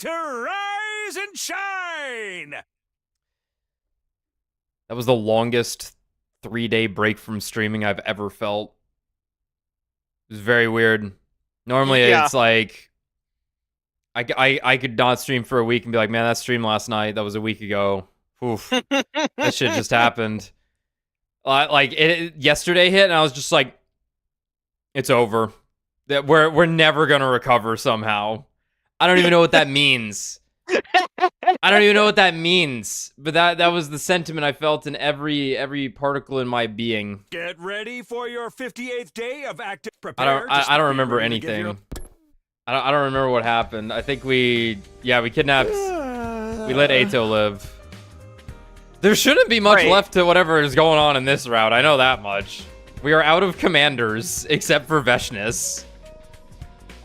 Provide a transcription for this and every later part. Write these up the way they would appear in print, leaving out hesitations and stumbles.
to rise and shine! That was the longest 3-day break from streaming I've ever felt. It was very weird. Normally it's like I could not stream for a week and be like, man, that stream last night, that was a week ago. Oof. That shit just happened. Yesterday hit and I was just like, it's over. That we're never gonna recover somehow. I don't even know what that means. I don't even know what that means. But that was the sentiment I felt in every particle in my being. Get ready for your 58th day of active prepare. I don't remember anything. I don't remember what happened. I think we kidnapped. We let Atto live. There shouldn't be much left to whatever is going on in this route. I know that much. We are out of commanders, except for Veshness.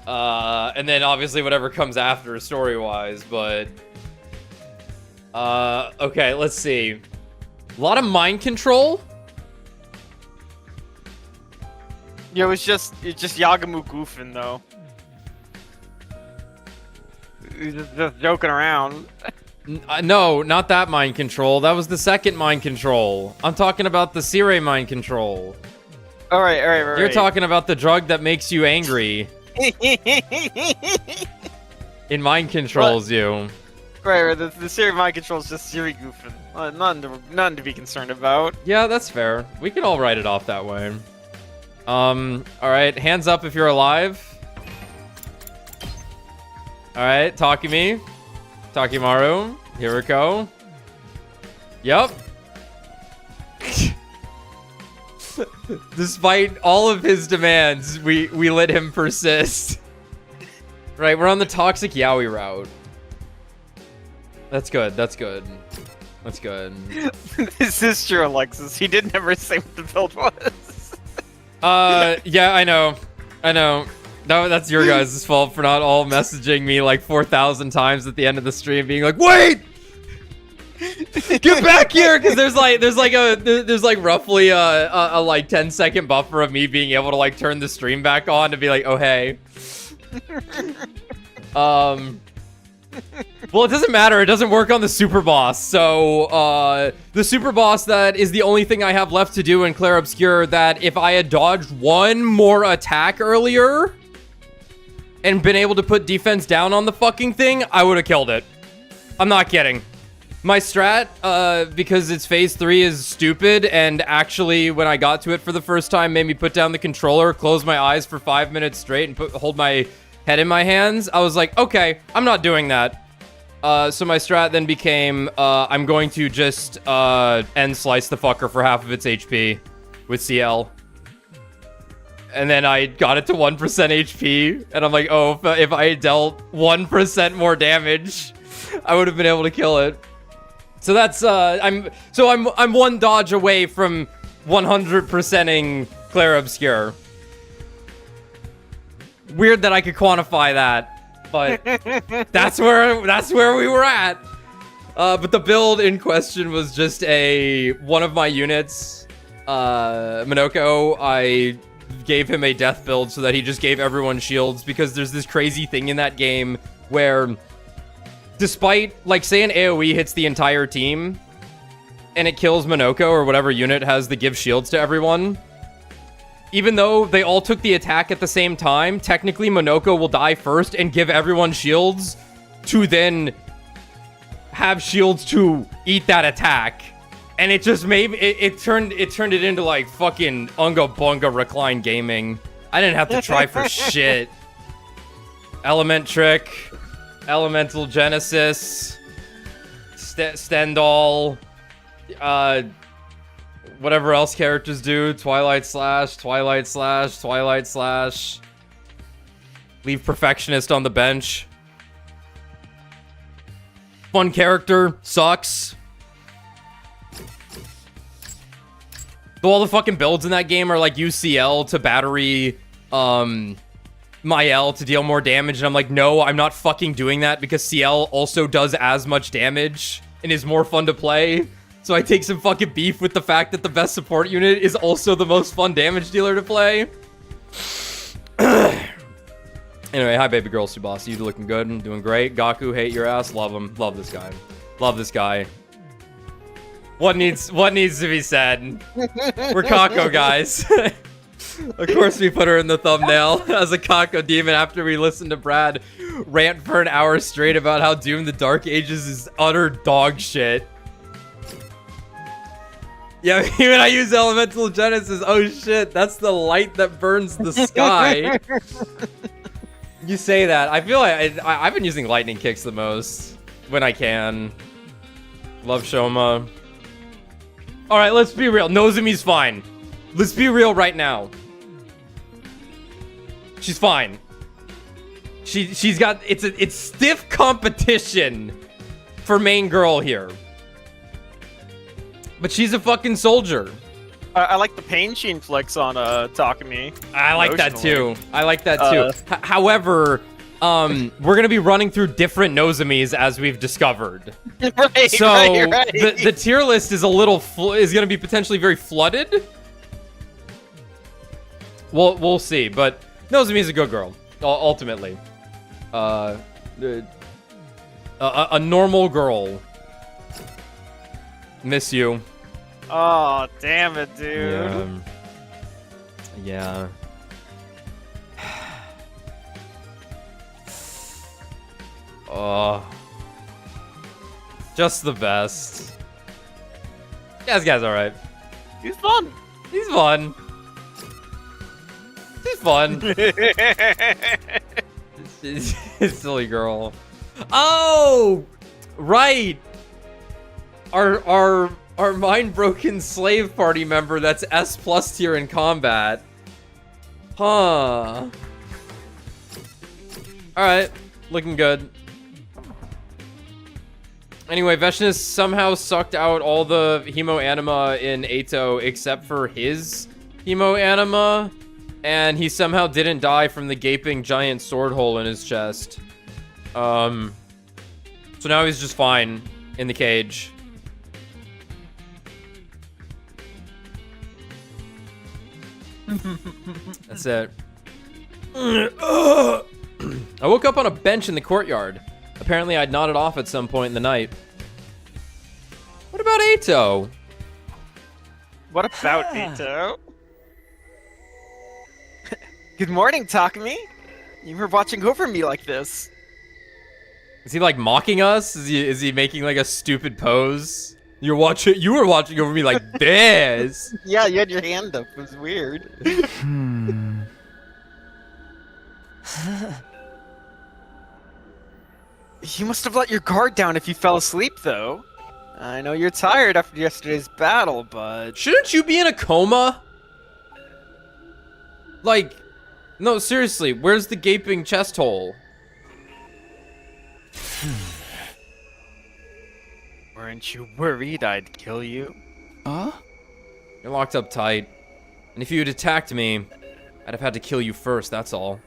And then obviously whatever comes after story-wise, but... okay, let's see. A lot of mind control? Yeah, it's just Yagamu goofing, though. He's just joking around. No, not that mind control. That was the second mind control. I'm talking about the Sire mind control. All right. You're talking about the drug that makes you angry. It mind controls you. Right. The Siri mind control is just Siri goofing. Nothing to be concerned about. Yeah, that's fair. We can all write it off that way. All right. Hands up if you're alive. All right, Takimaru, Hiriko. Yep. Despite all of his demands, we let him persist. Right, we're on the toxic yaoi route. That's good. That's good. This is true, Alexis. He did never say what the build was. Yeah, I know. No, that's your guys' fault for not all messaging me like 4,000 times at the end of the stream, being like, "Wait, get back here!" Because there's like roughly a like 10-second buffer of me being able to like turn the stream back on to be like, "Oh hey." Well, it doesn't matter. It doesn't work on the super boss. So the super boss that is the only thing I have left to do in Clare Obscure. That if I had dodged one more attack earlier and been able to put defense down on the fucking thing, I would have killed it. I'm not kidding. My strat, because it's phase 3, is stupid, and actually, when I got to it for the first time, made me put down the controller, close my eyes for 5 minutes straight, and hold my head in my hands. I was like, okay, I'm not doing that. So my strat then became, I'm going to just end slice the fucker for half of its HP with CL. And then I got it to 1% HP, and I'm like, oh, if I dealt 1% more damage, I would have been able to kill it. So that's I'm one dodge away from 100%ing Clare Obscure. Weird that I could quantify that, but that's where we were at. But the build in question was just one of my units, Minoko. I gave him a death build so that he just gave everyone shields, because there's this crazy thing in that game where, despite, like, say an AoE hits the entire team and it kills Minoko or whatever unit has the give shields to everyone, even though they all took the attack at the same time, technically Minoko will die first and give everyone shields to then have shields to eat that attack. And it just made it turned it into like fucking Unga Bunga recline gaming. I didn't have to try for shit. Element Trick, Elemental Genesis, Stendhal, whatever else characters do, Twilight Slash, leave Perfectionist on the bench. Fun character, sucks. Though all the fucking builds in that game are like UCL to battery, Mael to deal more damage, and I'm like, no, I'm not fucking doing that, because CL also does as much damage and is more fun to play. So I take some fucking beef with the fact that the best support unit is also the most fun damage dealer to play. Anyway, hi baby girl Tsubasa, you looking good and doing great. Gaku, hate your ass, love him, love this guy, love this guy. What needs to be said? We're Kako guys. Of course we put her in the thumbnail as a Kako demon after we listened to Brad rant for an hour straight about how Doom the Dark Ages is utter dog shit. Yeah, even I use Elemental Genesis. Oh shit, that's the light that burns the sky. You say that. I feel like I've been using lightning kicks the most when I can. Love Shoma. All right, let's be real. Nozomi's fine. Let's be real right now. She's fine. She's got it's stiff competition for main girl here. But she's a fucking soldier. I like the pain she inflicts on Takumi. I like that too. I like that too. However, we're gonna be running through different Nozomis as we've discovered. Right, So right. the tier list is a little is gonna be potentially very flooded. We'll see, but Nozomi is a good girl ultimately. A normal girl. Miss you. Oh, damn it, dude. Yeah. Oh. Just the best. Yeah, this guy's alright. He's fun. He's fun. He's fun. Silly girl. Oh! Right! Our mind-broken slave party member that's S+ tier in combat. Huh. Alright. Looking good. Anyway, Veshnus somehow sucked out all the hemoanima in Atto except for his hemoanima, and he somehow didn't die from the gaping giant sword hole in his chest. So now he's just fine in the cage. That's it. I woke up on a bench in the courtyard. Apparently I'd nodded off at some point in the night. What about Atto? What about Atto? Good morning, Takumi. You were watching over me like this. Is he like mocking us? Is he making like a stupid pose? You were watching over me like this. Yeah, you had your hand up. It was weird. You must have let your guard down if you fell asleep, though. I know you're tired after yesterday's battle, but... Shouldn't you be in a coma? Like, no, seriously, where's the gaping chest hole? Weren't you worried I'd kill you? Huh? You're locked up tight. And if you had attacked me, I'd have had to kill you first, that's all.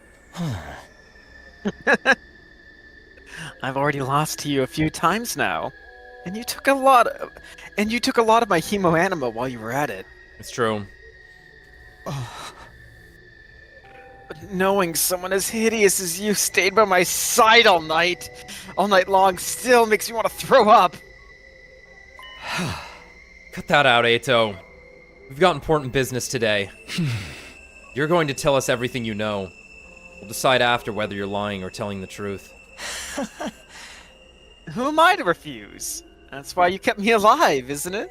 I've already lost to you a few times now. And you took a lot of my hemoanima while you were at it. It's true. But knowing someone as hideous as you stayed by my side all night long, still makes me want to throw up. Cut that out, Atto. We've got important business today. You're going to tell us everything you know. We'll decide after whether you're lying or telling the truth. Who am I to refuse? That's why you kept me alive, isn't it?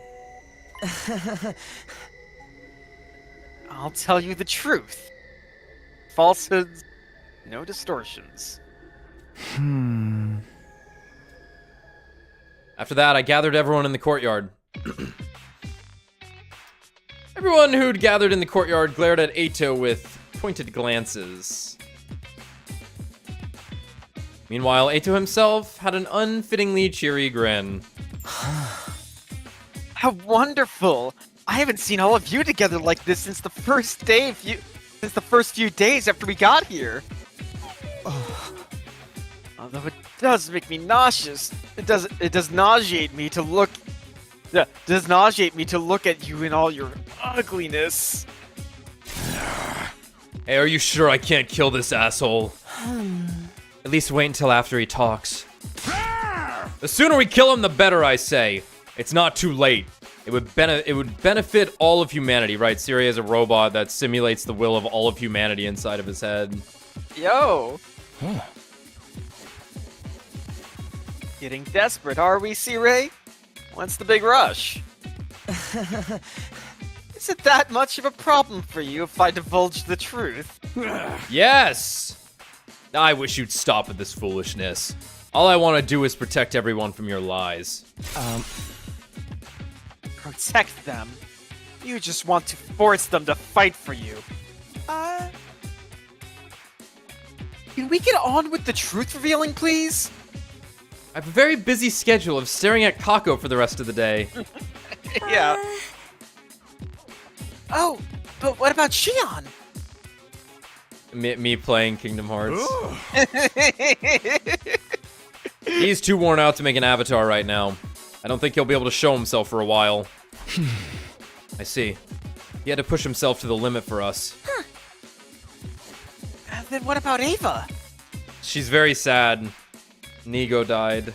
I'll tell you the truth. Falsehoods, no distortions. After that, I gathered everyone in the courtyard. Everyone who'd gathered in the courtyard glared at Atto with pointed glances. Meanwhile, Atto himself had an unfittingly cheery grin. How wonderful! I haven't seen all of you together like this since the first few days after we got here. Although it does make me nauseous. It does nauseate me to look. Does nauseate me to look at you in all your ugliness. Hey, are you sure I can't kill this asshole? At least wait until after he talks. The sooner we kill him, the better, I say. It's not too late. It would benefit all of humanity, right? Siri is a robot that simulates the will of all of humanity inside of his head. Yo! Getting desperate, are we, Siri? What's the big rush? Is it that much of a problem for you if I divulge the truth? Yes! I wish you'd stop with this foolishness. All I want to do is protect everyone from your lies. Protect them? You just want to force them to fight for you. Can we get on with the truth revealing, please? I have a very busy schedule of staring at Kako for the rest of the day. Yeah. Oh, but what about Shion? Me playing Kingdom Hearts. He's too worn out to make an avatar right now. I don't think he'll be able to show himself for a while. I see. He had to push himself to the limit for us. And then what about Ava? She's very sad. Nigo died.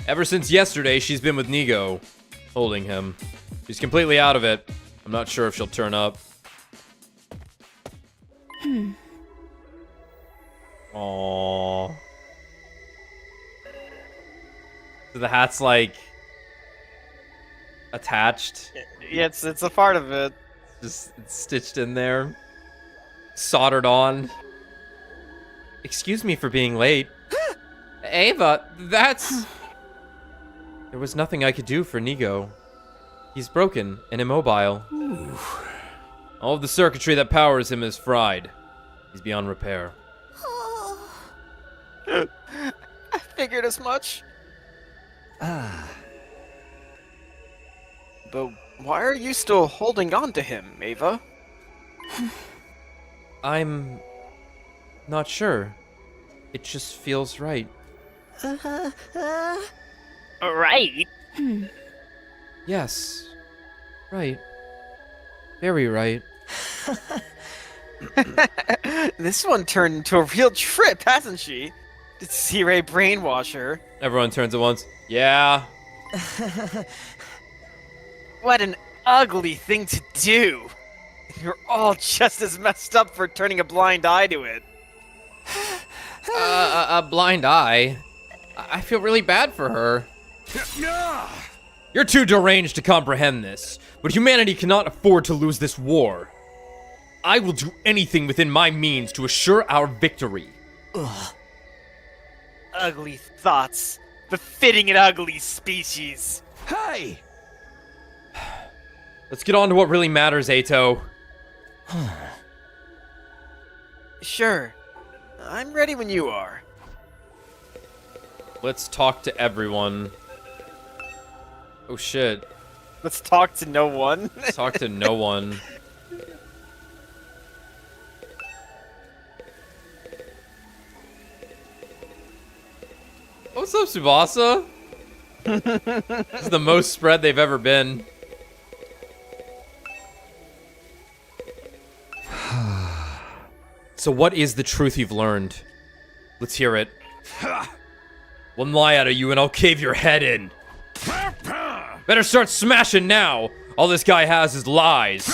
Ever since yesterday, she's been with Nigo, holding him. She's completely out of it. I'm not sure if she'll turn up. Aww. So the hat's like attached. Yeah, it's a part of it. Just it's stitched in there. Soldered on. Excuse me for being late. Ava, that's... There was nothing I could do for Nigo. He's broken and immobile. All of the circuitry that powers him is fried. He's beyond repair. I figured as much. But why are you still holding on to him, Ava? I'm not sure. It just feels right. Right? Yes. Right. Very right. This one turned into a real trip, hasn't she? Did C-Ray brainwash her? Everyone turns at once. Yeah. What an ugly thing to do. You're all just as messed up for turning a blind eye to it. A blind eye? I feel really bad for her. You're too deranged to comprehend this, but humanity cannot afford to lose this war. I will do anything within my means to assure our victory. Ugh. Ugly thoughts, befitting an ugly species. Hey! Let's get on to what really matters, Atto. Sure. I'm ready when you are. Let's talk to everyone. Oh shit. Let's talk to no one. Let's talk to no one. What's up, Tsubasa? This is the most spread they've ever been. So what is the truth you've learned? Let's hear it. One lie out of you and I'll cave your head in. Better start smashing now. All this guy has is lies.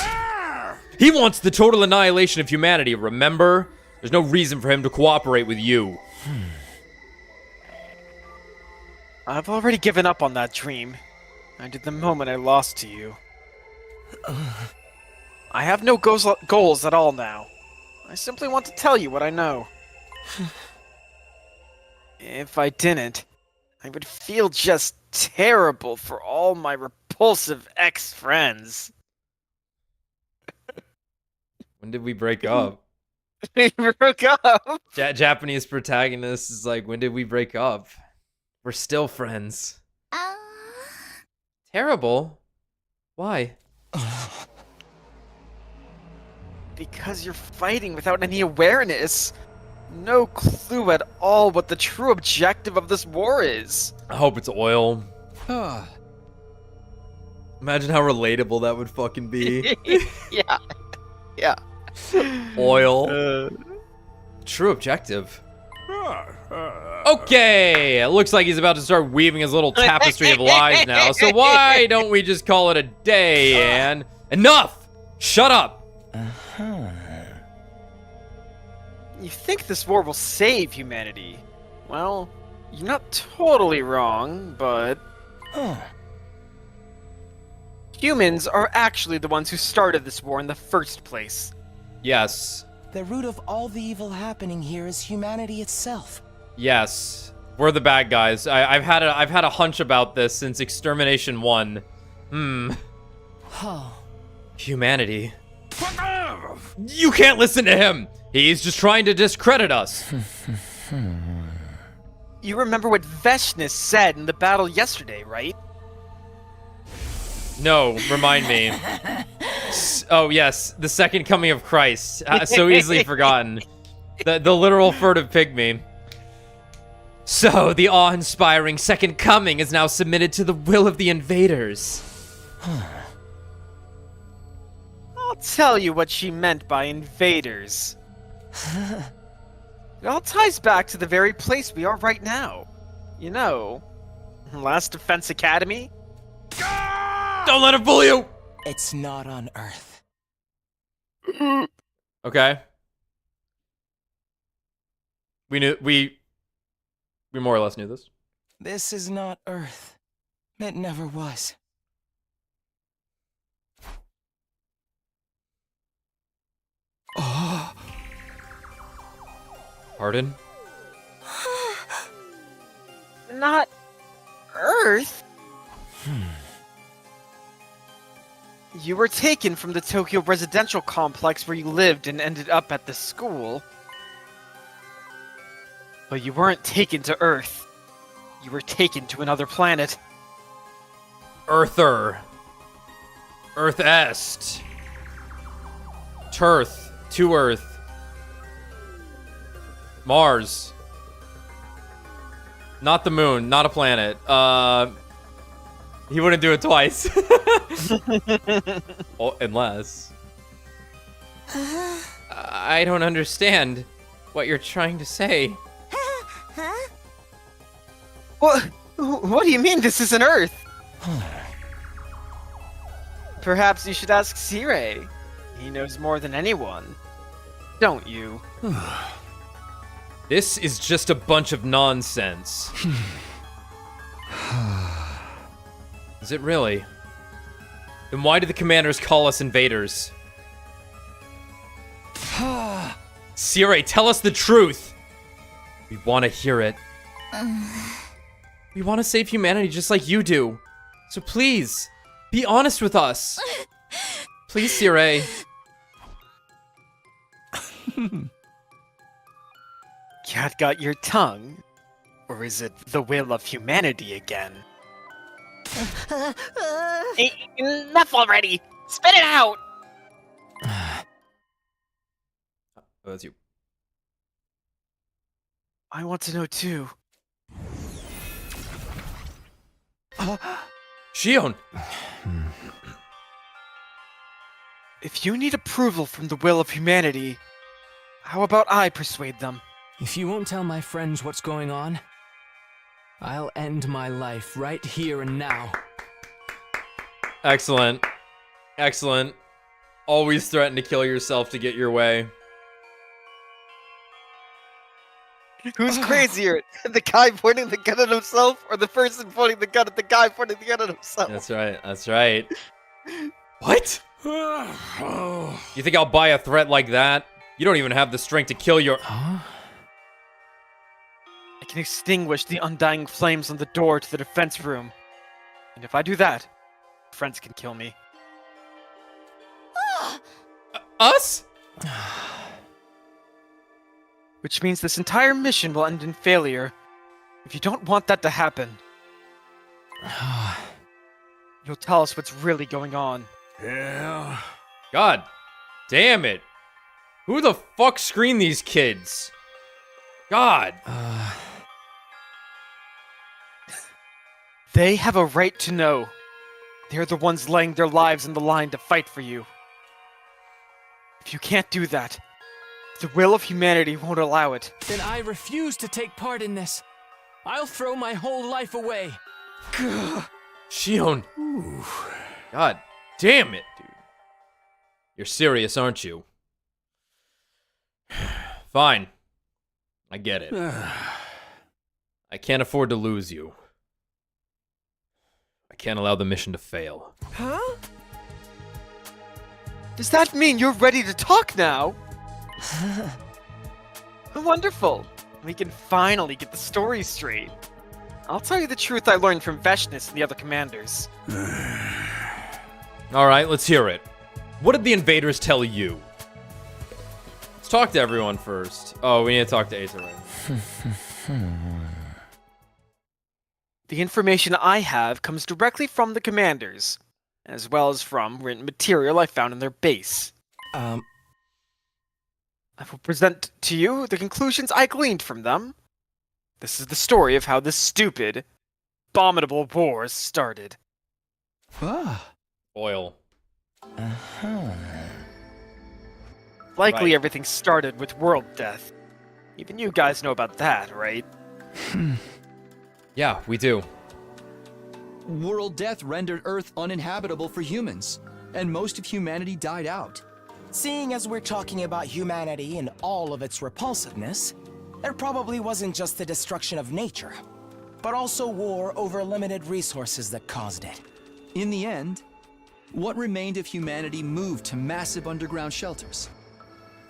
He wants the total annihilation of humanity, remember? There's no reason for him to cooperate with you. I've already given up on that dream. I did the moment I lost to you. I have no goals at all now. I simply want to tell you what I know. If I didn't, I would feel just terrible for all my repulsive ex-friends. When did we break up? We broke up! Japanese protagonist is like, when did we break up? We're still friends. Terrible? Why? Because you're fighting without any awareness. No clue at all what the true objective of this war is. I hope it's oil. Imagine how relatable that would fucking be. Yeah. Yeah. Oil. True objective. Okay, it looks like he's about to start weaving his little tapestry of lies now. So why don't we just call it a day, and enough! Shut up! You think this war will save humanity? Well, you're not totally wrong, but... Humans are actually the ones who started this war in the first place. Yes. The root of all the evil happening here is humanity itself. Yes. We're the bad guys. I've had a hunch about this since Extermination 1. Humanity. You can't listen to him! He's just trying to discredit us. You remember what Veshness said in the battle yesterday, right? No, remind me. Oh, yes, the second coming of Christ. So easily forgotten. The literal furtive pygmy. So, the awe-inspiring second coming is now submitted to the will of the invaders. I'll tell you what she meant by invaders. It all ties back to the very place we are right now. You know, Last Defense Academy? Don't let him fool you! It's not on Earth. Okay. We more or less knew this. This is not Earth. It never was. Oh. Pardon? Not Earth? You were taken from the Tokyo residential complex where you lived and ended up at the school. But you weren't taken to Earth. You were taken to another planet. Earther. Earth Est. Turth. To Earth. Mars. Not the moon. Not a planet. He wouldn't do it twice. Oh, unless... I don't understand what you're trying to say. What do you mean this isn't Earth? Perhaps you should ask Sirei. He knows more than anyone. Don't you? This is just a bunch of nonsense. Is it really? Then why do the commanders call us invaders? Sirei, tell us the truth! We want to hear it. We want to save humanity just like you do. So please, be honest with us. Please, Sirei. Cat got your tongue? Or is it the will of humanity again? Enough already! Spit it out! Oh, that's you. I want to know too. Shion! If you need approval from the will of humanity, how about I persuade them? If you won't tell my friends what's going on, I'll end my life right here and now. Excellent. Excellent. Always threaten to kill yourself to get your way. Who's crazier? The guy pointing the gun at himself, or the person pointing the gun at the guy pointing the gun at himself? That's right. That's right. What? You think I'll buy a threat like that? You don't even have the strength to kill your... Huh? I can extinguish the undying flames on the door to the defense room. And if I do that, friends can kill me. Us? Which means this entire mission will end in failure. If you don't want that to happen, you'll tell us what's really going on. Yeah. God damn it. Who the fuck screened these kids? God. They have a right to know. They're the ones laying their lives on the line to fight for you. If you can't do that, The will of humanity won't allow it. Then I refuse to take part in this. I'll throw my whole life away. Shion. God damn it, dude. You're serious, aren't you? Fine. I get it. I can't afford to lose you. I can't allow the mission to fail. Huh? Does that mean you're ready to talk now? Wonderful. We can finally get the story straight. I'll tell you the truth I learned from Veshnus and the other commanders. Alright, let's hear it. What did the invaders tell you? Let's talk to everyone first. Oh, we need to talk to Atto right. The information I have comes directly from the commanders, as well as from written material I found in their base. I will present to you the conclusions I gleaned from them. This is the story of how this stupid, abominable war started. Oil. Likely Right. everything started with world death. Even you guys know about that, right? Yeah, we do. World death rendered Earth uninhabitable for humans, and most of humanity died out. Seeing as we're talking about humanity and all of its repulsiveness, there probably wasn't just the destruction of nature, but also war over limited resources that caused it. In the end, what remained of humanity moved to massive underground shelters.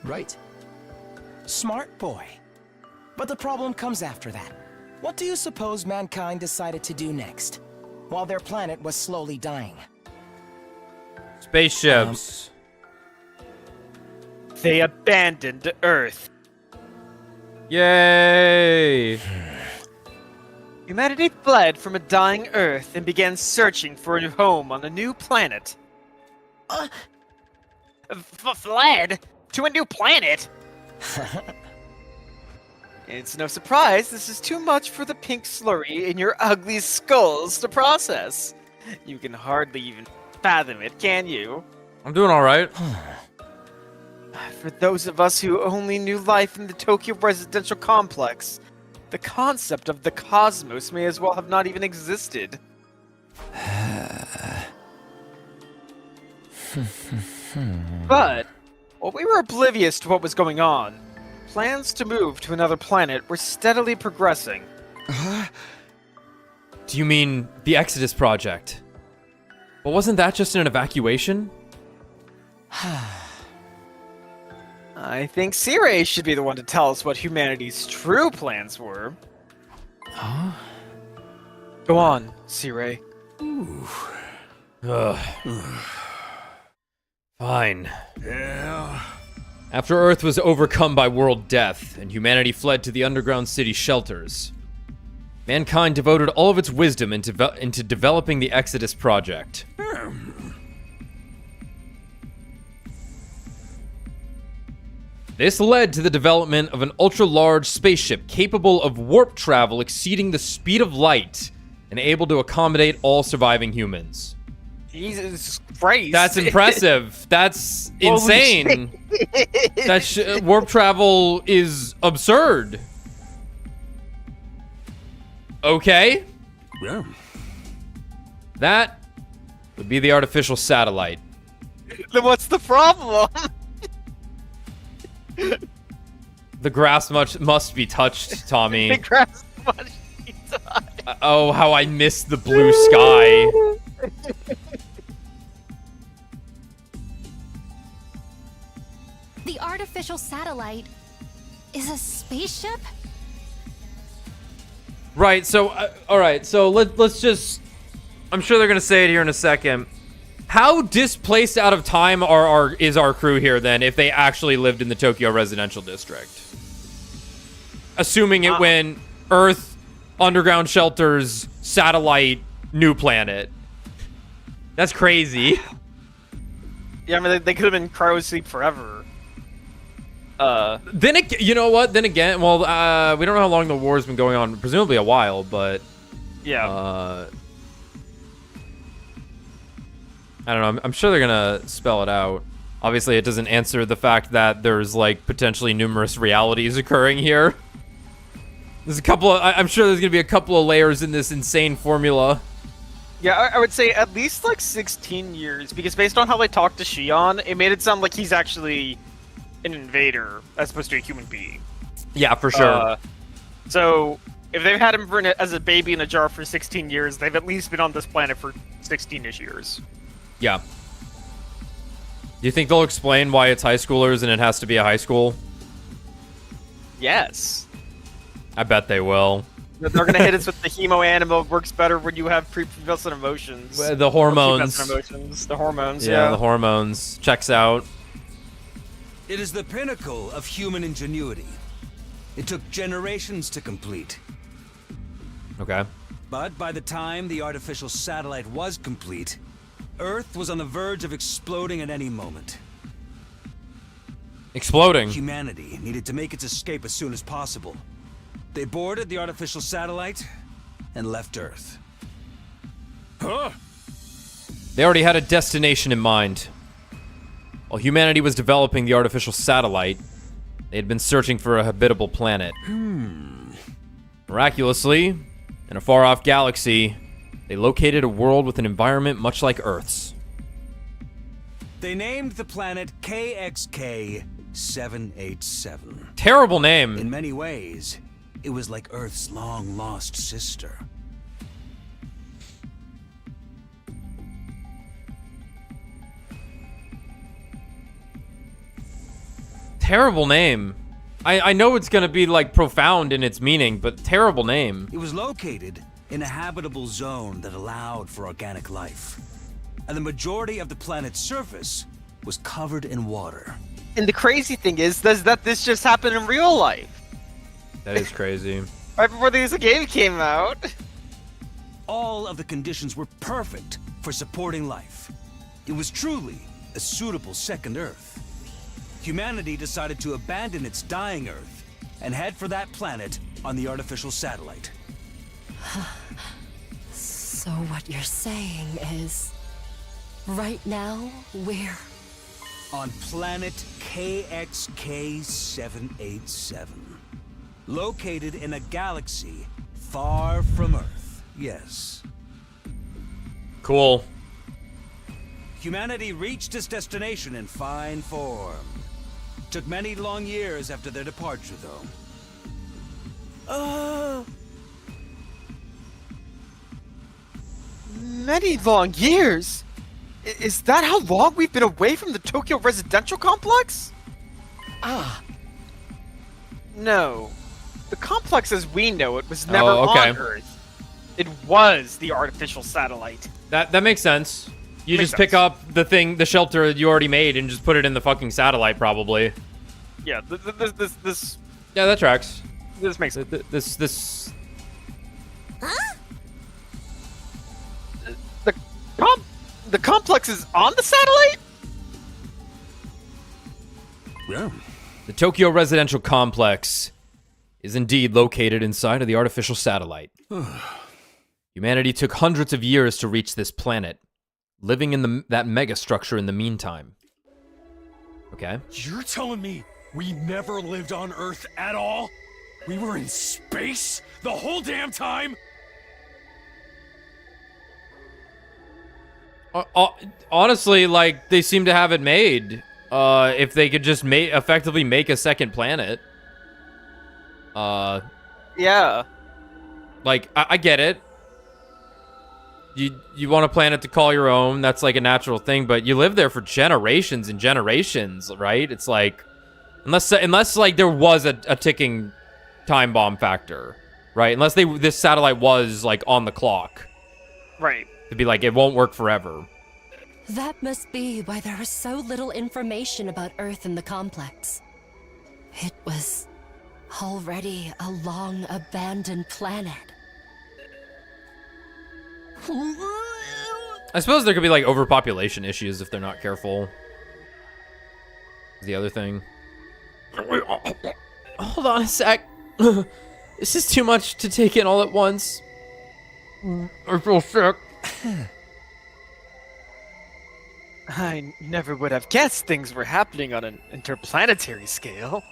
Right? Smart boy. But the problem comes after that. What do you suppose mankind decided to do next, while their planet was slowly dying? Spaceships. They abandoned Earth. Yay! Humanity fled from a dying Earth and began searching for a home on a new planet. Fled? To a new planet? It's no surprise this is too much for the pink slurry in your ugly skulls to process. You can hardly even fathom it, can you? I'm doing alright. For those of us who only knew life in the Tokyo residential complex, the concept of the cosmos may as well have not even existed. But, while we were oblivious to what was going on, plans to move to another planet were steadily progressing. Do you mean the Exodus Project? But wasn't that just an evacuation? I think Sirei should be the one to tell us what humanity's true plans were. Huh? Go on, Sirei. Fine. Yeah. After Earth was overcome by world death and humanity fled to the underground city shelters, mankind devoted all of its wisdom into developing the Exodus Project. This led to the development of an ultra-large spaceship capable of warp travel exceeding the speed of light and able to accommodate all surviving humans. Jesus Christ. That's impressive. That's insane. That warp travel is absurd. Okay. Yeah. That would be the artificial satellite. Then what's the problem? The grass must be touched, Tommy. The grass must be touched. Oh, how I miss the blue sky. The artificial satellite is a spaceship? Right, so, alright, so let's just... I'm sure they're gonna say it here in a second. How displaced out of time is our crew here, then, if they actually lived in the Tokyo residential district? Assuming it went Earth, underground shelters, satellite, new planet. That's crazy. Yeah, I mean, they could have been cryo sleep forever. Then you know what? Then again, well, we don't know how long the war's been going on. Presumably a while, but yeah. I don't know. I'm sure they're gonna spell it out. Obviously, it doesn't answer the fact that there's, like, potentially numerous realities occurring here. There's a couple of... I'm sure there's gonna be a couple of layers in this insane formula. Yeah, I would say at least like 16 years, because based on how they talked to Shion, it made it sound like he's actually an invader as opposed to a human being. Yeah, for sure. So if they've had him as a baby in a jar for 16 years, they've at least been on this planet for 16-ish years. Yeah. Do you think they'll explain why it's high schoolers and it has to be a high school? Yes. I bet they will. They're gonna hit us with the hemo animal works better when you have prepubescent emotions. The hormones. Prepubescent emotions. The hormones, Yeah, the hormones. Checks out. It is the pinnacle of human ingenuity. It took generations to complete. Okay. But by the time the artificial satellite was complete, Earth was on the verge of exploding at any moment. Exploding. Humanity needed to make its escape as soon as possible. They boarded the artificial satellite and left Earth. Huh? They already had a destination in mind. While humanity was developing the artificial satellite, they had been searching for a habitable planet. Miraculously, in a far-off galaxy, they located a world with an environment much like Earth's. They named the planet KXK 787. Terrible name. In many ways, it was like Earth's long-lost sister. Terrible name. I know it's gonna be, like, profound in its meaning, but terrible name. It was located in a habitable zone that allowed for organic life. And the majority of the planet's surface was covered in water. And the crazy thing is that this just happened in real life. That is crazy. Right before the game came out. All of the conditions were perfect for supporting life. It was truly a suitable second Earth. Humanity decided to abandon its dying Earth and head for that planet on the artificial satellite. So what you're saying is, right now, we're... On planet KXK 787. Located in a galaxy far from Earth. Yes. Cool. Humanity reached its destination in fine form. Took many long years after their departure, though. Many long years? Is that how long we've been away from the Tokyo residential complex? No. The complex as we know it was never on Earth. It was the artificial satellite. That makes sense. You just pick up the shelter you already made and just put it in the fucking satellite, probably. Yeah, this... Yeah, that tracks. This makes sense. This... Huh? The complex is on the satellite? Yeah. The Tokyo residential complex is indeed located inside of the artificial satellite. Humanity took hundreds of years to reach this planet, living in that megastructure in the meantime. Okay. You're telling me we never lived on Earth at all? We were in space the whole damn time? Honestly, like, they seem to have it made. If they could just effectively make a second planet. Yeah. Like, I get it. You want a planet to call your own, that's like a natural thing, but you live there for generations and generations, right? It's like, unless like there was a ticking time bomb factor, right? Unless this satellite was like on the clock. Right. To be like, it won't work forever. That must be why there is so little information about Earth in the complex. It was already a long abandoned planet. I suppose there could be like overpopulation issues if they're not careful. Is the other thing. Hold on a sec. This is too much to take in all at once. I feel sick. I never would have guessed things were happening on an interplanetary scale.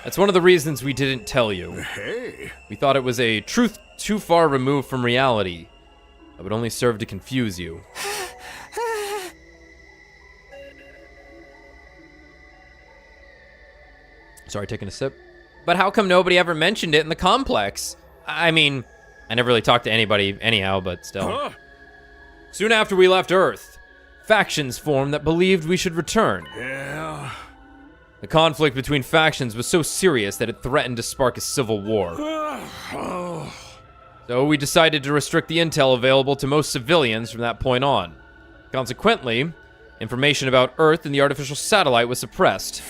That's one of the reasons we didn't tell you. Hey. We thought it was a truth too far removed from reality. That would only serve to confuse you. Sorry, taking a sip. But how come nobody ever mentioned it in the complex? I mean, I never really talked to anybody anyhow, but still. Huh? Soon after we left Earth, factions formed that believed we should return. Yeah. The conflict between factions was so serious that it threatened to spark a civil war. So we decided to restrict the intel available to most civilians from that point on. Consequently, information about Earth and the artificial satellite was suppressed.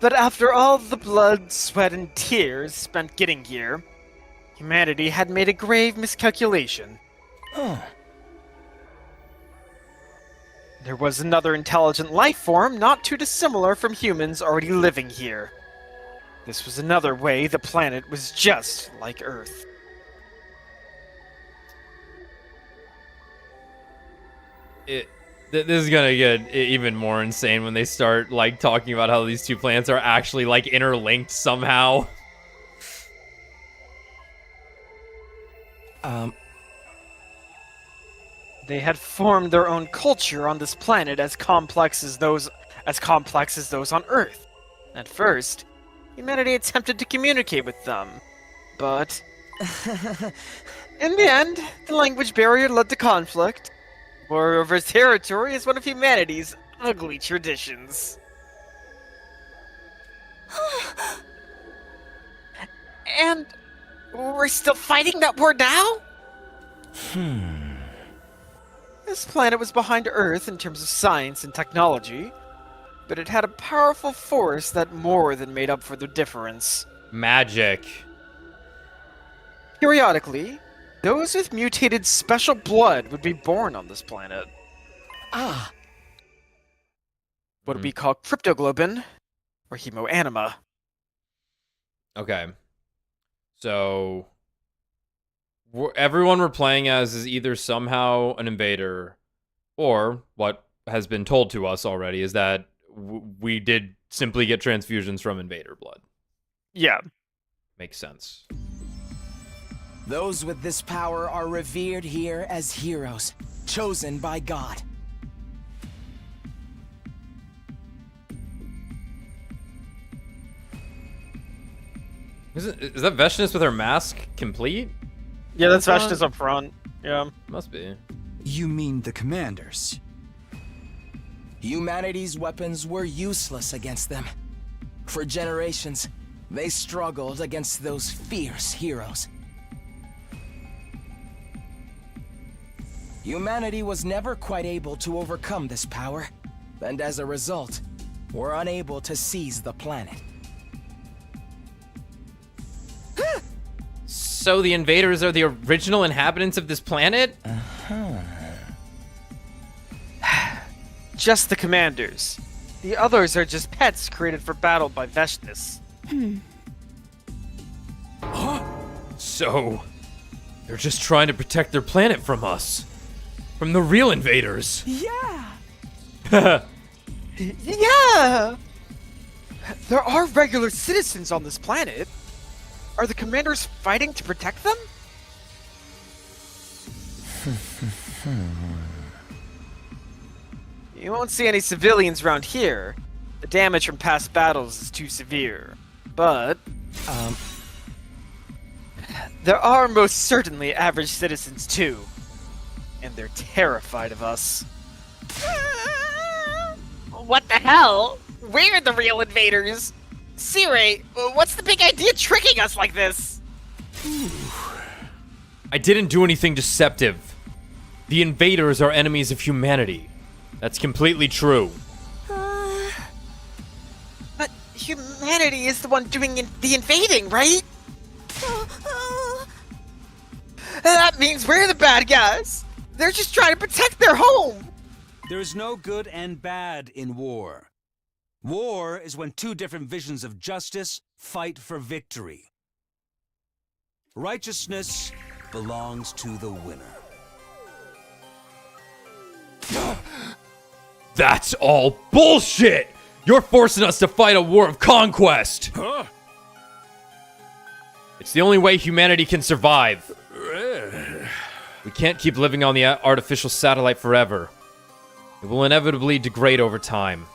But after all the blood, sweat, and tears spent getting here, humanity had made a grave miscalculation. There was another intelligent life form not too dissimilar from humans already living here. This was another way the planet was just like Earth. This is gonna get even more insane when they start, like, talking about how these two planets are actually, like, interlinked somehow. They had formed their own culture on this planet as complex as those on Earth. At first, humanity attempted to communicate with them, but in the end, the language barrier led to conflict. War over territory is one of humanity's ugly traditions. And we're still fighting that war now? This planet was behind Earth in terms of science and technology, but it had a powerful force that more than made up for the difference. Magic. Periodically, those with mutated special blood would be born on this planet. What we call cryptoglobin, or hemoanima. Okay. So, everyone we're playing as is either somehow an invader, or what has been told to us already is that we did simply get transfusions from invader blood. Yeah. Makes sense. Those with this power are revered here as heroes, chosen by God. Is that Veshness with her mask complete? Yeah, that's Vashta's up front. Yeah. Must be. You mean the commanders? Humanity's weapons were useless against them. For generations, they struggled against those fierce heroes. Humanity was never quite able to overcome this power, and as a result, were unable to seize the planet. So the invaders are the original inhabitants of this planet? Just the commanders. The others are just pets created for battle by Veshness. So, they're just trying to protect their planet from us. From the real invaders. Yeah! There are regular citizens on this planet. Are the commanders fighting to protect them? You won't see any civilians around here. The damage from past battles is too severe. But there are most certainly average citizens too. And they're terrified of us. What the hell? We're the real invaders! Sire, what's the big idea tricking us like this? I didn't do anything deceptive. The invaders are enemies of humanity. That's completely true. But humanity is the one doing the invading, right? That means we're the bad guys. They're just trying to protect their home. There is no good and bad in war. War is when two different visions of justice fight for victory. Righteousness belongs to the winner. That's all bullshit! You're forcing us to fight a war of conquest! Huh? It's the only way humanity can survive. We can't keep living on the artificial satellite forever. It will inevitably degrade over time.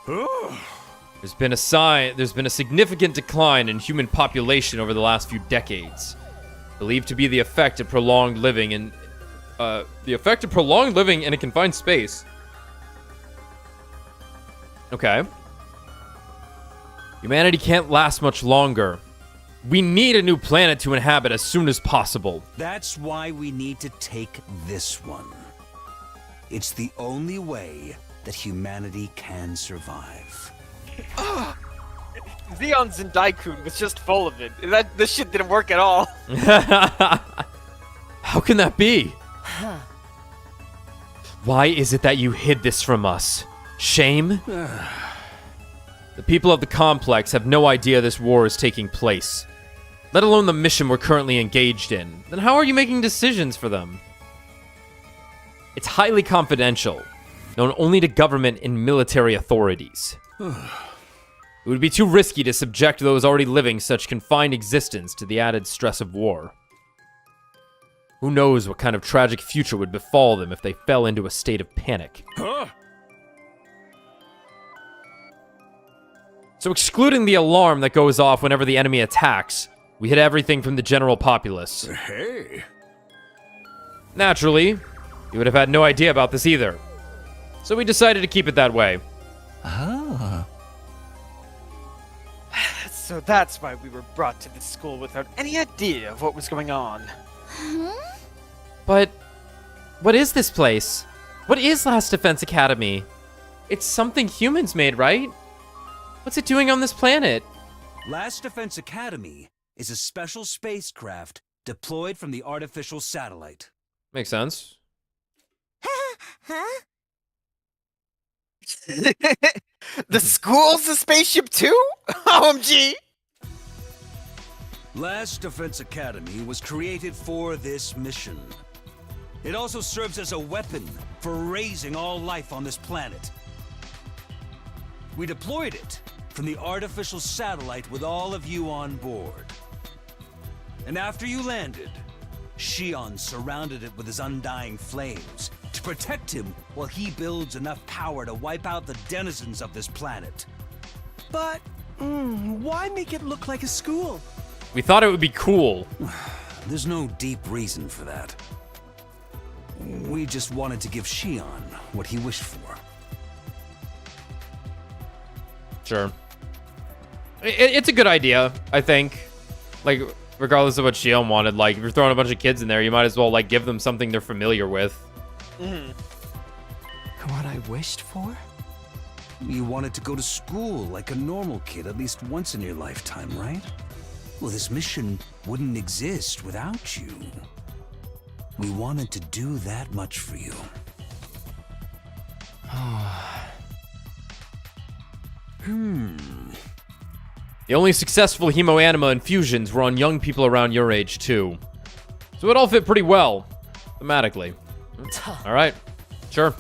There's been a significant decline in human population over the last few decades, believed to be the effect of prolonged living in a confined space. Okay. Humanity can't last much longer. We need a new planet to inhabit as soon as possible. That's why we need to take this one. It's the only way that humanity can survive. Zeon's and Daikun was just full of it. This shit didn't work at all. How can that be? Why is it that you hid this from us? Shame? The people of the complex have no idea this war is taking place, let alone the mission we're currently engaged in. Then how are you making decisions for them? It's highly confidential, known only to government and military authorities. It would be too risky to subject those already living such confined existence to the added stress of war. Who knows what kind of tragic future would befall them if they fell into a state of panic. Huh? So excluding the alarm that goes off whenever the enemy attacks, we hit everything from the general populace. Hey. Naturally, you would have had no idea about this either. So we decided to keep it that way. Ah. So that's why we were brought to this school without any idea of what was going on. But what is this place? What is Last Defense Academy? It's something humans made, right? What's it doing on this planet? Last Defense Academy is a special spacecraft deployed from the artificial satellite. Makes sense. Huh? The school's a spaceship too? OMG! Last Defense Academy was created for this mission. It also serves as a weapon for raising all life on this planet. We deployed it from the artificial satellite with all of you on board. And after you landed, Shion surrounded it with his undying flames to protect him while he builds enough power to wipe out the denizens of this planet. But, why make it look like a school? We thought it would be cool. There's no deep reason for that. We just wanted to give Shion what he wished for. Sure. It's a good idea, I think. Like, regardless of what Shion wanted, like, if you're throwing a bunch of kids in there, you might as well, like, give them something they're familiar with. What I wished for? You wanted to go to school like a normal kid at least once in your lifetime, right? Well, this mission wouldn't exist without you. We wanted to do that much for you. The only successful hemoanima infusions were on young people around your age, too. So it all fit pretty well, thematically. All right, sure.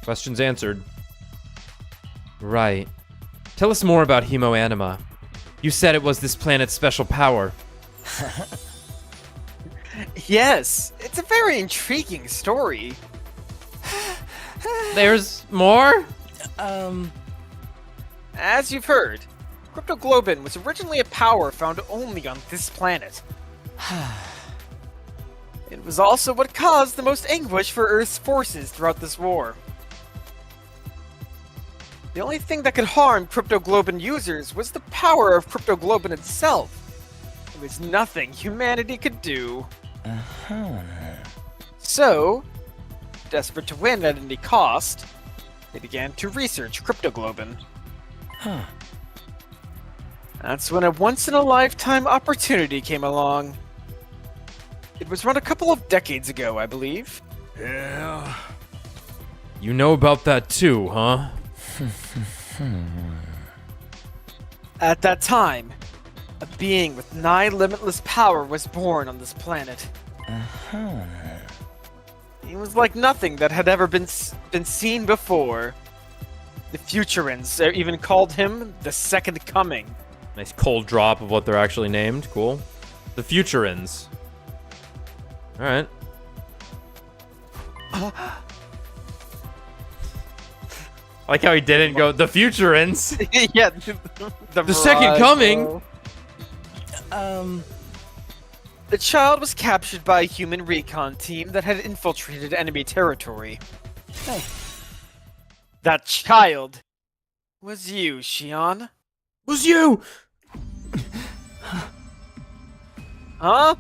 Questions answered. Right. Tell us more about hemoanima. You said it was this planet's special power. Yes, it's a very intriguing story. There's more? As you've heard, cryptoglobin was originally a power found only on this planet. It was also what caused the most anguish for Earth's forces throughout this war. The only thing that could harm cryptoglobin users was the power of cryptoglobin itself. There was nothing humanity could do. So, desperate to win at any cost, they began to research cryptoglobin. That's when a once-in-a-lifetime opportunity came along. It was run a couple of decades ago, I believe. Yeah. You know about that too, huh? At that time, a being with nigh limitless power was born on this planet. He was like nothing that had ever been seen before. The Futurans even called him the Second Coming. Nice cold drop of what they're actually named. Cool. The Futurans. All right. I like how he didn't go the Futurans. Yeah, The Second Coming. The child was captured by a human recon team that had infiltrated enemy territory. Hey. That child was you, Shion. Was you? Huh?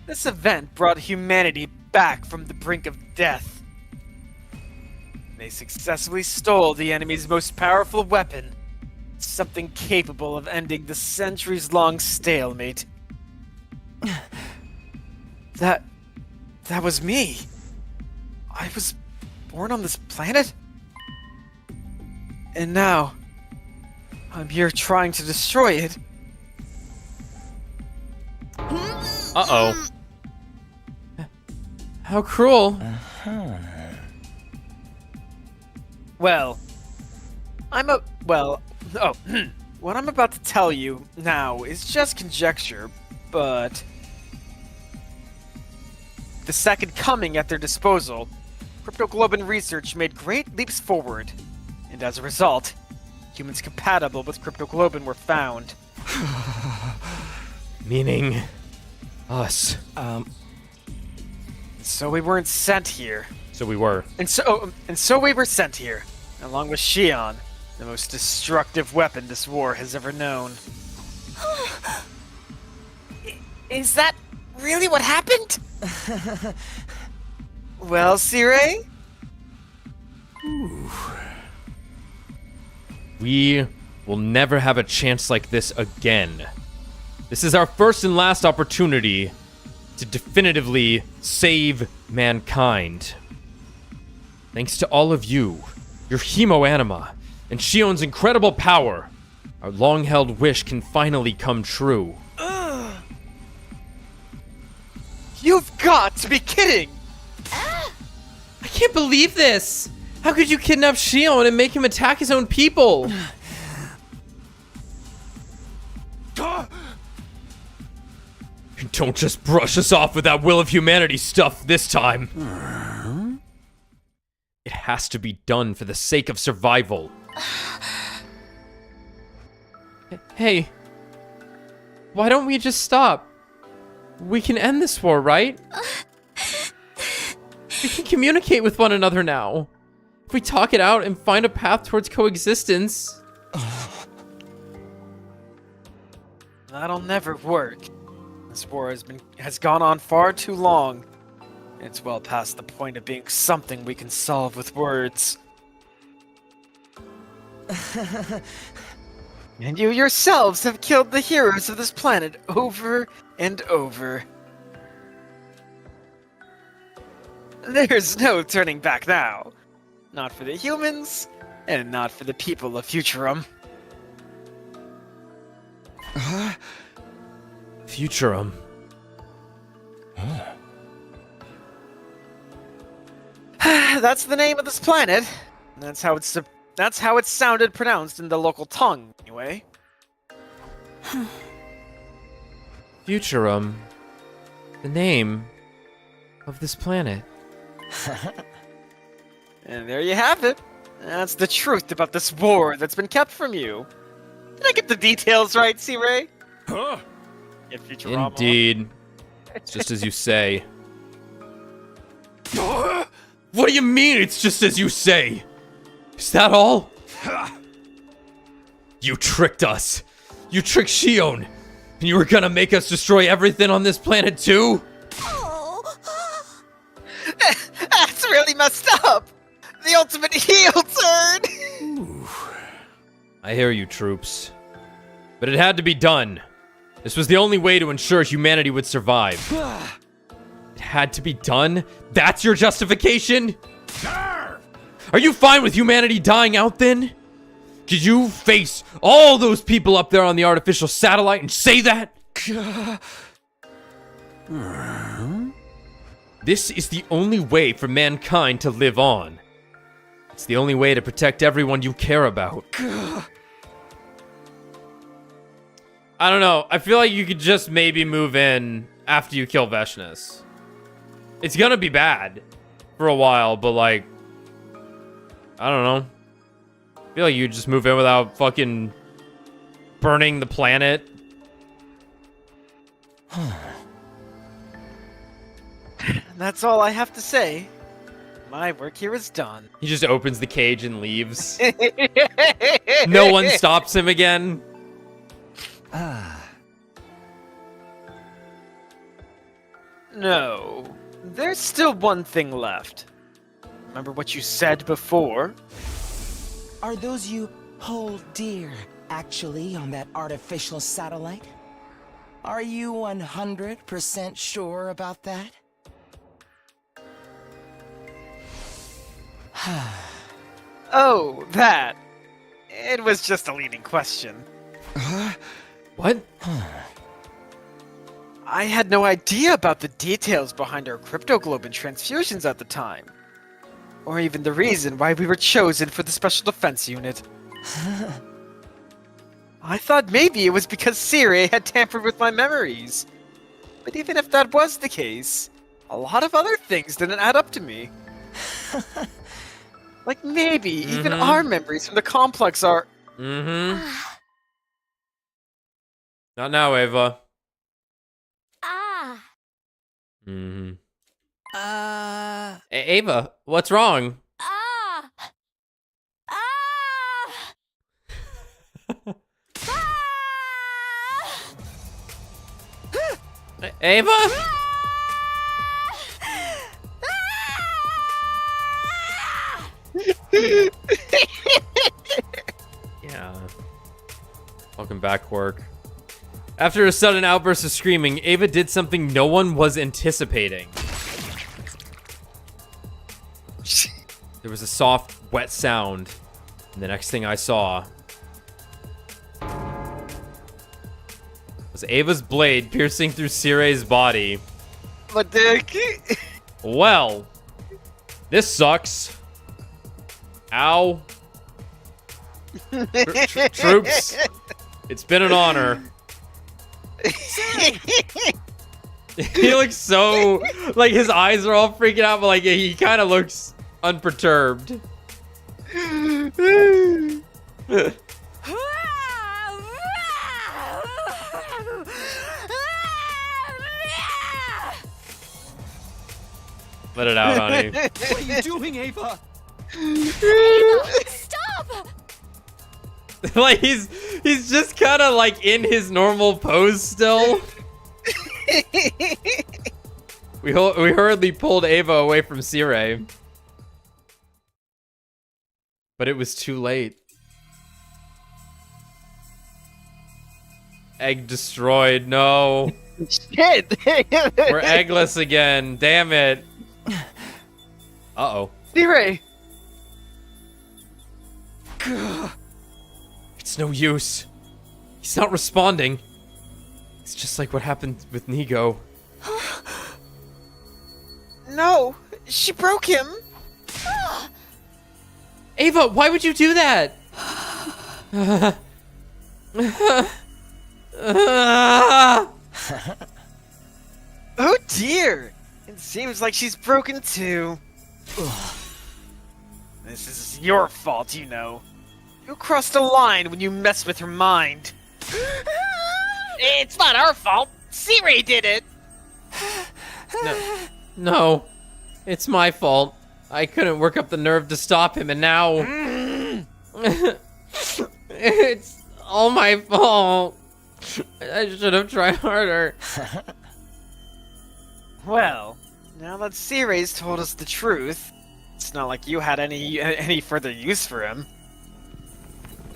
This event brought humanity back from the brink of death. They successfully stole the enemy's most powerful weapon, something capable of ending the centuries-long stalemate. That was me. I was born on this planet? And now, I'm here trying to destroy it. Uh-oh. How cruel. Well, what I'm about to tell you now is just conjecture, but the Second Coming at their disposal, cryptoglobin research made great leaps forward, and as a result, humans compatible with cryptoglobin were found. Meaning us. So we weren't sent here. So we were. And so we were sent here, along with Shion, the most destructive weapon this war has ever known. Is that really what happened? Well, Sire? We will never have a chance like this again. This is our first and last opportunity to definitively save mankind. Thanks to all of you, your hemoanima, and Shion's incredible power, our long-held wish can finally come true. You've got to be kidding! I can't believe this! How could you kidnap Shion and make him attack his own people? Don't just brush us off with that will of humanity stuff this time. It has to be done for the sake of survival. Hey, why don't we just stop? We can end this war, right? We can communicate with one another now. If we talk it out and find a path towards coexistence. That'll never work. This war has gone on far too long. It's well past the point of being something we can solve with words. And you yourselves have killed the heroes of this planet over and over. There's no turning back now. Not for the humans, and not for the people of Futurum. Futurum. That's the name of this planet. That's how it's sounded pronounced in the local tongue, anyway. Futurum. The name of this planet. And there you have it. That's the truth about this war that's been kept from you. Did I get the details right, C-Ray? Huh? Yeah, Futurama. Indeed. It's just as you say. What do you mean it's just as you say? Is that all? You tricked us. You tricked Shion. And you were gonna make us destroy everything on this planet too? That's really messed up. The ultimate heel turn. I hear you, troops. But it had to be done. This was the only way to ensure humanity would survive. It had to be done? That's your justification? Are you fine with humanity dying out then? Could you face all those people up there on the artificial satellite and say that? This is the only way for mankind to live on. It's the only way to protect everyone you care about. I don't know. I feel like you could just maybe move in after you kill Veshness. It's gonna be bad for a while, but like, I don't know. I feel like you just move in without fucking burning the planet. That's all I have to say. My work here is done. He just opens the cage and leaves. No one stops him again. No. There's still one thing left. Remember what you said before? Are those you hold dear actually on that artificial satellite? Are you 100% sure about that? Oh, that. It was just a leading question. What? I had no idea about the details behind our cryptoglobin transfusions at the time. Or even the reason why we were chosen for the Special Defense Unit. I thought maybe it was because Sire had tampered with my memories. But even if that was the case, a lot of other things didn't add up to me. Like maybe even our memories from the complex are... Not now, Ava. Ava, what's wrong? Ava? Yeah. Welcome back, Quark. After a sudden outburst of screaming, Ava did something no one was anticipating. There was a soft, wet sound, and the next thing I saw was Ava's blade piercing through Sire's body. What the... Well, this sucks. Ow. Troops, it's been an honor. He looks so... like, his eyes are all freaking out, but, like, he kind of looks unperturbed. Let it out, honey. What are you doing, Ava? Stop! Like, he's just kind of, like, in his normal pose still. We hurriedly pulled Ava away from Sire. But it was too late. Egg destroyed. No. Shit! We're eggless again. Damn it. Uh-oh. Sire! It's no use. He's not responding. It's just like what happened with Nigo. No! She broke him! Ava, why would you do that? Oh dear! It seems like she's broken too. This is your fault, you know. You crossed a line when you messed with her mind. It's not our fault. Sire did it. No, it's my fault. I couldn't work up the nerve to stop him, and now... It's all my fault. I should have tried harder. Well, now that Sire's told us the truth, it's not like you had any further use for him.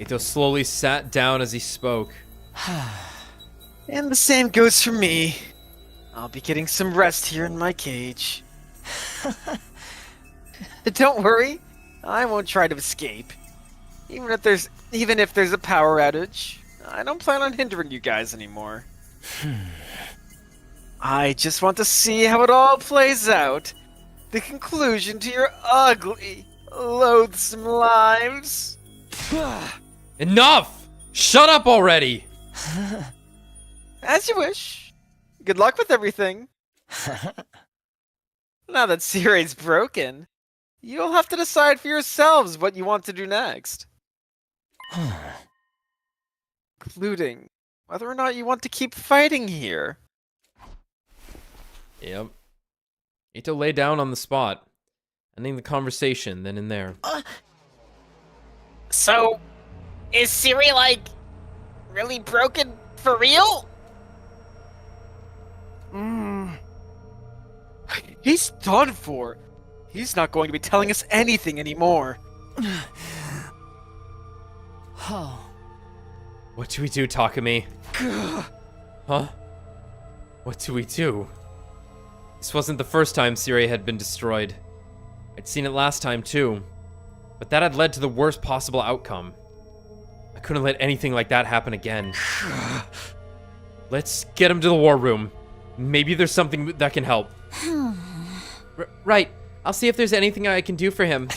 Atto slowly sat down as he spoke. And the same goes for me. I'll be getting some rest here in my cage. Don't worry, I won't try to escape. Even if there's a power outage, I don't plan on hindering you guys anymore. I just want to see how it all plays out. The conclusion to your ugly, loathsome lives. Enough! Shut up already! As you wish. Good luck with everything. Now that Sirai's broken, you'll have to decide for yourselves what you want to do next. Including whether or not you want to keep fighting here. Yep. Atto lay down on the spot, ending the conversation then and there. So, is Sirai, like, really broken for real? He's done for. He's not going to be telling us anything anymore. Oh. What do we do, Takumi? Huh? What do we do? This wasn't the first time Sirai had been destroyed. I'd seen it last time too, but that had led to the worst possible outcome. I couldn't let anything like that happen again. Let's get him to the war room. Maybe there's something that can help. Right. I'll see if there's anything I can do for him.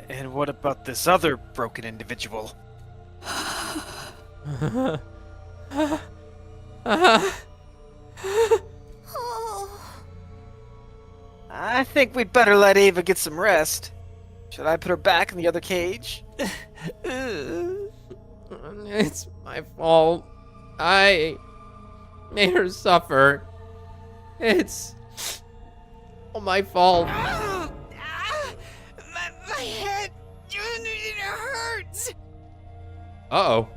And what about this other broken individual? I think we'd better let Ava get some rest. Should I put her back in the other cage? It's my fault. I made her suffer. It's all my fault. My head! It hurts! Uh-oh.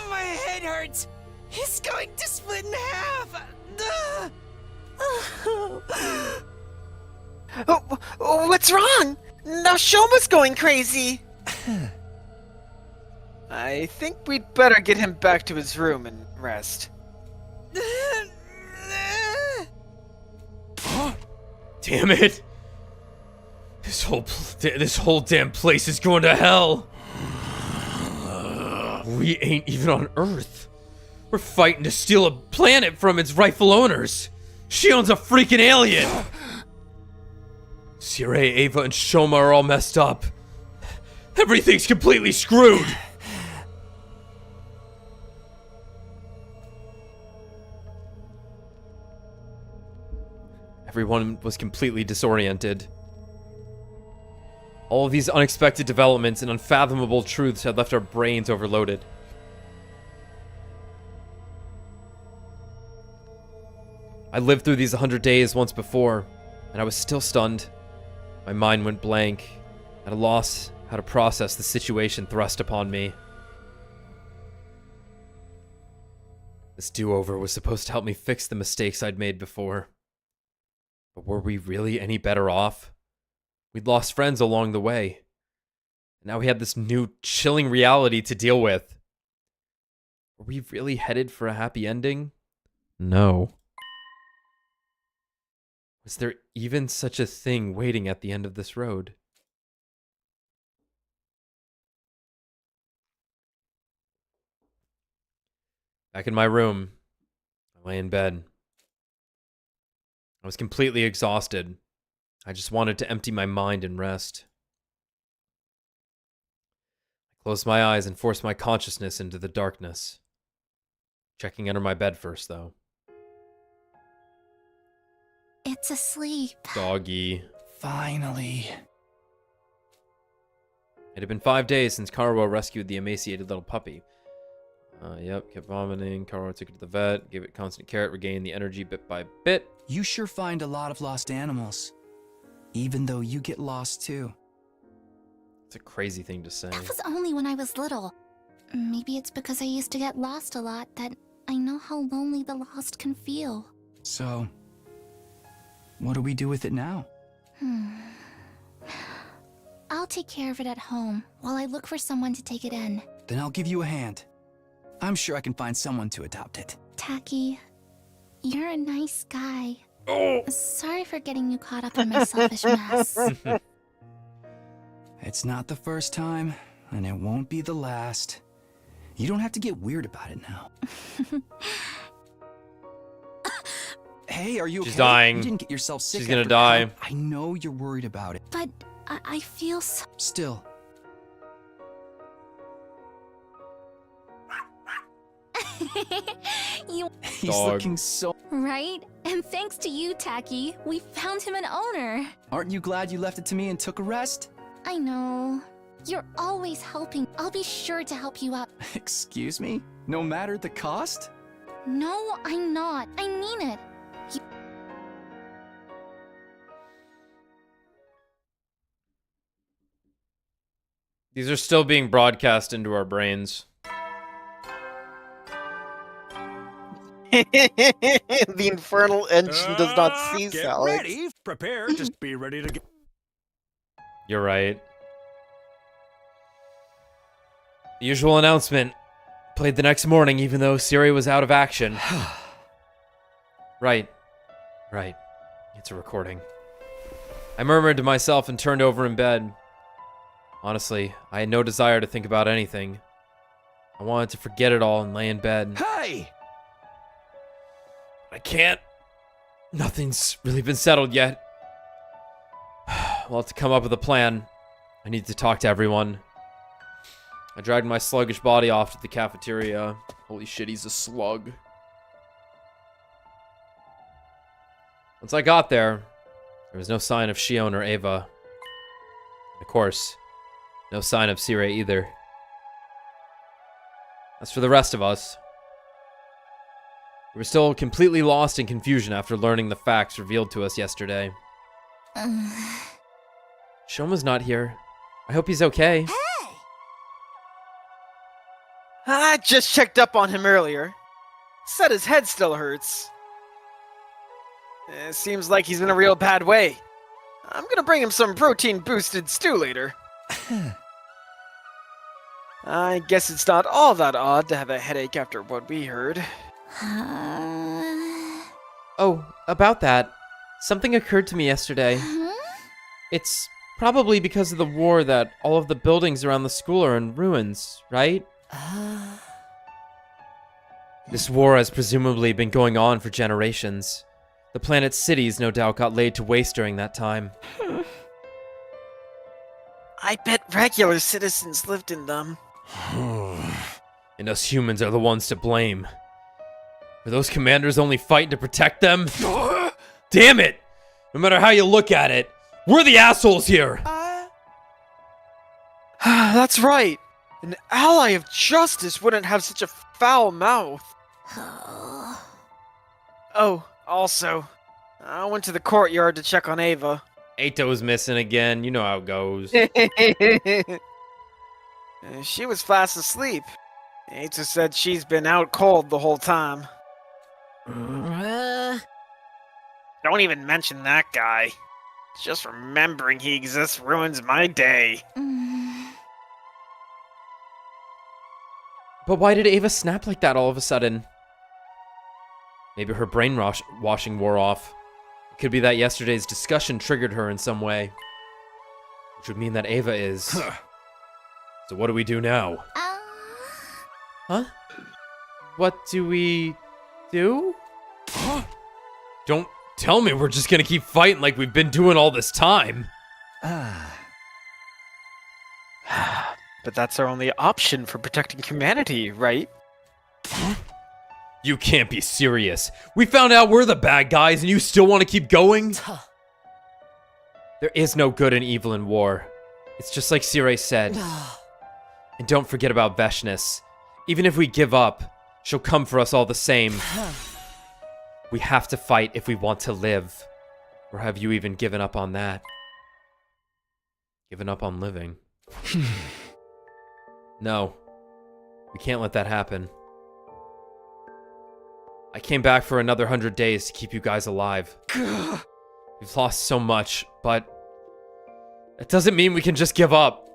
My head hurts! He's going to split in half! What's wrong? Now Shoma's going crazy! I think we'd better get him back to his room and rest. Damn it! This whole damn place is going to hell. We ain't even on Earth. We're fighting to steal a planet from its rightful owners. She owns a freaking alien. Sirai, Ava, and Shoma are all messed up. Everything's completely screwed. Everyone was completely disoriented. All of these unexpected developments and unfathomable truths had left our brains overloaded. I lived through these 100 days once before, and I was still stunned. My mind went blank, at a loss how to process the situation thrust upon me. This do-over was supposed to help me fix the mistakes I'd made before. But were we really any better off? We'd lost friends along the way. Now we had this new, chilling reality to deal with. Were we really headed for a happy ending? No. Was there even such a thing waiting at the end of this road? Back in my room, I lay in bed. I was completely exhausted. I just wanted to empty my mind and rest. I closed my eyes and forced my consciousness into the darkness. Checking under my bed first, though. It's asleep. Doggy. Finally. It had been 5 days since Karuo rescued the emaciated little puppy. Yep, kept vomiting. Karuo took it to the vet, gave it constant care, regained the energy bit by bit. You sure find a lot of lost animals. Even though you get lost too. It's a crazy thing to say. That was only when I was little. Maybe it's because I used to get lost a lot that I know how lonely the lost can feel. So, what do we do with it now? I'll take care of it at home while I look for someone to take it in. Then I'll give you a hand. I'm sure I can find someone to adopt it. Taki, you're a nice guy. Sorry for getting you caught up in my selfish mess. It's not the first time, and it won't be the last. You don't have to get weird about it now. Hey, are you okay? She's dying. You didn't get yourself sick. She's gonna after die. camp. I know you're worried about it. But I feel so... Still. He's Dog. looking so... Right? And thanks to you, Tacky, we found him an owner. Aren't you glad you left it to me and took a rest? I know. You're always helping. I'll be sure to help you out. Excuse me? No matter the cost? No, I'm not. I mean it. These are still being broadcast into our brains. The infernal engine does not cease, Get Alex. ready. Prepare. Just be ready to get... You're right. The usual announcement. Played the next morning even though Siri was out of action. Right. It's a recording. I murmured to myself and turned over in bed. Honestly, I had no desire to think about anything. I wanted to forget it all and lay in bed. Hey! I can't. Nothing's really been settled yet. We'll have to come up with a plan. I need to talk to everyone. I dragged my sluggish body off to the cafeteria. Holy shit, he's a slug. Once I got there was no sign of Shion or Ava. And of course, no sign of Sire either. As for the rest of us, we were still completely lost in confusion after learning the facts revealed to us yesterday. Shoma's not here. I hope he's okay. I just checked up on him earlier. Said his head still hurts. It seems like he's in a real bad way. I'm gonna bring him some protein-boosted stew later. I guess it's not all that odd to have a headache after what we heard. Oh, about that. Something occurred to me yesterday. It's probably because of the war that all of the buildings around the school are in ruins, right? This war has presumably been going on for generations. The planet's cities no doubt got laid to waste during that time. I bet regular citizens lived in them. And us humans are the ones to blame. Were those commanders only fighting to protect them? Damn it! No matter how you look at it, we're the assholes here! That's right. An ally of justice wouldn't have such a foul mouth. Oh, also, I went to the courtyard to check on Ava. Atto's missing again, you know how it goes. She was fast asleep. Atto said she's been out cold the whole time. Don't even mention that guy. Just remembering he exists ruins my day. But why did Ava snap like that all of a sudden? Maybe her brainwashing wore off. It could be that yesterday's discussion triggered her in some way. Which would mean that Ava is... So what do we do now? Huh? What do we do? Don't tell me we're just gonna keep fighting like we've been doing all this time. But that's our only option for protecting humanity, right? You can't be serious. We found out we're the bad guys and you still want to keep going? There is no good and evil in war. It's just like Sire said. And don't forget about Veshness. Even if we give up, she'll come for us all the same. We have to fight if we want to live. Or have you even given up on that? Given up on living? No. We can't let that happen. I came back for another 100 days to keep you guys alive. We've lost so much, but that doesn't mean we can just give up.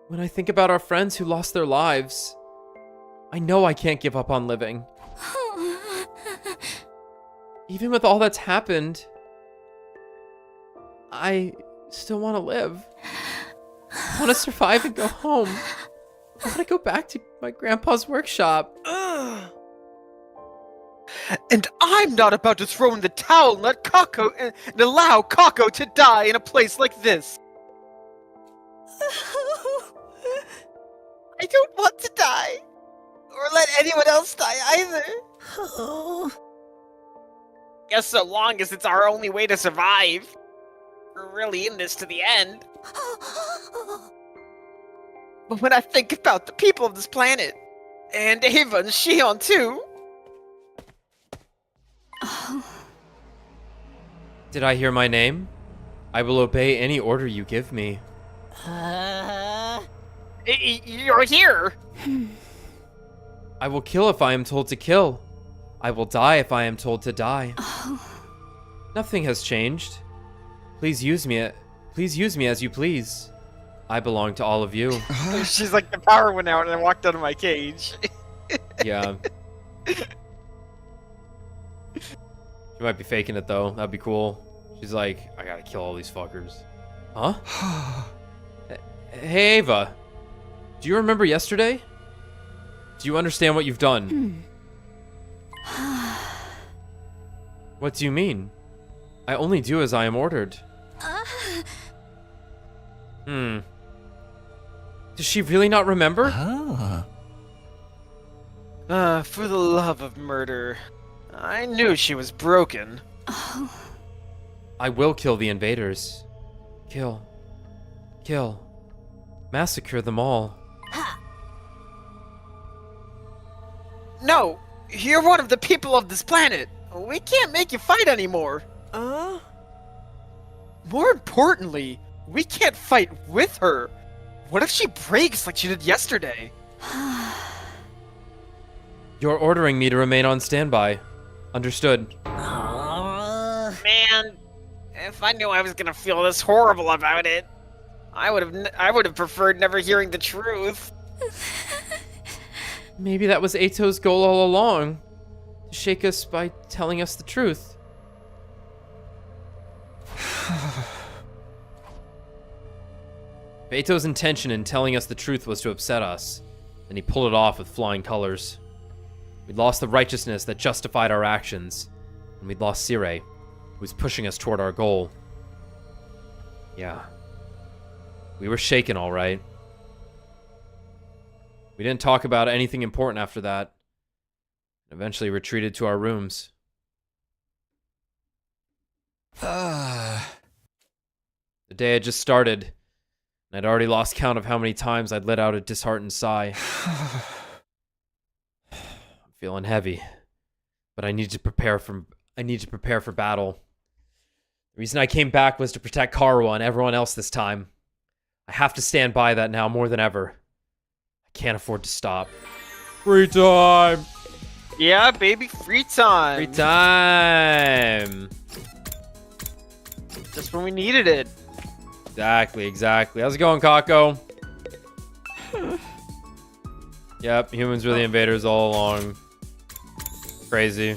When I think about our friends who lost their lives, I know I can't give up on living. Even with all that's happened, I still want to live. want to survive and go home. I want to go back to my grandpa's workshop. And I'm not about to throw in the towel and let Kako and allow Kako to die in a place like this. I don't want to die, or let anyone else die either. Guess so long as it's our only way to survive. We're really in this to the end. But when I think about the people of this planet, and Ava and Shion too. Did I hear my name? I will obey any order you give me. You're here! I will kill if I am told to kill. I will die if I am told to die. Nothing has changed. Please use me as you please. I belong to all of you. She's like, the power went out and I walked out of my cage. Yeah. She might be faking it though. That'd be cool. She's like, I gotta kill all these fuckers. Huh? Hey Ava. Do you remember yesterday? Do you understand what you've done? What do you mean? I only do as I am ordered. Does she really not remember? For the love of murder. I knew she was broken. I will kill the invaders. Kill. Kill. Massacre them all. No! You're one of the people of this planet! We can't make you fight anymore! More importantly, we can't fight with her! What if she breaks like she did yesterday? You're ordering me to remain on standby. Understood. Man, if I knew I was gonna feel this horrible about it, I would have preferred never hearing the truth. Maybe that was Atto's goal all along. To shake us by telling us the truth. If Atto's intention in telling us the truth was to upset us, then he pulled it off with flying colors. We'd lost the righteousness that justified our actions, and we'd lost Sire, who was pushing us toward our goal. Yeah. We were shaken, all right. We didn't talk about anything important after that. Eventually retreated to our rooms. The day had just started, and I'd already lost count of how many times I'd let out a disheartened sigh. I'm feeling heavy, but I need to prepare for battle. The reason I came back was to protect Karuo and everyone else this time. I have to stand by that now more than ever. I can't afford to stop. Free time! Yeah, baby, free time! Free time! Just when we needed it. Exactly. How's it going, Kako? Yep, humans were the invaders all along. Crazy.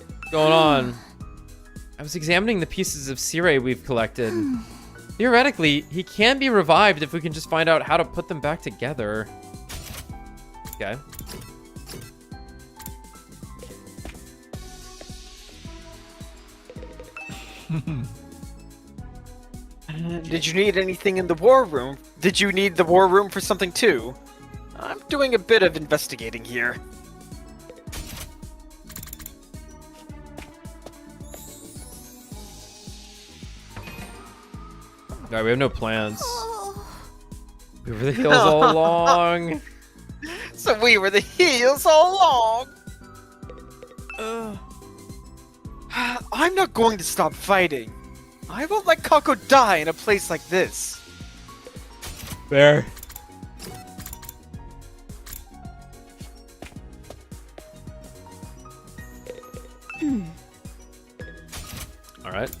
What's going on? I was examining the pieces of Sire we've collected. Theoretically, he can be revived if we can just find out how to put them back together. Okay. Did you need anything in the war room? Did you need the war room for something too? I'm doing a bit of investigating here. Alright, we have no plans. We were the heels all along. So we were the heels all along. I'm not going to stop fighting. I won't let Kako die in a place like this. Fair. Alright.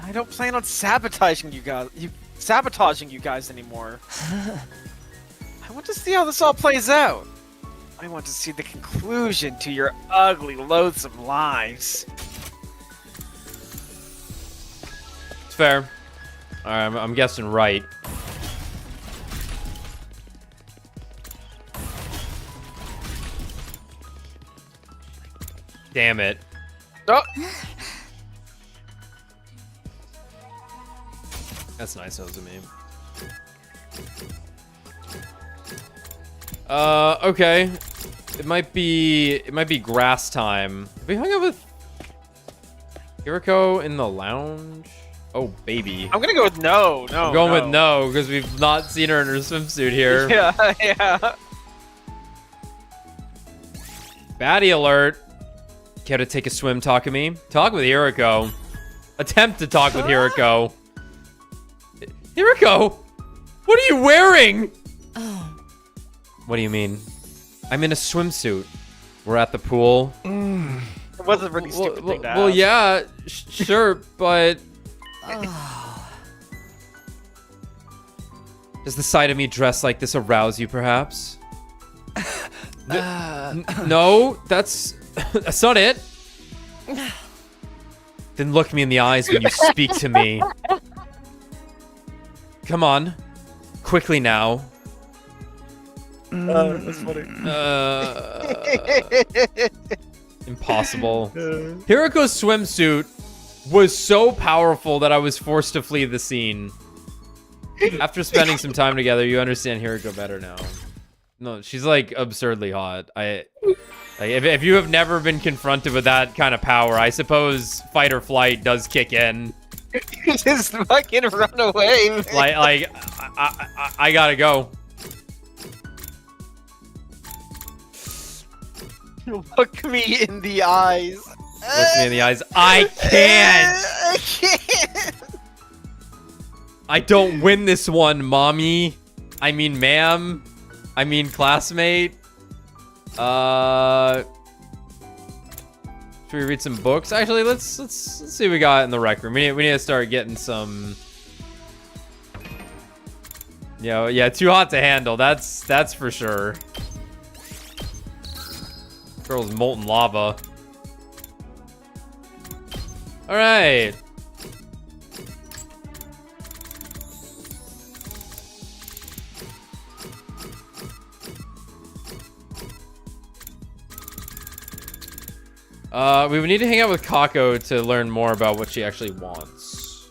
I don't plan on sabotaging you guys anymore. I want to see how this all plays out. I want to see the conclusion to your ugly, loathsome lives. It's fair. Alright, I'm guessing right. Damn it. Oh. That's nice, that was a meme. Okay. It might be grass time. Have we hung out with Hiriko in the lounge? Oh, baby. I'm gonna go with no. I'm going with no, because we've not seen her in her swimsuit here. Yeah, yeah. Baddie alert. Care to take a swim, Takumi? Talk with Hiriko. Attempt to talk with Hiriko. Hiriko! What are you wearing? Oh. What do you mean? I'm in a swimsuit. We're at the pool. It was a really stupid thing to ask. Well, yeah, sure, but... Does the sight of me dressed like this arouse you, perhaps? No, that's not it. Then look me in the eyes when you speak to me. Come on. Quickly now. That's funny. Impossible. Hiriko's swimsuit was so powerful that I was forced to flee the scene. After spending some time together, you understand Hiriko better now. No, she's like absurdly hot. If you have never been confronted with that kind of power, I suppose fight or flight does kick in. Just fucking run away. I gotta go. Look me in the eyes. Look me in the eyes. I can't. I can't. I don't win this one, mommy. I mean, ma'am. I mean, classmate. Should we read some books? Actually, let's see what we got in the rec room. We need to start getting some. Yeah, too hot to handle. That's for sure. Girl's molten lava. All right. We would need to hang out with Kako to learn more about what she actually wants.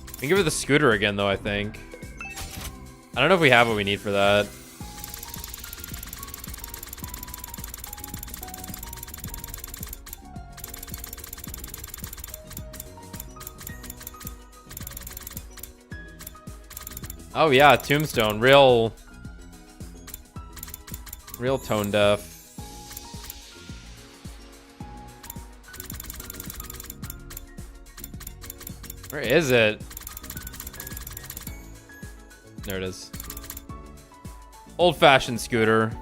We can give her the scooter again, though, I think. I don't know if we have what we need for that. Oh, yeah, Tombstone. Real tone deaf. Where is it? There it is. Old-fashioned scooter.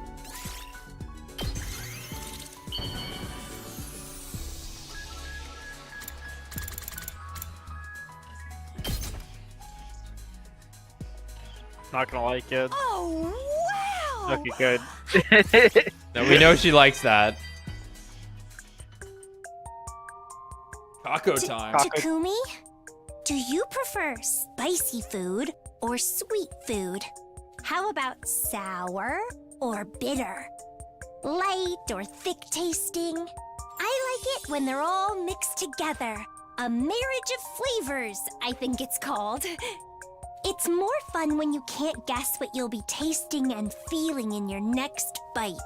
Not gonna like it. Oh, wow! Okay, good. No, we know she likes that. Taco time. Takumi? Do you prefer spicy food or sweet food? How about sour or bitter? Light or thick tasting? I like it when they're all mixed together. A marriage of flavors, I think it's called. It's more fun when you can't guess what you'll be tasting and feeling in your next bite.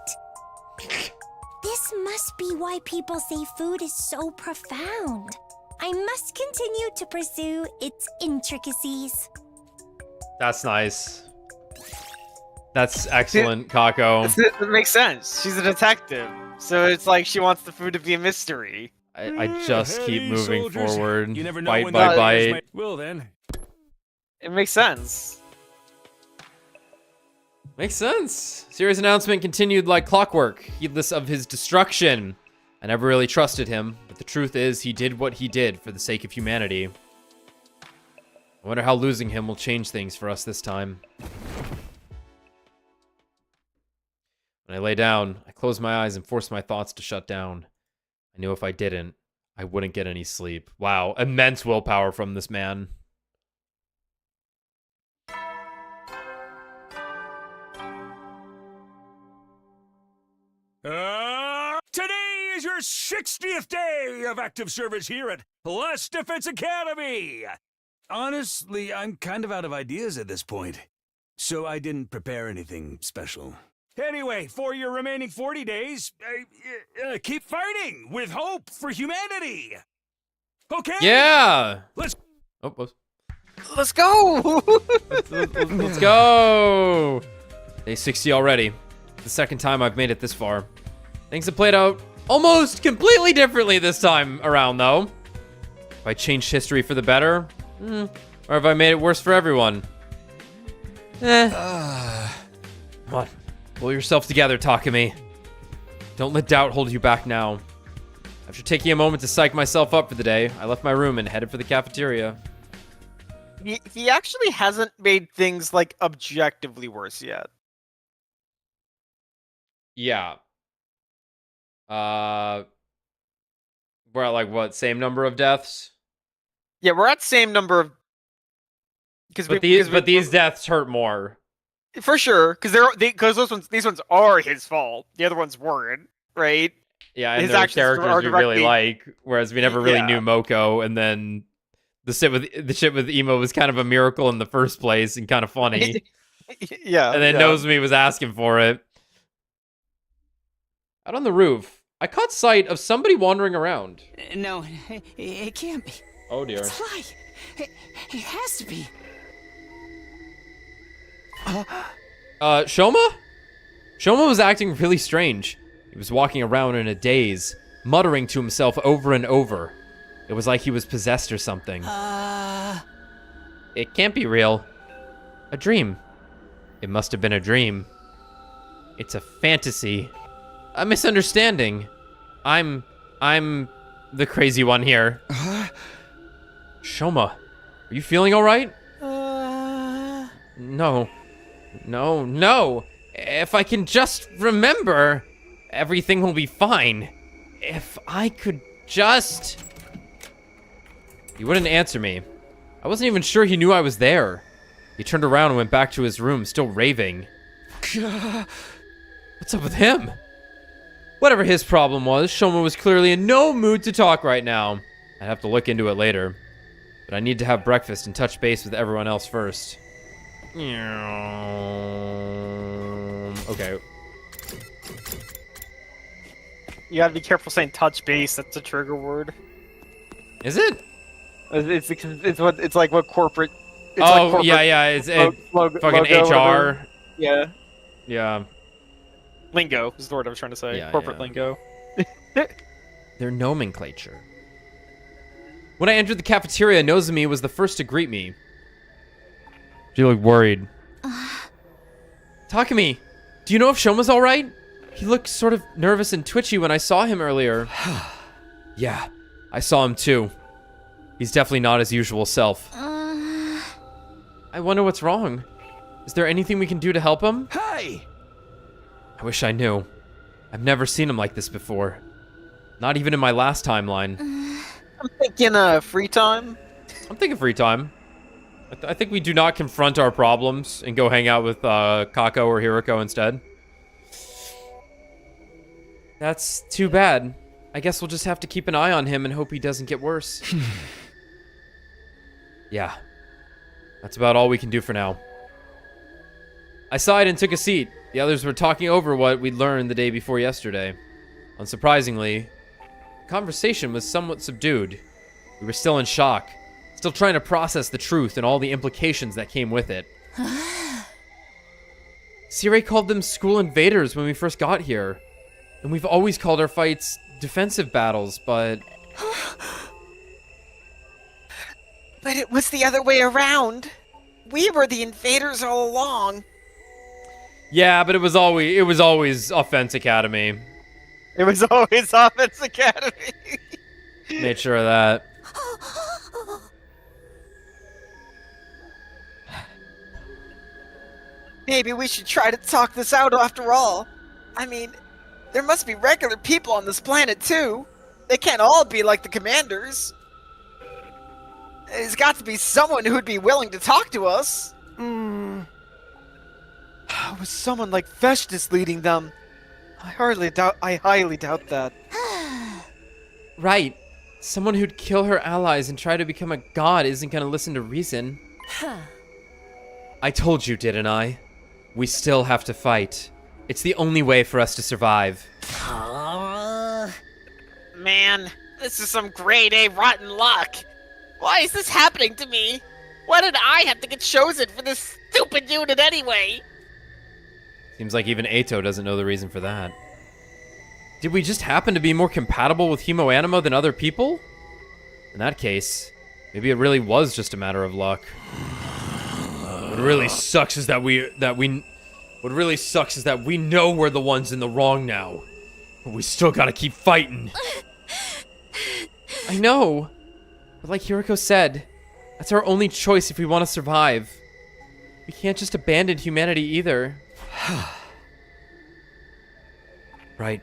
This must be why people say food is so profound. I must continue to pursue its intricacies. That's nice. That's excellent, Kako. It makes sense. She's a detective, so it's like she wants the food to be a mystery. I just keep moving soldiers. forward. You never know Bite when by the bite. might- Well then. It makes sense. Makes sense. Series announcement continued like clockwork, heedless of his destruction. I never really trusted him, but the truth is he did what he did for the sake of humanity. I wonder how losing him will change things for us this time. When I I lay down, I closed my eyes and forced my thoughts to shut down. I knew if I didn't, I wouldn't get any sleep. Wow, immense willpower from this man. Today is your 60th day of active service here at Plus Defense Academy. Honestly, I'm kind of out of ideas at this point, so I didn't prepare anything special. Anyway, for your remaining 40 days, keep fighting with hope for humanity. Okay? Yeah! Let's... Oh, whoops. Let's go! Let's go! Day 60 already. The second time I've made it this far. Things have played out almost completely differently this time around, though. Have I changed history for the better? Or have I made it worse for everyone? Come on. Pull yourself together, Takumi. Don't let doubt hold you back now. After taking a moment to psych myself up for the day, I left my room and headed for the cafeteria. He actually hasn't made things, like, objectively worse yet. Yeah. We're at, like, what, same number of deaths? Yeah, we're at same number of... But these deaths hurt more. For sure, because these ones are his fault. The other ones weren't, right? Yeah, and His they're actions characters are we really directly- like, whereas we never really Yeah. knew Moko, and then the shit with Emo was kind of a miracle in the first place and kind of funny. Yeah. And then yeah. Nozomi was asking for it. Out on the roof, I caught sight of somebody wandering around. No, it can't be. Oh dear. It's a lie. It has to be. Shoma? Shoma was acting really strange. He was walking around in a daze, muttering to himself over and over. It was like he was possessed or something. It can't be real. A dream. It must have been a dream. It's a fantasy. A misunderstanding. I'm the crazy one here. Shoma, are you feeling all right? No. If I can just remember, everything will be fine. If I could just... He wouldn't answer me. I wasn't even sure he knew I was there. He turned around and went back to his room, still raving. What's up with him? Whatever his problem was, Shoma was clearly in no mood to talk right now. I'd have to look into it later. But I need to have breakfast and touch base with everyone else first. Okay. You gotta be careful saying touch base, that's a trigger word. Is it? It's like what corporate... It's Oh, like corporate yeah, it's logo, fucking logo, HR. whatever. Yeah. Yeah. Lingo is the word I was trying to say. Yeah, Corporate yeah. lingo. Their nomenclature. When I entered the cafeteria, Nozomi was the first to greet me. She looked worried. Takumi, do you know if Shoma's alright? He looked sort of nervous and twitchy when I saw him earlier. Yeah, I saw him too. He's definitely not his usual self. I wonder what's wrong. Is there anything we can do to help him? Hey! I wish I knew. I've never seen him like this before. Not even in my last timeline. I'm thinking free time. I'm thinking free time. I think we do not confront our problems and go hang out with Kako or Hiroko instead. That's too bad. I guess we'll just have to keep an eye on him and hope he doesn't get worse. Yeah. That's about all we can do for now. I sighed and took a seat. The others were talking over what we'd learned the day before yesterday. Unsurprisingly, the conversation was somewhat subdued. We were still in shock, still trying to process the truth and all the implications that came with it. Sirei called them school invaders when we first got here. And we've always called our fights defensive battles, but... But it was the other way around. We were the invaders all along. Yeah, but it was always Offense Academy. It was always Offense Academy. Made sure of that. Maybe we should try to talk this out after all. I mean, there must be regular people on this planet too. They can't all be like the commanders. There's got to be someone who'd be willing to talk to us. With someone like Veshtis leading them, I highly doubt that. Right. Someone who'd kill her allies and try to become a god isn't gonna listen to reason. I told you, didn't I? We still have to fight. It's the only way for us to survive. Man, this is some grade A rotten luck. Why is this happening to me? Why did I have to get chosen for this stupid unit anyway? Seems like even Atto doesn't know the reason for that. Did we just happen to be more compatible with Humo-Animo than other people? In that case, maybe it really was just a matter of luck. What really sucks is that we know we're the ones in the wrong now. But we still gotta keep fighting. I know. But like Hiriko said, that's our only choice if we want to survive. We can't just abandon humanity either. Right.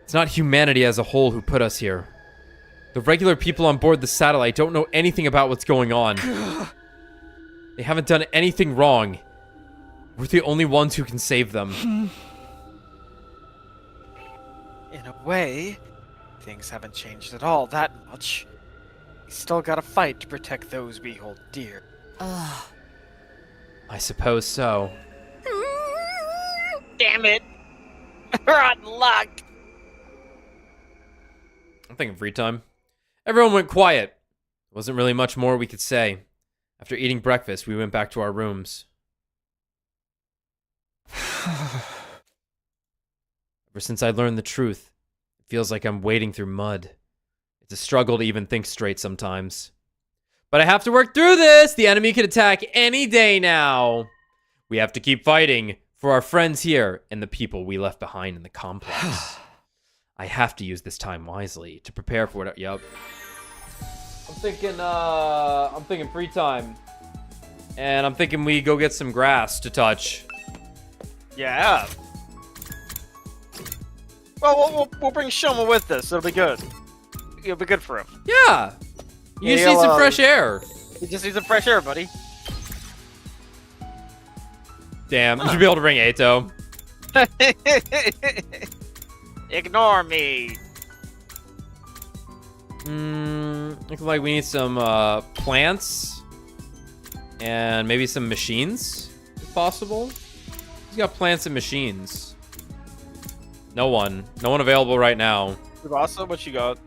It's not humanity as a whole who put us here. The regular people on board the satellite don't know anything about what's going on. They haven't done anything wrong. We're the only ones who can save them. In a way, things haven't changed at all that much. We still gotta fight to protect those we hold dear. I suppose so. Damn it! Rotten luck! I'm thinking free time. Everyone went quiet. There wasn't really much more we could say. After eating breakfast, we went back to our rooms. Ever since I learned the truth, it feels like I'm wading through mud. It's a struggle to even think straight sometimes. But I have to work through this! The enemy could attack any day now! We have to keep fighting for our friends here and the people we left behind in the complex. I have to use this time wisely to prepare for it. Yup. I'm thinking free time. And I'm thinking we go get some grass to touch. Yeah. Well, we'll bring Shoma with us. It'll be good. It'll be good for him. Yeah. You just need some fresh air. He just needs some fresh air, buddy. Damn, you should be able to bring Atto. Ignore me. Looks like we need some plants and maybe some machines, if possible. Who's got plants and machines? No one available right now. Tsubasa, what you got?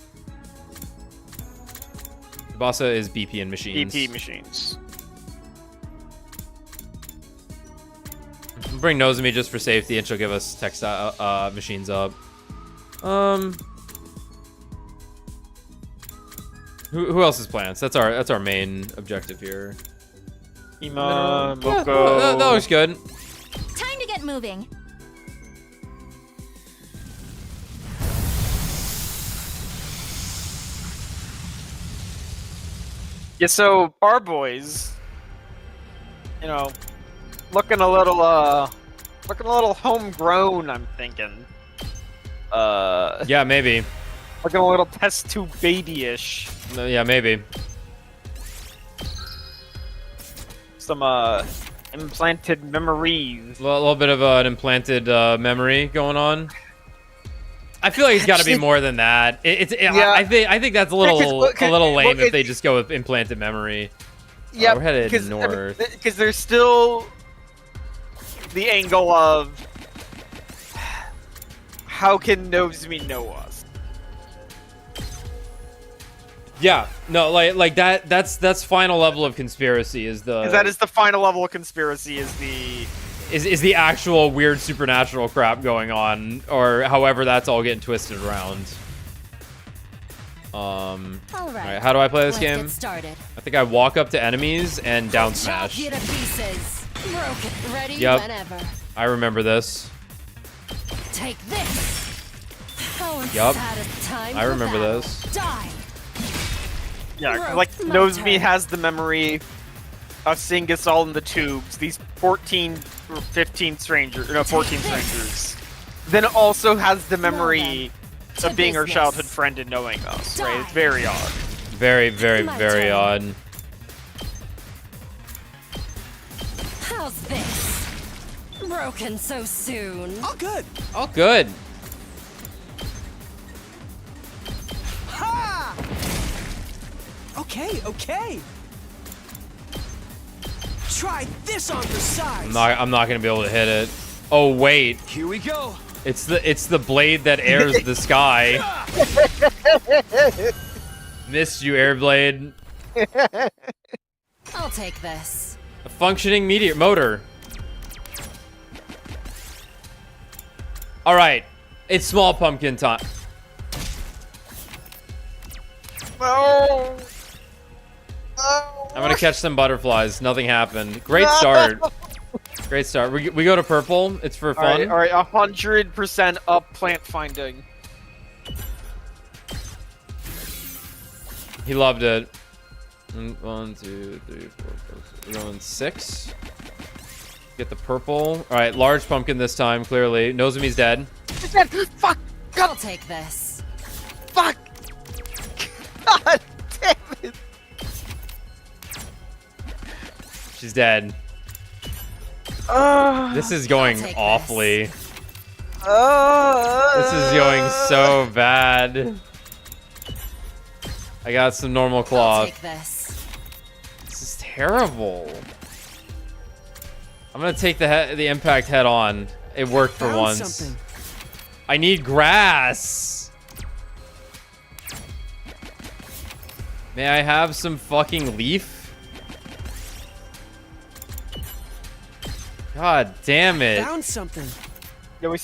Tsubasa is BP and machines. BP machines. We'll bring Nozomi just for safety, and she'll give us textile machines up. Who else is plants? That's our main objective here. Ima, Moko. Yeah, that looks good. Time to get moving. Yeah, so our boys, you know, looking a little homegrown, I'm thinking. Yeah, maybe. Looking a little test tube babyish. Yeah, maybe. Some implanted memories. A little bit of an implanted memory going on. I feel like it's got to be more than that. Yeah. I think that's a little lame if they just go with implanted memory. Yeah, we're headed north. Because there's still the angle of how can Nozomi know us? Yeah, no, like that's final level of conspiracy is the. That is the final level of conspiracy is the actual weird supernatural crap going on, or however that's all getting twisted around. All right, how do I play this game? Get started. I think I walk up to enemies and down smash. Chop you to pieces. Broken. Ready whenever. I remember this. Take this. Yup. I remember this. Die. Yeah, like Nozomi has the memory us seeing us all in the tubes, these 14 or 15 strangers, no, 14 strangers, then also has the memory of being our childhood friend and knowing us, right? It's very odd. Very, very, very odd. How's this? Broken so soon. All good. Oh, good. Ha! Okay, okay. Try this on for size. I'm not gonna be able to hit it. Oh wait, Here we go. it's the blade that airs the sky. Missed you, Airblade. I'll take this. A functioning meteor motor. All right, it's small pumpkin time. No. I'm gonna catch some butterflies. Nothing happened. Great start. Great start. We go to purple. It's for fun. All right, 100% up plant finding. He loved it. 1, 2, 3, 4, 5, 6. We're going 6. Get the purple. All right, large pumpkin this time. Clearly, Nozomi's dead. Fuck! I'll take this. Fuck! God damn it! She's dead. This is going take awfully. This is going so bad. I got some normal I'll cloth. take this. This is terrible. I'm gonna take the impact head on. It worked for Found once. something. I need grass. May I have some fucking leaf? God damn it. Found something. Yeah, we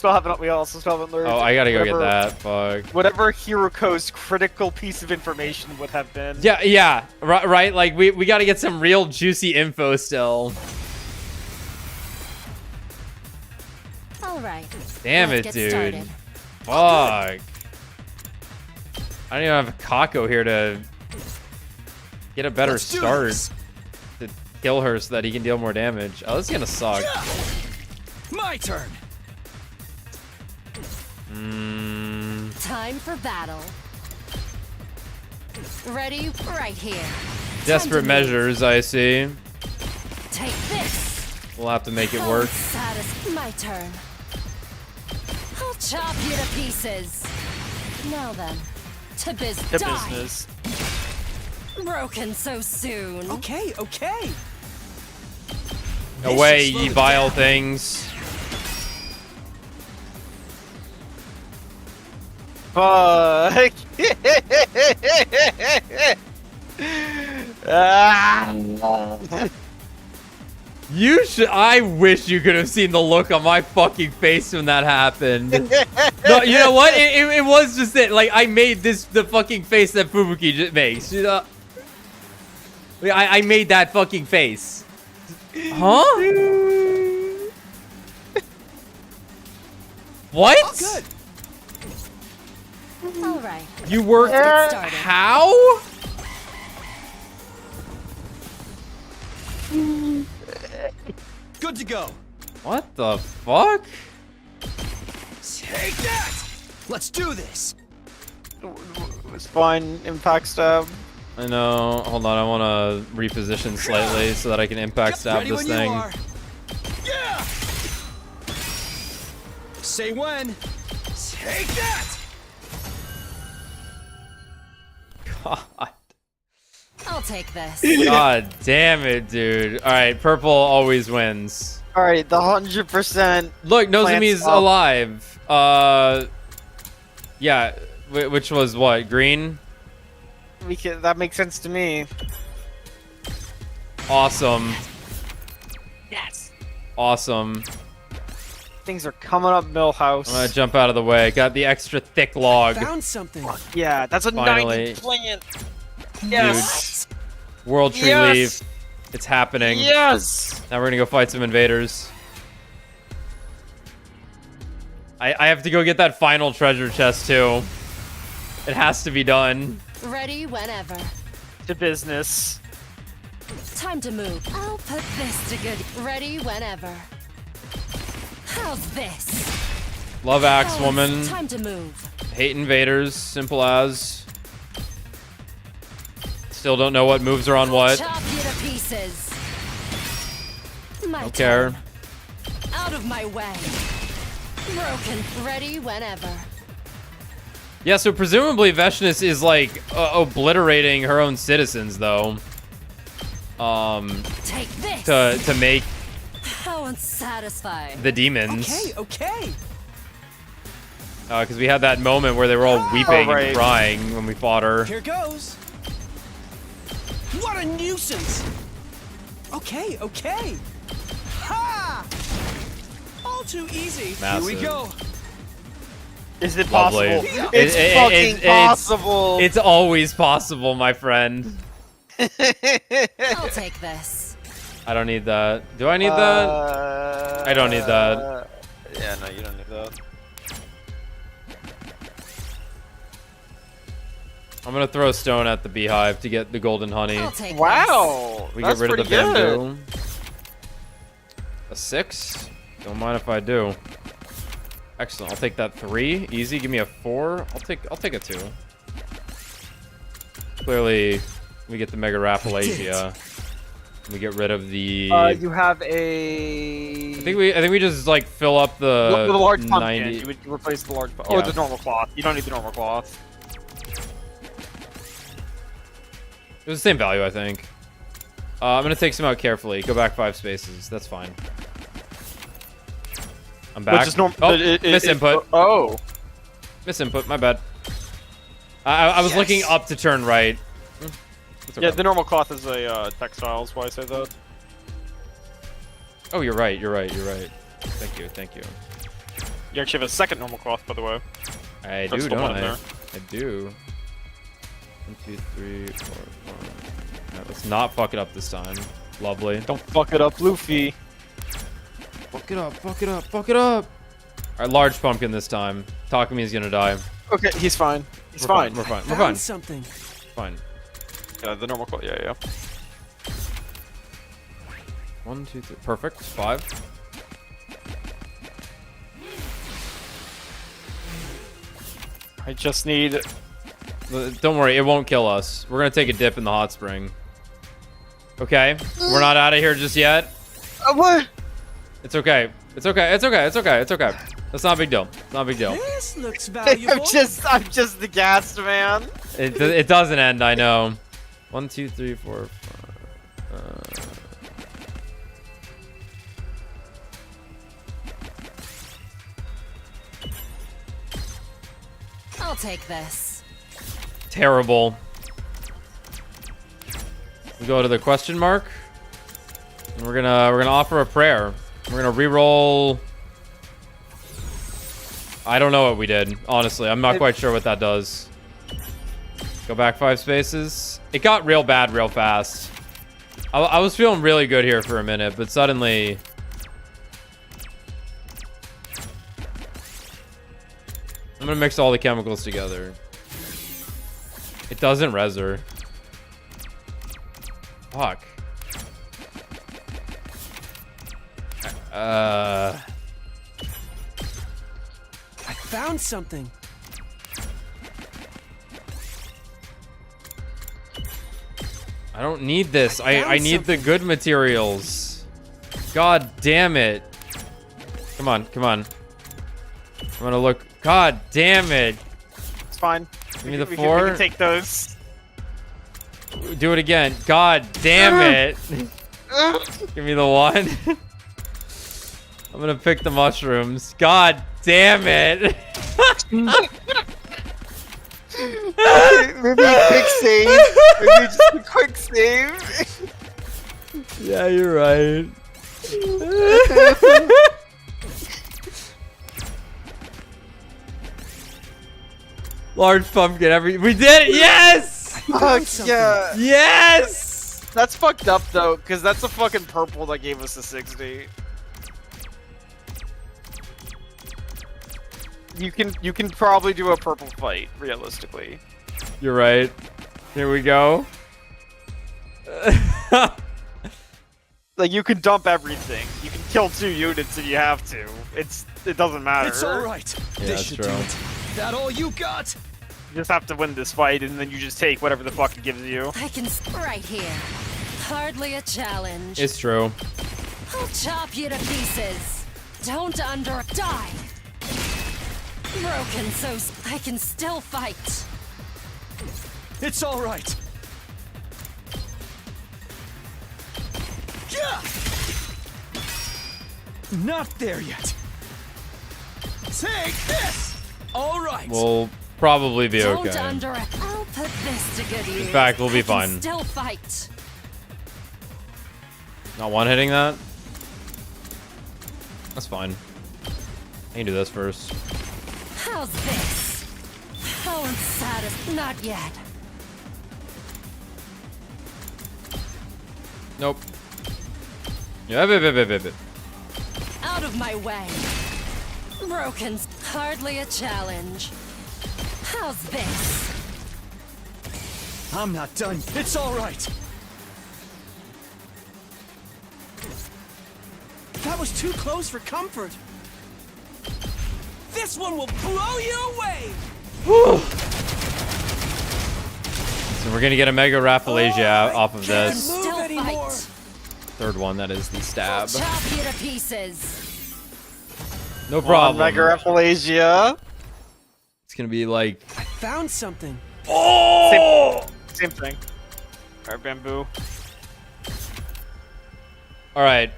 also still haven't learned. Oh, I gotta go get whatever- that. Fuck. Whatever Hiroko's critical piece of information would have been. Yeah, right. Like we gotta get some real juicy info still. All right. Damn let's it, get dude. started. Fuck. I don't even have a Kako here to get a better Let's do start this. to kill her so that he can deal more damage. Oh, this is gonna suck. My turn. Time for battle. Ready right here. Desperate measures, I see. Take this. We'll have to make it work. My turn. I'll chop you to pieces. Now then, to business. Broken so soon. Okay, okay. Away, should slow ye it vile down. things. Fuck. You should. I wish you could have seen the look on my fucking face when that happened. No, you know what? It was just it. Like I made the fucking face that Fubuki just makes. You know? I made that fucking face. Huh? What? All good. All right. You worked Get started. how? Good to go. What the fuck? Take that. Let's do this. It's fine. Impact stab. I know. Hold on, I want to reposition slightly so that I can impact stab Ready this when thing. you are. Yeah. Say when. Take that. God. I'll take this. God damn it, dude. All right, purple always wins. All right, the 100%. Look, Nozomi's Plants up. alive. Yeah, which was what? Green? That makes sense to me. Awesome. Yes. Awesome. Things are coming up, Millhouse. I'm gonna jump out of the way. Got the extra thick log. Found something. Yeah, that's a Finally. 90 plant. Yes. World Tree Yes. Leaf. It's happening. Yes. Now we're gonna go fight some invaders. I have to go get that final treasure chest too. It has to be done. Ready whenever. To business. Time to move. I'll put this to good. Ready whenever. How's this? Love Axe Oh, Woman. it's time to move. Hate invaders. Simple as. Still don't know what moves are on what. Chop you to pieces. My Don't care. turn. Out of my way. Broken. Ready whenever. Yeah, so presumably Veshness is like obliterating her own citizens, though. Take this. To make How unsatisfying. the demons. Okay. Because we had that moment where they were all weeping and crying when we fought her. Here goes. What a nuisance. Okay. Ha! All too easy. Massive. Here we go. Is it Lovely. possible? It's fucking possible. It's always possible, my friend. I'll take this. I don't need that. Do I need that? I don't need that. Yeah, no, you don't need that. I'm gonna throw a stone at the beehive to get the golden honey. I'll take Wow, We that's get rid of the pretty good. bamboo. A 6? Don't mind if I do. Excellent. I'll take that 3. Easy. Give me a 4. I'll take a 2. Clearly, we get the Mega Rafflesia. We get rid of the. You have a. I think we just like fill up the large 90. pumpkin. You would replace the large. Oh, Yeah. the normal cloth. You don't need the normal cloth. It was the same value, I think. I'm gonna take some out carefully. Go back 5 spaces. That's fine. I'm back. Just normal. Oh, misinput. Oh. Misinput. My bad. I was looking up to turn right. It's okay. Yeah, the normal cloth is a textiles. Why I say that? Oh, you're right. Thank you. You actually have a second normal cloth, by the way. I That's do, the don't one in I? there. I do. 1, 2, 3, 4, 5. Right, let's not fuck it up this time. Lovely. Don't fuck it up, Luffy. Fuck it up. Alright, large pumpkin this time. Takami's gonna die. Okay, he's fine. We're fine. Something. Fine. Yeah, the normal cloth. Yeah. 1, 2, 3. Perfect. 5. I just need. Don't worry, it won't kill us. We're gonna take a dip in the hot spring. Okay, we're not out of here just yet. What? It's okay. It's okay. That's not a big deal. This looks valuable. I'm just the gas man. It doesn't end, I know. 1, 2, 3, 4, 5. I'll take this. Terrible. We go to the question mark. And we're gonna offer a prayer. We're gonna re-roll. I don't know what we did, honestly. I'm not quite sure what that does. Go back 5 spaces. It got real bad real fast. I was feeling really good here for a minute, but suddenly... I'm gonna mix all the chemicals together. It doesn't reser. Fuck. I found something. I don't need this. I need the good materials. God damn it. Come on. I'm gonna look. God damn it. It's fine. Give me the we 4. can take those. Do it again. God damn it. Give me the 1. I'm gonna pick the mushrooms. God damn it. Maybe a quick save. Maybe just a quick save. Yeah, you're right. Large pumpkin. We did it. Yes. Fuck yeah. Yes. That's fucked up though, because that's a fucking purple that gave us a 60. You can probably do a purple fight realistically. You're right. Here we go. Like, you can dump everything. You can kill 2 units if you have to. It doesn't matter. It's all right. Yeah, This that's should true. do it. That all you got? You just have to win this fight, and then you just take whatever the fuck it gives you. I can right here. Hardly a challenge. It's true. I'll chop you to pieces. Don't die. Broken, so I can still fight. It's all right. Yeah! Not there yet. Take this! All right. We'll probably be Don't okay. I'll put this to good use. In fact, we'll be I can fine. Still fight. Not one-hitting that? That's fine. I can do this first. How's this? How unsatisfied? Not yet. Nope. Yeah, bit. Out of my way. Broken's hardly a challenge. How's this? I'm not done. It's all right. That was too close for comfort. This one will blow you away. So we're gonna get a Mega Rafflesia off of Can't this. move Still anymore. fight. Third one, that is the stab. Chop you to pieces. No problem. Mega Rafflesia. It's gonna be like... I found something. Same thing. Alright, bamboo. Alright.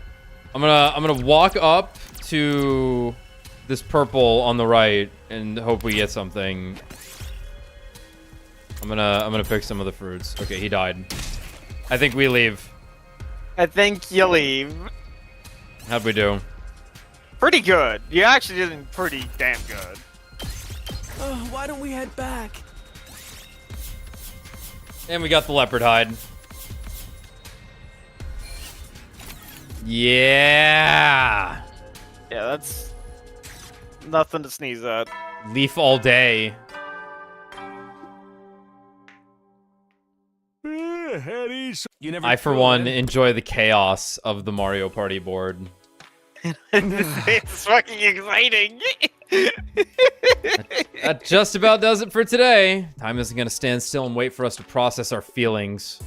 I'm gonna walk up to this purple on the right and hope we get something. I'm gonna pick some of the fruits. Okay, he died. I think we leave. I think you leave. How'd we do? Pretty good. You actually did pretty damn good. Why don't we head back? And we got the leopard hide. Yeah! Yeah, that's nothing to sneeze at. Leaf all day. You never I, for one, enjoy the chaos of the Mario Party board. It's fucking exciting. That just about does it for today. Time isn't going to stand still and wait for us to process our feelings.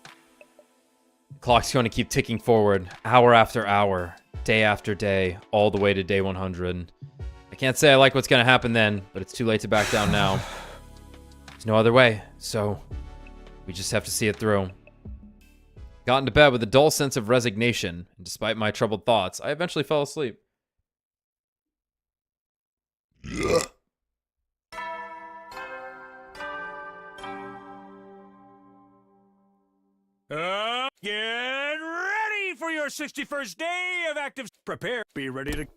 The clock's going to keep ticking forward, hour after hour, day after day, all the way to day 100. I can't say I like what's going to happen then, but it's too late to back down now. There's no other way, so we just have to see it through. Got into bed with a dull sense of resignation, and despite my troubled thoughts, I eventually fell asleep. Get ready for your 61st day of active... Prepare. Be ready to...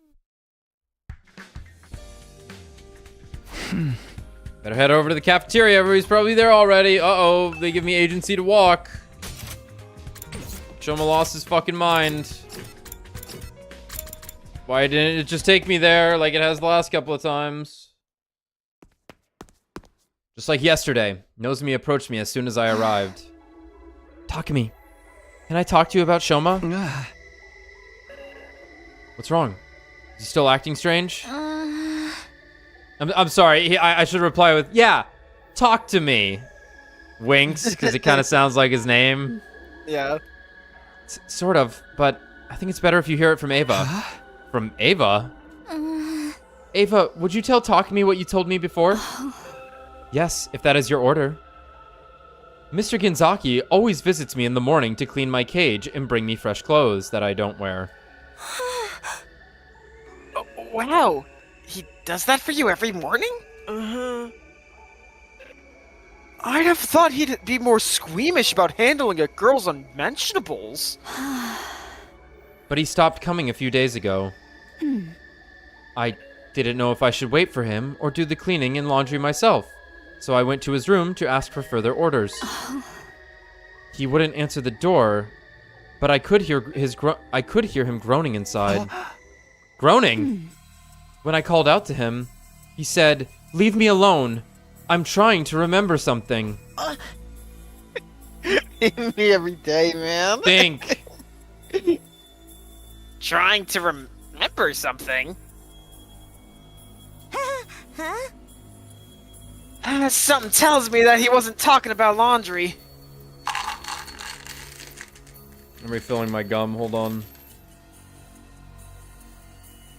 Better head over to the cafeteria. Everybody's probably there already. Uh-oh, they give me agency to walk. Shoma lost his fucking mind. Why didn't it just take me there like it has the last couple of times? Just like yesterday, Nozomi approached me as soon as I arrived. Takumi, can I talk to you about Shoma? What's wrong? Is he still acting strange? I'm sorry. I should reply with, yeah, talk to me. Winks, because it kind of sounds like his name. Yeah. Sort of, but I think it's better if you hear it from Ava. From Ava? Ava, would you tell Takumi what you told me before? Yes, if that is your order. Mr. Ginzaki always visits me in the morning to clean my cage and bring me fresh clothes that I don't wear. Oh, wow. He does that for you every morning? Uh-huh. I'd have thought he'd be more squeamish about handling a girl's unmentionables. But he stopped coming a few days ago. I didn't know if I should wait for him or do the cleaning and laundry myself, so I went to his room to ask for further orders. He wouldn't answer the door, but I could hear him groaning inside. Groaning? When I called out to him, he said, "Leave me alone. I'm trying to remember something." Me every day, man. Think. Trying to remember something. Huh? Something tells me that he wasn't talking about laundry. I'm refilling my gum. Hold on.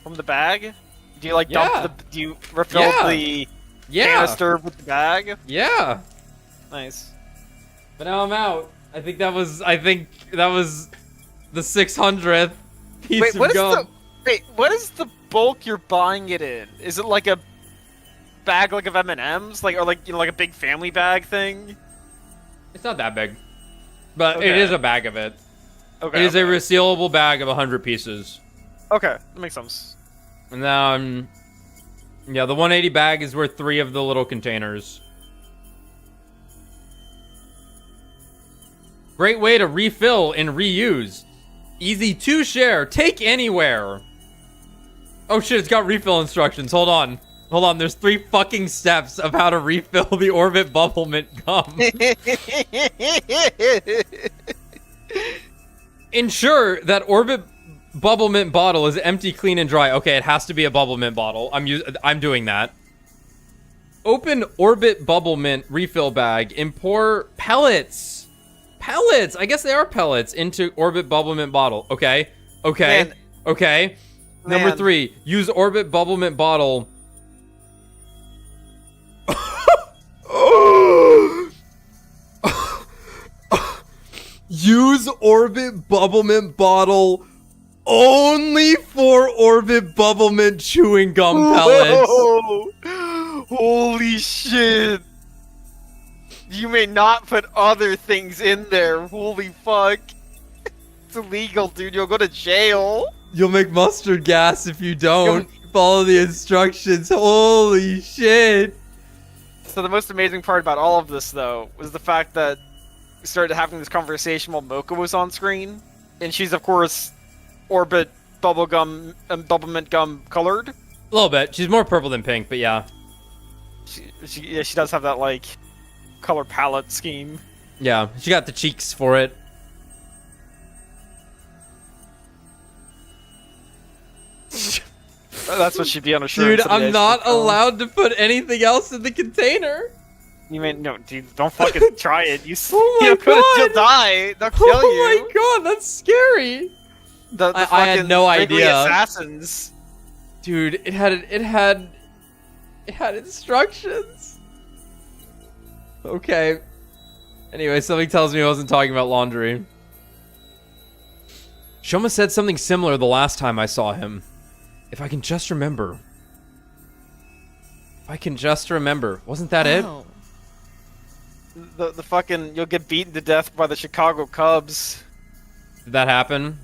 From the bag? Do you like Yeah. dump the? Do you refill Yeah. the Yeah. canister with the bag? Yeah. Nice. But now I'm out. I think that was the 600th piece Wait, of what is gum. what is the bulk you're buying it in? Is it like a bag like of M&Ms, like, or like, you know, like a big family bag thing? It's not that big, but it Okay. is a bag of it. Okay. It is a okay. resealable bag of 100 pieces. Okay, that makes sense. And then, yeah, the 180 bag is worth 3 of the little containers. Great way to refill and reuse. Easy to share. Take anywhere. Oh shit, it's got refill instructions. Hold on. Hold on, there's 3 fucking steps of how to refill the Orbit Bubble Mint gum. Ensure that Orbit Bubble Mint bottle is empty, clean, and dry. Okay, it has to be a Bubble Mint bottle. I'm doing that. Open Orbit Bubble Mint refill bag and pour pellets. Pellets! I guess they are pellets into Orbit Bubble Mint bottle. Okay. Okay. Man. Okay. Number Man. 3. Use Orbit Bubble Mint bottle. Use Orbit Bubble Mint bottle only for Orbit Bubble Mint chewing gum pellets. Whoa! Holy shit! You may not put other things in there. Holy fuck! It's illegal, dude. You'll go to jail. You'll make mustard gas if you don't follow the instructions. Holy shit. So the most amazing part about all of this, though, was the fact that we started having this conversation while Mocha was on screen, and she's of course Orbit bubblegum and Bubble Mint gum colored. A little bit. She's more purple than pink, but yeah. She does have that like color palette scheme. Yeah, she got the cheeks for it. That's what she'd be on a shirt. Dude, I'm not allowed to put anything else in the container. You mean no, dude? Don't fucking try it. You Oh my you'll God. die. They'll kill you. Oh my god, that's scary. The I had fucking no Wrigley idea. Assassins. Dude, it had instructions. Okay. Anyway, something tells me I wasn't talking about laundry. Shoma said something similar the last time I saw him. If I can just remember. If I can just remember. Wasn't that it? The fucking you'll get beaten to death by the Chicago Cubs. Did that happen?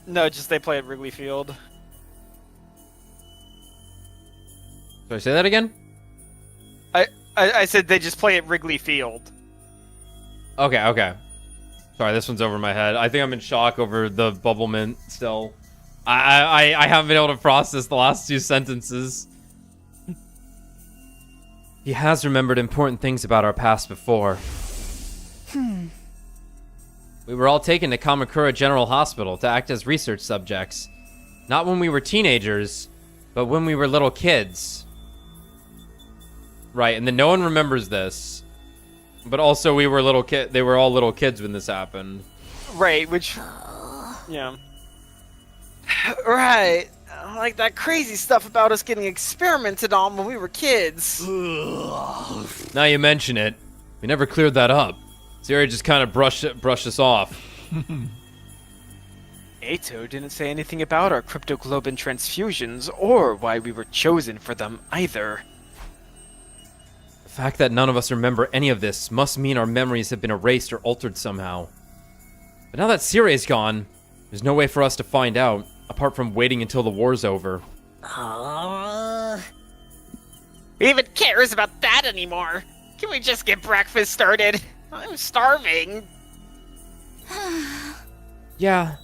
No, just they play at Wrigley Field. Did I say that again? I said they just play at Wrigley Field. Okay. Sorry, this one's over my head. I think I'm in shock over the Bubble Mint still. I haven't been able to process the last 2 sentences. He has remembered important things about our past before. We were all taken to Kamakura General Hospital to act as research subjects. Not when we were teenagers, but when we were little kids. Right, and then no one remembers this. But also we were they were all little kids when this happened. Right, which yeah. Right. Like that crazy stuff about us getting experimented on when we were kids. Now you mention it, we never cleared that up. Zeri just kind of brushed us off. Atto didn't say anything about our cryptoglobin transfusions or why we were chosen for them either. The fact that none of us remember any of this must mean our memories have been erased or altered somehow. But now that Zeri's gone, there's no way for us to find out, apart from waiting until the war's over. Who even cares about that anymore? Can we just get breakfast started? I'm starving. Yeah,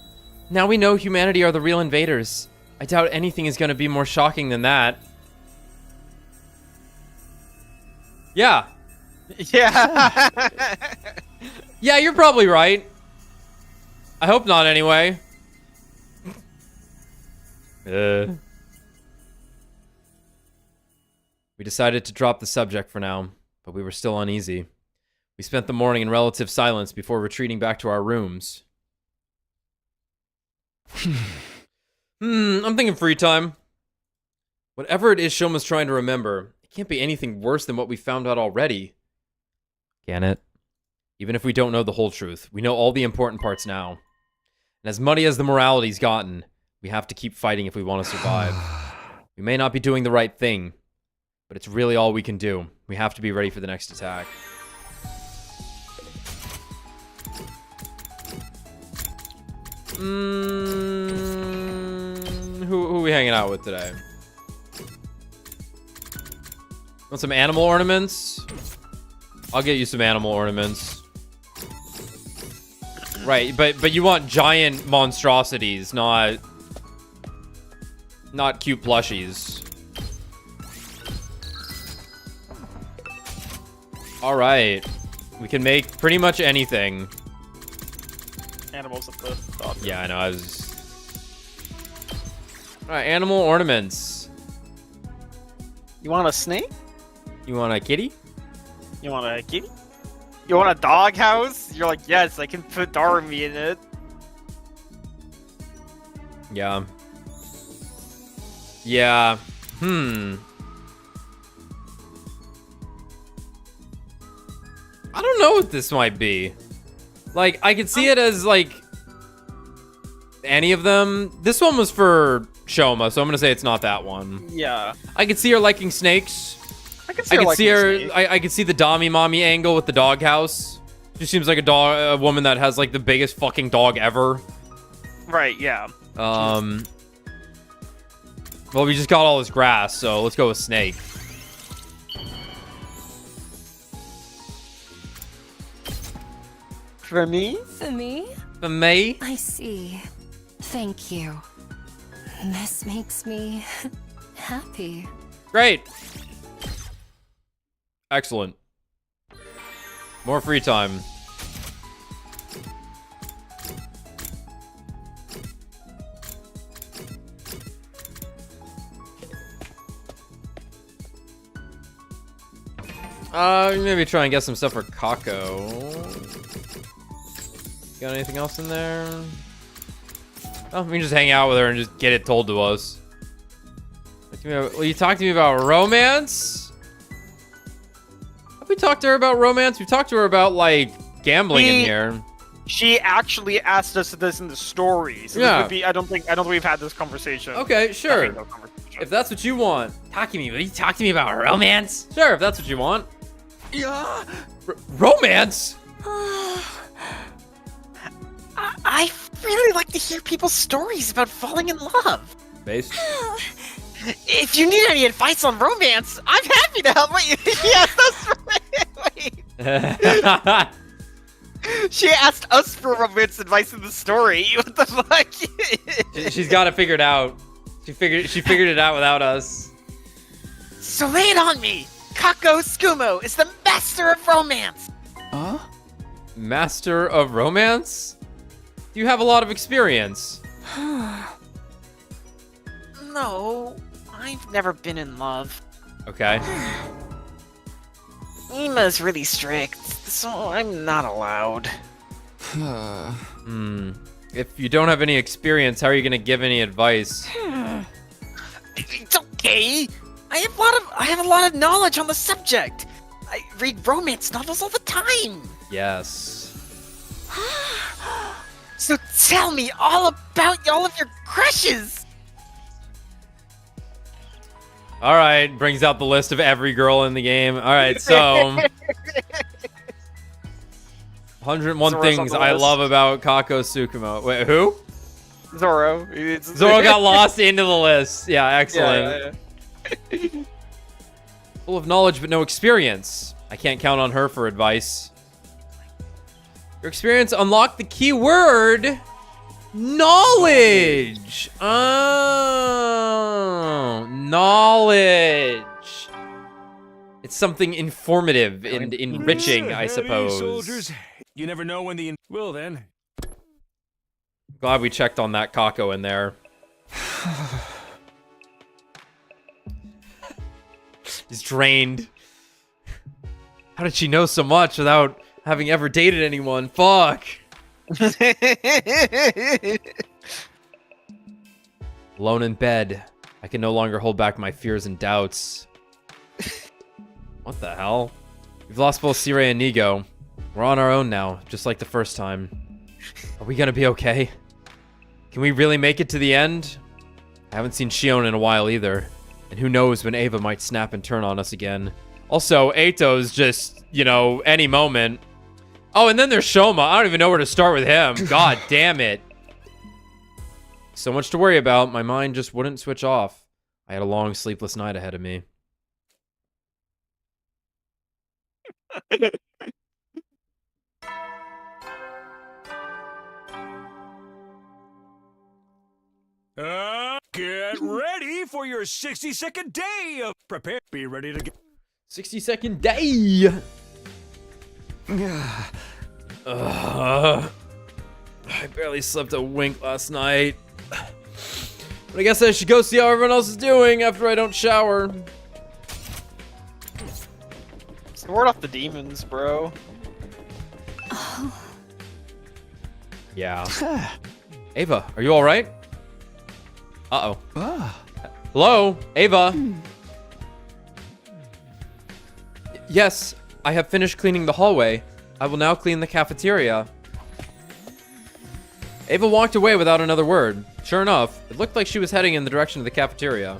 now we know humanity are the real invaders. I doubt anything is going to be more shocking than that. Yeah. Yeah. Yeah, you're probably right. I hope not, anyway. We decided to drop the subject for now, but we were still uneasy. We spent the morning in relative silence before retreating back to our rooms. I'm thinking free time. Whatever it is Shoma's trying to remember, it can't be anything worse than what we found out already. Can it? Even if we don't know the whole truth, we know all the important parts now. And as muddy as the morality's gotten, we have to keep fighting if we want to survive. We may not be doing the right thing, but it's really all we can do. We have to be ready for the next attack. Who are we hanging out with today? Want some animal ornaments? I'll get you some animal ornaments. Right, but you want giant monstrosities, not cute plushies. All right, we can make pretty much anything. Animals at the top. Yeah, I know. All right, animal ornaments. You want a snake? You want a kitty? You want a kitty? You want a doghouse? You're like, yes, I can put Darby in it. Yeah. Yeah. I don't know what this might be. Like, I could see it as, like, any of them. This one was for Shoma, so I'm gonna say it's not that one. Yeah. I could see her liking snakes. I could see the Dami Mommy angle with the doghouse. She seems like a woman that has, like, the biggest fucking dog ever. Right, yeah. Well, we just got all this grass, so let's go with snake. For me? For me? For me? I see. Thank you. This makes me happy. Great. Excellent. More free time. Maybe try and get some stuff for Kako. Got anything else in there? Oh, we can just hang out with her and just get it told to us. Will you talk to me about romance? Have we talked to her about romance? We've talked to her about, like, gambling in here. She actually asked us this in the story. So yeah. This would be, I don't think we've had this conversation. Okay, sure. If that's what you want. Will you talk to me about romance? Sure, if that's what you want. Yeah. Romance? I really like to hear people's stories about falling in love. Based. If you need any advice on romance, I'm happy to help. Wait, wait. She asked us for romance advice in the story. What the fuck? She's got it figured out. She figured it out without us. So lay it on me. Kako Skumo is the master of romance. Huh? Master of romance? You have a lot of experience. No, I've never been in love. Okay. Ima's really strict, so I'm not allowed. If you don't have any experience, how are you gonna give any advice? It's okay. I have a lot of knowledge on the subject. I read romance novels all the time. Yes. So tell me all about all of your crushes. All right, brings out the list of every girl in the game. All right, so 101 Zoro's things on the I list. love about Kako Tsukumo. Wait, who? Zoro. Zoro got lost into the list. Yeah, excellent. Yeah. Full of knowledge but no experience. I can't count on her for advice. Your experience unlocked the key word knowledge. Oh, knowledge. It's something informative and enriching, I suppose. Soldiers, you never know when the well then. Glad we checked on that Kako in there. He's drained. How did she know so much without having ever dated anyone? Fuck. Alone in bed, I can no longer hold back my fears and doubts. What the hell? We've lost both Sirei and Nigo. We're on our own now, just like the first time. Are we gonna be okay? Can we really make it to the end? I haven't seen Shion in a while either. And who knows when Ava might snap and turn on us again. Also, Atto's just, you know, any moment. Oh, and then there's Shoma. I don't even know where to start with him. God damn it. So much to worry about. My mind just wouldn't switch off. I had a long, sleepless night ahead of me. Get ready for your 60-second day of prepare. Be ready to get 60-second day. I barely slept a wink last night. But I guess I should go see how everyone else is doing after I don't shower. Ward off the demons, bro. Yeah. Ava, are you alright? Uh-oh. Hello, Ava? Yes, I have finished cleaning the hallway. I will now clean the cafeteria. Ava walked away without another word. Sure enough, it looked like she was heading in the direction of the cafeteria.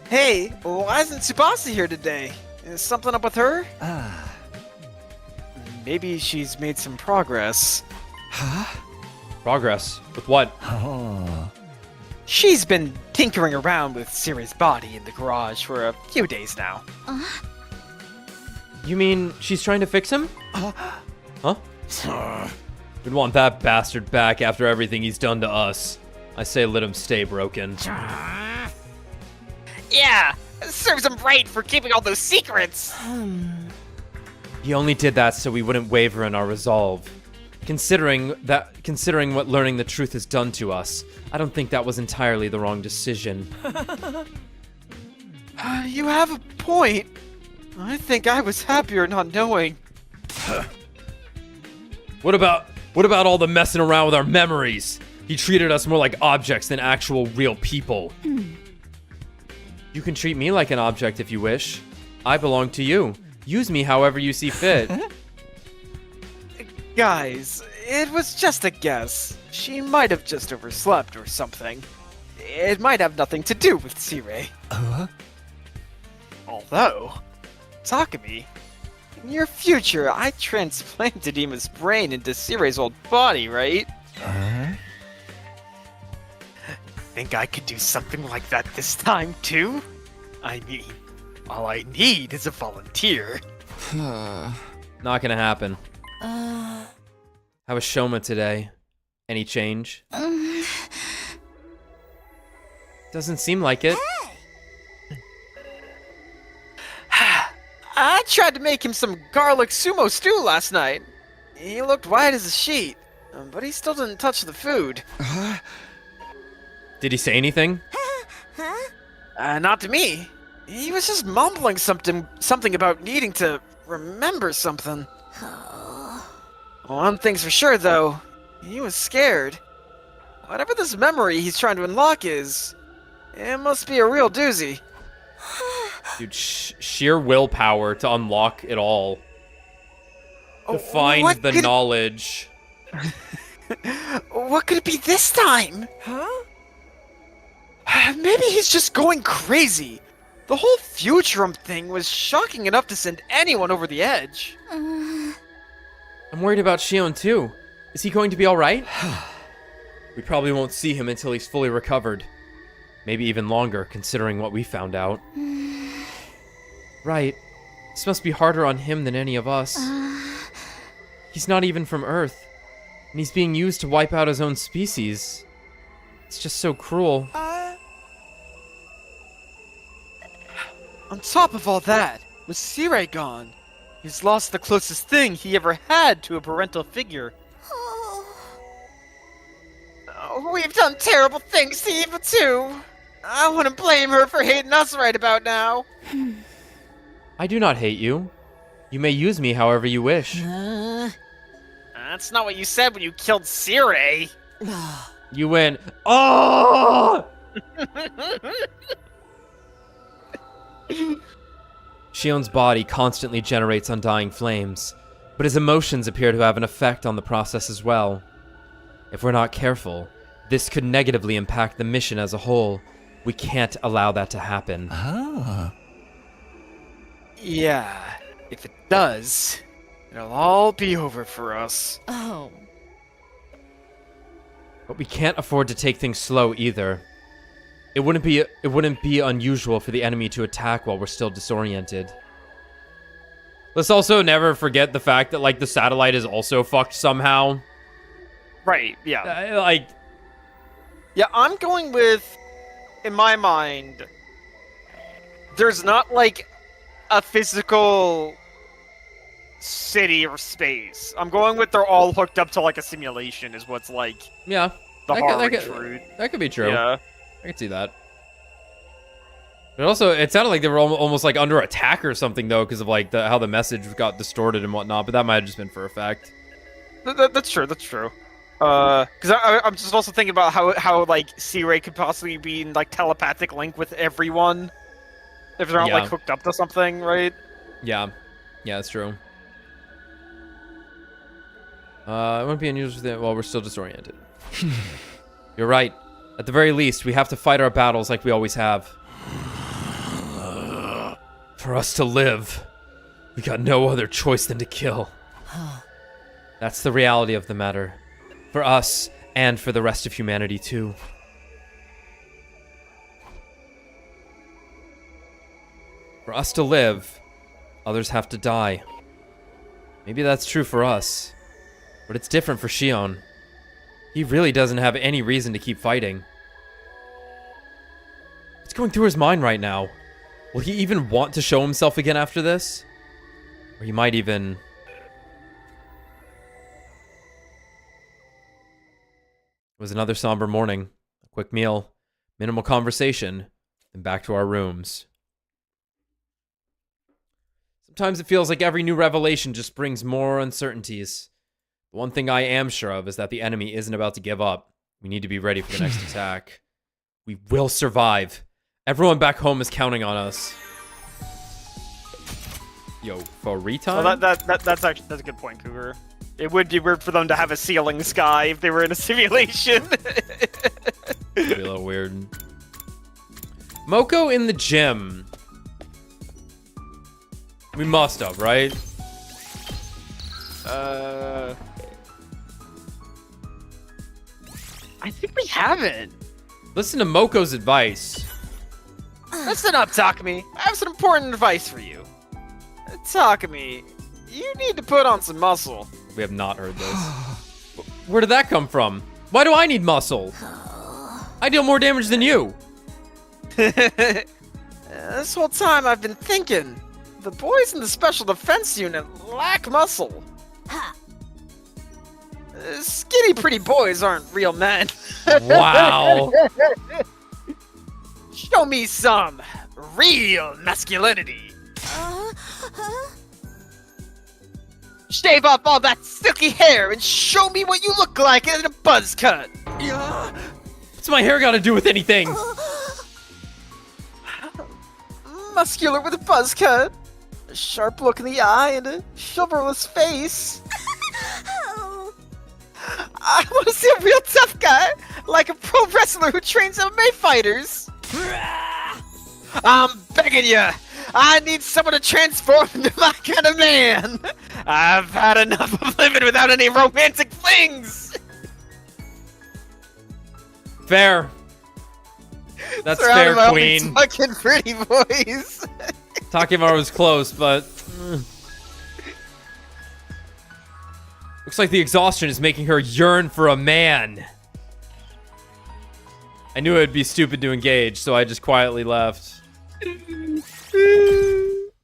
Hey, why isn't Tsubasa here today? Is something up with her? Maybe she's made some progress. Progress? With what? She's been tinkering around with Siri's body in the garage for a few days now. You mean she's trying to fix him? Huh? We'd want that bastard back after everything he's done to us. I say let him stay broken. Yeah, serves him right for keeping all those secrets. He only did that so we wouldn't waver in our resolve. Considering what learning the truth has done to us, I don't think that was entirely the wrong decision. You have a point. I think I was happier not knowing. What about all the messing around with our memories? He treated us more like objects than actual real people. You can treat me like an object if you wish. I belong to you. Use me however you see fit. Guys, it was just a guess. She might have just overslept or something. It might have nothing to do with Sirei. Although, Takumi, in your future, I transplanted Ima's brain into Sirei's old body, right? Think I could do something like that this time, too? I mean, all I need is a volunteer. Not gonna happen. How was Shoma today? Any change? Doesn't seem like it. I tried to make him some garlic sumo stew last night. He looked white as a sheet, but he still didn't touch the food. Did he say anything? Not to me. He was just mumbling something about needing to remember something. One thing's for sure, though. He was scared. Whatever this memory he's trying to unlock is, it must be a real doozy. Dude, sheer willpower to unlock it all. To find what the could knowledge. What could it be this time? Maybe he's just going crazy. The whole Futurum thing was shocking enough to send anyone over the edge. I'm worried about Shion too. Is he going to be alright? We probably won't see him until he's fully recovered. Maybe even longer, considering what we found out. Right. This must be harder on him than any of us. He's not even from Earth. And he's being used to wipe out his own species. It's just so cruel. On top of all that, with Sire gone, he's lost the closest thing he ever had to a parental figure. Oh, we've done terrible things to Eva too. I wouldn't blame her for hating us right about now. I do not hate you. You may use me however you wish. That's not what you said when you killed Sire. You win. Oh! Shion's body constantly generates undying flames, but his emotions appear to have an effect on the process as well. If we're not careful, this could negatively impact the mission as a whole. We can't allow that to happen. Yeah, if it does, it'll all be over for us. Oh. But we can't afford to take things slow either. It wouldn't be unusual for the enemy to attack while we're still disoriented. Let's also never forget the fact that, like, the satellite is also fucked somehow. Right, yeah. Yeah, I'm going with, in my mind, there's not, like, a physical city or space. I'm going with they're all hooked up to, like, a simulation is what's, like, yeah. the horror truth. That could be true. Yeah. I could see that. But also, it sounded like they were almost like under attack or something, though, because of like how the message got distorted and whatnot. But that might have just been for effect. That's true. That's true. Because I'm just also thinking about how like Sire could possibly be in like telepathic link with everyone if they're not like hooked up to something, right? Yeah, that's true. It wouldn't be unusual while we're still disoriented. You're right. At the very least, we have to fight our battles like we always have. For us to live, we got no other choice than to kill. That's the reality of the matter. For us, and for the rest of humanity, too. For us to live, others have to die. Maybe that's true for us, but it's different for Shion. He really doesn't have any reason to keep fighting. What's going through his mind right now? Will he even want to show himself again after this? Or he might even... It was another somber morning. A quick meal, minimal conversation, and back to our rooms. Sometimes it feels like every new revelation just brings more uncertainties. The one thing I am sure of is that the enemy isn't about to give up. We need to be ready for the next attack. We will survive. Everyone back home is counting on us. Yo, for retime? Well, that's a good point, Cougar. It would be weird for them to have a ceiling sky if they were in a simulation. It'd be a little weird. Moko in the gym. We must have, right? I think we haven't. Listen to Moko's advice. Listen up, Takumi. I have some important advice for you. Takumi, you need to put on some muscle. We have not heard this. Where did that come from? Why do I need muscle? I deal more damage than you. This whole time I've been thinking, the boys in the Special Defense Unit lack muscle. Skinny pretty boys aren't real men. Wow. Show me some real masculinity. Shave off all that silky hair and show me what you look like in a buzz cut. What's my hair got to do with anything? Muscular with a buzz cut, a sharp look in the eye, and a chivalrous face. I want to see a real tough guy, like a pro wrestler who trains MMA fighters. I'm begging you. I need someone to transform into my kind of man. I've had enough of living without any romantic flings. Fair. That's Surrounded fair, by queen. only fucking pretty boys. Takemaru was close, but... Looks like the exhaustion is making her yearn for a man. I knew it would be stupid to engage, so I just quietly left.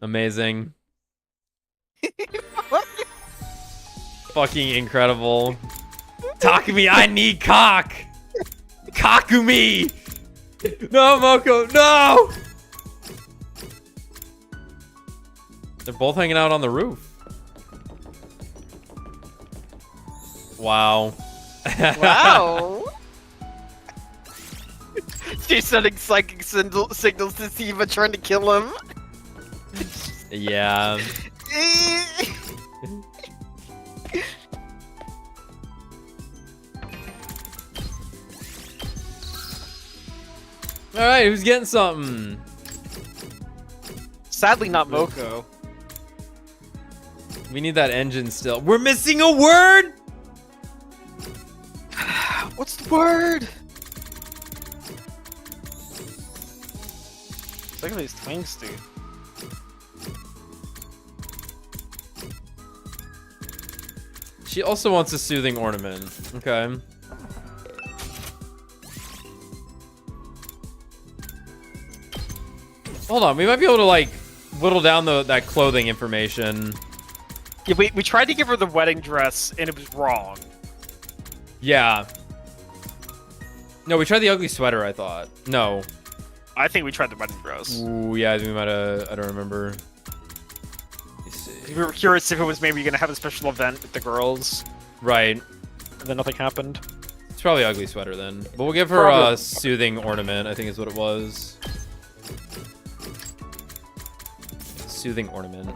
Amazing. Fucking incredible. Takumi, I need cock! Kakumi! No, Moko, no! They're both hanging out on the roof. Wow. Wow. She's sending psychic signals to Siva trying to kill him. Yeah. Alright, who's getting something? Sadly, not Moko. We need that engine still. We're missing a word! What's the word? Look at these twinks, dude. She also wants a soothing ornament. Okay. Hold on, we might be able to like whittle down that clothing information. Yeah, we tried to give her the wedding dress and it was wrong. Yeah. No, we tried the ugly sweater, I thought. No. I think we tried the wedding dress. Ooh, yeah, we might have. I don't remember. Let me see. We were curious if it was maybe gonna have a special event with the girls. Right. And then nothing happened. It's probably ugly sweater then. But we'll give her a soothing ornament, I think is what it was. Soothing ornament.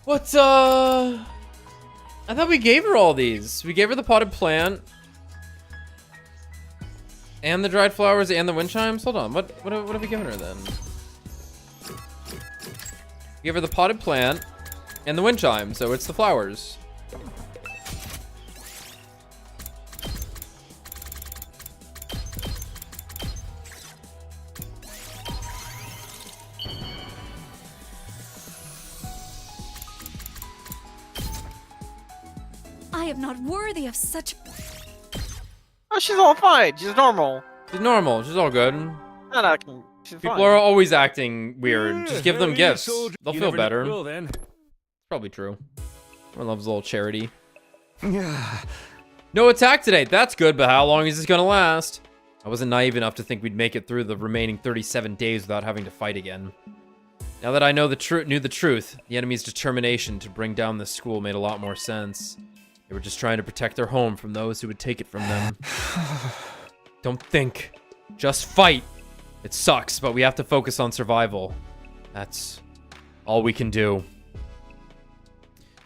What, I thought we gave her all these. We gave her the potted plant. And the dried flowers and the wind chimes? Hold on, what have we given her then? We gave her the potted plant and the wind chime, so it's the flowers. I am not worthy of such. Oh, she's all fine. She's normal. She's normal, she's all good. Not acting. She's People fine. are always acting weird. Just give them gifts. They'll You feel never better. will, then. Probably true. Everyone loves a little charity. No attack today. That's good, but how long is this gonna last? I wasn't naive enough to think we'd make it through the remaining 37 days without having to fight again. Now that I know the truth, the enemy's determination to bring down the school made a lot more sense. They were just trying to protect their home from those who would take it from them. Don't think. Just fight. It sucks, but we have to focus on survival. That's all we can do.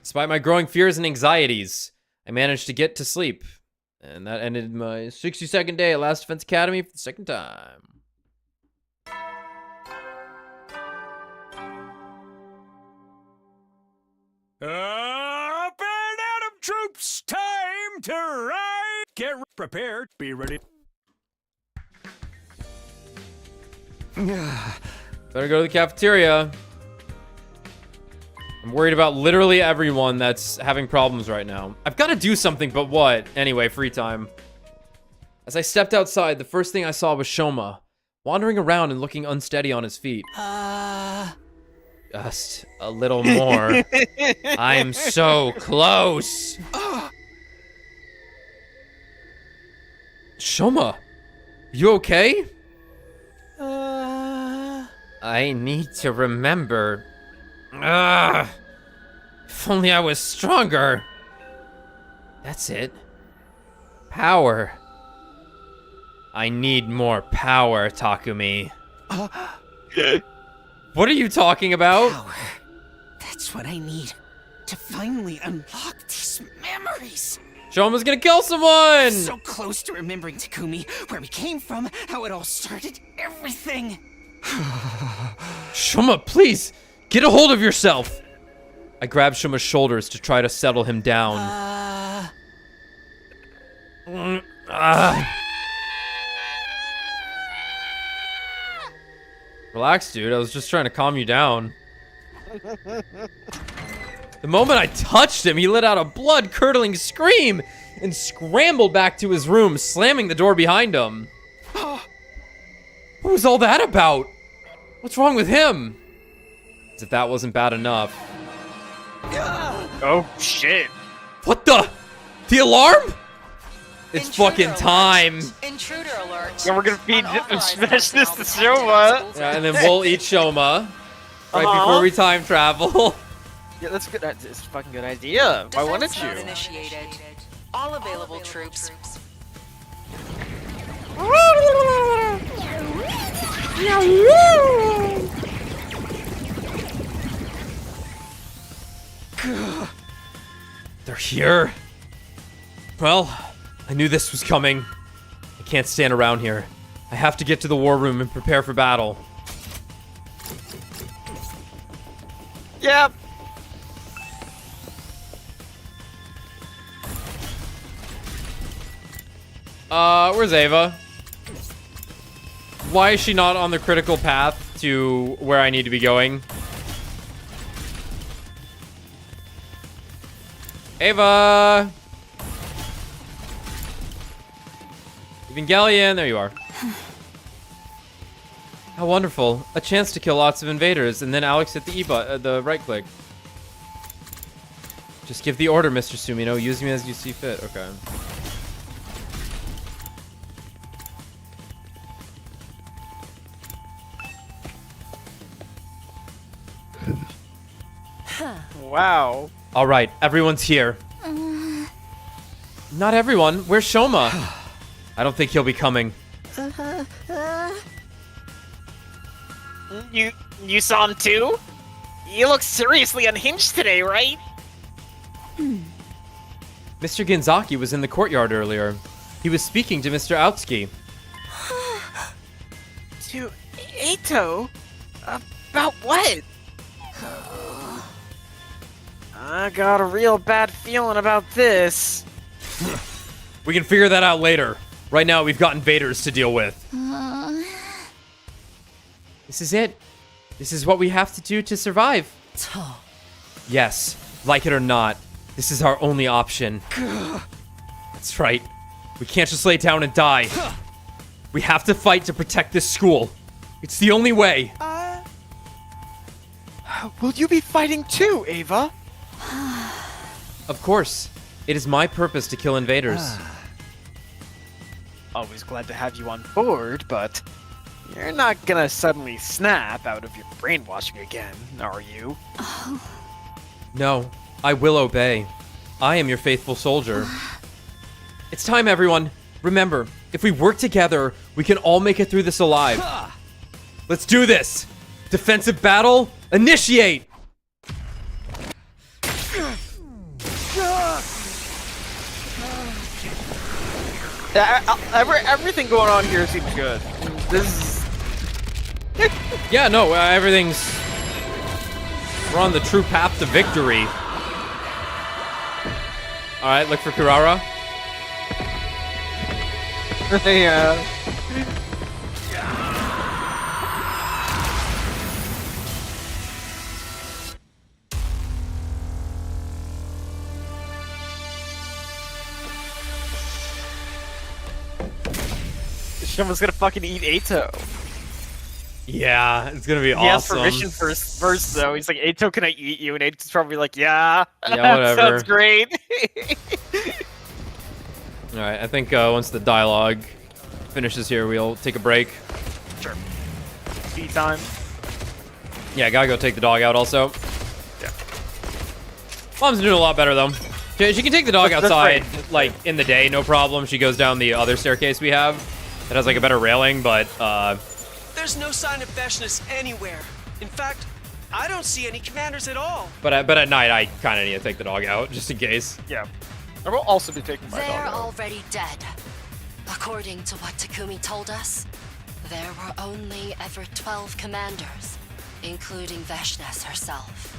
Despite my growing fears and anxieties, I managed to get to sleep. And that ended my 62nd day at Last Defense Academy for the second time. Up and out of troops, time to ride. Get prepared, be ready. Better go to the cafeteria. I'm worried about literally everyone that's having problems right now. I've got to do something, but what? Anyway, free time. As I stepped outside, the first thing I saw was Shoma, wandering around and looking unsteady on his feet. Just a little more. I'm so close. Shoma, you okay? I need to remember. If only I was stronger. That's it. Power. I need more power, Takumi. What are you talking about? Power. That's what I need to finally unlock these memories. Shoma's gonna kill someone! So close to remembering Takumi, where we came from, how it all started, everything. Shoma, please, get a hold of yourself. I grabbed Shoma's shoulders to try to settle him down. Relax, dude. I was just trying to calm you down. The moment I touched him, he let out a blood-curdling scream and scrambled back to his room, slamming the door behind him. What was all that about? What's wrong with him? As if that wasn't bad enough. Oh, shit. What the? The alarm? It's fucking time. Intruder alert. Yeah, we're gonna feed smash this to Shoma. Yeah, and then we'll eat Shoma right before we time travel. Yeah, that's good. It's a fucking good idea. Why wouldn't you? Initiated. All available troops. They're here. Well, I knew this was coming. I can't stand around here. I have to get to the war room and prepare for battle. Yep. Where's Ava? Why is she not on the critical path to where I need to be going? Ava! Evangelion, there you are. How wonderful. A chance to kill lots of invaders, and then Alex hit the the right click. Just give the order, Mr. Sumino. Use me as you see fit. Okay. Wow. All right, everyone's here. Not everyone. Where's Shoma? I don't think he'll be coming. You saw him too? You look seriously unhinged today, right? Mr. Genzaki was in the courtyard earlier. He was speaking to Mr. Outski. To Atto? About what? I got a real bad feeling about this. We can figure that out later. Right now, we've got invaders to deal with. This is it. This is what we have to do to survive. Yes, like it or not, this is our only option. That's right. We can't just lay down and die. We have to fight to protect this school. It's the only way. Will you be fighting too, Ava? Of course. It is my purpose to kill invaders. Always glad to have you on board, but you're not gonna suddenly snap out of your brainwashing again, are you? No, I will obey. I am your faithful soldier. It's time, everyone. Remember, if we work together, we can all make it through this alive. Let's do this! Defensive battle, initiate! Yeah, everything going on here seems good. This is... Yeah, no, everything's... We're on the true path to victory. Alright, look for Kurara. Yeah. Shoma's gonna fucking eat Atto. Yeah, it's gonna be awesome. He asked permission first though. He's like, Atto, can I eat you? And Atto's probably like, yeah. Yeah, whatever. Sounds great. Alright, I think once the dialogue finishes here, we'll take a break. Sure. Tea time. Yeah, gotta go take the dog out also. Yeah. Mom's doing a lot better though. She can take the dog That's outside, right. like, in the day, no problem. She goes down the other staircase we have. That has, like, a better railing, but, There's no sign of Veshness anywhere. In fact, I don't see any commanders at all. But at night, I kind of need to take the dog out, just in case. Yeah. I will also be taking my They're dog out. already dead. According to what Takumi told us, there were only ever 12 commanders, including Veshness herself.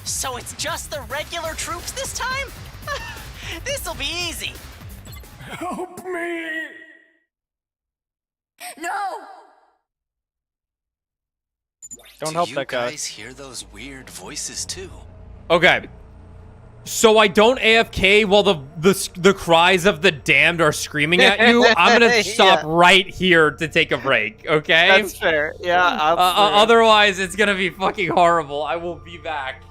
So it's just the regular troops this time? This'll be easy. Help me! No! Don't help Do that you guy. guys hear those weird voices too? Okay. So I don't AFK while the cries of the damned are screaming at you. I'm gonna stop right here to take a break, okay? That's fair. Yeah. Otherwise, it's gonna be fucking horrible. I will be back.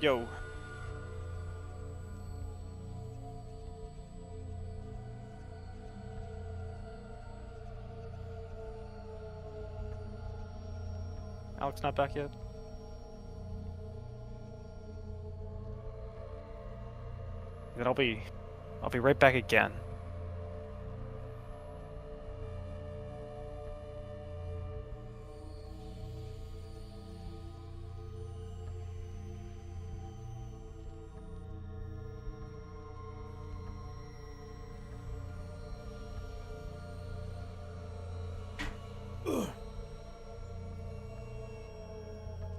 Yo. Alex not back yet? Then I'll be right back again.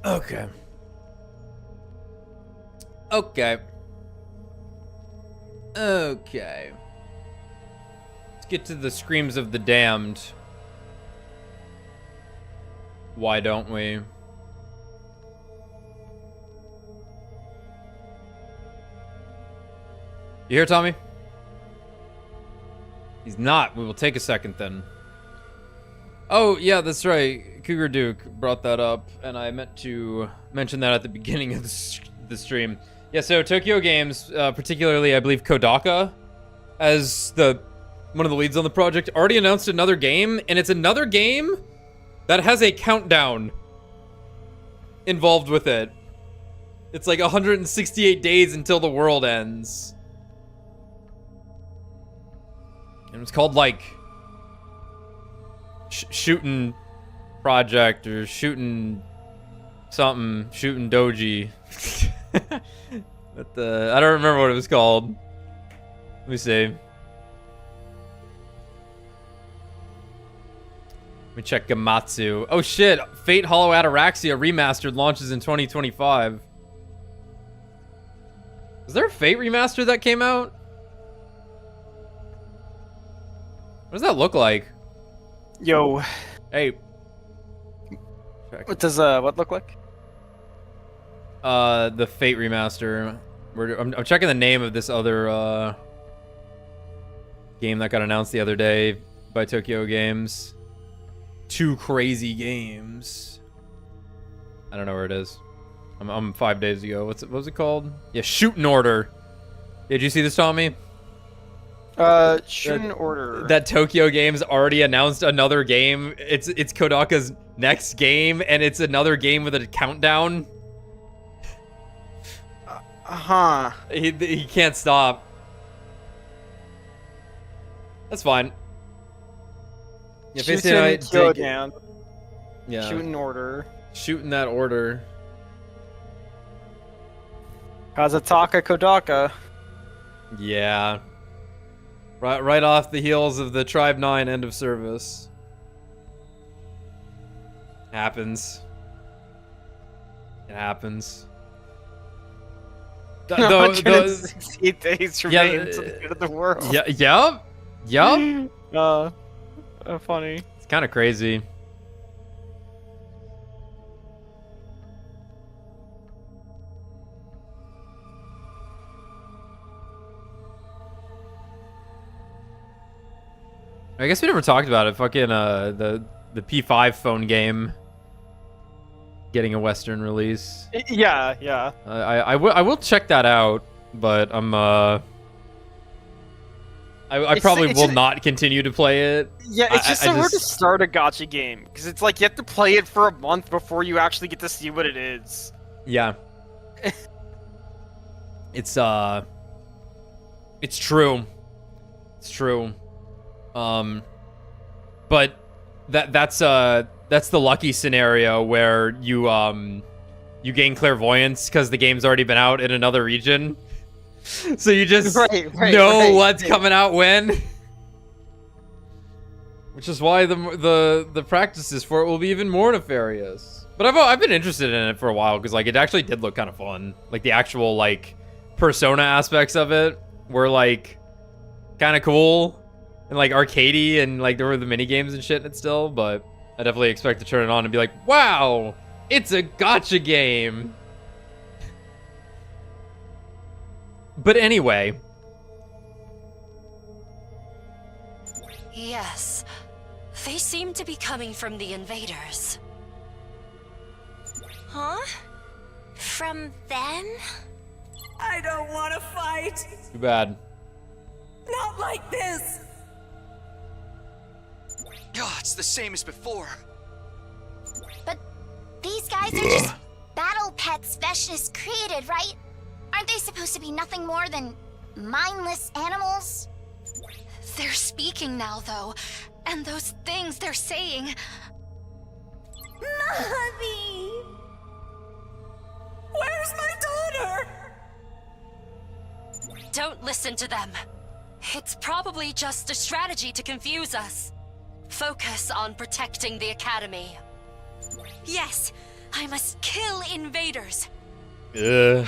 Okay. Okay. Okay. Let's get to the screams of the damned. Why don't we? You here, Tommy? He's not. We will take a second then. Oh, yeah, that's right. Cougar Duke brought that up, and I meant to mention that at the beginning of the stream. Yeah, so Tokyo Games, particularly, I believe, Kodaka, as one of the leads on the project, already announced another game, and it's another game that has a countdown involved with it. It's like 168 days until the world ends. And it's called, like, Shooting Project or Shooting something, Shooting Doji. But I don't remember what it was called. Let me see. Let me check Gamatsu. Oh shit! Fate Hollow Ataraxia Remastered launches in 2025. Is there a Fate Remaster that came out? What does that look like? Yo. Hey. Check. What does what look like? The Fate Remaster. I'm checking the name of this other game that got announced the other day by Tokyo Games. Two crazy games. I don't know where it is. I'm 5 days ago. What was it called? Yeah, Shooting Order. Did you see this, Tommy? Shooting Order. That Tokyo Games already announced another game. It's Kodaka's next game, and it's another game with a countdown. He can't stop. That's fine. Yeah, yeah. Shooting Order. Shooting that order. Kazutaka Kodaka. Yeah. Right off the heels of the Tribe 9 end of service. Happens. It happens. 168 days remain until the end of the world. Yeah, yep. Funny. It's kind of crazy. I guess we never talked about it. Fucking the P5 phone game getting a Western release. Yeah. I will check that out, but I'm I probably will not continue to play it. Yeah, it's just so hard to start a gacha game because it's like you have to play it for a month before you actually get to see what it is. Yeah. It's true. It's true. But that's the lucky scenario where you gain clairvoyance because the game's already been out in another region. So you just know what's coming out when. Which is why the practices for it will be even more nefarious. But I've been interested in it for a while because like it actually did look kind of fun. Like the actual like Persona aspects of it were like kind of cool. And like arcadey, and like there were the mini games and shit in it still, but I definitely expect to turn it on and be like, wow, it's a gacha game. But anyway. Yes, they seem to be coming from the invaders. Huh? From them? I don't want to fight. Too bad. Not like this. God, it's the same as before. But these guys are just battle pet specialists created, right? Aren't they supposed to be nothing more than mindless animals? They're speaking now, though. And those things they're saying... Mommy! Where's my daughter? Don't listen to them. It's probably just a strategy to confuse us. Focus on protecting the Academy. Yes, I must kill invaders. Ugh.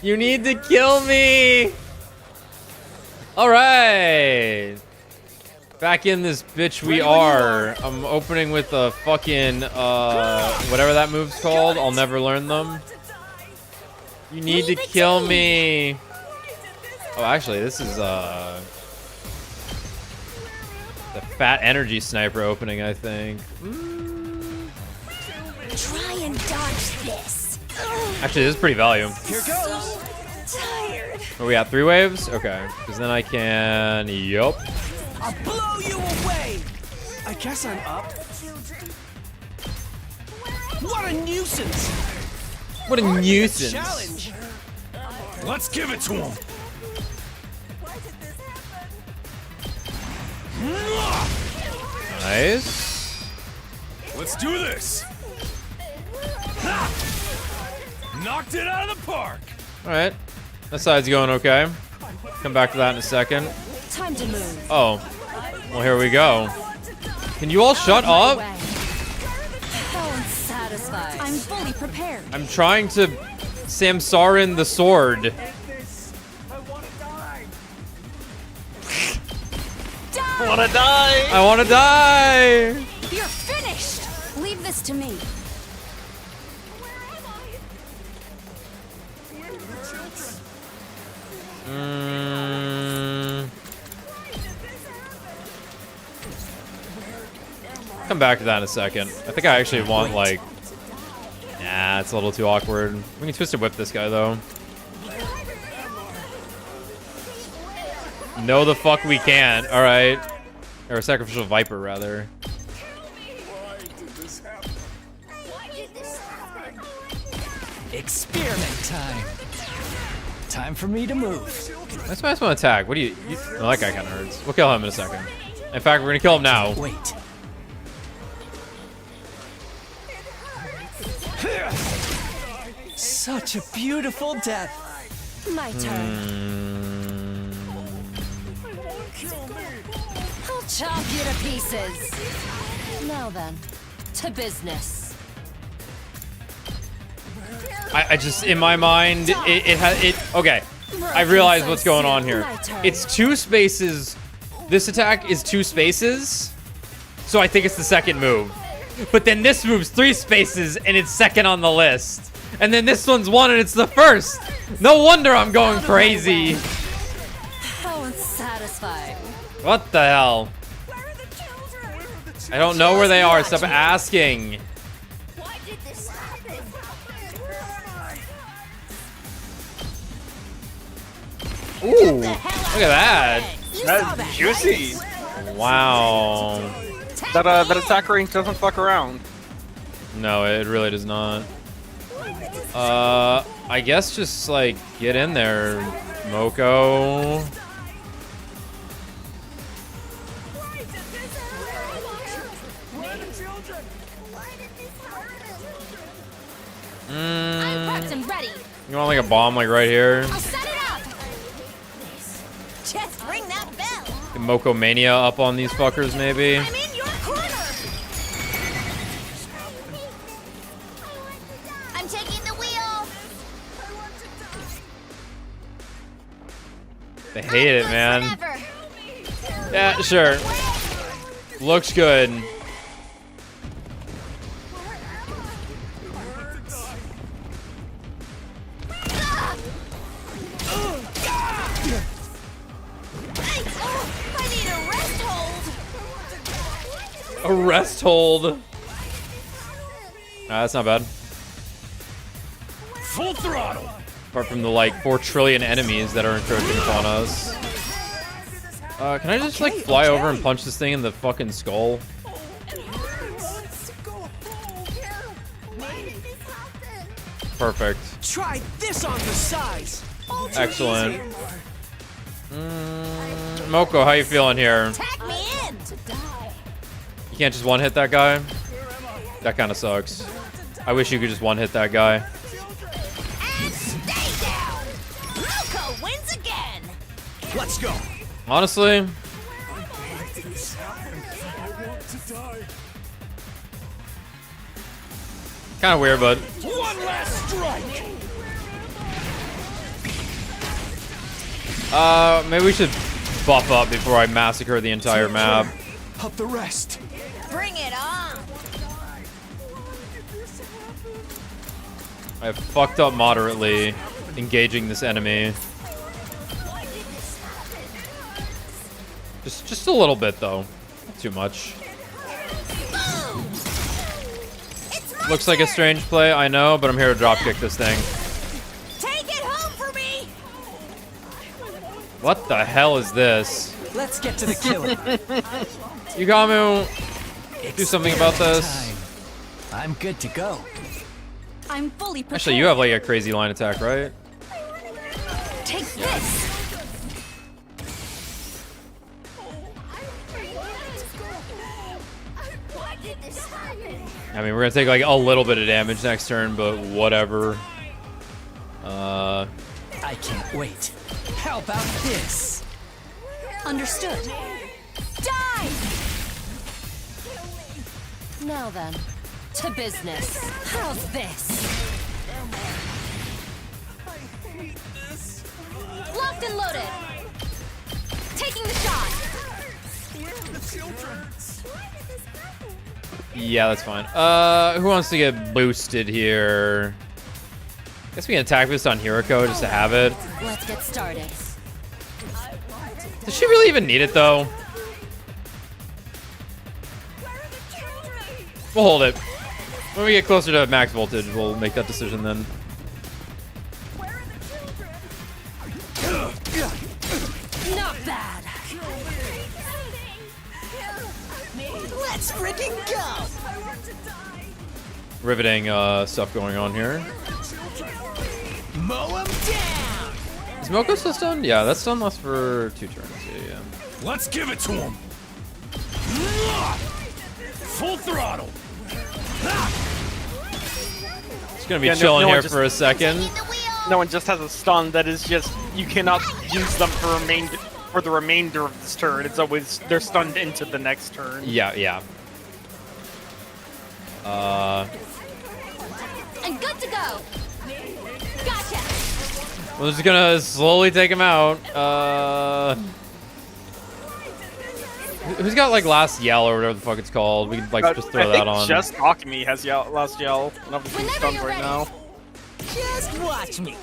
You need to kill me! Alright! Back in this bitch we are. I'm opening with a fucking, whatever that move's called. I'll never learn them. You need to kill me! Oh, actually, this is, the Fat Energy Sniper opening, I think. Try and dodge this. Actually, this is pretty value. Here goes. So tired. Are we at 3 waves? Okay. Because then I can... Yup. I'll blow you away! I guess I'm up. What a nuisance! What a nuisance. Challenge! Let's give it to him! Nice. Let's do this! Knocked it out of the park! Alright. That side's going okay. Come back to that in a second. Time to move. Oh. Well, here we go. Can you all shut up? So unsatisfied. I'm fully prepared. I'm trying to Samsarin the sword. Wanna die? I wanna die! You're finished! Leave this to me. Come back to that in a second. I think I actually want, like... Nah, it's a little too awkward. We can Twisted Whip this guy, though. No, the fuck we can't. Alright. Or Sacrificial Viper, rather. Experiment time. Time for me to move. I just want to attack. What do you... Oh, that guy kind of hurts. We'll kill him in a second. In fact, we're gonna kill him now. Wait. Such a beautiful death. My turn. I'll chop you to pieces. Now then, to business. I just, in my mind, okay. I realize what's going on here. It's 2 spaces. This attack is 2 spaces. So I think it's the second move. But then this move's 3 spaces and it's second on the list. And then this one's 1 and it's the first. No wonder I'm going crazy. How unsatisfying. What the hell? I don't know where they are. Stop asking. Ooh, look at that. That's juicy. Wow. That attack range doesn't fuck around. No, it really does not. I guess just like get in there, Moko. I'm prepped and ready. You want like a bomb like right here? I'll set it up. Just ring that bell. Get Moko Mania up on these fuckers maybe. I'm in your corner. I'm taking the wheel. They hate it, man. Yeah, sure. Looks good. Arrest hold. That's not bad. Full throttle. Apart from the like 4 trillion enemies that are encroaching upon us. Can I just like fly over and punch this thing in the fucking skull? Perfect. Try this on the size. Excellent. Moko, how you feeling here? You can't just one-hit that guy? That kind of sucks. I wish you could just one-hit that guy. And stay down. Moko wins again. Let's go. Honestly, kind of weird, but One last strike. maybe we should buff up before I massacre the entire map. Help the rest. Bring it on. I fucked up moderately engaging this enemy. Just a little bit though. Not too much. Looks like a strange play, I know, but I'm here to dropkick this thing. Take it home for me. What the hell is this? Let's get to the killing. Yugamu, do something about this. I'm good to go. I'm fully prepared. Actually, you have like a crazy line attack, right? Take this. I mean, we're gonna take like a little bit of damage next turn, but whatever. I can't wait. How about this? Understood. Die. Now then, to business. How's this? Locked and loaded. Taking the shot. Yeah, that's fine. Who wants to get boosted here? Guess we can attack boost on Hiroko just to have it. Let's get started. Does she really even need it though? We'll hold it. When we get closer to max voltage, we'll make that decision then. Not bad. Let's freaking go. Riveting stuff going on here. Mow him down. Is Moko still stunned? Yeah, that's stun lasts for 2 turns. Yeah. Let's give it to him. Full throttle. Just gonna be chilling here for a second. No one just has a stun that is just you cannot use them for the remainder of this turn. It's always they're stunned into the next turn. Yeah, yeah. I'm good to go. Gotcha. We're just gonna slowly take him out. Who's got like last yell or whatever the fuck it's called? We can like just throw that on. Just Alchemy has last yell, and obviously he's stunned right now. Just watch me.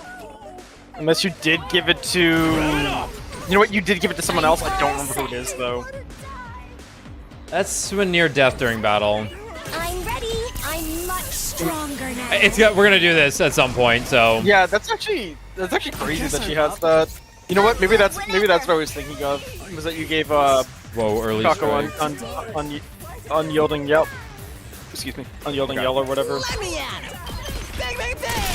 Unless you did give it to, you know what? You did give it to someone else. I don't remember who it is though. That's when near death during battle. I'm ready. I'm much stronger now. We're gonna do this at some point, so. Yeah, that's actually crazy that she has that. You know what? Maybe that's what I was thinking of. Was that you gave whoa, early Kako strike. unyielding yell. Excuse me, unyielding yell or whatever. Let me at him. Bang, bang, bang.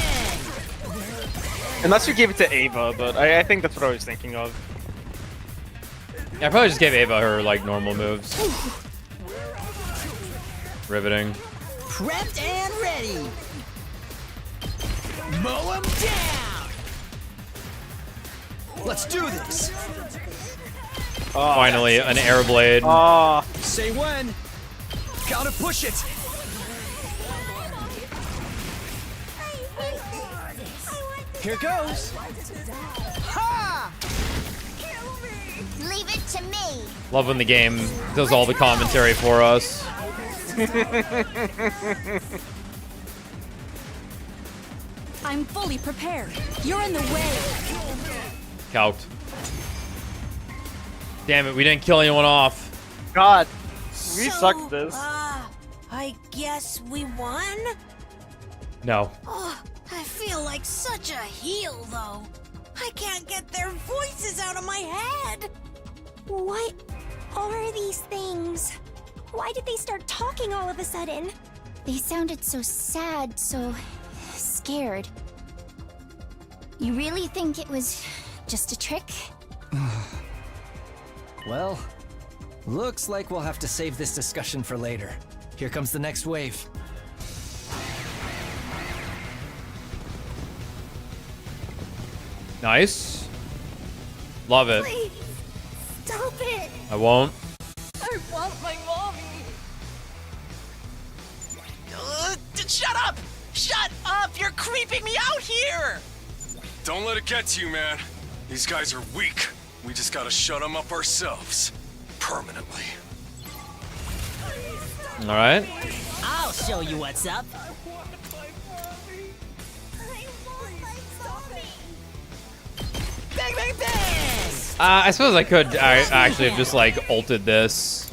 Unless you gave it to Ava, but I think that's what I was thinking of. Yeah, I probably just gave Ava her like normal moves. Riveting. Prepped and ready. Mow him down. Let's do this. Finally, an air blade. Say when. Gotta push it. Here goes. Ha! Leave it to me. Love when the game does all the commentary for us. I'm fully prepared. You're in the way. Calced. Damn it, we didn't kill anyone off. God. We sucked this. I guess we won? No. Oh, I feel like such a heel, though. I can't get their voices out of my head. What are these things? Why did they start talking all of a sudden? They sounded so sad, so scared. You really think it was just a trick? Well, looks like we'll have to save this discussion for later. Here comes the next wave. Nice. Love it. Please, stop it. I won't. I want my mommy. Shut up! Shut up! You're creeping me out here! Don't let it get to you, man. These guys are weak. We just gotta shut them up ourselves. Permanently. Alright. I'll show you what's up. Bang, bang, bang! I suppose I could actually have just like ulted this.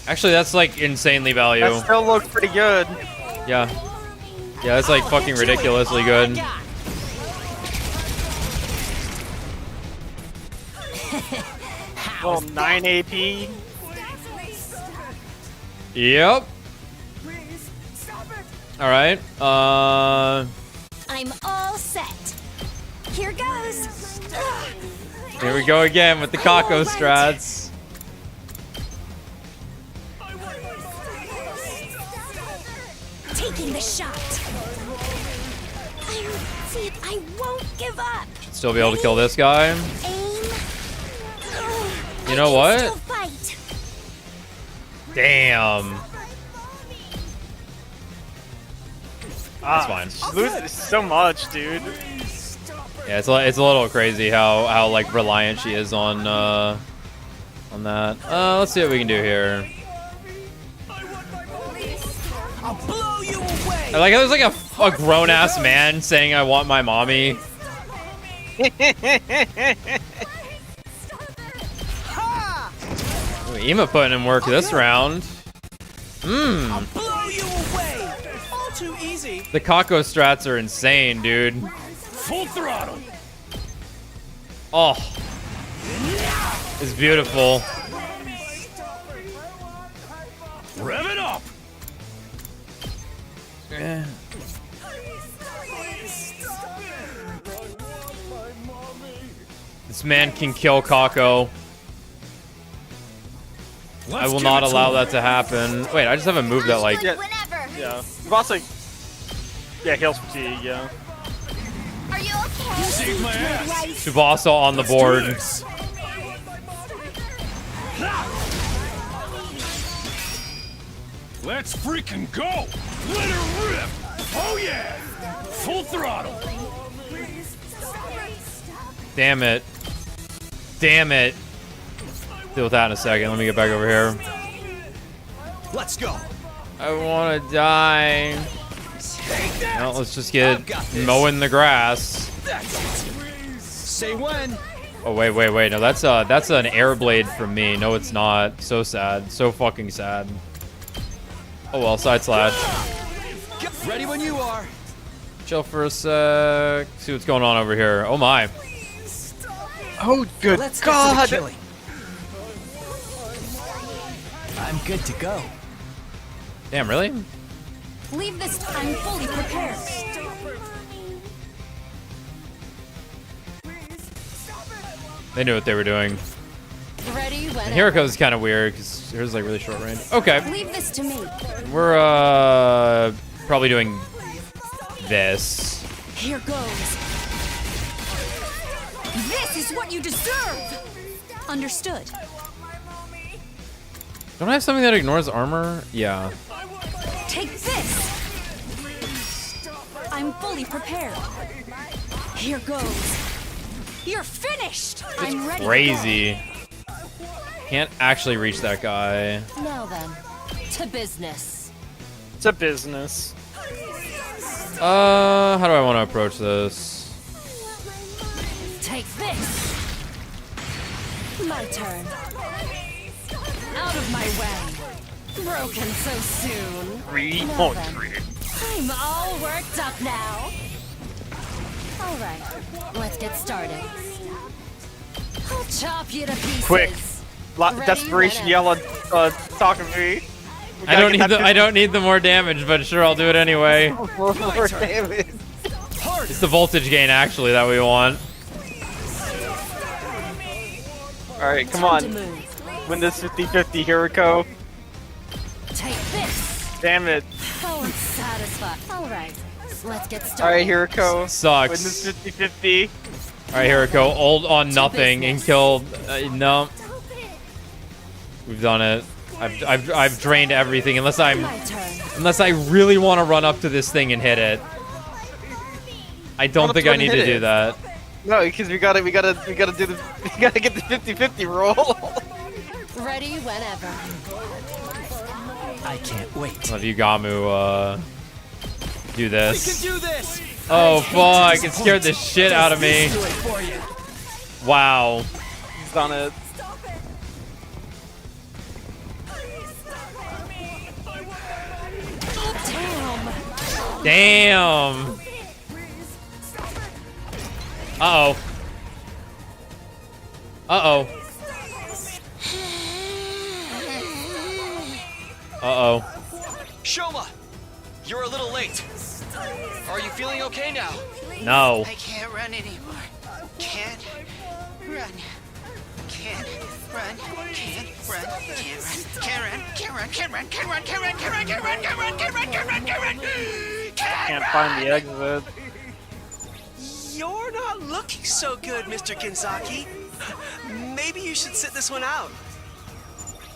Actually, that's like insanely value. That still looks pretty good. Yeah. Yeah, that's like fucking ridiculously good. Well, 9 AP. Yep. Alright. I'm all set. Here goes. Here we go again with the Kako strats. Taking the shot. I won't give up. Should still be able to kill this guy. Aim. You know what? Still fight. Damn. That's fine. Loses so much, dude. Yeah, it's a little crazy how like reliant she is on that. Let's see what we can do here. I'll blow you away. I like how there's like a grown ass man saying I want my mommy. Ooh, Ema putting in work this round. I'll blow you away. All too easy. The Kako strats are insane, dude. Full throttle. Oh, it's beautiful. Rev it up. Yeah. This man can kill Kako. I will not allow that to happen. Wait, I just haven't moved that like. Yeah. Boss like. Yeah, heals fatigue. Yeah. Are you okay? Save my ass. Tsubasa on the board. Let's freaking go. Let her rip. Oh yeah. Full throttle. Damn it. Damn it. Deal with that in a second. Let me get back over here. Let's go. I want to die. Well, let's just get mowing the grass. Say when. Oh, wait. No, that's an air blade from me. No, it's not. So sad. So fucking sad. Oh, well, side slash. Ready when you are. Chill for a sec. See what's going on over here. Oh, my. Oh, good Let's God. get to the killing. I'm good to go. Damn, really? Leave this. I'm fully prepared. They knew what they were doing. Ready when And Hiriko's kind of weird because hers is like really short range. Okay. Leave this to me. We're probably doing this. Here goes. This is what you deserve. Understood. Don't I have something that ignores armor? Yeah. Take this. I'm fully prepared. Here goes. You're finished. I'm ready. Crazy. Can't actually reach that guy. Now then, to business. It's a business. How do I want to approach this? Take this. My turn. Out of my way. Broken so soon. Now then, I'm all worked up now. All right, let's get started. I'll chop you to pieces. Quick. Ready Desperation whenever. yell talking to me. I don't need the more damage, but sure, I'll do it anyway. More damage. It's the voltage gain actually that we want. Alright, come on. Win this 50-50, here we go. Take this. Damn it. Oh, I'm satisfied. All right, let's get started. Alright, here we go. Sucks. Win this 50-50. Alright, here we go. Ult on nothing and kill. No. We've done it. I've drained everything unless I really want to run up to this thing and hit it. I don't think I need to do that. No, because we gotta get the 50-50 roll. Ready whenever. I can't wait. Love you, Gamu. Do this. We can do this. Oh fuck! It scared the shit out of me. Wow. He's on it. Damn. Uh-oh. Uh-oh. Uh-oh. Shoma, you're a little late. Are you feeling okay now? No. I can't run anymore. Can't run. Can't run. Can't run. Can't run. Can't run. Can't run. Can't run. Can't run. Can't run. Can't run. Can't run. Can't run. Can't run. Can't run. Can't run. Can't find the exit. You're not looking so good, Mr. Kinzaki. Maybe you should sit this one out.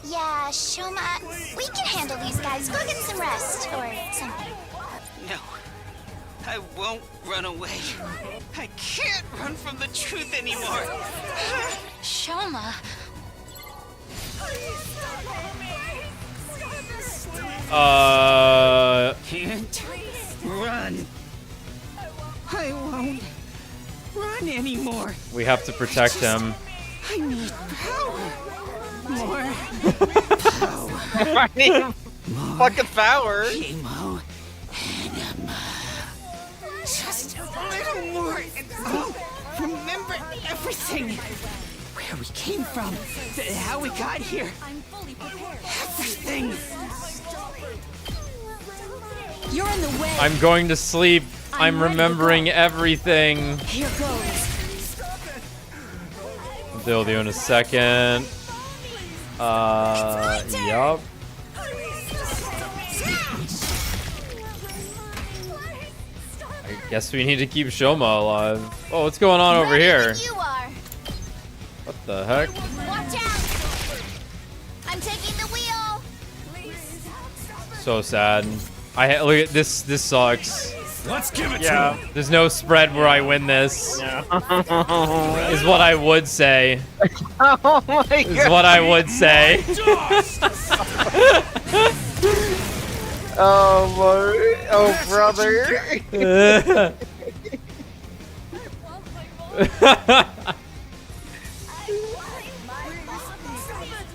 Yeah, Shoma, we can handle these guys. Go get some rest or something. No. I won't run away. I can't run from the truth anymore. Shoma. Can't run. I won't run anymore. We have to protect him. I need power. More power. I need fucking power. Chemo. Enema. Just a little more and I'll remember everything. Where we came from. How we got here. I'm fully prepared. Everything. You're in the way. I'm going to sleep. I'm remembering everything. Here goes. They'll do in a second. Yup. I guess we need to keep Shoma alive. Oh, what's going on over here? You are. What the heck? Watch out. I'm taking the wheel. So sad. Look at this. This sucks. Let's give it to him. There's no spread where I win this. Is what I would say. Oh my god. Is what I would say. Oh my. Oh brother.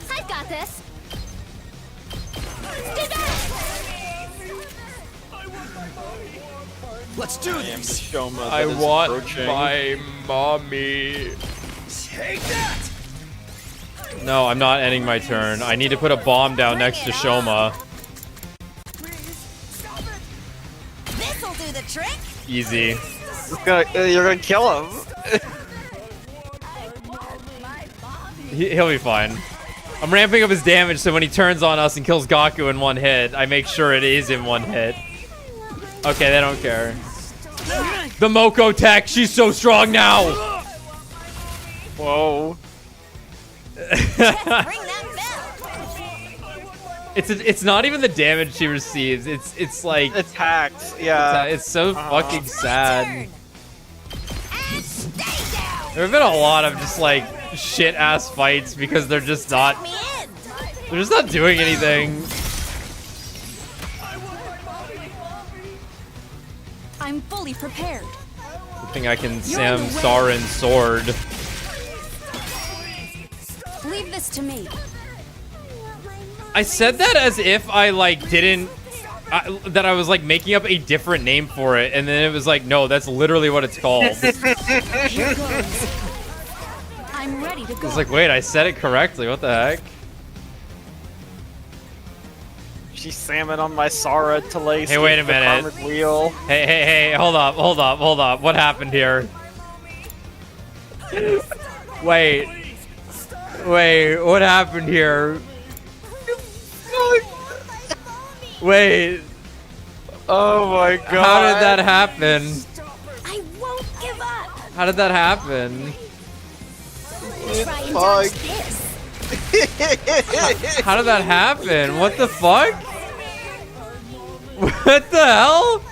I've got this. Let's do this. I want my mommy. Take that. No, I'm not ending my turn. I need to put a bomb down next to Shoma. This'll do the trick. Easy. You're gonna kill him. He'll be fine. I'm ramping up his damage so when he turns on us and kills Gaku in one hit, I make sure it is in one hit. Okay, they don't care. The Moko tech, she's so strong now! Whoa. It's not even the damage she receives. It's like attacks. Yeah. It's so fucking sad. There have been a lot of just like shit ass fights because they're just not doing anything. I'm fully prepared. I think I can Samsara's sword. Leave this to me. I said that as if I like didn't that I was like making up a different name for it, and then it was like, no, that's literally what it's called. Here goes. I'm ready to go. It's like, wait, I said it correctly. What the heck? She's salmon on my Sara to lace. Hey, wait a minute. Wheel. Hey, hold up. What happened here? Wait, what happened here? Wait. Oh my god. How did that happen? I won't give up. How did that happen? Try and dodge this. How did that happen? What the fuck? What the hell?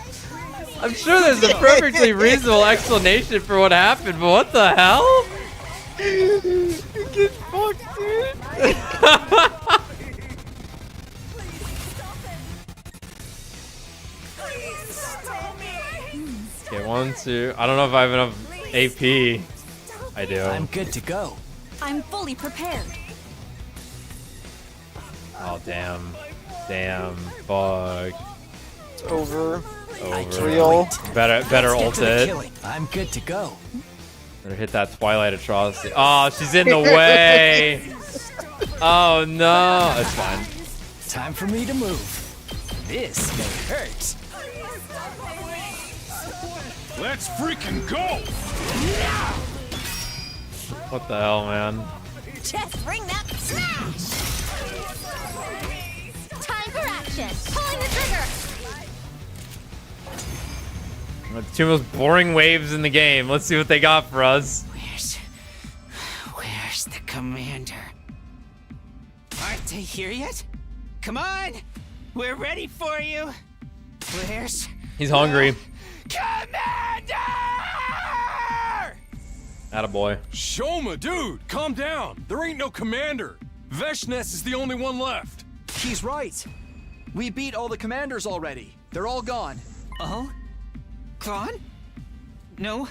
I'm sure there's a perfectly reasonable explanation for what happened, but what the hell? Get fucked, dude. Okay, 1, 2. I don't know if I have enough AP. I do. I'm good to go. I'm fully prepared. Oh, damn. Fuck. It's over. Real. Better ult it. I'm good to go. Better hit that Twilight atrocity. Oh, she's in the way. Oh no. It's fine. Time for me to move. This may hurt. Let's freaking go! What the hell, man? Just bring that smash! Time for action. Pulling the trigger. The two most boring waves in the game. Let's see what they got for us. Where's the commander? Aren't they here yet? Come on! We're ready for you! Where's... He's hungry. Commander! Attaboy. Shoma, dude, calm down. There ain't no commander. Veshnes is the only one left. He's right. We beat all the commanders already. They're all gone. Oh? Gone? No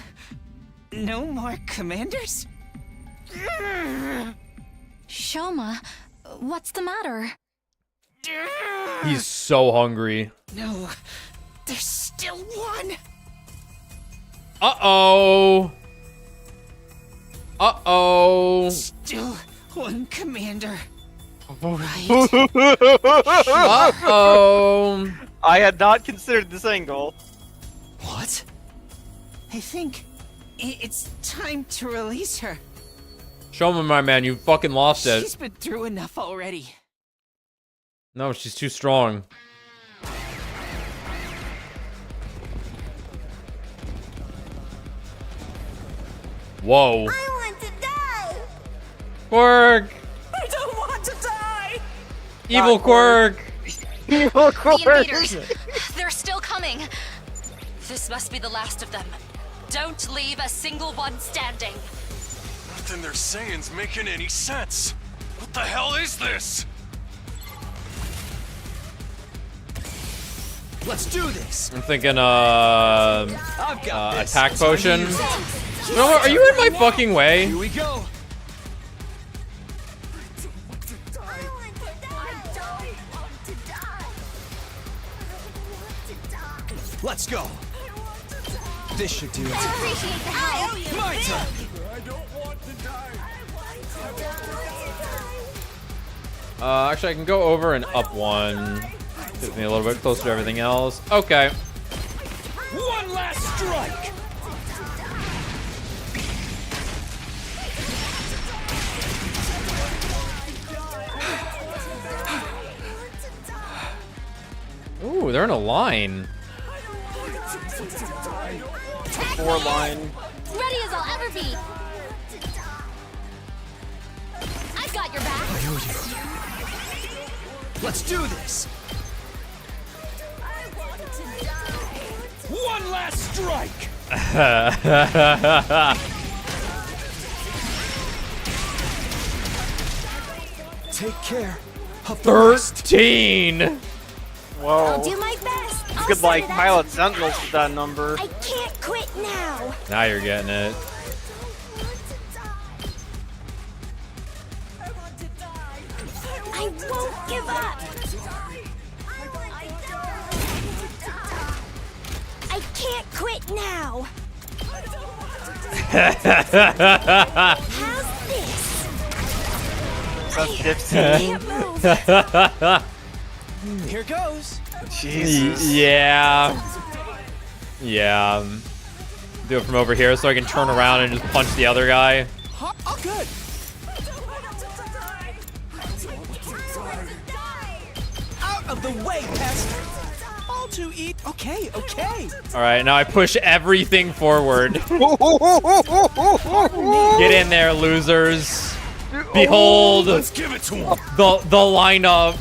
more commanders? Shoma, what's the matter? He's so hungry. No, there's still one. Uh-oh. Still one commander. Uh-oh. I had not considered this angle. What? I think it's time to release her. Show me, my man. You fucking lost it. She's been through enough already. No, she's too strong. Whoa. I want to die. Quirk. I don't want to die! Evil Quirk. Evil Quirk. The invaders. They're still coming. This must be the last of them. Don't leave a single one standing. Nothing they're saying's making any sense. What the hell is this? Let's do this. I'm thinking, I've got this. attack potion. You know what? Are you in my fucking way? Here we go. Let's go. This should do it. Appreciate the help. My turn. I don't want to die. Actually, I can go over and up one. Gets me a little bit closer to everything else. Okay. One last strike. Ooh, they're in a line. 4 line. Ready as I'll ever be. I've got your back. Let's do this. One last strike. Take care. 13. Whoa. I'll do my best. You I'll could set like it up. pilot sentinels with that number. I can't quit now. Now you're getting it. I won't give up. I can't quit now. How's this? Here goes. Jesus. Yeah. Do it from over here so I can turn around and just punch the other guy. Oh, good. Out of the way, pest. All to eat. Okay. All right, now I push everything forward. Get in there, losers. Behold, let's give it to him. the lineup.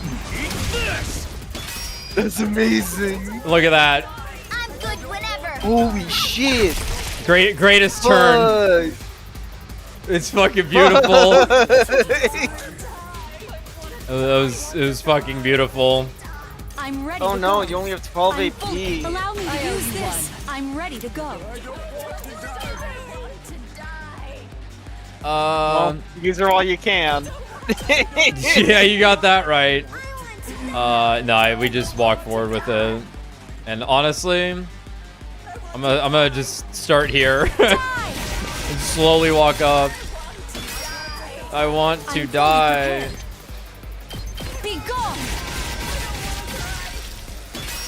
That's amazing. Look at that. I'm good whenever. Holy shit. Greatest turn. It's fucking beautiful. It was fucking beautiful. I'm ready. Oh to no, go. you only have 12 I'm AP. full. Allow me to use this. I'm ready to go. Use her all you can. Yeah, you got that right. No, we just walk forward with it. And honestly, I'm gonna just start here and slowly walk up. I want to die. Be gone.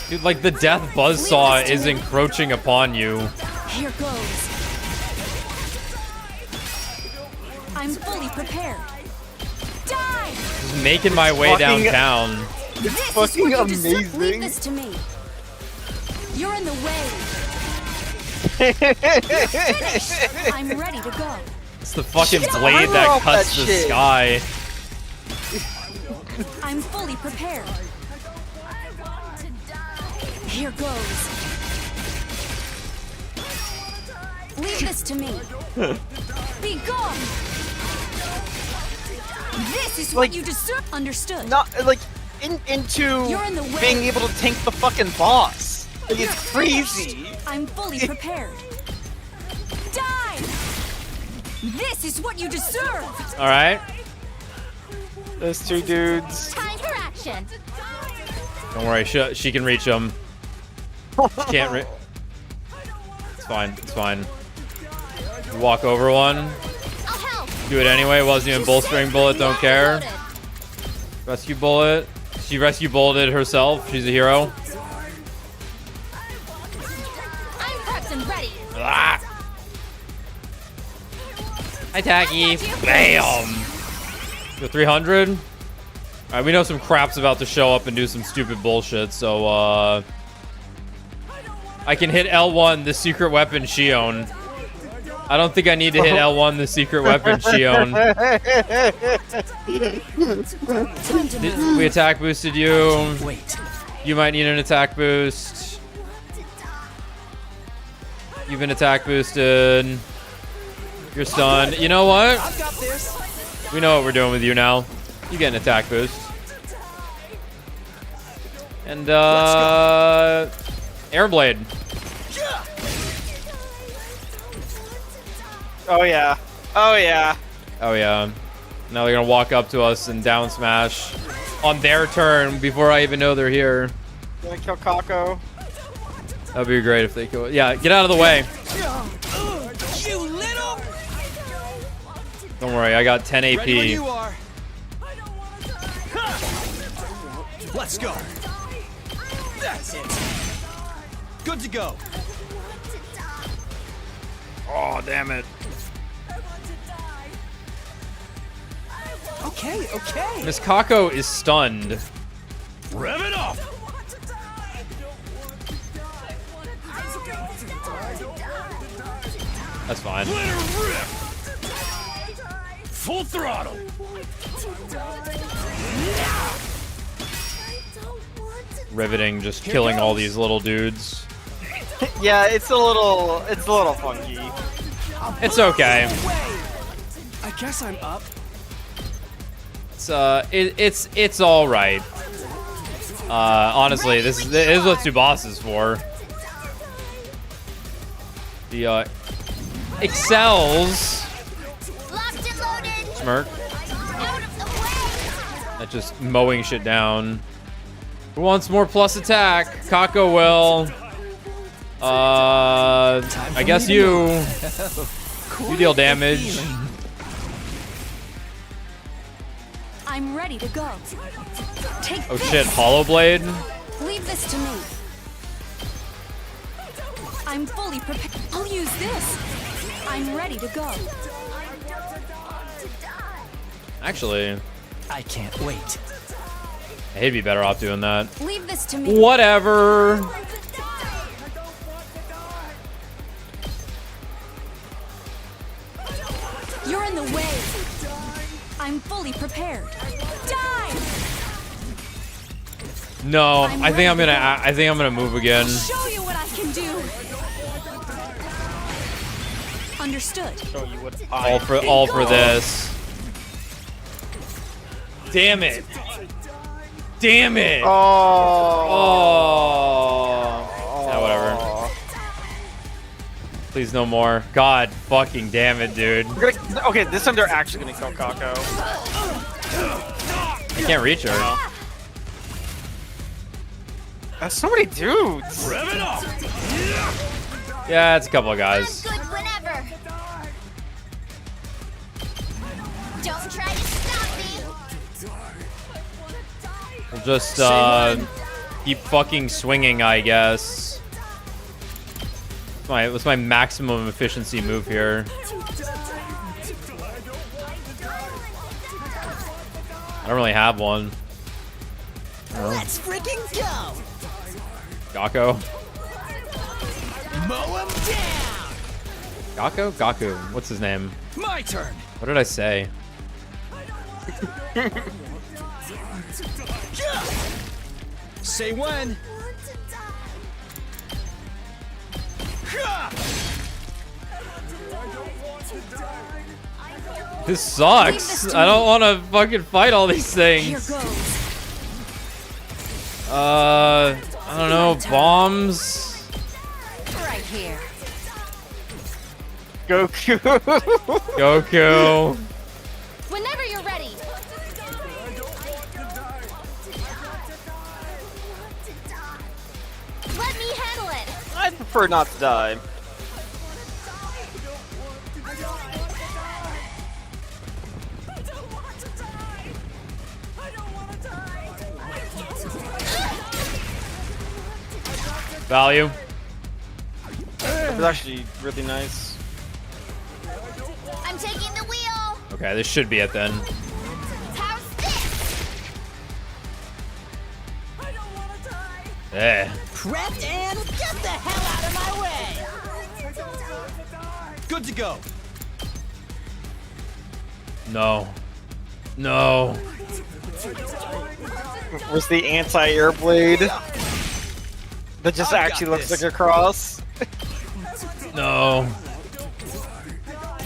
Dude, like the death buzzsaw is encroaching upon you. Here goes. I'm fully prepared. Die! Just making my way fucking- downtown. It's fucking amazing. Leave this to me. You're in the way. Finished. I'm ready to go. It's the fucking Get blade armor that off cuts that the shit. sky. I'm fully prepared. Here goes. Leave this to me. Be gone. This is what you deserve. Understood. Not like into You're in the way. being able to tank the fucking boss. Like, it's crazy. I'm fully prepared. Die! This is what you deserve. All right. Those two dudes. Time for action. Don't worry, she can reach him. Can't reach. It's fine. It's fine. You walk over one. I'll help. Do it anyway. Wasn't even bolstering bullet. Don't care. Rescue bullet. She rescue bulleted herself. She's a hero. I'm prepped and ready. Ah. Hi, Tacky. Bam. Go 300. All right, we know some crap's about to show up and do some stupid bullshit. So I can hit L1, the secret weapon Shion. I don't think I need to hit L1, the secret weapon Shion. We attack boosted you. Wait. You might need an attack boost. You've been attack boosted. You're stunned. You know what? I've got this. We know what we're doing with you now. You get an attack boost. And Airblade. Oh yeah. Oh yeah. Oh yeah. Now they're gonna walk up to us and down smash on their turn before I even know they're here. Gonna kill Kako. That'd be great if they could. Yeah, get out of the way. You little. Don't worry, I got 10 AP. Ready when you are. Let's go. That's it. Good to go. Oh, damn it. Okay. Miss Kako is stunned. Rev it up. That's fine. Let her rip. Full throttle. Riveting, just killing all these little dudes. Yeah, it's a little funky. It's okay. I guess I'm up. It's all right. Honestly, this is what Tsubasa is for. The excels. Locked and loaded. Smirk. Out of the way. at just mowing shit down. Who wants more plus attack? Kako will. I guess you. You deal damage. I'm ready to go. Take Oh this. shit, Hollow Blade? Leave this to me. I'm fully prepared. I'll use this. I'm ready to go. Actually, I can't wait. he'd be better off doing that. Leave this to me. Whatever. You're in the way. I'm fully prepared. Die! No, I think I'm gonna move again. Show you what I can do. Understood. Show you what All for this. Damn it. Damn it. Oh. Yeah, whatever. Please no more. God fucking damn it, dude. Okay, this time they're actually gonna kill Kako. I can't reach her. That's so many dudes. Yeah, it's a couple of guys. Good whenever. Don't try to stop me. We'll just keep fucking swinging, I guess. What's my maximum efficiency move here? I don't really have one. Let's freaking go! Gakko? Mow him down! Gakko? Gaku. What's his name? My turn. What did I say? Say when. This sucks. I don't want to fucking fight all these things. I don't know. Bombs? Right here. Goku. Goku. Whenever you're ready. Let me handle it. I'd prefer not to die. Value. It was actually really nice. I'm taking the wheel. Okay, this should be it then. How's this? Eh. Prepped and get the hell out of my way! Good to go. No. No. Where's the anti-air blade? That just actually looks like a cross. No.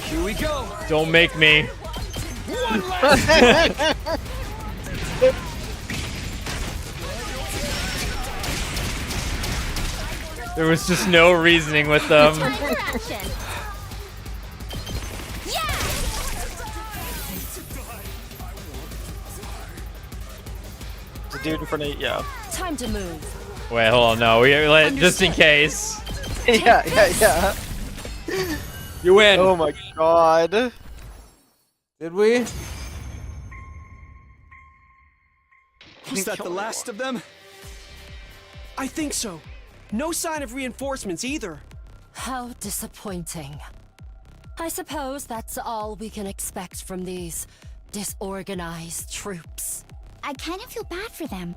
Here we go. Don't make me. There was just no reasoning with them. The dude in front of you, yeah. Time to move. Wait, hold on. No, just in case. Yeah. You win. Oh my god. Did we? Was that the last of them? I think so. No sign of reinforcements either. How disappointing. I suppose that's all we can expect from these disorganized troops. I kind of feel bad for them.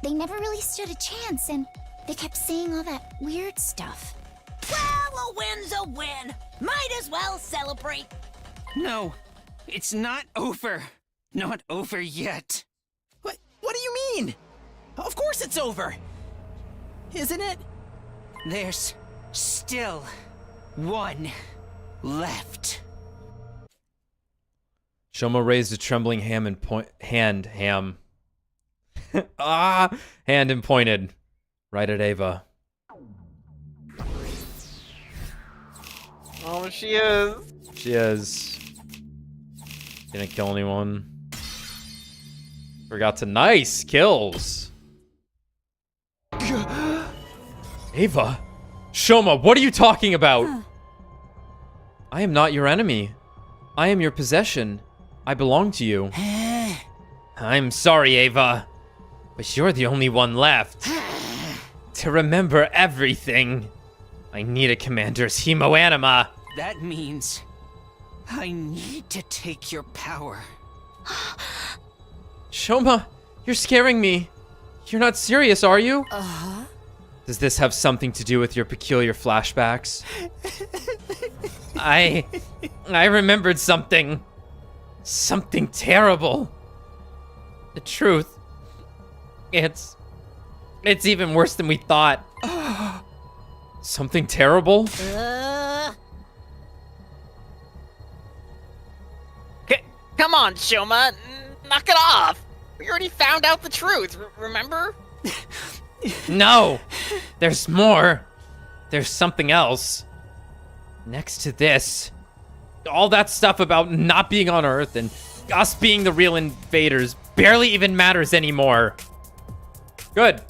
They never really stood a chance, and they kept saying all that weird stuff. Well, a win's a win. Might as well celebrate. No, it's not over. Not over yet. What do you mean? Of course it's over. Isn't it? There's still one left. Shoma raised a trembling hand and hand and pointed right at Ava. Oh, she is. She is. Didn't kill anyone. Forgot to nice kills. Ava? Shoma, what are you talking about? I am not your enemy. I am your possession. I belong to you. I'm sorry, Ava, but you're the only one left. To remember everything, I need a commander's hemoanima. That means I need to take your power. Shoma, you're scaring me. You're not serious, are you? Uh-huh. Does this have something to do with your peculiar flashbacks? I remembered something. Something terrible. The truth. It's even worse than we thought. Something terrible? Come on, Shoma. Knock it off. We already found out the truth, remember? No! There's more. There's something else. Next to this. All that stuff about not being on Earth and us being the real invaders barely even matters anymore. Good.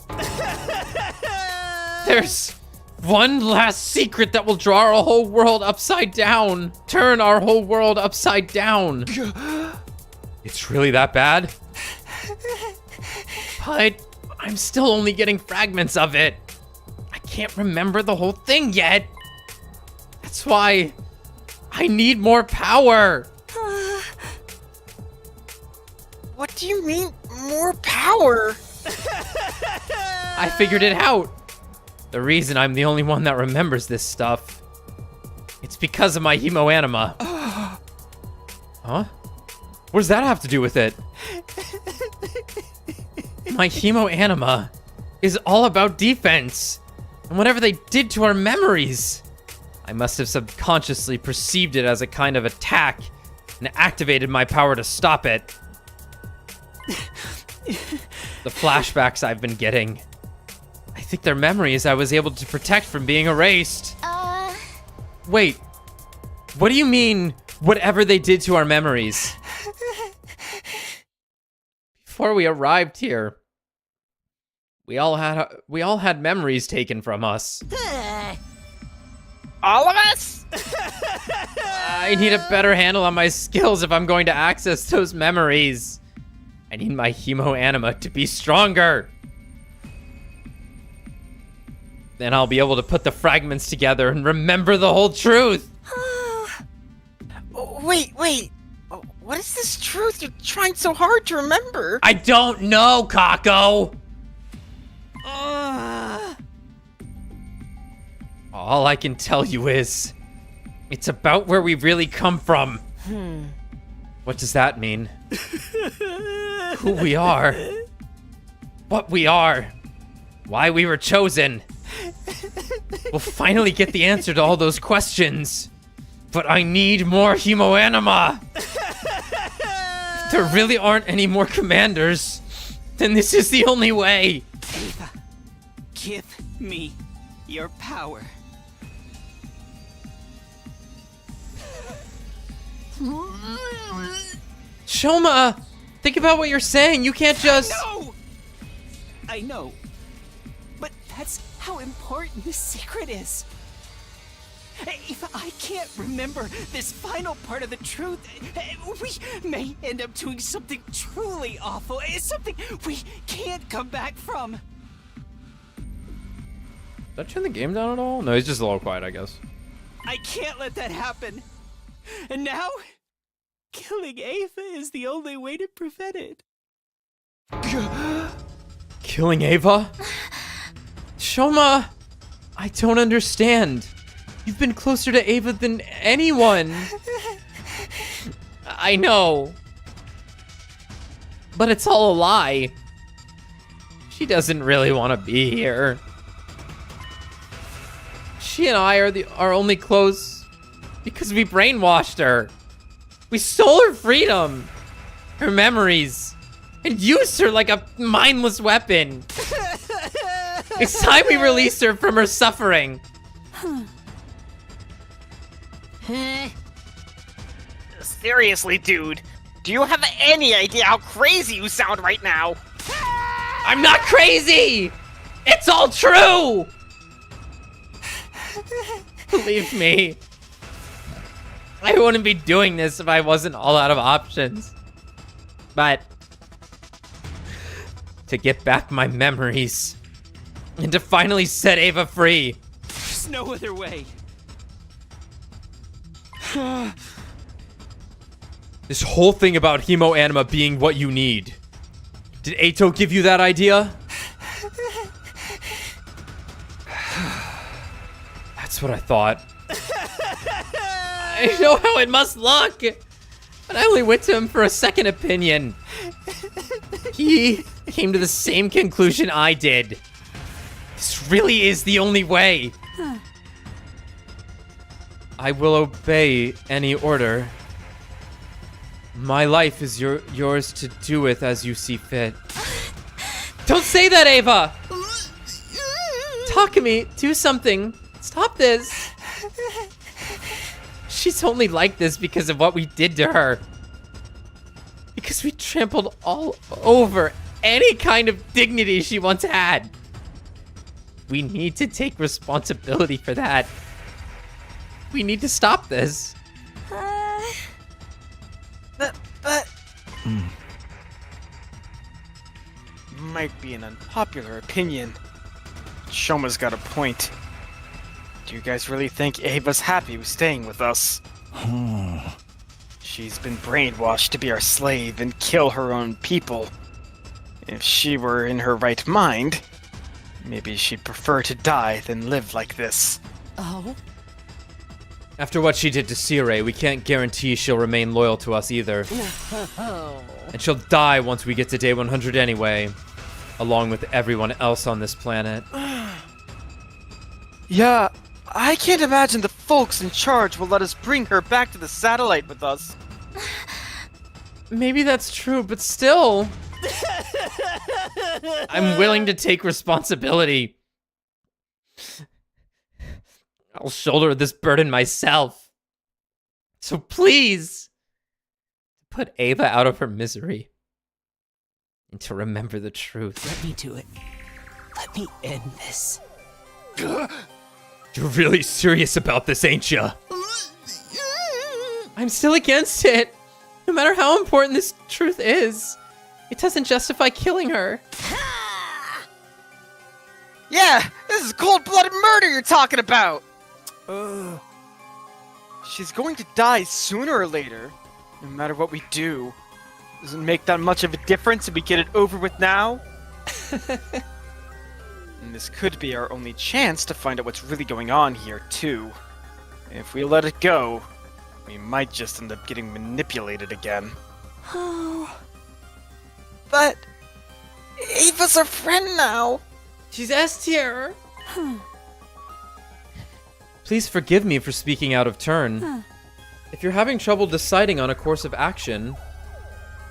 There's one last secret that will draw our whole world upside down. Turn our whole world upside down. It's really that bad? But I'm still only getting fragments of it. I can't remember the whole thing yet. That's why I need more power. What do you mean, more power? I figured it out. The reason I'm the only one that remembers this stuff, it's because of my hemoanima. Huh? What does that have to do with it? My hemoanima is all about defense and whatever they did to our memories. I must have subconsciously perceived it as a kind of attack and activated my power to stop it. The flashbacks I've been getting, I think they're memories I was able to protect from being erased. Wait, what do you mean, whatever they did to our memories? Before we arrived here, we all had memories taken from us. All of us? I need a better handle on my skills if I'm going to access those memories. I need my hemoanima to be stronger. Then I'll be able to put the fragments together and remember the whole truth. Wait. What is this truth you're trying so hard to remember? I don't know, Kako. All I can tell you is, it's about where we really come from. What does that mean? Who we are. What we are. Why we were chosen. We'll finally get the answer to all those questions. But I need more hemoanima. If there really aren't any more commanders, then this is the only way. Ava, give me your power. Shoma, think about what you're saying. You can't just... I know. But that's how important this secret is. If I can't remember this final part of the truth, we may end up doing something truly awful. It's something we can't come back from. Did that turn the game down at all? No, he's just a little quiet, I guess. I can't let that happen. And now, killing Ava is the only way to prevent it. Killing Ava? Shoma, I don't understand. You've been closer to Ava than anyone. I know. But it's all a lie. She doesn't really want to be here. She and I are only close because we brainwashed her. We stole her freedom, her memories, and used her like a mindless weapon. It's time we released her from her suffering. Seriously, dude. Do you have any idea how crazy you sound right now? I'm not crazy! It's all true! Believe me. I wouldn't be doing this if I wasn't all out of options. But to get back my memories and to finally set Ava free. There's no other way. This whole thing about hemoanima being what you need. Did Atto give you that idea? That's what I thought. I know how it must look, but I only went to him for a second opinion. He came to the same conclusion I did. This really is the only way. I will obey any order. My life is yours to do with as you see fit. Don't say that, Ava! Talk to me. Do something. Stop this. She's only like this because of what we did to her. Because we trampled all over any kind of dignity she once had. We need to take responsibility for that. We need to stop this. But might be an unpopular opinion. Shoma's got a point. Do you guys really think Ava's happy with staying with us? She's been brainwashed to be our slave and kill her own people. If she were in her right mind, maybe she'd prefer to die than live like this. Oh? After what she did to Sire, we can't guarantee she'll remain loyal to us either. And she'll die once we get to day 100 anyway, along with everyone else on this planet. Yeah, I can't imagine the folks in charge will let us bring her back to the satellite with us. Maybe that's true, but still. I'm willing to take responsibility. I'll shoulder this burden myself. So please, put Ava out of her misery. And to remember the truth. Let me do it. Let me end this. You're really serious about this, ain't ya? I'm still against it. No matter how important this truth is, it doesn't justify killing her. Yeah, this is cold-blooded murder you're talking about! She's going to die sooner or later, no matter what we do. Doesn't make that much of a difference if we get it over with now. And this could be our only chance to find out what's really going on here, too. If we let it go, we might just end up getting manipulated again. But Ava's our friend now. She's S tier. Please forgive me for speaking out of turn. If you're having trouble deciding on a course of action,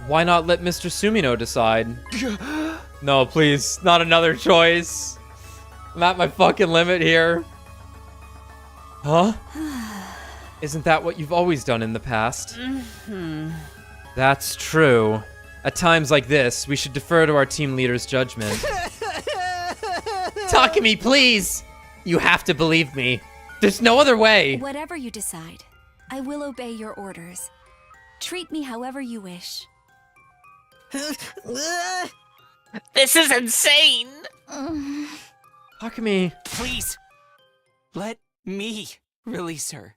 why not let Mr. Sumino decide? No, please, not another choice. I'm at my fucking limit here. Huh? Isn't that what you've always done in the past? That's true. At times like this, we should defer to our team leader's judgment. Talk to me, please! You have to believe me. There's no other way. Whatever you decide, I will obey your orders. Treat me however you wish. This is insane! Takumi. Please, let me release her.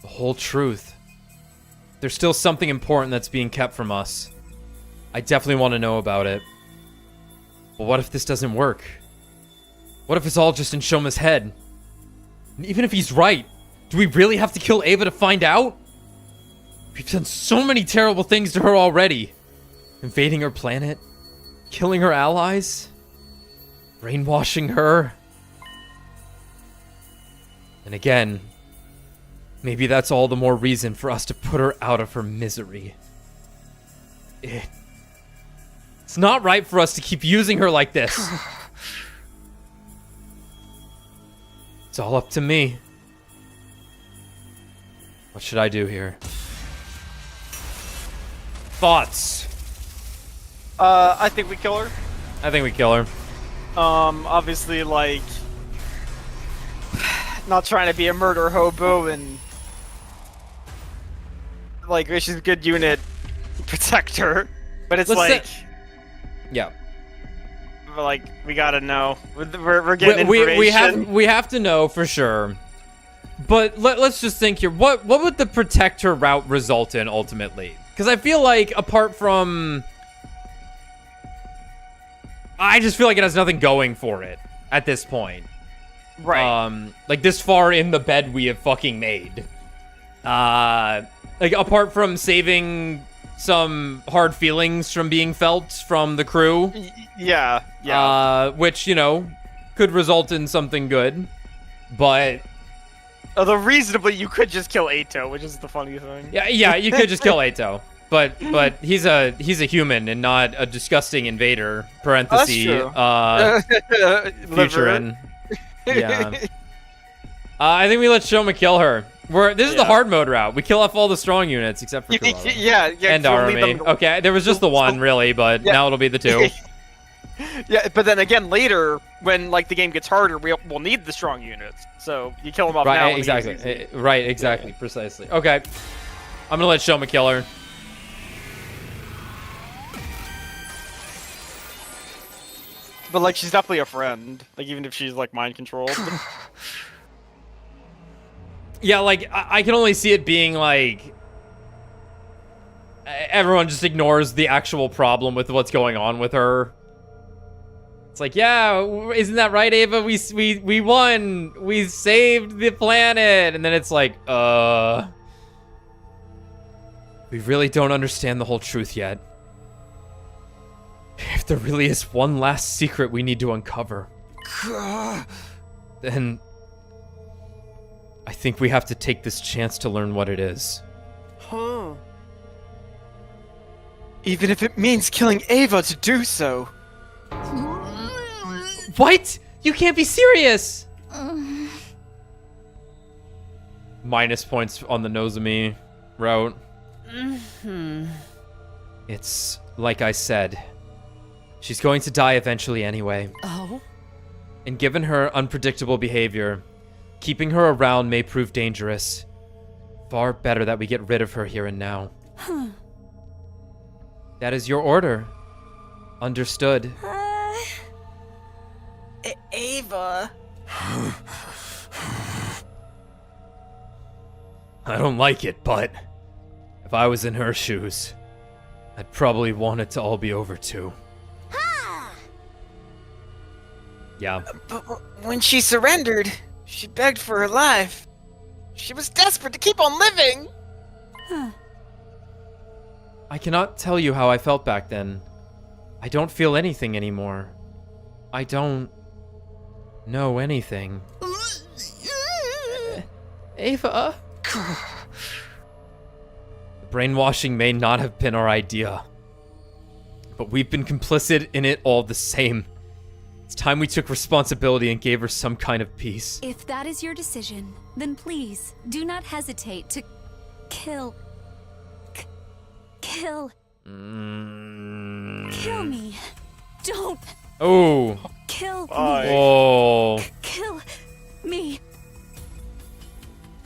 The whole truth. There's still something important that's being kept from us. I definitely want to know about it. But what if this doesn't work? What if it's all just in Shoma's head? And even if he's right, do we really have to kill Ava to find out? We've done so many terrible things to her already. Invading her planet, killing her allies, brainwashing her. And again, maybe that's all the more reason for us to put her out of her misery. It's not right for us to keep using her like this. It's all up to me. What should I do here? Thoughts? I think we kill her. I think we kill her. Obviously, like, not trying to be a murder hobo and, like, she's a good unit, protect her, but it's yeah. Like, we gotta know. We're getting information. We have to know for sure. But let's just think here. What would the protector route result in ultimately? Because I feel like apart from, I just feel like it has nothing going for it at this point. Right. Like this far in the bed we have fucking made. Like apart from saving some hard feelings from being felt from the crew. Yeah. Which, you know, could result in something good. But although reasonably you could just kill Atto, which is the funny thing. Yeah, you could just kill Atto. But he's a human and not a disgusting invader. Parenthesis. Futurum. Yeah. I think we let Shoma kill her. This is the hard mode route. We kill off all the strong units except for Kuroda. Yeah. And Army. Okay, there was just the one really, but now it'll be the two. Yeah, but then again later, when like the game gets harder, we'll need the strong units. So you kill them off now. Exactly. Right, exactly, precisely. Okay, I'm gonna let Shoma kill her. But like, she's definitely a friend. Like, even if she's like mind controlled. Yeah, like I can only see it being like everyone just ignores the actual problem with what's going on with her. It's like, yeah, isn't that right, Ava? We won. We saved the planet. And then it's like, we really don't understand the whole truth yet. If there really is one last secret we need to uncover, then I think we have to take this chance to learn what it is. Huh. Even if it means killing Ava to do so. What? You can't be serious! Minus points on the Nozomi route. It's like I said. She's going to die eventually anyway. Oh? And given her unpredictable behavior, keeping her around may prove dangerous. Far better that we get rid of her here and now. That is your order. Understood. Ava. I don't like it, but if I was in her shoes, I'd probably want it to all be over too. Yeah. But when she surrendered, she begged for her life. She was desperate to keep on living. I cannot tell you how I felt back then. I don't feel anything anymore. I don't know anything. Ava? Brainwashing may not have been our idea, but we've been complicit in it all the same. It's time we took responsibility and gave her some kind of peace. If that is your decision, then please do not hesitate to kill me. Don't. Oh. Kill me. Oh. Kill me.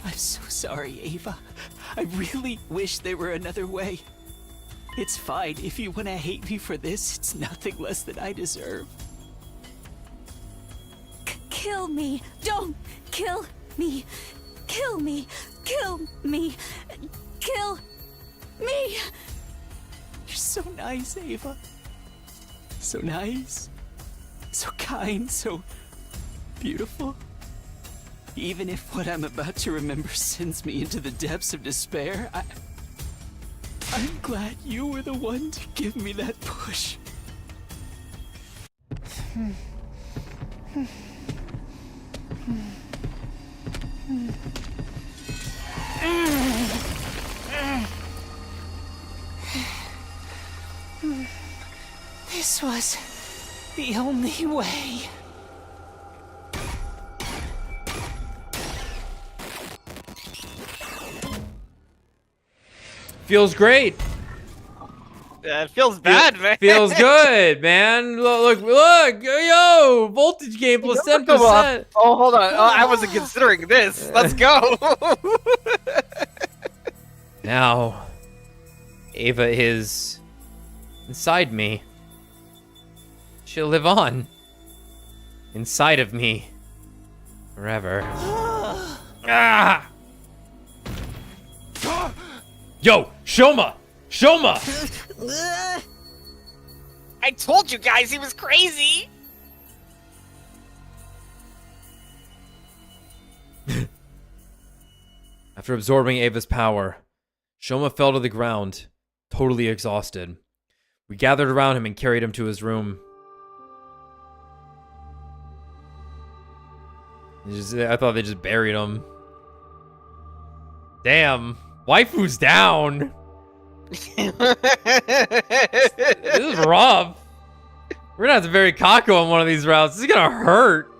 I'm so sorry, Ava. I really wish there were another way. It's fine. If you want to hate me for this, it's nothing less than I deserve. Kill me. Don't kill me. Kill me. Kill me. Kill me. You're so nice, Ava. So nice. So kind. So beautiful. Even if what I'm about to remember sends me into the depths of despair, I'm glad you were the one to give me that push. This was the only way. Feels great. It feels bad, man. Feels good, man. Look, yo, voltage gain plus 10%. Oh, hold on. Oh, I wasn't considering this. Let's go. Now, Ava is inside me. She'll live on inside of me forever. Ah! Yo, Shoma! Shoma! I told you guys he was crazy. After absorbing Ava's power, Shoma fell to the ground, totally exhausted. We gathered around him and carried him to his room. I thought they just buried him. Damn, waifu's down. This is rough. We're gonna have to bury Kako on one of these routes. This is gonna hurt.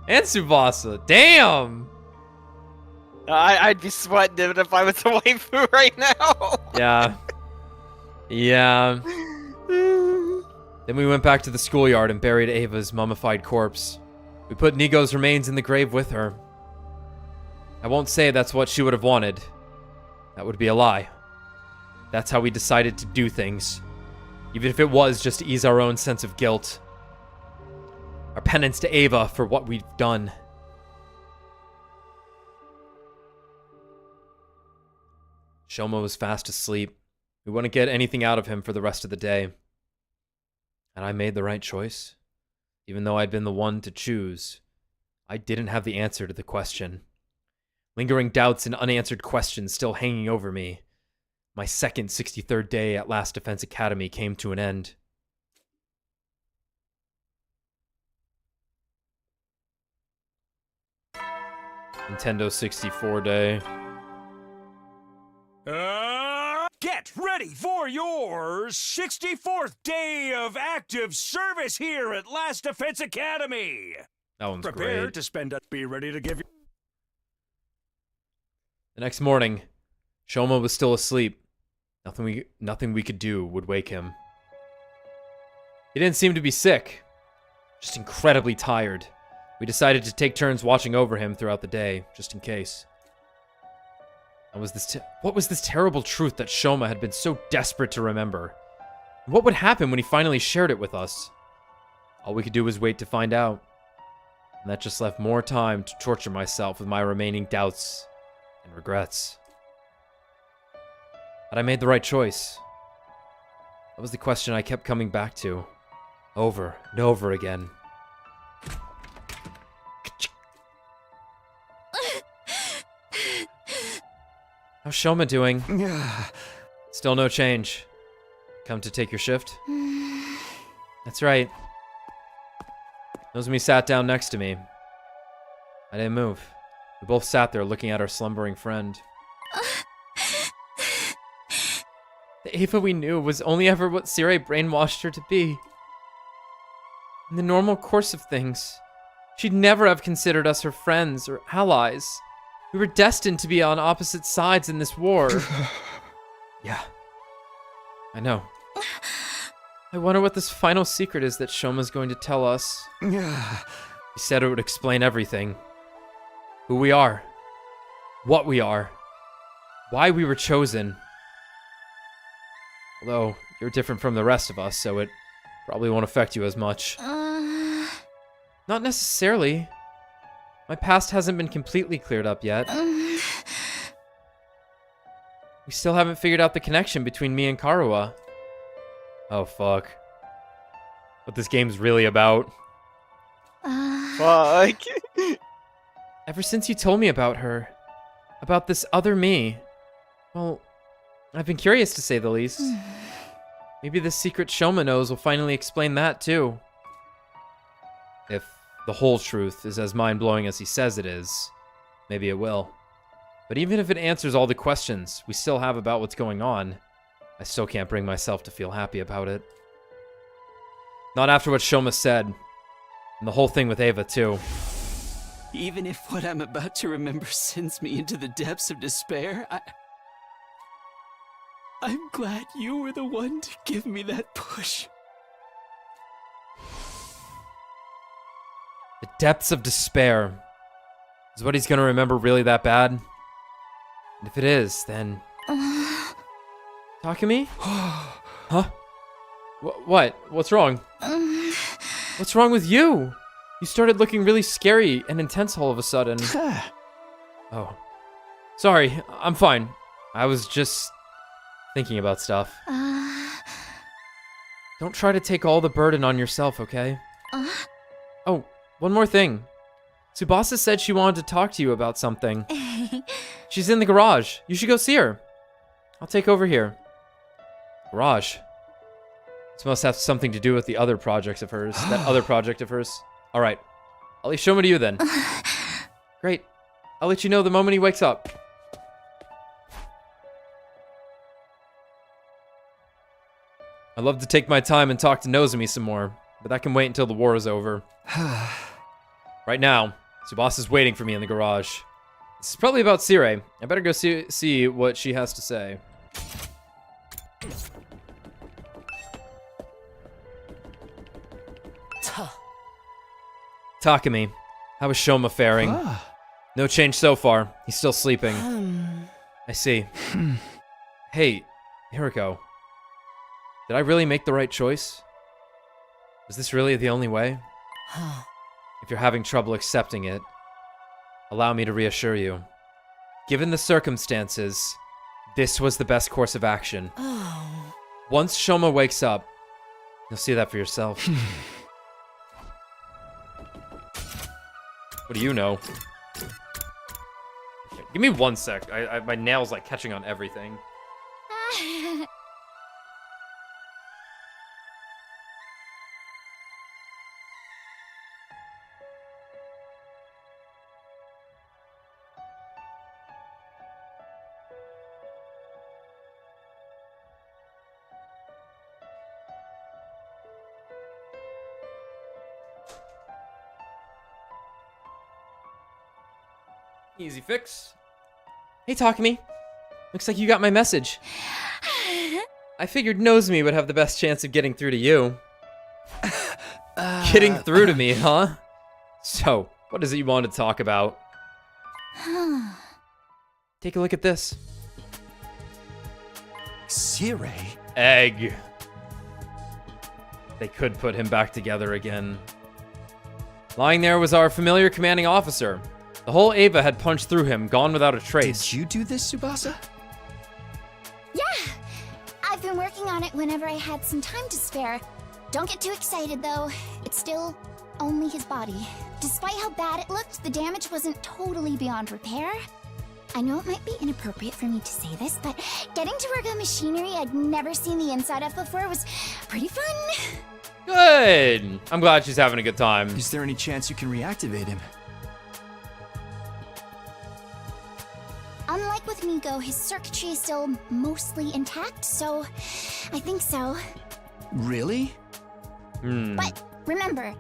And Tsubasa. Damn. I'd be sweating it if I was a waifu right now. Yeah. Yeah. Then we went back to the schoolyard and buried Ava's mummified corpse. We put Nigo's remains in the grave with her. I won't say that's what she would have wanted. That would be a lie. That's how we decided to do things. Even if it was just to ease our own sense of guilt. Our penance to Ava for what we've done. Shoma was fast asleep. We wouldn't get anything out of him for the rest of the day. And I made the right choice. Even though I'd been the one to choose, I didn't have the answer to the question. Lingering doubts and unanswered questions still hanging over me. My second 63rd day at Last Defense Academy came to an end. Nintendo 64 day. Get ready for your 64th day of active service here at Last Defense Academy. That one's Prepare great. to spend a... Be ready to give you... The next morning, Shoma was still asleep. Nothing we could do would wake him. He didn't seem to be sick, just incredibly tired. We decided to take turns watching over him throughout the day, just in case. What was this terrible truth that Shoma had been so desperate to remember? And what would happen when he finally shared it with us? All we could do was wait to find out. And that just left more time to torture myself with my remaining doubts and regrets. Had I made the right choice? That was the question I kept coming back to, over and over again. How's Shoma doing? Still no change. Come to take your shift? That's right. Nozomi sat down next to me. I didn't move. We both sat there looking at our slumbering friend. The Ava we knew was only ever what Sirei brainwashed her to be. In the normal course of things, she'd never have considered us her friends or allies. We were destined to be on opposite sides in this war. Yeah. I know. I wonder what this final secret is that Shoma's going to tell us. He said it would explain everything. Who we are. What we are. Why we were chosen. Although, you're different from the rest of us, so it probably won't affect you as much. Not necessarily. My past hasn't been completely cleared up yet. We still haven't figured out the connection between me and Karuha. Oh, fuck. What this game's really about. Fuck. Ever since you told me about her, about this other me, well, I've been curious to say the least. Maybe the secret Shoma knows will finally explain that too. If the whole truth is as mind-blowing as he says it is, maybe it will. But even if it answers all the questions we still have about what's going on, I still can't bring myself to feel happy about it. Not after what Shoma said, and the whole thing with Ava too. Even if what I'm about to remember sends me into the depths of despair, I'm glad you were the one to give me that push. The depths of despair. Is what he's gonna remember really that bad? And if it is, then... Takumi? Huh? What? What's wrong? What's wrong with you? You started looking really scary and intense all of a sudden. Oh. Sorry, I'm fine. I was just thinking about stuff. Don't try to take all the burden on yourself, okay? Oh, one more thing. Tsubasa said she wanted to talk to you about something. She's in the garage. You should go see her. I'll take over here. Garage. This must have something to do with the other projects of hers. That other project of hers. All right. I'll leave Shoma to you then. Great. I'll let you know the moment he wakes up. I'd love to take my time and talk to Nozomi some more, but that can wait until the war is over. Right now, Tsubasa's waiting for me in the garage. This is probably about Sirei. I better go see what she has to say. Takumi, how is Shoma faring? No change so far. He's still sleeping. I see. Hey, Hiriko. Did I really make the right choice? Was this really the only way? If you're having trouble accepting it, allow me to reassure you. Given the circumstances, this was the best course of action. Once Shoma wakes up, you'll see that for yourself. What do you know? Give me 1 sec. My nail's like catching on everything. Easy fix. Hey, Takumi. Looks like you got my message. I figured Nozomi would have the best chance of getting through to you. Getting through to me, huh? So, what is it you want to talk about? Take a look at this. Sirei? Egg. They could put him back together again. Lying there was our familiar commanding officer. The whole Ava had punched through him, gone without a trace. Did you do this, Tsubasa? Yeah! I've been working on it whenever I had some time to spare. Don't get too excited, though. It's still only his body. Despite how bad it looked, the damage wasn't totally beyond repair. I know it might be inappropriate for me to say this, but getting to work on machinery I'd never seen the inside of before was pretty fun. Good! I'm glad she's having a good time. Is there any chance you can reactivate him? Unlike with Nico, his circuitry is still mostly intact, so I think so. Really? But remember,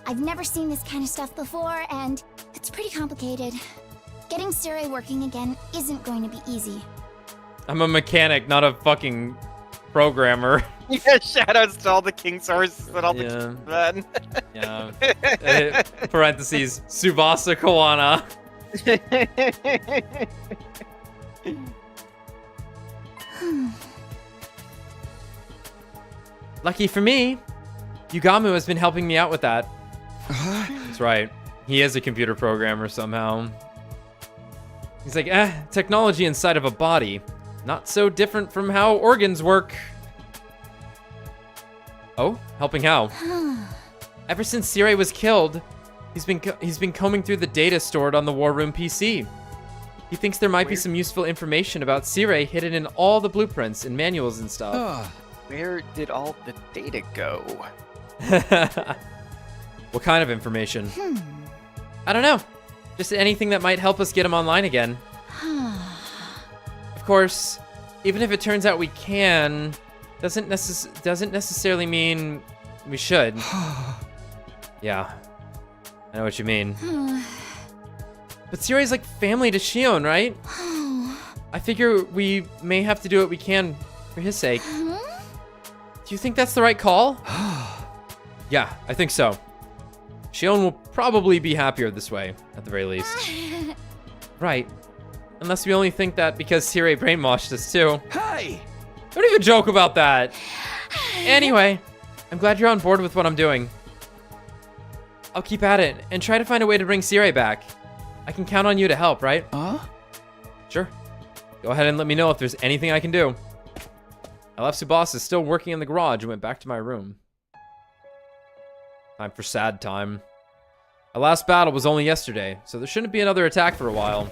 I've never seen this kind of stuff before, and it's pretty complicated. Getting Sirei working again isn't going to be easy. I'm a mechanic, not a fucking programmer. Yeah, shoutouts to all the King's horses and all the men. Yeah. Parentheses, Tsubasa Koana. Lucky for me, Yugamu has been helping me out with that. That's right. He is a computer programmer somehow. He's like, technology inside of a body. Not so different from how organs work. Oh, helping how? Ever since Sirei was killed, he's been combing through the data stored on the War Room PC. He thinks there might be some useful information about Sirei hidden in all the blueprints and manuals and stuff. Where did all the data go? What kind of information? I don't know. Just anything that might help us get him online again. Of course, even if it turns out we can, doesn't necessarily mean we should. Yeah, I know what you mean. But Sirei's like family to Shion, right? I figure we may have to do what we can For his sake. Do you think that's the right call? Yeah, I think so. Shion will probably be happier this way, at the very least. Right. Unless we only think that because Sirei brainwashed us too. Hey! Don't even joke about that. Anyway, I'm glad you're on board with what I'm doing. I'll keep at it and try to find a way to bring Sirei back. I can count on you to help, right? Sure. Go ahead and let me know if there's anything I can do. I left Tsubasa still working in the garage and went back to my room. Time for sad time. Our last battle was only yesterday, so there shouldn't be another attack for a while.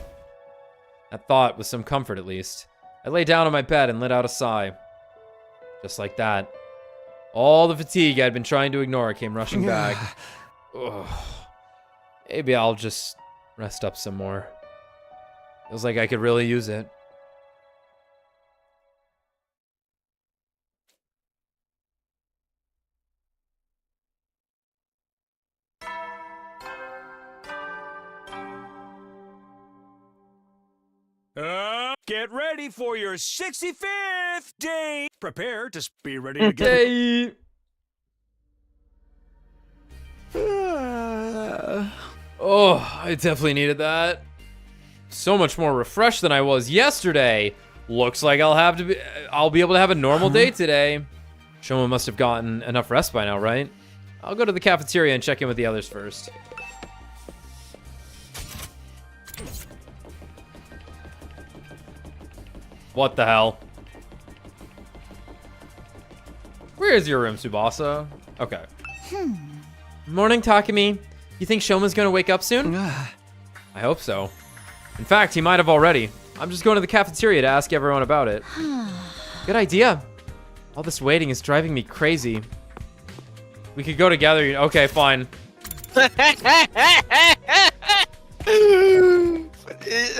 That thought was some comfort, at least. I lay down on my bed and let out a sigh. Just like that. All the fatigue I'd been trying to ignore came rushing back. Ugh. Maybe I'll just rest up some more. Feels like I could really use it. Get ready for your 65th day. Prepare to be ready to get... Oh, I definitely needed that. So much more refreshed than I was yesterday. Looks like I'll be able to have a normal day today. Shoma must have gotten enough rest by now, right? I'll go to the cafeteria and check in with the others first. What the hell? Where is your room, Tsubasa? Okay. Morning, Takumi. You think Shoma's gonna wake up soon? I hope so. In fact, he might have already. I'm just going to the cafeteria to ask everyone about it. Good idea. All this waiting is driving me crazy. We could go together. Okay, fine. I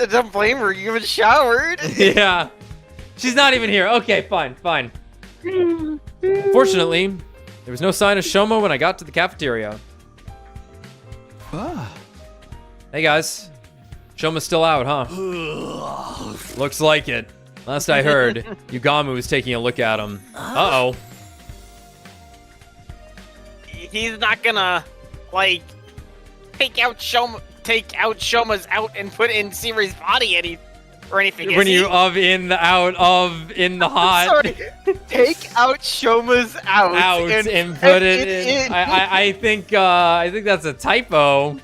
don't blame her. You haven't showered. Yeah. She's not even here. Okay, fine, fine. Fortunately, there was no sign of Shoma when I got to the cafeteria. Hey, guys. Shoma's still out, huh? Looks like it. Last I heard, Yugamu was taking a look at him. Uh-oh. He's not gonna, like, take out Shoma's out and put in Sirei's body or anything. When you in the hot. Sorry. Take out Shoma's out and put it in. I think that's a typo.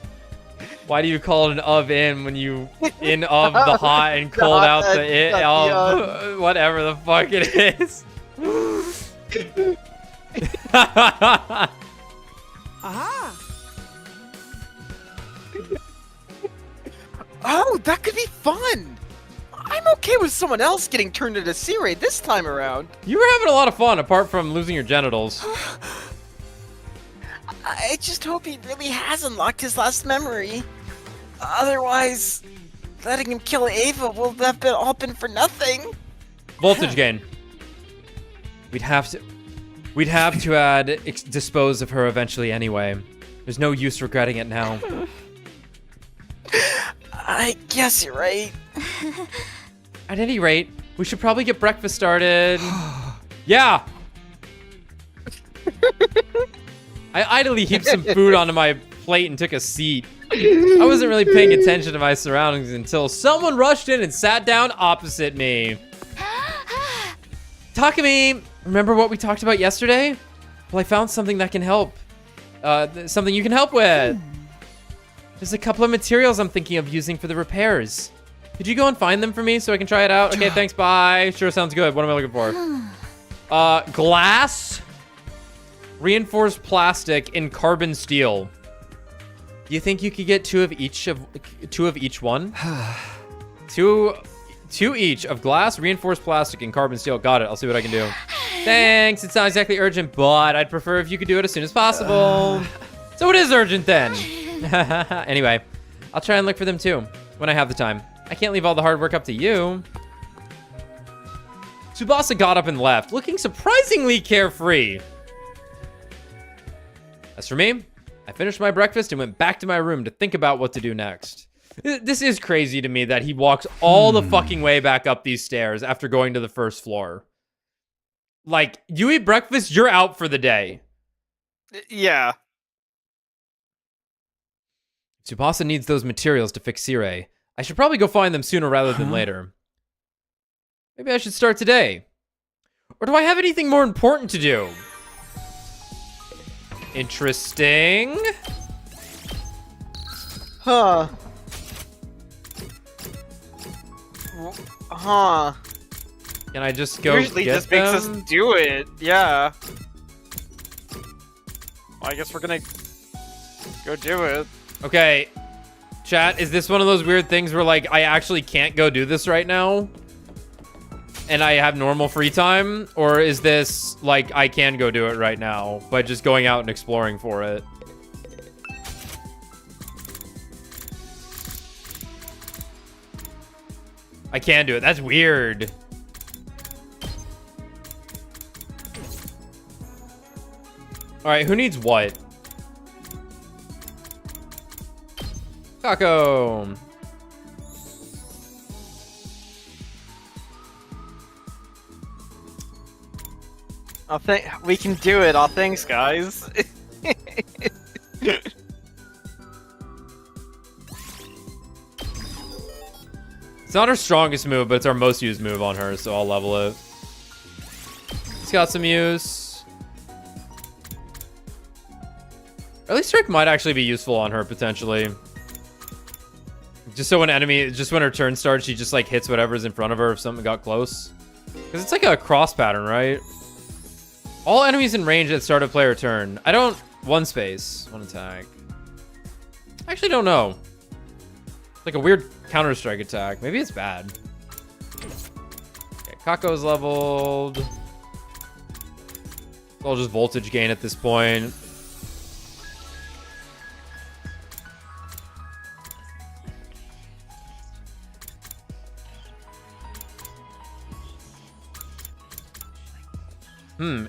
Why do you call it an in when you in of the hot and cold out the it of whatever the fuck it is? Aha! Oh, that could be fun! I'm okay with someone else getting turned into Sirei this time around. You were having a lot of fun, apart from losing your genitals. I just hope he really has unlocked his last memory. Otherwise, letting him kill Ava will have all been for nothing. Voltage gain. We'd have to dispose of her eventually anyway. There's no use regretting it now. I guess you're right. At any rate, we should probably get breakfast started. Yeah! I idly heaped some food onto my plate and took a seat. I wasn't really paying attention to my surroundings until someone rushed in and sat down opposite me. Takumi, remember what we talked about yesterday? Well, I found something that can help. Something you can help with. There's a couple of materials I'm thinking of using for the repairs. Could you go and find them for me so I can try it out? Okay, thanks, bye. Sure, sounds good. What am I looking for? Glass, reinforced plastic, and carbon steel. Do you think you could get two of each one? two each of glass, reinforced plastic, and carbon steel. Got it. I'll see what I can do. Thanks. It's not exactly urgent, but I'd prefer if you could do it as soon as possible. So it is urgent then. Anyway, I'll try and look for them too when I have the time. I can't leave all the hard work up to you. Tsubasa got up and left, looking surprisingly carefree. As for me, I finished my breakfast and went back to my room to think about what to do next. This is crazy to me that he walks all the fucking way back up these stairs after going to the first floor. Like, you eat breakfast, you're out for the day. Yeah. Tsubasa needs those materials to fix Sirei. I should probably go find them sooner rather than later. Maybe I should start today. Or do I have anything more important to do? Interesting. Huh. Huh. Can I just go Usually get just makes them? us do it. Yeah. Well, I guess we're gonna go do it. Okay. Chat, is this one of those weird things where, like, I actually can't go do this right now? And I have normal free time? Or is this, like, I can go do it right now by just going out and exploring for it? I can do it. That's weird. Alright, who needs what? Kako. I think we can do it. All thanks, guys. It's not our strongest move, but it's our most used move on her, so I'll level it. It's got some use. Early Strike might actually be useful on her, potentially. Just so when her turn starts, she just, like, hits whatever's in front of her if something got close. Because it's like a cross pattern, right? All enemies in range at start of player turn. I don't... One space. One attack. I actually don't know. It's like a weird Counter-Strike attack. Maybe it's bad. Okay, Kako's leveled. It's all just voltage gain at this point.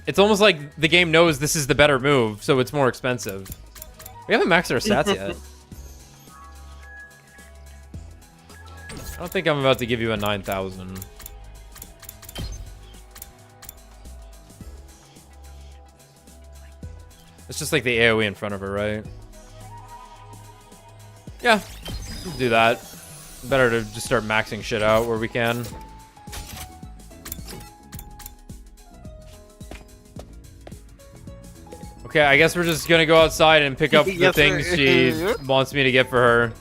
It's almost like the game knows this is the better move, so it's more expensive. We haven't maxed our stats yet. I don't think I'm about to give you a 9,000. It's just like the AoE in front of her, right? Yeah, let's do that. Better to just start maxing shit out where we can. Okay, I guess we're just gonna go outside and pick up the things she wants me to get for her.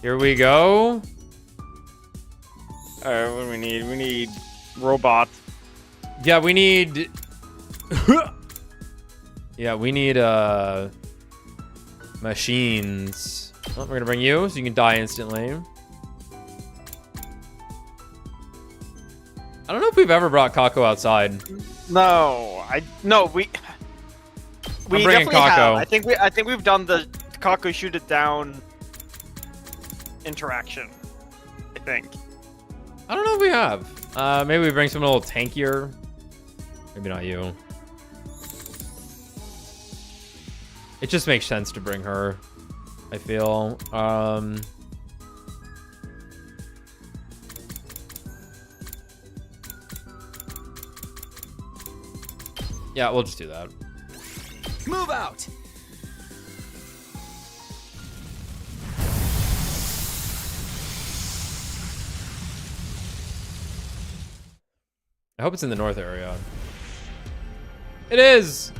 Here we go. Alright, what do we need? We need robot. Yeah, we need... yeah, we need, machines. Oh, we're gonna bring you, so you can die instantly. I don't know if we've ever brought Kako outside. No, we definitely have. I think we've done the Kako shoot it down interaction. I think. I don't know if we have. Maybe we bring someone a little tankier. Maybe not you. It just makes sense to bring her, I feel. Yeah, we'll just do that. Move out! I hope it's in the north area. It is!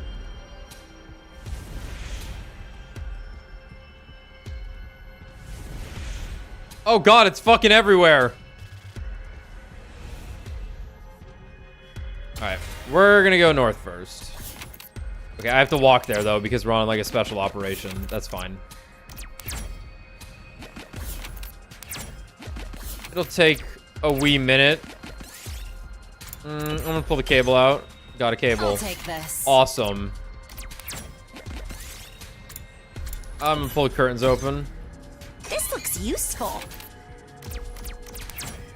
Oh god, it's fucking everywhere! Alright, we're gonna go north first. Okay, I have to walk there, though, because we're on, like, a special operation. That's fine. It'll take a wee minute. I'm gonna pull the cable out. Got a cable. I'll take this. Awesome. I'm gonna pull the curtains open. This looks useful.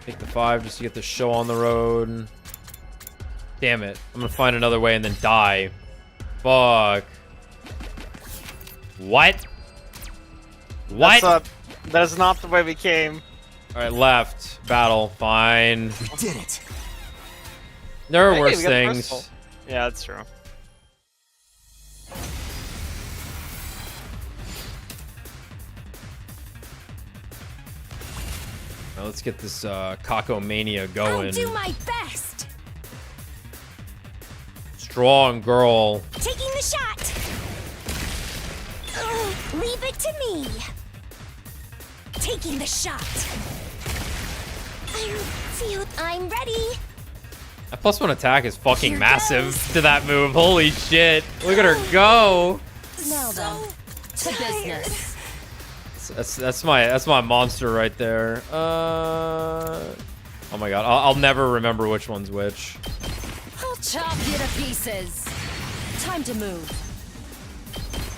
Take the 5 just to get the show on the road. Damn it. I'm gonna find another way and then die. Fuck. What? What? That's not the way we came. Alright, left. Battle. Fine. We did it. There are Hey, worse we got the things. crystal. Yeah, that's true. Now let's get this Kakomania going. I'll do my best. Strong girl. Taking the shot. Leave it to me. Taking the shot. I'm ready. That +1 attack is fucking massive to that move. Holy shit. Look at her go. Now then, to business. That's my monster right there. Oh my god. I'll never remember which one's which. I'll chop you to pieces. Time to move.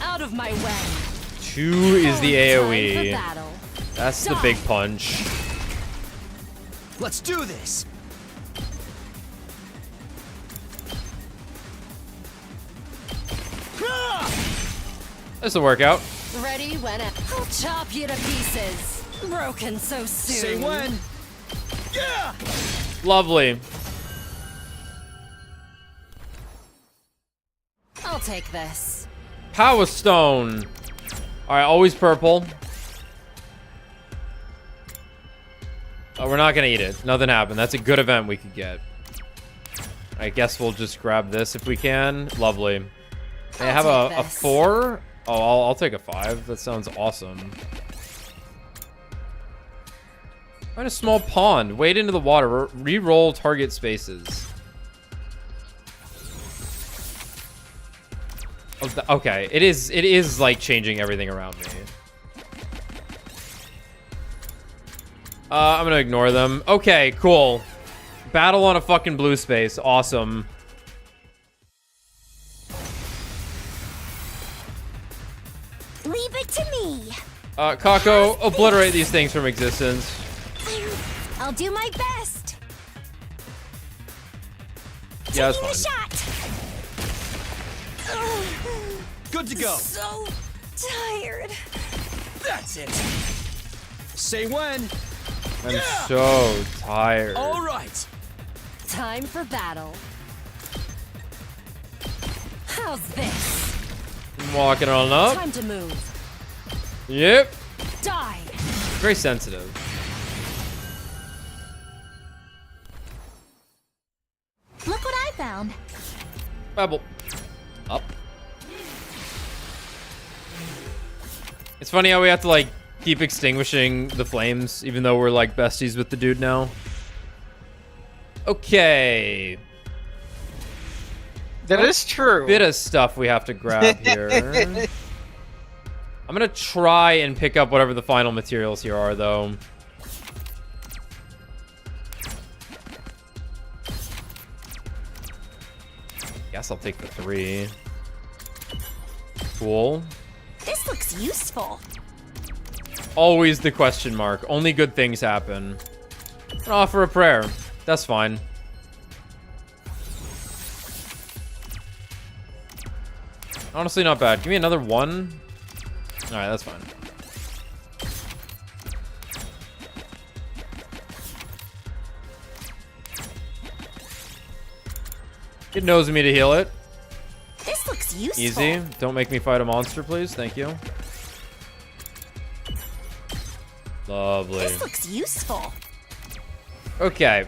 Out of my way. 2 is the Time for AoE. battle. That's the big punch. Let's do this. This'll work out. Ready when I'll chop you to pieces. Broken so soon. Say when. Yeah! Lovely. I'll take this. Power Stone. Alright, always purple. Oh, we're not gonna eat it. Nothing happened. That's a good event we could get. I guess we'll just grab this if we can. Lovely. They have a 4? Oh, I'll take a 5. That sounds awesome. Find a small pond. Wade into the water. Re-roll target spaces. Okay, it is like changing everything around me. I'm gonna ignore them. Okay, cool. Battle on a fucking blue space. Awesome. Leave it to me. Kako, obliterate these things from existence. I'll do my best. Yeah, that's Taking fine. the shot. Good to go. So tired. That's it. Say when. I'm so tired. All right. Time for battle. How's this? I'm walking on up. Time to move. Yep. Die. Very sensitive. Look what I found. Pebble. Up. It's funny how we have to like keep extinguishing the flames, even though we're like besties with the dude now. Okay. That is true. Bit of stuff we have to grab here. I'm gonna try and pick up whatever the final materials here are, though. Guess I'll take the 3. Cool. This looks useful. Always the question mark. Only good things happen. I'll offer a prayer. That's fine. Honestly, not bad. Give me another 1. Alright, that's fine. It knows me to heal it. This looks useful. Easy. Don't make me fight a monster, please. Thank you. Lovely. This looks useful. Okay.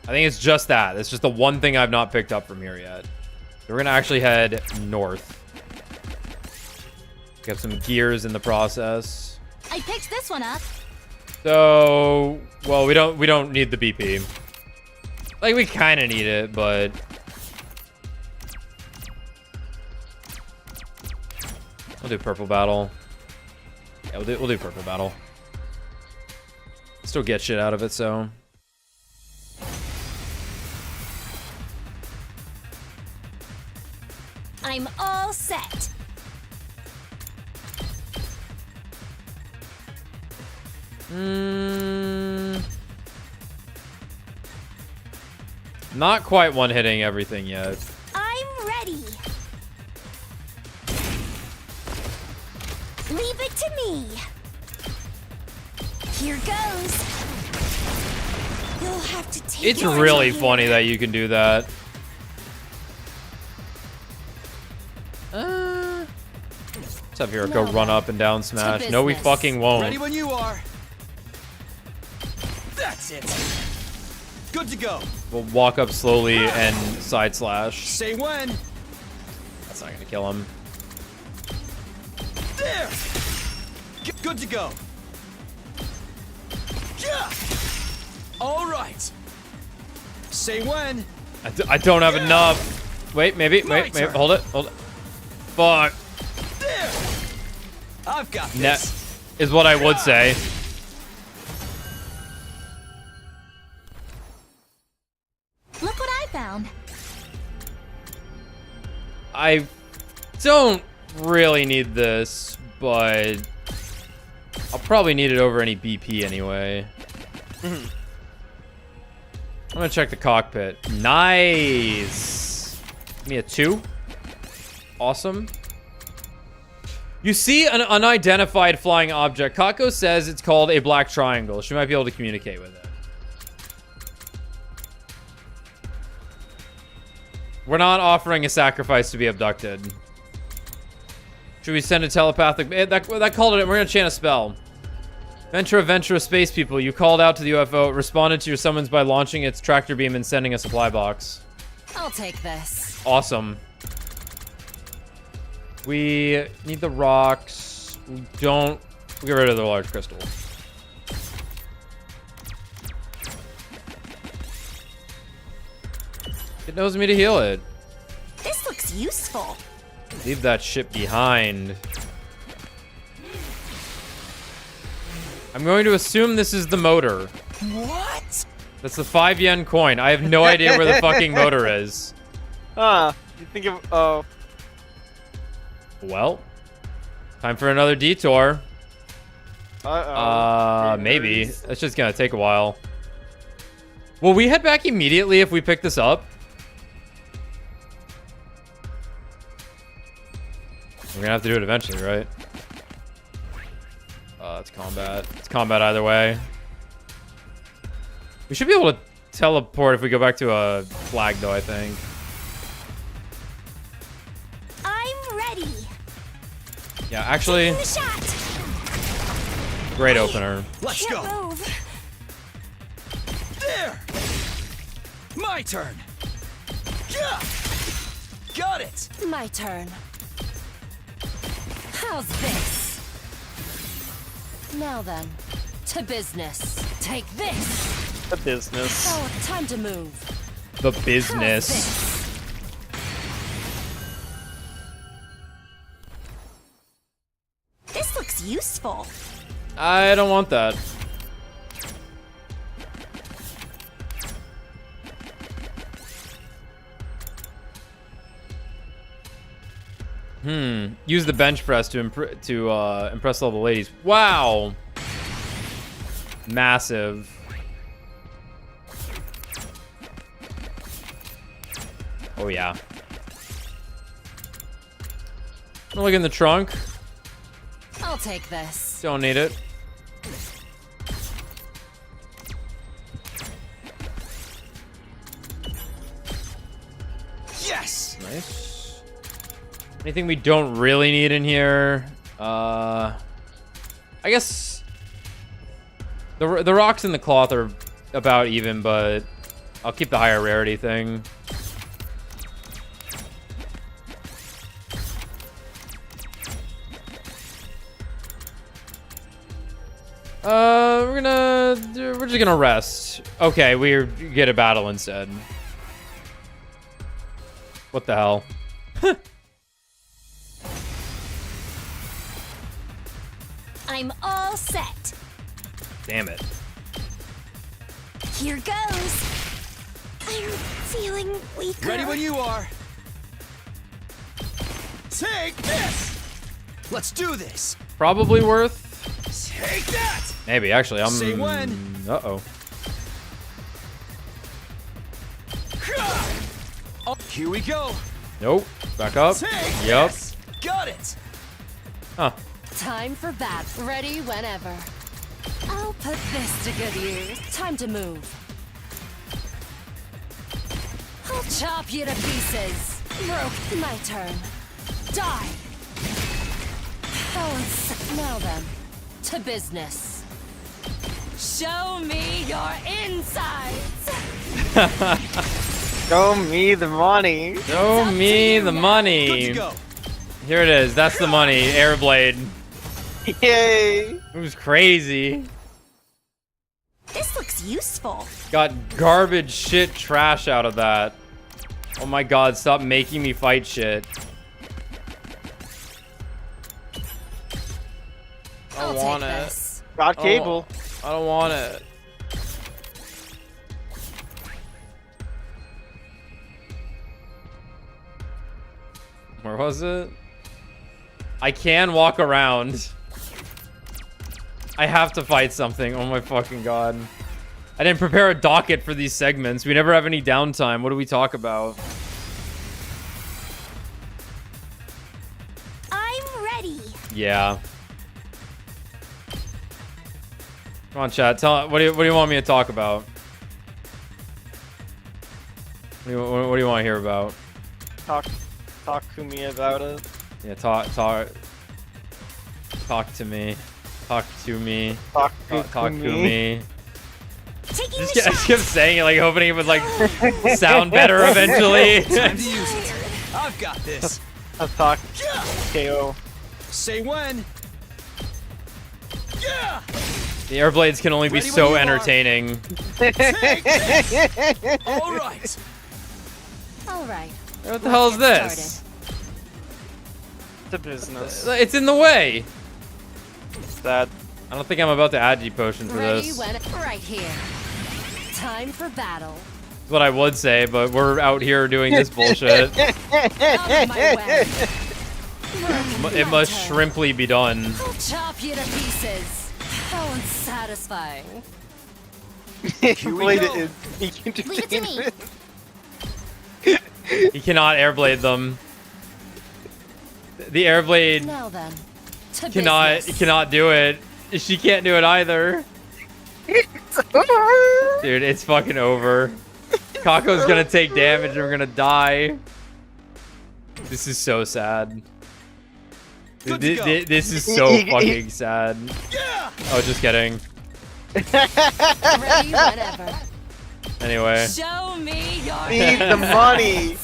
I think it's just that. It's just the one thing I've not picked up from here yet. So we're gonna actually head north. Get some gears in the process. I picked this one up. So, well, we don't need the BP. Like, we kind of need it, but we'll do purple battle. Yeah, we'll do purple battle. Still get shit out of it, so. I'm all set. Not quite one-hitting everything yet. I'm ready. Leave it to me. Here goes. You'll have to take It's your really time. funny that you can do that. Let's have Hero run up and down smash. No, we fucking won't. Ready when you are. That's it. Good to go. We'll walk up slowly and side slash. Say when. That's not gonna kill him. There. Good to go. Yeah. All right. Say when. I don't have enough. Wait, maybe. Wait, hold it. Hold it. Fuck. There. I've got this. Net is what I would say. Look what I found. I don't really need this, but I'll probably need it over any BP anyway. I'm gonna check the cockpit. Nice. Give me a 2. Awesome. You see an unidentified flying object. Kako says it's called a black triangle. She might be able to communicate with it. We're not offering a sacrifice to be abducted. Should we send a telepathic... That called it. We're going to chant a spell. Ventura, space people. You called out to the UFO. It responded to your summons by launching its tractor beam and sending a supply box. I'll take this. Awesome. We need the rocks. We don't... We'll get rid of the large crystal. It knows me to heal it. This looks useful. Leave that shit behind. I'm going to assume this is the motor. What? That's the 5 yen coin. I have no idea where the fucking motor is. You think of... Oh. Well. Time for another detour. Uh-oh. Maybe. It's just gonna take a while. Will we head back immediately if we pick this up? We're gonna have to do it eventually, right? It's combat. It's combat either way. We should be able to teleport if we go back to a flag, though, I think. I'm ready. Yeah, actually, Taking the shot. great opener. Let's Can't go. move. There. My turn. Yeah. Got it. My turn. How's this? Now then, to business. Take this. The business. Oh, time to move. The business. This looks useful. I don't want that. Use the bench press to impress all the ladies. Wow. Massive. Oh yeah. Look in the trunk. I'll take this. Don't need it. Yes. Nice. Anything we don't really need in here? I guess the rocks and the cloth are about even, but I'll keep the higher rarity thing. We're just gonna rest. Okay, we get a battle instead. What the hell? I'm all set. Damn it. Here goes. I'm feeling weaker. Ready when you are. Take this. Let's do this. Probably worth. Take that. Maybe, actually. I'm... Say when. Uh-oh. Oh, here we go. Nope. Back up. Take Yep. this. Got it. Huh. Time for bat. Ready whenever. I'll put this to good use. Time to move. I'll chop you to pieces. Broke. My turn. Die. Now then, to business. Show me your insides. Show me the money. Show me the money. Here it is. That's the money. Airblade. Yay! It was crazy. This looks useful. Got garbage shit trash out of that. Oh my god, stop making me fight shit. I don't want it. Got cable. I don't want it. Where was it? I can walk around. I have to fight something. Oh my fucking god. I didn't prepare a docket for these segments. We never have any downtime. What do we talk about? I'm ready. Yeah. Come on, chat. What do you want me to talk about? What do you want to hear about? Talk to me about it. Yeah, talk to me. Talk to me. Talk to me. Taking I just kept saying it, like hoping it would like sound better eventually. Time to use it. I've got this. I'll talk. KO. Say when. Yeah. The airblades can only be so entertaining. All right. All right. What the hell is this? The business. It's in the way. That. I don't think I'm about to agi potion for Ready this. when right here. Time for battle. That's what I would say, but we're out here doing this bullshit. Out of my way. It must shrimply be done. I'll chop you to pieces. How unsatisfying. Leave it to me. He cannot airblade them. The airblade Now then, to cannot do it. She can't do it either. Dude, it's fucking over. Kako's gonna take damage and we're gonna die. This is so sad. This is so fucking sad. Oh, just kidding. Ready whenever. Anyway. Show me your Need the money.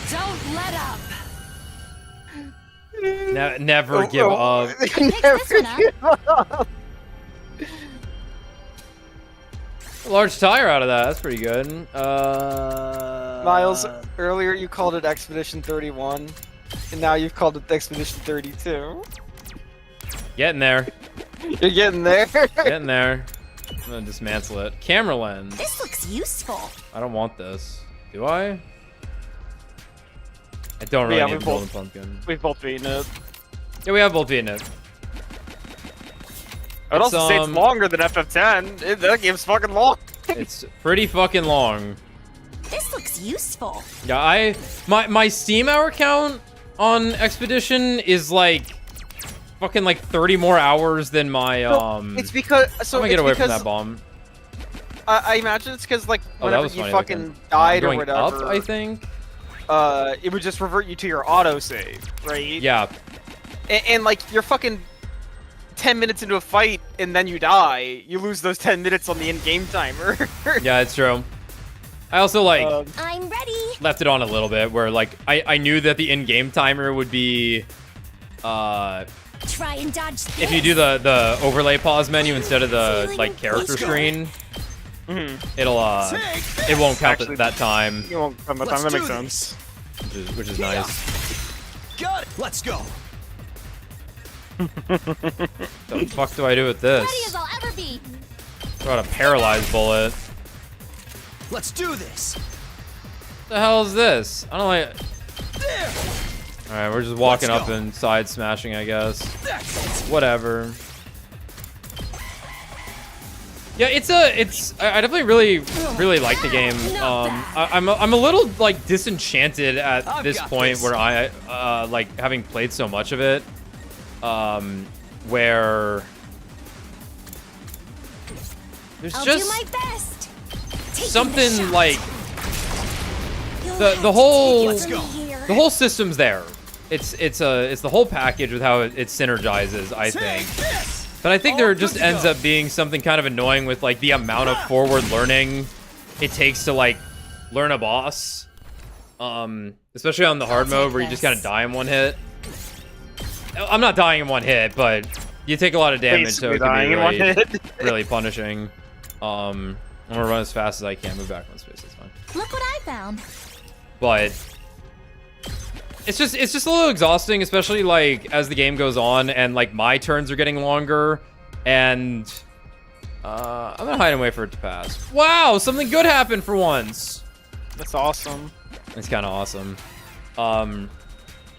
Don't let up. Never give up. Large tire out of that. That's pretty good. Miles, earlier you called it Expedition 31, and now you've called it Expedition 32. Getting there. You're getting there. Getting there. I'm gonna dismantle it. Camera lens. This looks useful. I don't want this. Do I? I don't really need the golden pumpkin. We've both beaten it. Yeah, we have both beaten it. I'd also say it's longer than FF10. That game's fucking long. It's pretty fucking long. This looks useful. Yeah, my Steam hour count on Expedition is like fucking like 30 more hours than my It's because I'm gonna get away from that bomb. I imagine it's because like whenever you fucking looking. died or Going whatever. up, I think. It would just revert you to your autosave, right? Yeah. And like you're fucking 10 minutes into a fight and then you die, you lose those 10 minutes on the in-game timer. Yeah, it's true. I also like I'm ready. left it on a little bit where like I knew that the in-game timer would be Try and dodge this. if you do the overlay pause menu instead of the like character screen, it'll it won't count that time. It won't count that time. That makes sense. Which is nice. Got it. Let's go. The fuck do I do with this? Ready as I'll ever be. Throw out a paralyzed bullet. Let's do this. What the hell is this? I don't like. Alright, we're just walking up and side smashing, I guess. Whatever. Yeah, I definitely really like the game. I'm a little like disenchanted at this point where I like having played so much of it. where there's I'll just do my best. Taking something the shot. like You'll the have whole to take it from here. the whole system's there. It's the whole package with how it synergizes, I think. But I think there just ends up being something kind of annoying with like the amount of forward learning it takes to like learn a boss. Especially on the hard mode where you just kind of die in one hit. I'm not dying in one hit, but you take a lot of damage, so it can be really, really punishing. I'm gonna run as fast as I can. Move back one space. That's fine. Look what I found. But it's just a little exhausting, especially like as the game goes on and like my turns are getting longer. And I'm gonna hide and wait for it to pass. Wow, something good happened for once. That's awesome. It's kind of awesome.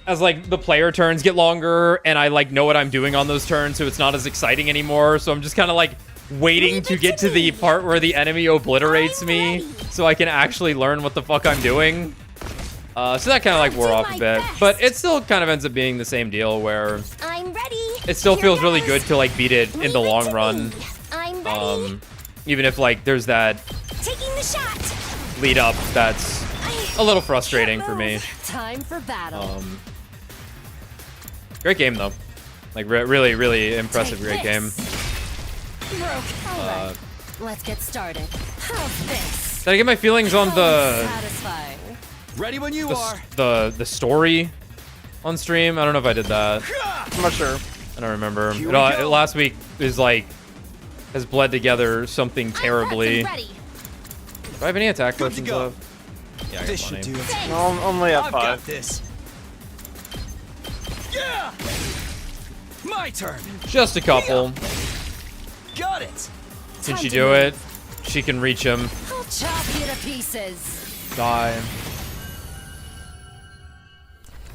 As like the player turns get longer and I like know what I'm doing on those turns, so it's not as exciting anymore. So I'm just kind of like waiting to get to the part where the enemy obliterates me so I can actually learn what the fuck I'm doing. So that kind of like wore off a bit, but it still kind of ends up being the same deal where I'm ready. it still feels really good to like beat it in the long run. I'm ready. Even if like there's that Taking the shot. lead up that's a little frustrating for me. Time for battle. Great game though, like really, really impressive. Great game. Alright, let's get started. How's this? Did I get my feelings on the Satisfying. Ready when you are. the story on stream? I don't know if I did that. I'm not sure. I don't remember. Last week is like has bled together something terribly. Do I have any attack potions left? Yeah, I got This plenty. should do it. No, I'm only at I've got 5. this. Yeah! My turn. Just a couple. Got it. Can she do it? She can reach him. I'll chop you to pieces. Die.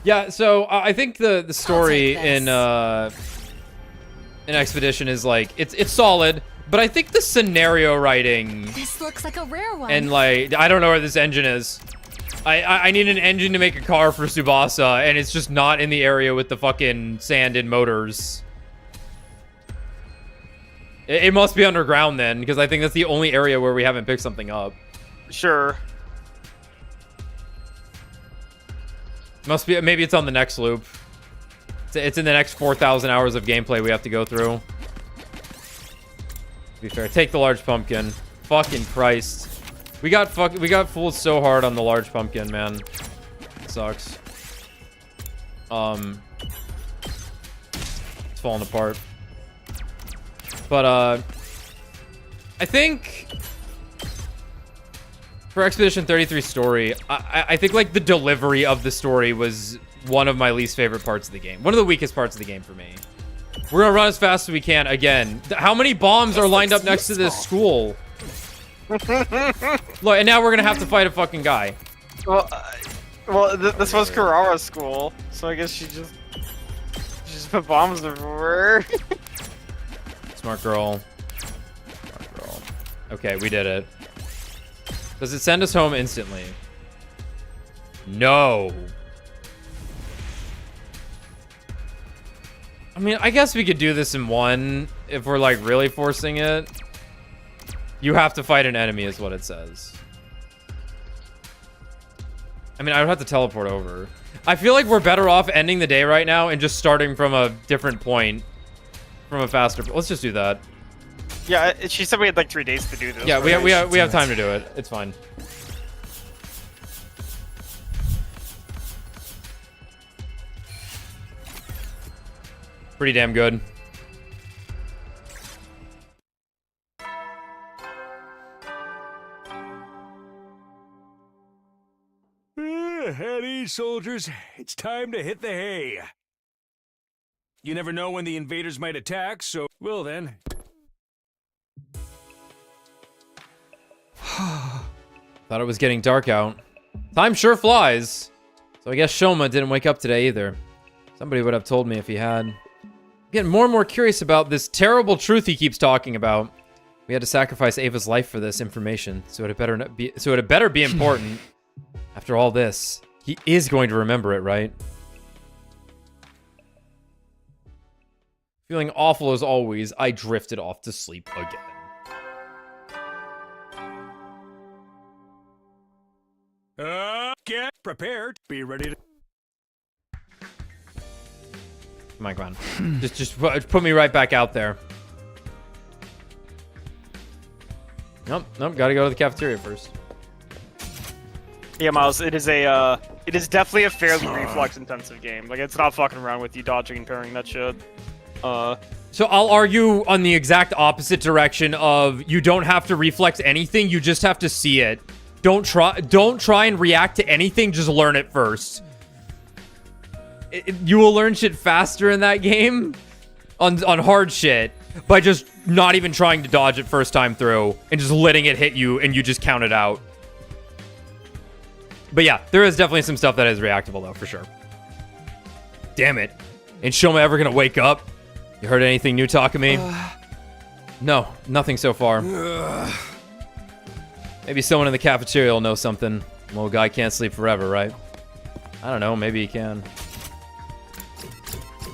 Yeah, so I think the story in Expedition is like it's solid, but I think the scenario writing This looks like a rare one. and like I don't know where this engine is. I need an engine to make a car for Tsubasa, and it's just not in the area with the fucking sand and motors. It must be underground then, because I think that's the only area where we haven't picked something up. Sure. Must be, maybe it's on the next loop. It's in the next 4,000 hours of gameplay we have to go through. To be fair, take the large pumpkin. Fucking Christ. We got fooled so hard on the large pumpkin, man. It sucks. It's falling apart. But I think for Expedition 33 story, I think like the delivery of the story was one of my least favorite parts of the game. One of the weakest parts of the game for me. We're gonna run as fast as we can again. How many bombs are lined up next to this school? Look, and now we're gonna have to fight a fucking guy. Well, this was Karara's school, so I guess she just put bombs everywhere. Smart girl. Smart girl. Okay, we did it. Does it send us home instantly? No. I mean, I guess we could do this in one if we're like really forcing it. You have to fight an enemy is what it says. I mean, I would have to teleport over. I feel like we're better off ending the day right now and just starting from a different point. From a faster... Let's just do that. Yeah, she said we had like 3 days to do this. Yeah, we have time to do it. It's fine. Pretty damn good. At ease, soldiers. It's time to hit the hay. You never know when the invaders might attack, so... Well then. Thought it was getting dark out. Time sure flies. So I guess Shoma didn't wake up today either. Somebody would have told me if he had. I'm getting more and more curious about this terrible truth he keeps talking about. We had to sacrifice Ava's life for this information, so it had better be important. After all this, he is going to remember it, right? Feeling awful as always, I drifted off to sleep again. Get prepared. Be ready to... Come on, come on. just put me right back out there. Nope, gotta go to the cafeteria first. Yeah, Miles, it is definitely a fairly reflex-intensive game. Like, it's not fucking around with you dodging and parrying that shit. So I'll argue on the exact opposite direction of you don't have to reflex anything, you just have to see it. Don't try and react to anything, just learn it first. You will learn shit faster in that game on hard shit by just not even trying to dodge it first time through and just letting it hit you and you just count it out. But yeah, there is definitely some stuff that is reactable though, for sure. Damn it. Ain't Shoma ever gonna wake up? You heard anything new talking to me? No, nothing so far. Maybe someone in the cafeteria will know something. Well, guy can't sleep forever, right? I don't know, maybe he can.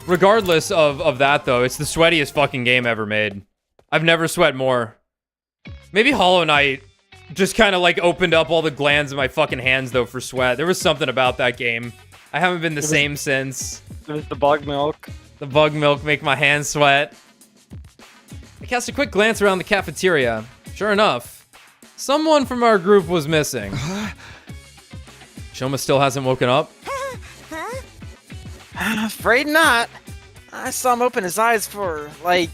Regardless of that, though, it's the sweatiest fucking game ever made. I've never sweat more. Maybe Hollow Knight just kind of, like, opened up all the glands in my fucking hands, though, for sweat. There was something about that game. I haven't been the same since. It was the bug milk. The bug milk make my hands sweat. I cast a quick glance around the cafeteria. Sure enough, someone from our group was missing. Shoma still hasn't woken up? Afraid not. I saw him open his eyes for, like,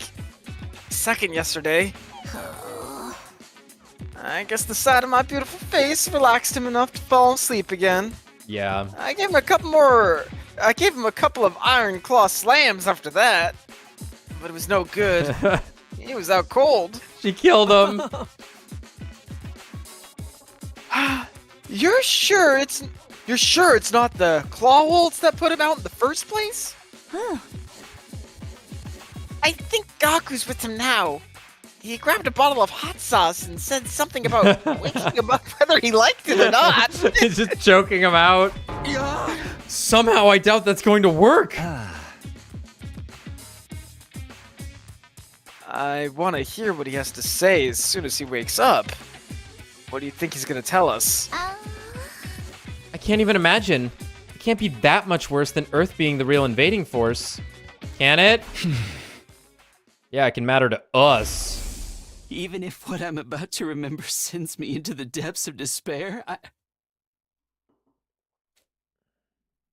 a second yesterday. I guess the sight of my beautiful face relaxed him enough to fall asleep again. Yeah. I gave him a couple of iron claw slams after that. But it was no good. He was out cold. She killed him. You're sure it's not the claw holds that put him out in the first place? I think Gaku's with him now. He grabbed a bottle of hot sauce and said something about waking him up whether he liked it or not. He's just choking him out. Somehow I doubt that's going to work. I want to hear what he has to say as soon as he wakes up. What do you think he's going to tell us? I can't even imagine. It can't be that much worse than Earth being the real invading force. Can it? Yeah, it can matter to us. Even if what I'm about to remember sends me into the depths of despair,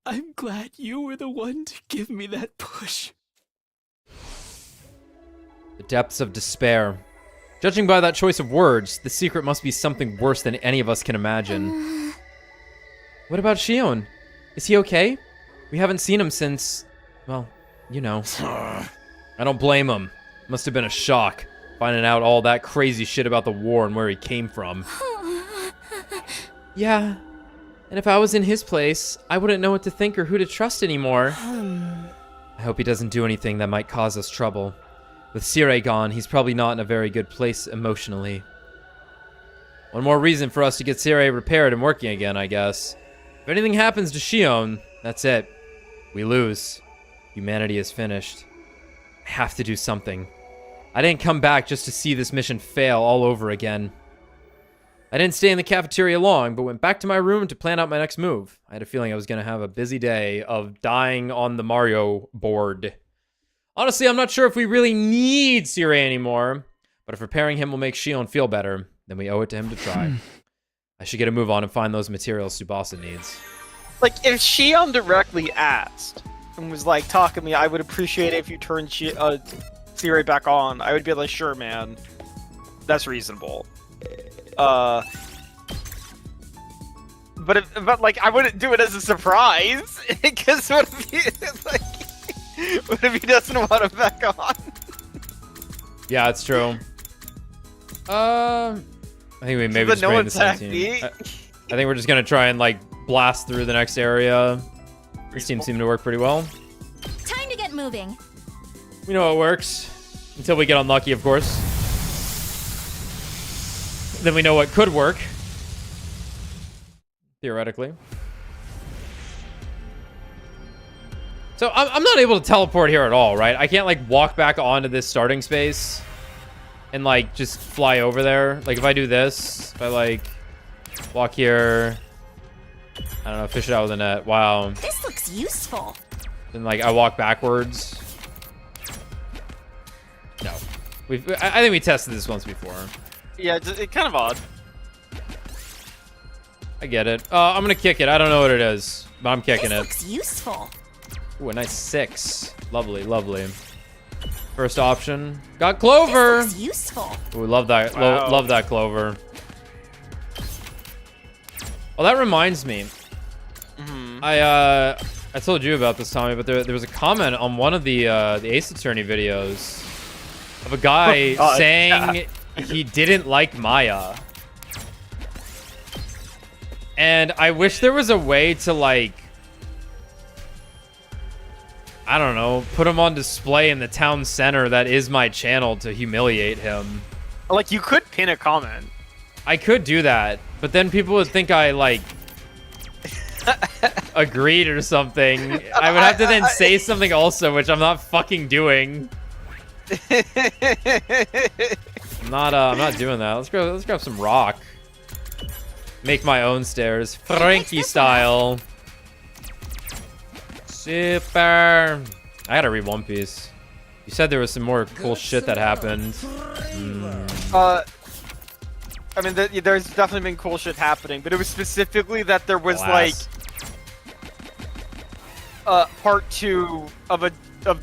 I'm glad you were the one to give me that push. The depths of despair. Judging by that choice of words, the secret must be something worse than any of us can imagine. What about Shion? Is he okay? We haven't seen him since, well, you know. I don't blame him. Must have been a shock, finding out all that crazy shit about the war and where he came from. Yeah, and if I was in his place, I wouldn't know what to think or who to trust anymore. I hope he doesn't do anything that might cause us trouble. With Sire gone, he's probably not in a very good place emotionally. One more reason for us to get Sire repaired and working again, I guess. If anything happens to Shion, that's it. We lose. Humanity is finished. I have to do something. I didn't come back just to see this mission fail all over again. I didn't stay in the cafeteria long, but went back to my room to plan out my next move. I had a feeling I was going to have a busy day of dying on the Mario board. Honestly, I'm not sure if we really need Sire anymore, but if repairing him will make Shion feel better, then we owe it to him to try. I should get a move on and find those materials Tsubasa needs. Like, if Shion directly asked and was like, talk to me, I would appreciate it if you turned Sire back on. I would be like, sure, man. That's reasonable. But like, I wouldn't do it as a surprise, because what if he, like, what if he doesn't want him back on? Yeah, it's true. I think we maybe just bring the same team. I think we're just gonna try and like blast through the next area. This team seemed to work pretty well. Time to get moving. We know it works. Until we get unlucky, of course. Then we know what could work. Theoretically. So I'm not able to teleport here at all, right? I can't like walk back onto this starting space and like just fly over there. Like if I do this, if I like walk here, I don't know, fish it out with a net. Wow. This looks useful. Then like I walk backwards. No. I think we tested this once before. Yeah, it's kind of odd. I get it. I'm gonna kick it. I don't know what it is, but I'm kicking This it. looks useful. Ooh, a nice 6. Lovely, lovely. First option. Got Clover. This looks useful. Ooh, love that. Wow. Love that Clover. Well, that reminds me. I told you about this, Tommy, but there was a comment on one of the Ace Attorney videos of a guy saying he didn't like Maya. And I wish there was a way to like, I don't know, put him on display in the town center that is my channel to humiliate him. Like, you could pin a comment. I could do that, but then people would think I like agreed or something. I would have to then say something also, which I'm not fucking doing. I'm not doing that. Let's grab some rock. Make my own stairs, Frankie style. Super. I gotta read One Piece. You said there was some more cool shit that happened. I mean, there's definitely been cool shit happening, but it was specifically that there was Alas. like part 2 of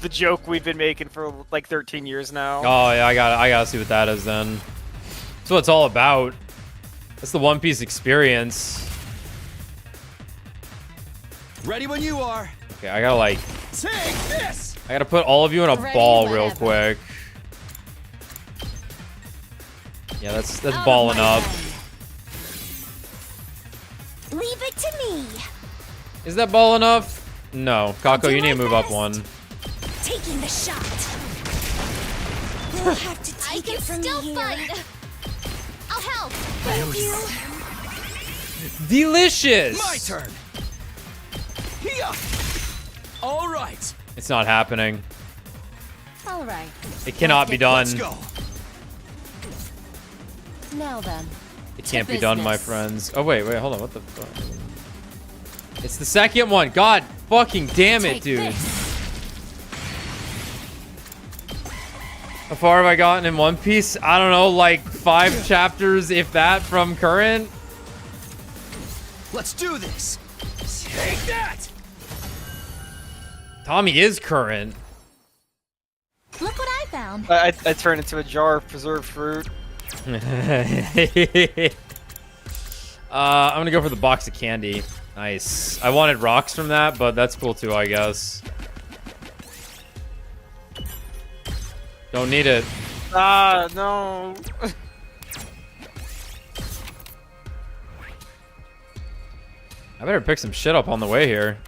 the joke we've been making for like 13 years now. Oh yeah, I gotta see what that is then. That's what it's all about. That's the One Piece experience. Ready when you are. Okay, I gotta like. Take this. I gotta put all of you in a ball real quick. Yeah, that's balling up. Leave it to me. Is that ball enough? No, Kako, you need to move up one. Taking the shot. We'll have to take it from still here. fight. I'll help. Thank you. Delicious. My turn. Here. All right. It's not happening. All right. It cannot be done. Let's go. Now then. It can't be done, my friends. Oh wait, hold on. What the fuck? It's the second one. God fucking damn it, dude. How far have I gotten in One Piece? I don't know, like 5 chapters, if that, from current. Let's do this. Take that. Tommy is current. Look what I found. I turned into a jar of preserved fruit. I'm gonna go for the box of candy. Nice. I wanted rocks from that, but that's cool too, I guess. Don't need it. Ah, no. I better pick some shit up on the way here.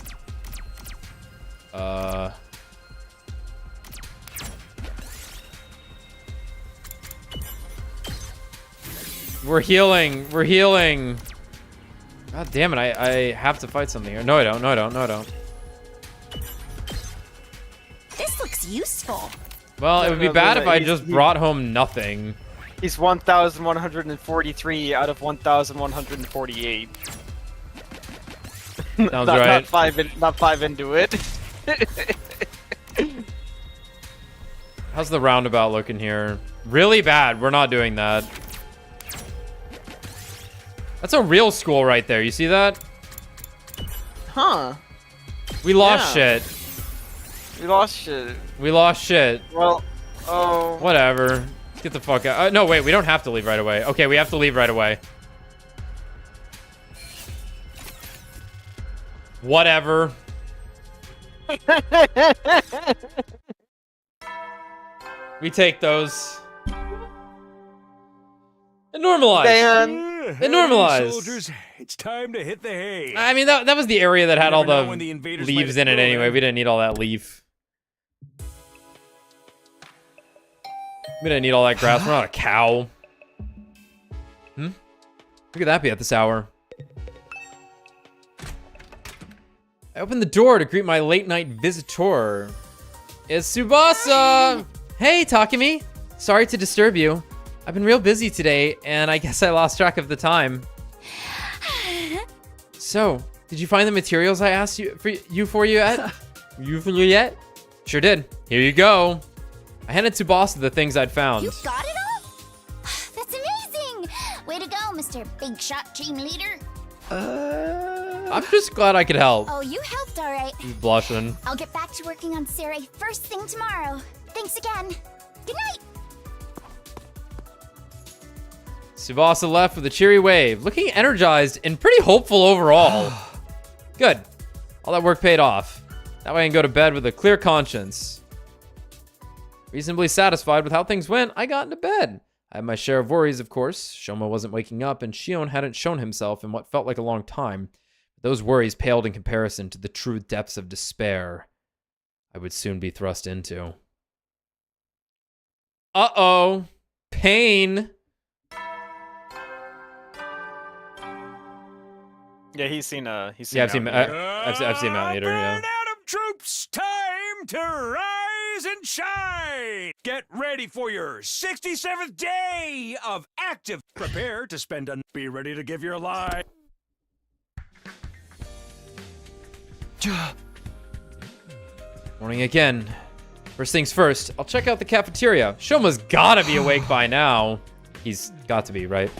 We're healing. We're healing. God damn it, I have to fight something here. No, I don't. No, I don't. No, I don't. This looks useful. Well, it would be bad if I just brought home nothing. He's 1,143 out of 1,148. Sounds right. Not five into it. How's the roundabout looking here? Really bad. We're not doing that. That's a real school right there. You see that? Huh. We lost shit. We lost shit. We lost shit. Well, oh. Whatever. Let's get the fuck out. No, wait. We don't have to leave right away. Okay, we have to leave right away. Whatever. We take those. And normalize. And normalize. Soldiers, it's time to hit the hay. I mean, that was the area that had all the when the invaders leaves might in it explode. anyway. We didn't need all that leaf. We didn't need all that grass. We're not a cow. Hmm? Who could that be at this hour? I opened the door to greet my late-night visitor. It's Tsubasa! Hey, Takumi! Sorry to disturb you. I've been real busy today, and I guess I lost track of the time. So, did you find the materials I asked you for yet? Yet? Sure did. Here you go. I handed Tsubasa the things I'd found. You got it all? That's amazing! Way to go, Mr. Big Shot Team Leader. I'm just glad I could help. Oh, you helped all right. He's blushing. I'll get back to working on Sarai first thing tomorrow. Thanks again. Good night. Tsubasa left with a cheery wave, looking energized and pretty hopeful overall. Good. All that work paid off. That way I can go to bed with a clear conscience. Reasonably satisfied with how things went, I got into bed. I had my share of worries, of course. Shoma wasn't waking up, and Shion hadn't shown himself in what felt like a long time. Those worries paled in comparison to the true depths of despair I would soon be thrust into. Uh-oh. Pain. Yeah, he's seen I've seen Mountain Eater, yeah. Atom troops, time to rise and shine! Get ready for your 67th day of active. Prepare to spend a... Be ready to give your life. Morning again. First things first, I'll check out the cafeteria. Shoma's gotta be awake by now. He's got to be, right?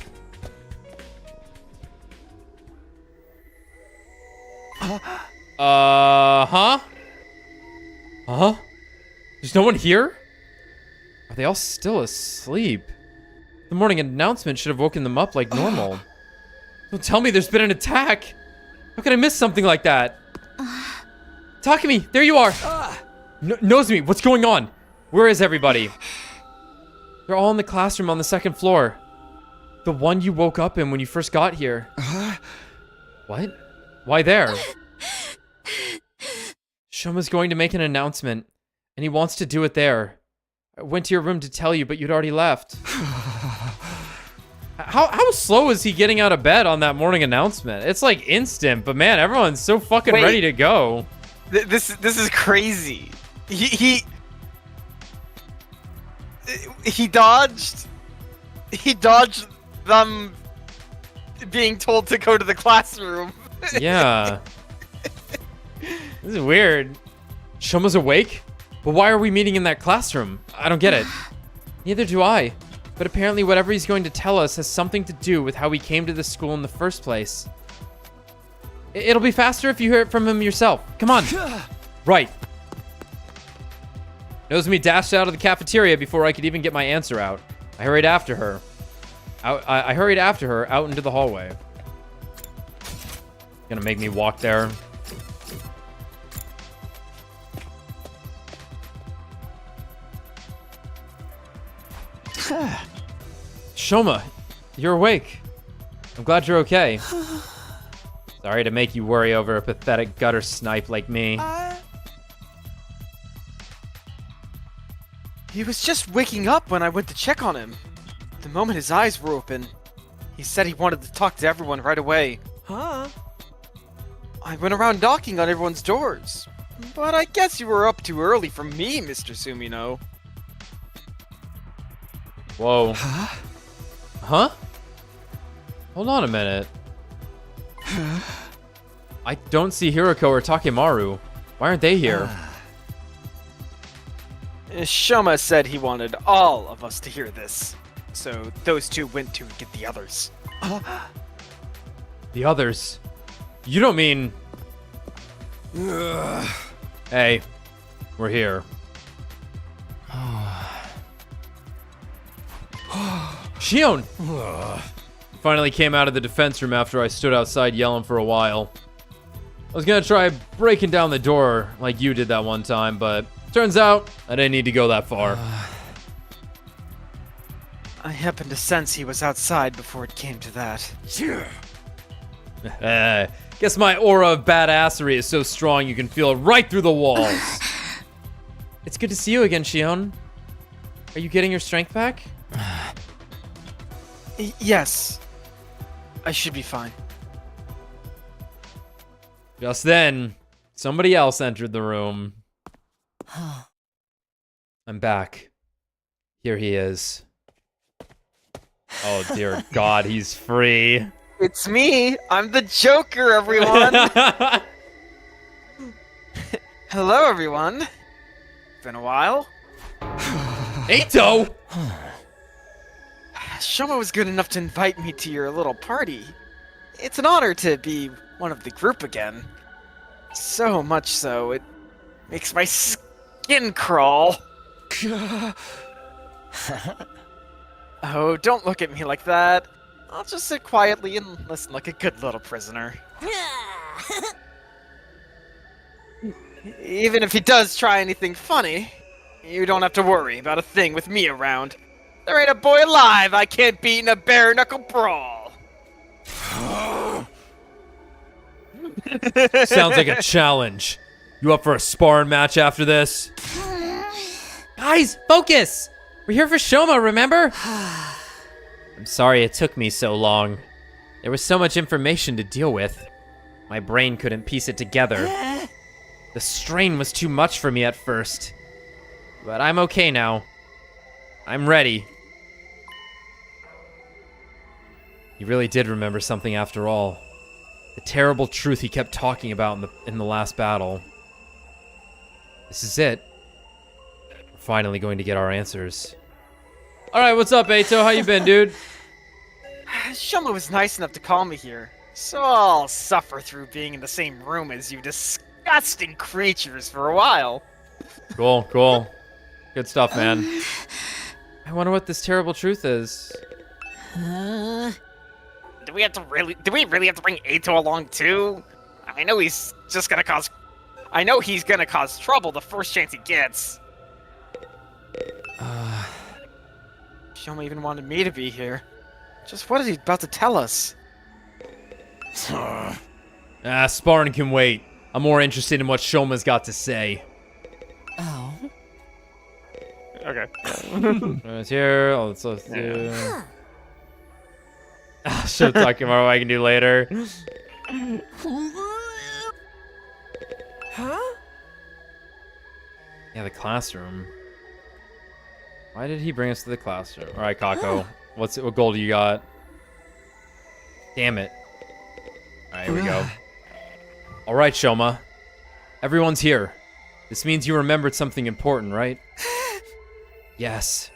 Huh? There's no one here? Are they all still asleep? The morning announcement should have woken them up like normal. Don't tell me there's been an attack! How could I miss something like that? Takumi, there you are! Nozomi, what's going on? Where is everybody? They're all in the classroom on the second floor. The one you woke up in when you first got here. What? Why there? Shoma's going to make an announcement, and he wants to do it there. I went to your room to tell you, but you'd already left. How slow is he getting out of bed on that morning announcement? It's like instant, but man, everyone's so fucking ready to go. This is crazy. He dodged them being told to go to the classroom. Yeah. This is weird. Shoma's awake? But why are we meeting in that classroom? I don't get it. Neither do I. But apparently whatever he's going to tell us has something to do with how we came to this school in the first place. It'll be faster if you hear it from him yourself. Come on. Right. Nozomi dashed out of the cafeteria before I could even get my answer out. I hurried after her. I hurried after her out into the hallway. Gonna make me walk there. Shoma, you're awake. I'm glad you're okay. Sorry to make you worry over a pathetic gutter snipe like me. He was just waking up when I went to check on him. The moment his eyes were open, he said he wanted to talk to everyone right away. Huh? I went around knocking on everyone's doors. But I guess you were up too early for me, Mr. Sumino. Whoa. Huh? Hold on a minute. I don't see Hiroko or Takemaru. Why aren't they here? Shoma said he wanted all of us to hear this. So those two went to get the others. The others? You don't mean... Hey, we're here. Shion! Finally came out of the defense room after I stood outside yelling for a while. I was gonna try breaking down the door like you did that one time, but turns out I didn't need to go that far. I happened to sense he was outside before it came to that. Guess my aura of badassery is so strong you can feel it right through the walls. It's good to see you again, Shion. Are you getting your strength back? Yes. I should be fine. Just then, Somebody else entered the room. I'm back. Here he is. Oh, dear God, he's free. It's me. I'm the Joker, everyone. Hello, everyone. Been a while. Atto! Shoma was good enough to invite me to your little party. It's an honor to be one of the group again. So much so, it makes my skin crawl. Oh, don't look at me like that. I'll just sit quietly and listen like a good little prisoner. Even if he does try anything funny, you don't have to worry about a thing with me around. There ain't a boy alive I can't beat in a bare-knuckle brawl. Sounds like a challenge. You up for a sparring match after this? Guys, focus! We're here for Shoma, remember? I'm sorry it took me so long. There was so much information to deal with. My brain couldn't piece it together. The strain was too much for me at first. But I'm okay now. I'm ready. He really did remember something after all. The terrible truth he kept talking about in the last battle. This is it. We're finally going to get our answers. Alright, what's up, Atto? How you been, dude? Shoma was nice enough to call me here, so I'll suffer through being in the same room as you disgusting creatures for a while. Cool, cool. Good stuff, man. I wonder what this terrible truth is. Do we really have to bring Atto along too? I know he's gonna cause trouble the first chance he gets. Shoma even wanted me to be here. Just what is he about to tell us? Sparring can wait. I'm more interested in what Shoma's got to say. Oh. Okay. It's here. Oh, let's do. Should talk tomorrow. I can do later. Huh? Yeah, the classroom. Why did he bring us to the classroom? All right, Kako. What goal do you got? Damn it. All right, here we go. All right, Shoma. Everyone's here. This means you remembered something important, right? Yes.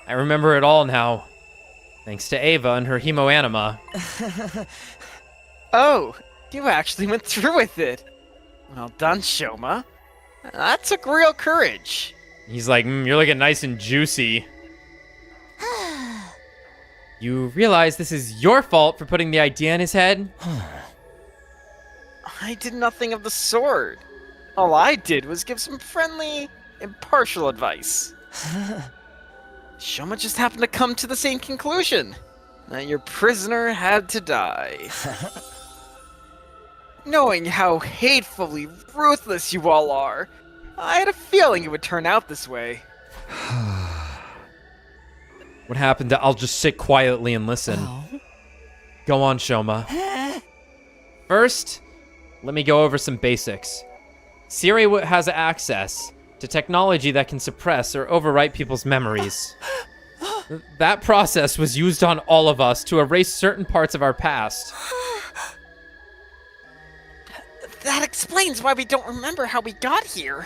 I remember it all now. Thanks to Ava and her hemoanima. Oh, you actually went through with it. Well done, Shoma. That took real courage. He's like, you're looking nice and juicy. You realize this is your fault for putting the idea in his head? I did nothing of the sort. All I did was give some friendly, impartial advice. Shoma just happened to come to the same conclusion. That your prisoner had to die. Knowing how hatefully ruthless you all are, I had a feeling it would turn out this way. What happened to I'll just sit quietly and listen? Oh. Go on, Shoma. First, let me go over some basics. Siri has access to technology that can suppress or overwrite people's memories. That process was used on all of us to erase certain parts of our past. That explains why we don't remember how we got here.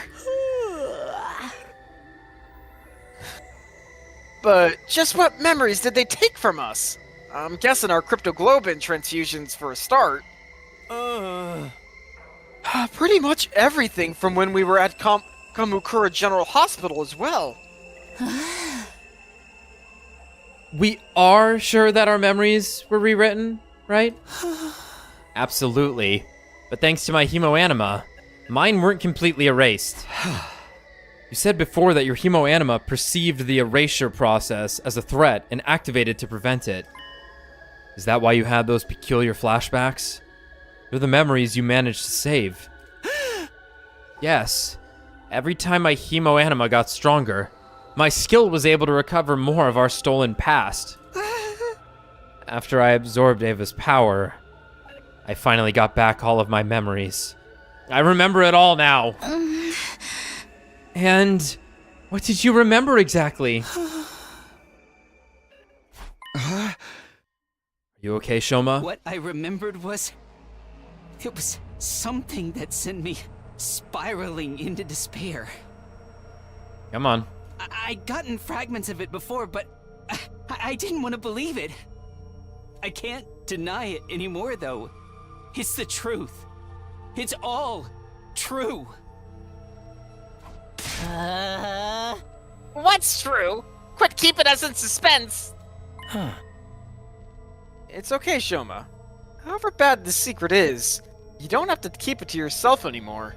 But just what memories did they take from us? I'm guessing our cryptoglobin transfusions for a start. Pretty much everything from when we were at Kamukura General Hospital as well. We are sure that our memories were rewritten, right? Absolutely. But thanks to my hemoanima, mine weren't completely erased. You said before that your hemoanima perceived the erasure process as a threat and activated to prevent it. Is that why you had those peculiar flashbacks? They're the memories you managed to save. Yes. Every time my hemoanima got stronger, my skill was able to recover more of our stolen past. After I absorbed Ava's power, I finally got back all of my memories. I remember it all now. And what did you remember exactly? Are you okay, Shoma? What I remembered was... it was something that sent me spiraling into despair. Come on. I'd gotten fragments of it before, but I didn't want to believe it. I can't deny it anymore, though. It's the truth. It's all true. What's true? Quit keeping us in suspense. It's okay, Shoma. However bad the secret is, you don't have to keep it to yourself anymore.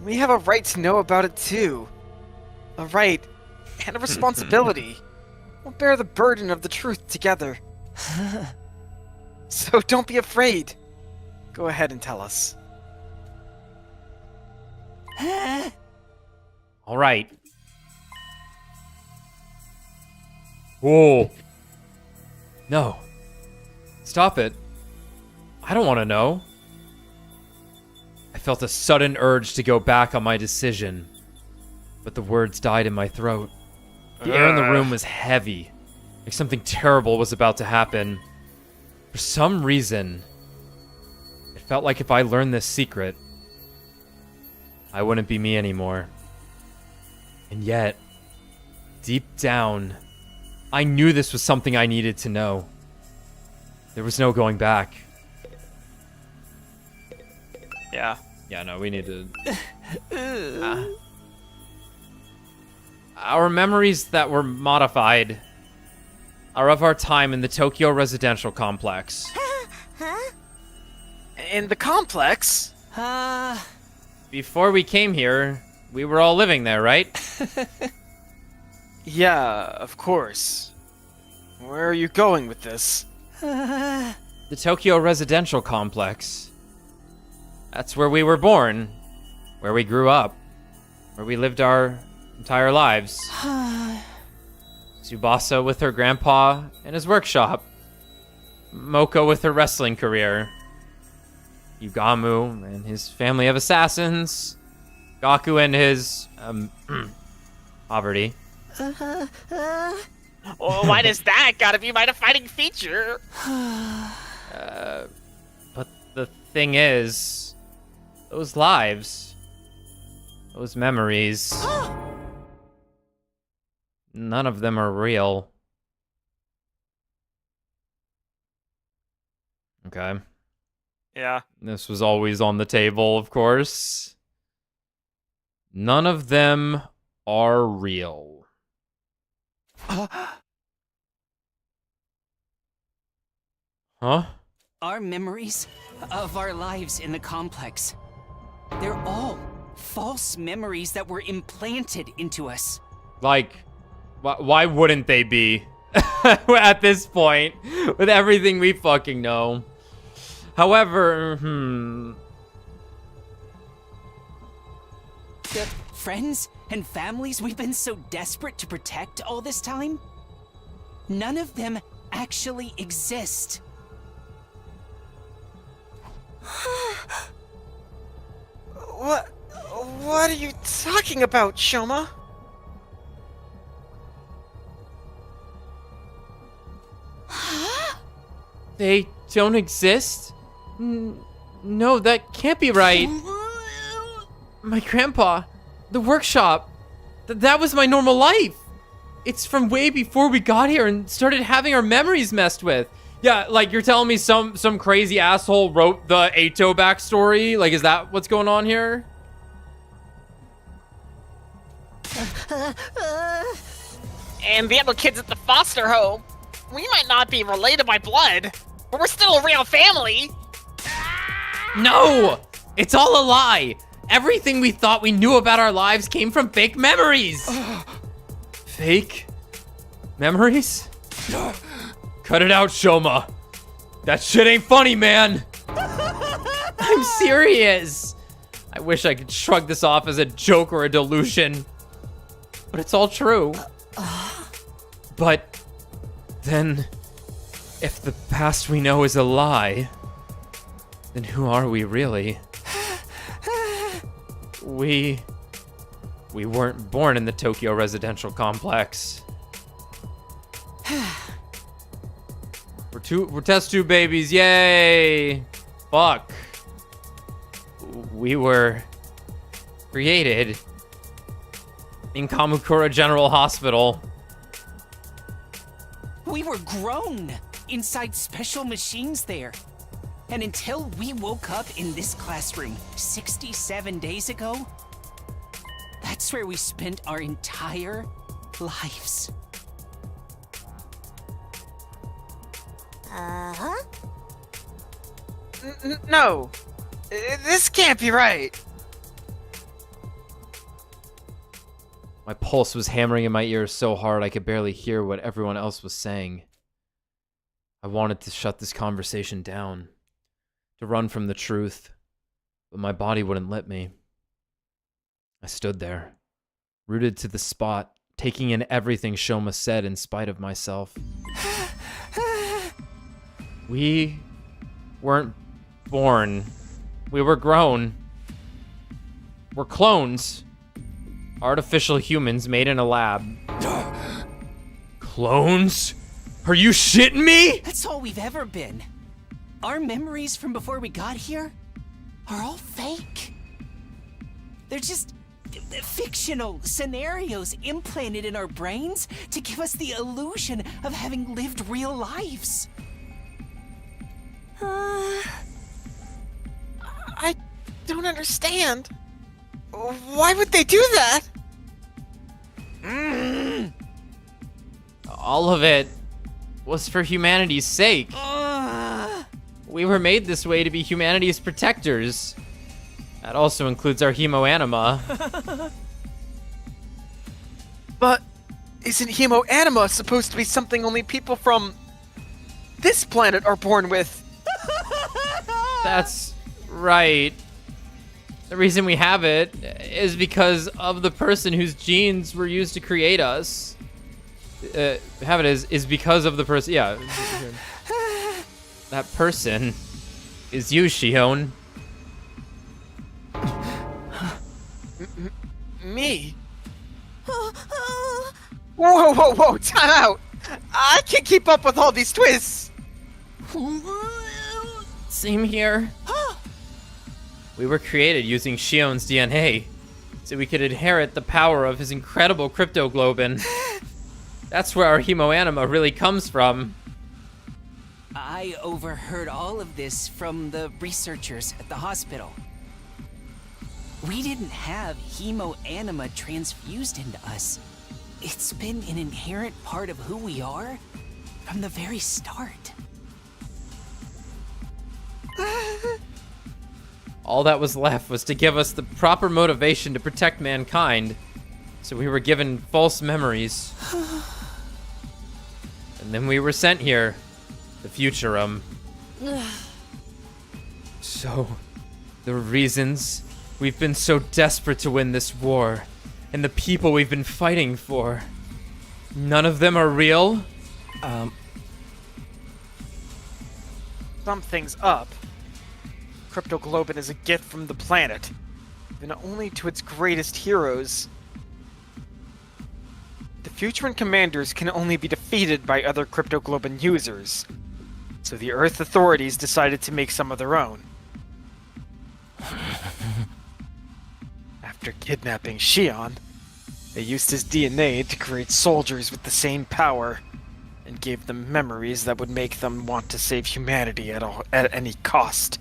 We have a right to know about it too. A right and a responsibility. We'll bear the burden of the truth together. So don't be afraid. Go ahead and tell us. All right. Whoa. No. Stop it. I don't want to know. I felt a sudden urge to go back on my decision, but the words died in my throat. The air in the room was heavy, like something terrible was about to happen. For some reason, it felt like if I learned this secret, I wouldn't be me anymore. And yet, deep down, I knew this was something I needed to know. There was no going back. Yeah. Yeah, no, we need to... Our memories that were modified are of our time in the Tokyo residential complex. In the complex? Before we came here, we were all living there, right? Yeah, of course. Where are you going with this? The Tokyo residential complex. That's where we were born, where we grew up, where we lived our entire lives. Tsubasa with her grandpa and his workshop. Moko with her wrestling career. Yugamu and his family of assassins. Gaku and his, poverty. Oh, why does that gotta be my defining feature? But the thing is, those lives, those memories, none of them are real. Okay. Yeah. This was always on the table, of course. None of them are real. Huh? Our memories of our lives in the complex. They're all false memories that were implanted into us. Like, why wouldn't they be? At this point, with everything we fucking know. However, The friends and families we've been so desperate to protect all this time, none of them actually exist. What are you talking about, Shoma? they don't exist? No, that can't be right. My grandpa, the workshop, that was my normal life. It's from way before we got here and started having our memories messed with. Yeah, like you're telling me some crazy asshole wrote the Atto backstory? Like, is that what's going on here? And the other kids at the foster home. We might not be related by blood, but we're still a real family. No! It's all a lie! Everything we thought we knew about our lives came from fake memories! Fake memories? Cut it out, Shoma. That shit ain't funny, man. I'm serious. I wish I could shrug this off as a joke or a delusion. But it's all true. But then, if the past we know is a lie, then who are we really? We weren't born in the Tokyo residential complex. We're test tube babies, yay! Fuck. We were created in Kamakura General Hospital. We were grown inside special machines there. And until we woke up in this classroom 67 days ago, that's where we spent our entire lives. Uh-huh. No. This can't be right. My pulse was hammering in my ears so hard I could barely hear what everyone else was saying. I wanted to shut this conversation down, to run from the truth, but my body wouldn't let me. I stood there, rooted to the spot, taking in everything Shoma said in spite of myself. We weren't born. We were grown. We're clones. Artificial humans made in a lab. Clones? Are you shitting me? That's all we've ever been. Our memories from before we got here are all fake. They're just fictional scenarios implanted in our brains to give us the illusion of having lived real lives. I don't understand. Why would they do that? All of it was for humanity's sake. We were made this way to be humanity's protectors. That also includes our hemoanima. But isn't hemoanima supposed to be something only people from this planet are born with? That's right. The reason we have it is because of the person whose genes were used to create us. Have it is because of the person. Yeah. That person is you, Shion. Me? Whoa, time out! I can't keep up with all these twists! Same here. We were created using Shion's DNA, so we could inherit the power of his incredible cryptoglobin. That's where our hemoanima really comes from. I overheard all of this from the researchers at the hospital. We didn't have hemoanima transfused into us. It's been an inherent part of who we are from the very start. All that was left was to give us the proper motivation to protect mankind, so we were given false memories. And then we were sent here, the Futurum. So, the reasons we've been so desperate to win this war, and the people we've been fighting for, none of them are real? Something's up. Cryptoglobin is a gift from the planet, given only to its greatest heroes. The Futurum commanders can only be defeated by other cryptoglobin users, so the Earth authorities decided to make some of their own. After kidnapping Shion, they used his DNA to create soldiers with the same power, and gave them memories that would make them want to save humanity at any cost.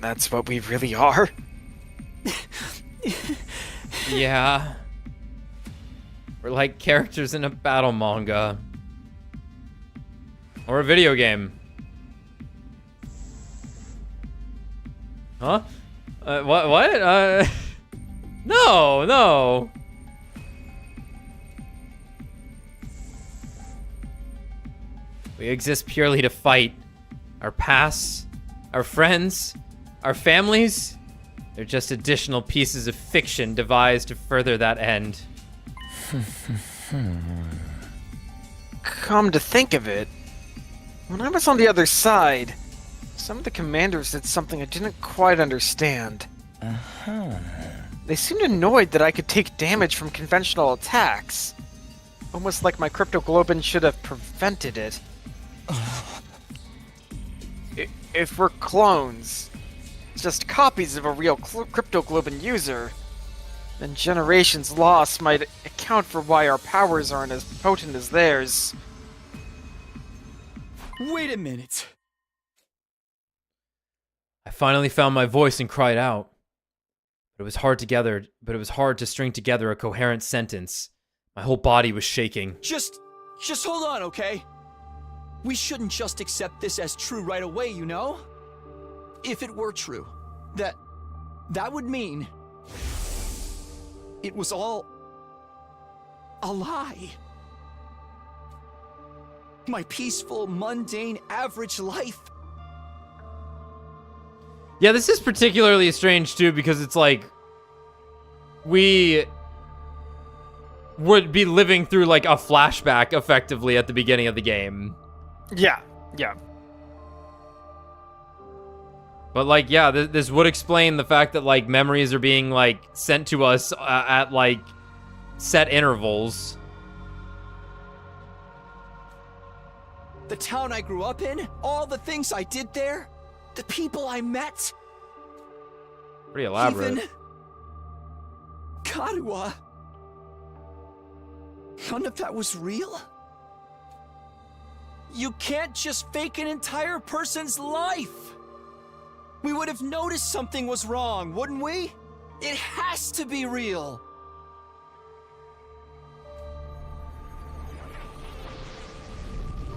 That's what we really are? Yeah. We're like characters in a battle manga. Or a video game. Huh? What? No. We exist purely to fight. Our pasts, our friends, our families, they're just additional pieces of fiction devised to further that end. Come to think of it, when I was on the other side, Some of the commanders did something I didn't quite understand. They seemed annoyed that I could take damage from conventional attacks. Almost like my cryptoglobin should have prevented it. If we're clones, just copies of a real cryptoglobin user, then generations lost might account for why our powers aren't as potent as theirs. Wait a minute. I finally found my voice and cried out. But it was hard to string together a coherent sentence. My whole body was shaking. Just hold on, okay? We shouldn't just accept this as true right away, you know? If it were true, that would mean it was all a lie. My peaceful, mundane, average life. Yeah, this is particularly strange too because it's like we would be living through like a flashback effectively at the beginning of the game. Yeah. But like, yeah, this would explain the fact that like memories are being like sent to us at like set intervals. The town I grew up in, all the things I did there, the people I met. Pretty elaborate. Even Karuwa. None of that was real. You can't just fake an entire person's life. We would have noticed something was wrong, wouldn't we? It has to be real.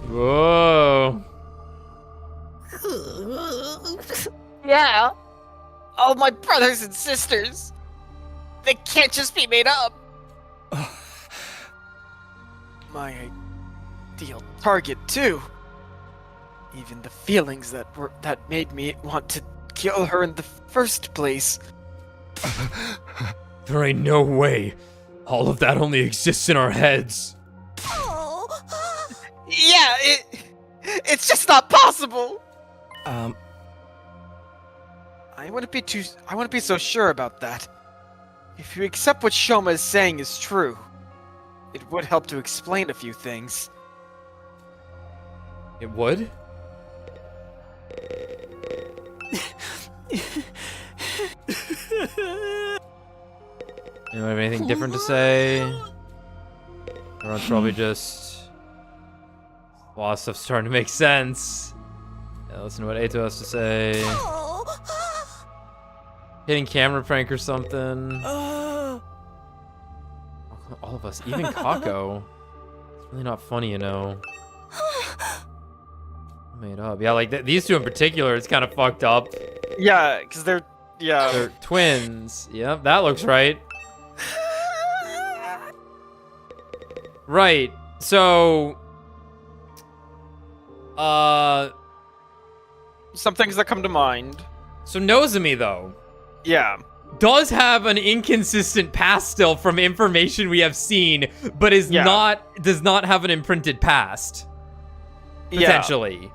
Whoa. Yeah. All my brothers and sisters. They can't just be made up. My ideal target too. Even the feelings that made me want to kill her in the first place. There ain't no way. All of that only exists in our heads. Yeah, it's just not possible. I wouldn't be so sure about that. If you accept what Shoma is saying is true, it would help to explain a few things. It would? Anyone have anything different to say? Everyone's probably just... A lot of stuff's starting to make sense. Yeah, listen to what Atto has to say. Hitting camera prank or something. All of us, even Kako. It's really not funny, you know. Made up. Yeah, like these two in particular, it's kind of fucked up. Yeah, because they're twins. Yep, that looks right. Right. So, some things that come to mind. So Nozomi though. Yeah. Does have an inconsistent past still from information we have seen, but does not have an imprinted past. Potentially. Yeah.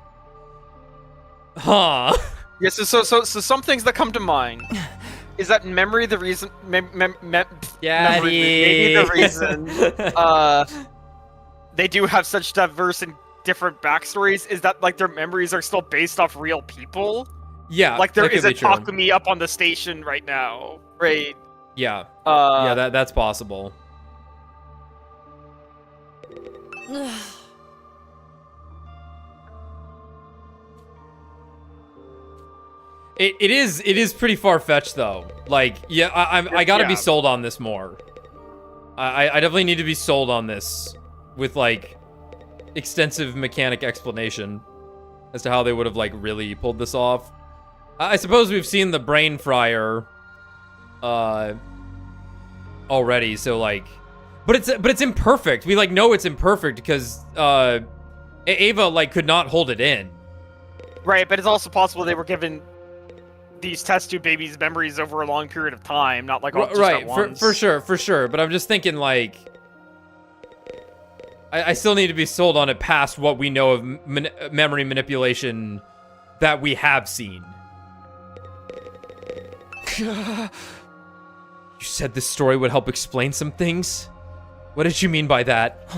Huh. Yeah, so some things that come to mind is that memory the reason maybe the reason they do have such diverse and different backstories is that like their memories are still based off real people. Yeah, like there is a talk to me up on the station right now, right? Yeah. Yeah, that's possible. It is pretty far-fetched though. Like, yeah, I gotta be sold on this more. I definitely need to be sold on this with like extensive mechanic explanation as to how they would have like really pulled this off. I suppose we've seen the brain fryer already, so like, but it's imperfect. We like know it's imperfect because Ava like could not hold it in. Right, but it's also possible they were given these test tube babies' memories over a long period of time, not like all just at once. For sure. But I'm just thinking like, I still need to be sold on it past what we know of memory manipulation that we have seen. You said this story would help explain some things? What did you mean by that?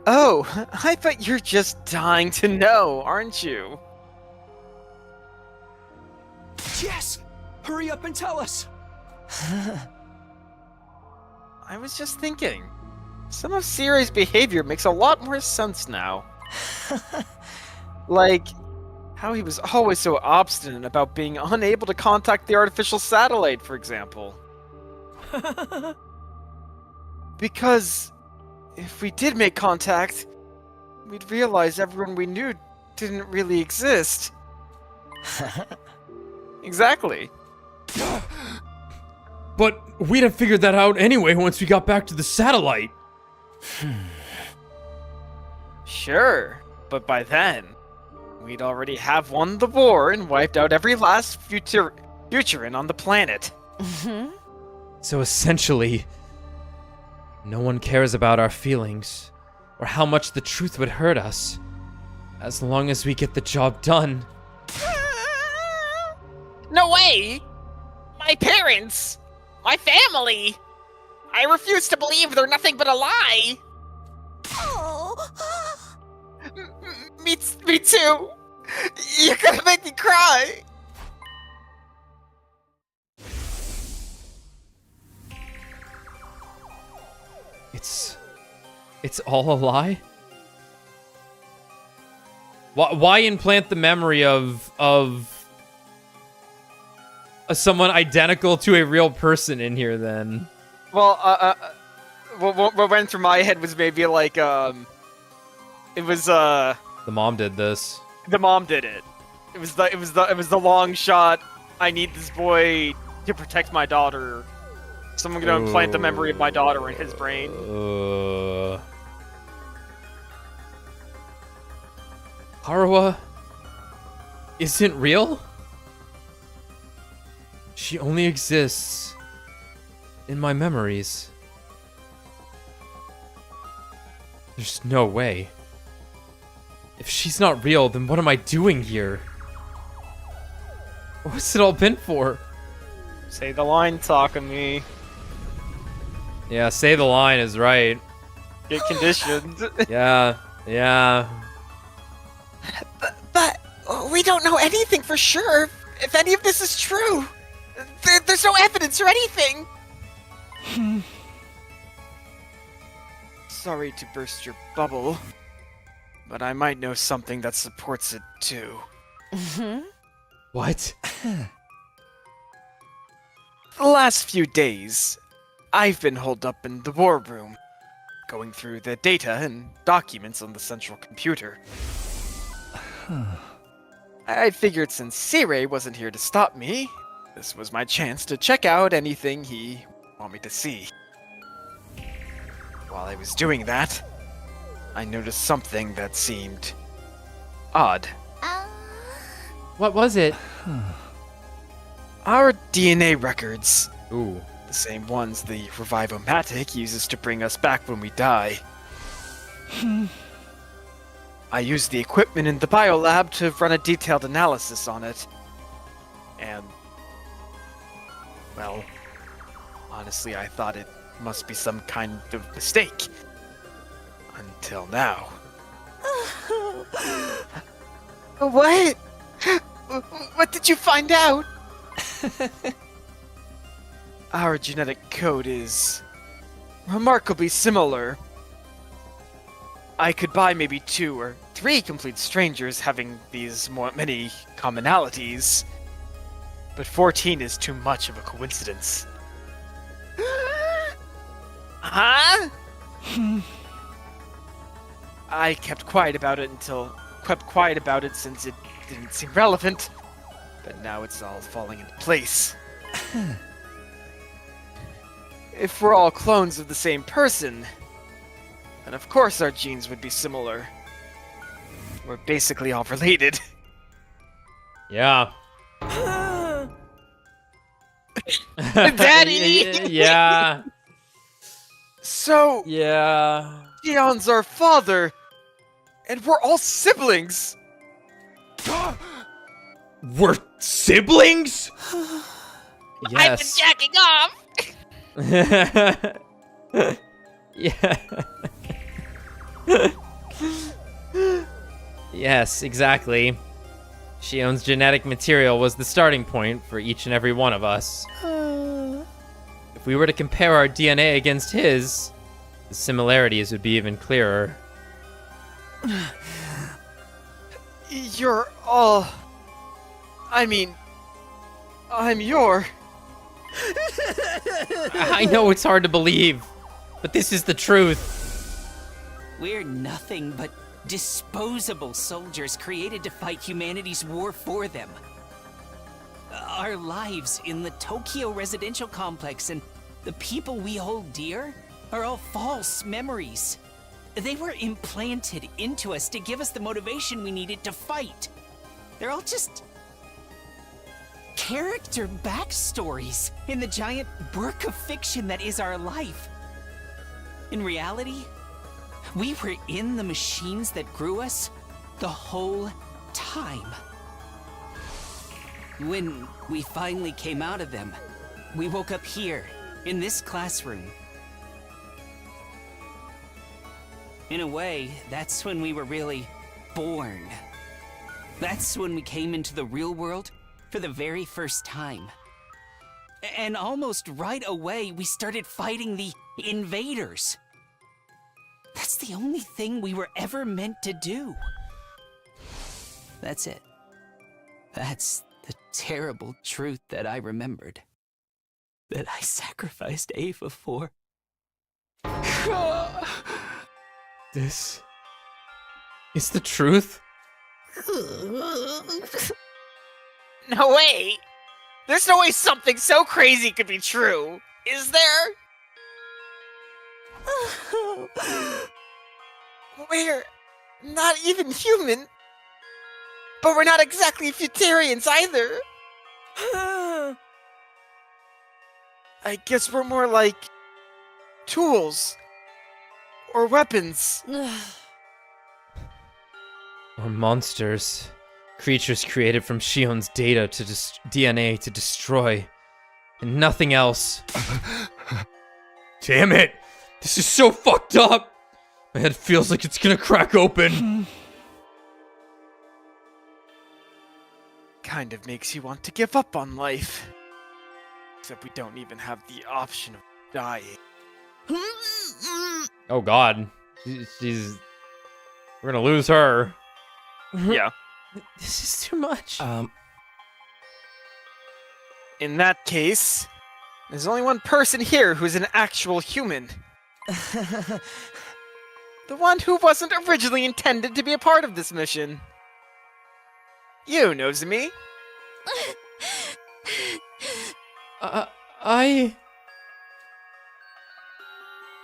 Oh, I bet you're just dying to know, aren't you? Yes! Hurry up and tell us! I was just thinking. Some of Siri's behavior makes a lot more sense now. Like, how he was always so obstinate about being unable to contact the artificial satellite, for example. Because if we did make contact, we'd realize everyone we knew didn't really exist. Exactly. But we'd have figured that out anyway once we got back to the satellite. Sure, but by then, we'd already have won the war and wiped out every last Futurin on the planet. So essentially, no one cares about our feelings, or how much the truth would hurt us, as long as we get the job done. No way! My parents! My family! I refuse to believe they're nothing but a lie! Me too! You're gonna make me cry! It's all a lie? Why implant the memory of someone identical to a real person in here then? Well, what went through my head was maybe like, it was, The mom did this. The mom did it. It was the long shot, I need this boy to protect my daughter. So I'm gonna implant the memory of my daughter in his brain. Haruwa isn't real? She only exists in my memories. There's no way. If she's not real, then what am I doing here? What's it all been for? Say the line, Takumi. Yeah, say the line is right. Get conditioned. Yeah. But we don't know anything for sure if any of this is true. There's no evidence or anything. Sorry to burst your bubble, but I might know something that supports it too. What? The last few days, I've been holed up in the war room, going through the data and documents on the central computer. I figured since Sire wasn't here to stop me, this was my chance to check out anything he wanted me to see. While I was doing that, I noticed something that seemed odd. What was it? Our DNA records. Ooh. The same ones the Revivomatic uses to bring us back when we die. I used the equipment in the biolab to run a detailed analysis on it. And, well, honestly, I thought it must be some kind of mistake. Until now. What? What did you find out? Our genetic code is remarkably similar. I could buy maybe 2 or 3 complete strangers having these many commonalities, but 14 is too much of a coincidence. Huh? I kept quiet about it since it didn't seem relevant, but now it's all falling into place. If we're all clones of the same person, then of course our genes would be similar. We're basically all related. Yeah. Daddy! Yeah. So... Yeah. Dion's our father, and we're all siblings! We're siblings? I've been jacking off! Yeah. Yes, exactly. Shion's genetic material was the starting point for each and every one of us. If we were to compare our DNA against his, the similarities would be even clearer. You're all... I'm your... I know it's hard to believe, but this is the truth. We're nothing but disposable soldiers created to fight humanity's war for them. Our lives in the Tokyo residential complex and the people we hold dear are all false memories. They were implanted into us to give us the motivation we needed to fight. They're all just character backstories in the giant work of fiction that is our life. In reality, we were in the machines that grew us the whole time. When we finally came out of them, we woke up here, in this classroom. In a way, that's when we were really born. That's when we came into the real world for the very first time. And almost right away, we started fighting the invaders. That's the only thing we were ever meant to do. That's it. That's the terrible truth that I remembered. That I sacrificed Ava for. This is the truth? No way! There's no way something so crazy could be true, is there? We're not even human, but we're not exactly Futurians either. I guess we're more like tools or weapons. Or monsters. Creatures created from Shion's data to DNA to destroy. And nothing else. Damn it! This is so fucked up! My head feels like it's gonna crack open. Kind of makes you want to give up on life. Except we don't even have the option of dying. Oh god. She's... We're gonna lose her. Yeah. This is too much. In that case, there's only one person here who's an actual human. The one who wasn't originally intended to be a part of this mission. You, Nozomi.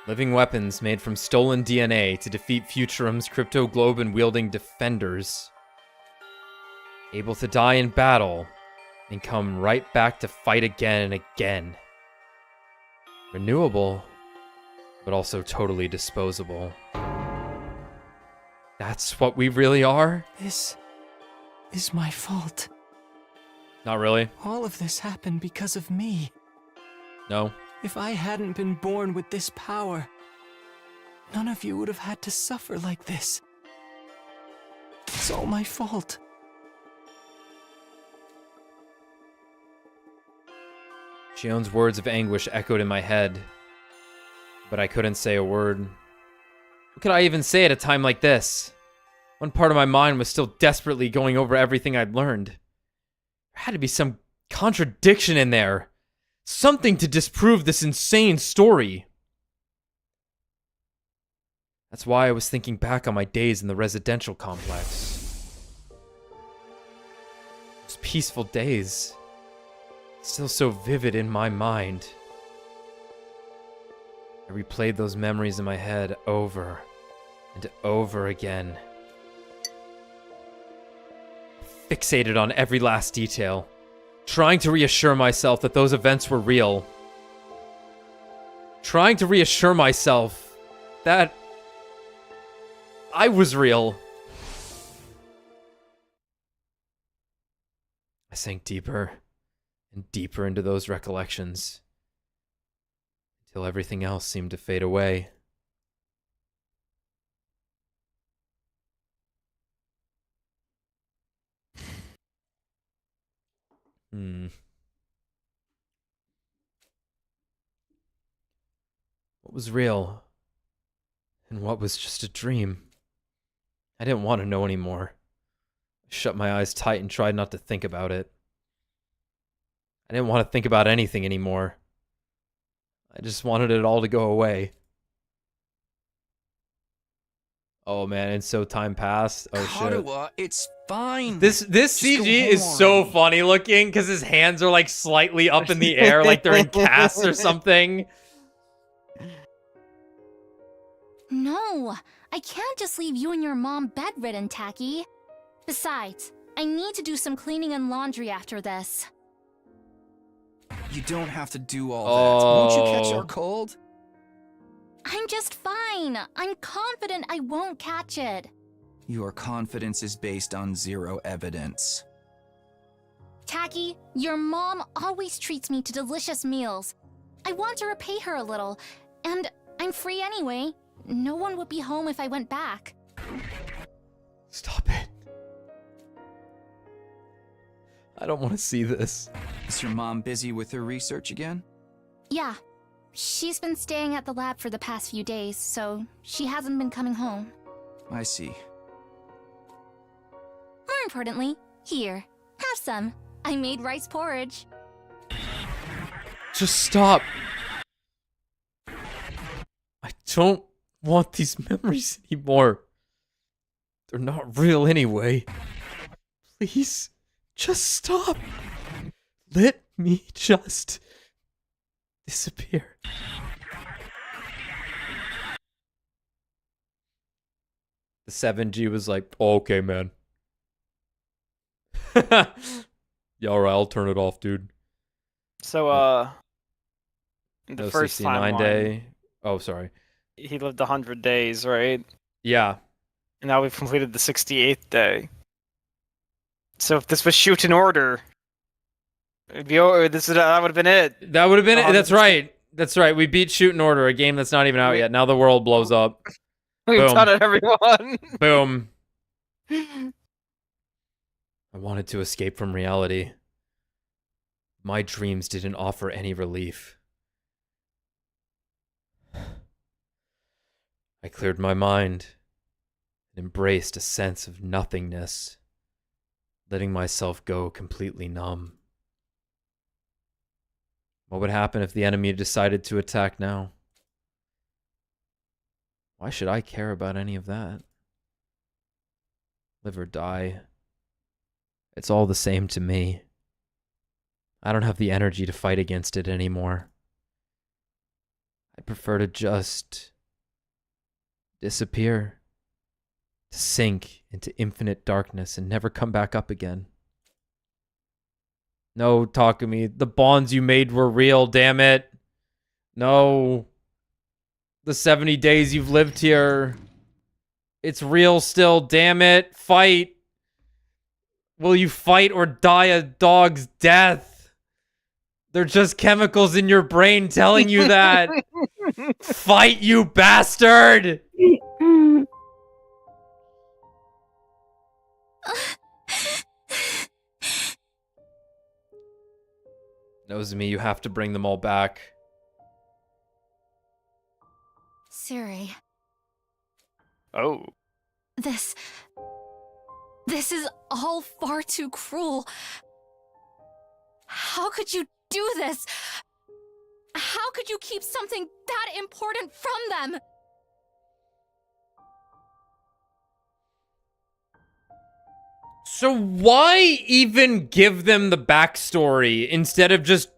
Living weapons made from stolen DNA to defeat Futurum's cryptoglobin-wielding defenders. Able to die in battle and come right back to fight again and again. Renewable, but also totally disposable. That's what we really are? This is my fault. Not really. All of this happened because of me. No. If I hadn't been born with this power, none of you would have had to suffer like this. It's all my fault. Shion's words of anguish echoed in my head, but I couldn't say a word. What could I even say at a time like this? One part of my mind was still desperately going over everything I'd learned. There had to be some contradiction in there. Something to disprove this insane story. That's why I was thinking back on my days in the residential complex. Those peaceful days. Still so vivid in my mind. I replayed those memories in my head over and over again. Fixated on every last detail, trying to reassure myself that those events were real. Trying to reassure myself that I was real. sank deeper and deeper into those recollections until everything else seemed to fade away. What was real and what was just a dream? I didn't want to know anymore. I shut my eyes tight and tried not to think about it. I didn't want to think about anything anymore. I just wanted it all to go away. Oh man, and so time passed. Oh shit. It's fine. This CG is so funny looking because his hands are like slightly up in the air like they're in casts or something. No, I can't just leave you and your mom bedridden, Tacky. Besides, I need to do some cleaning and laundry after this. You don't have to do all that. Won't you catch our cold? I'm just fine. I'm confident I won't catch it. Your confidence is based on zero evidence. Tacky, your mom always treats me to delicious meals. I want to repay her a little, and I'm free anyway. No one would be home if I went back. Stop it. I don't want to see this. Is your mom busy with her research again? Yeah. She's been staying at the lab for the past few days, so she hasn't been coming home. I see. More importantly, here, have some. I made rice porridge. Just stop. I don't want these memories anymore. They're not real anyway. Please, just stop. Let me just disappear. The 7G was like, oh, okay, man. Yeah, alright, I'll turn it off, dude. So, the No first 69 timeline, day. Oh, sorry. he lived 100 days, right? Yeah. And now we've completed the 68th day. So if this was shoot in order, it'd be over. That would have been it. That would have been it. That's right. That's right. We beat Shoot in Order, a game that's not even out yet. Now the world blows up. We've Boom. done it, everyone. Boom. I wanted to escape from reality. My dreams didn't offer any relief. I cleared my mind and embraced a sense of nothingness, letting myself go completely numb. What would happen if the enemy decided to attack now? Why should I care about any of that? Live or die. It's all the same to me. I don't have the energy to fight against it anymore. I prefer to just disappear, to sink into infinite darkness and never come back up again. No, Takumi, the bonds you made were real, damn it. No. The 70 days you've lived here, it's real still, damn it. Fight. Will you fight or die a dog's death? They're just chemicals in your brain telling you that. Fight, you bastard! Nozomi, you have to bring them all back. Siri. Oh. This is all far too cruel. How could you do this? How could you keep something that important from them? So why even give them the backstory instead of just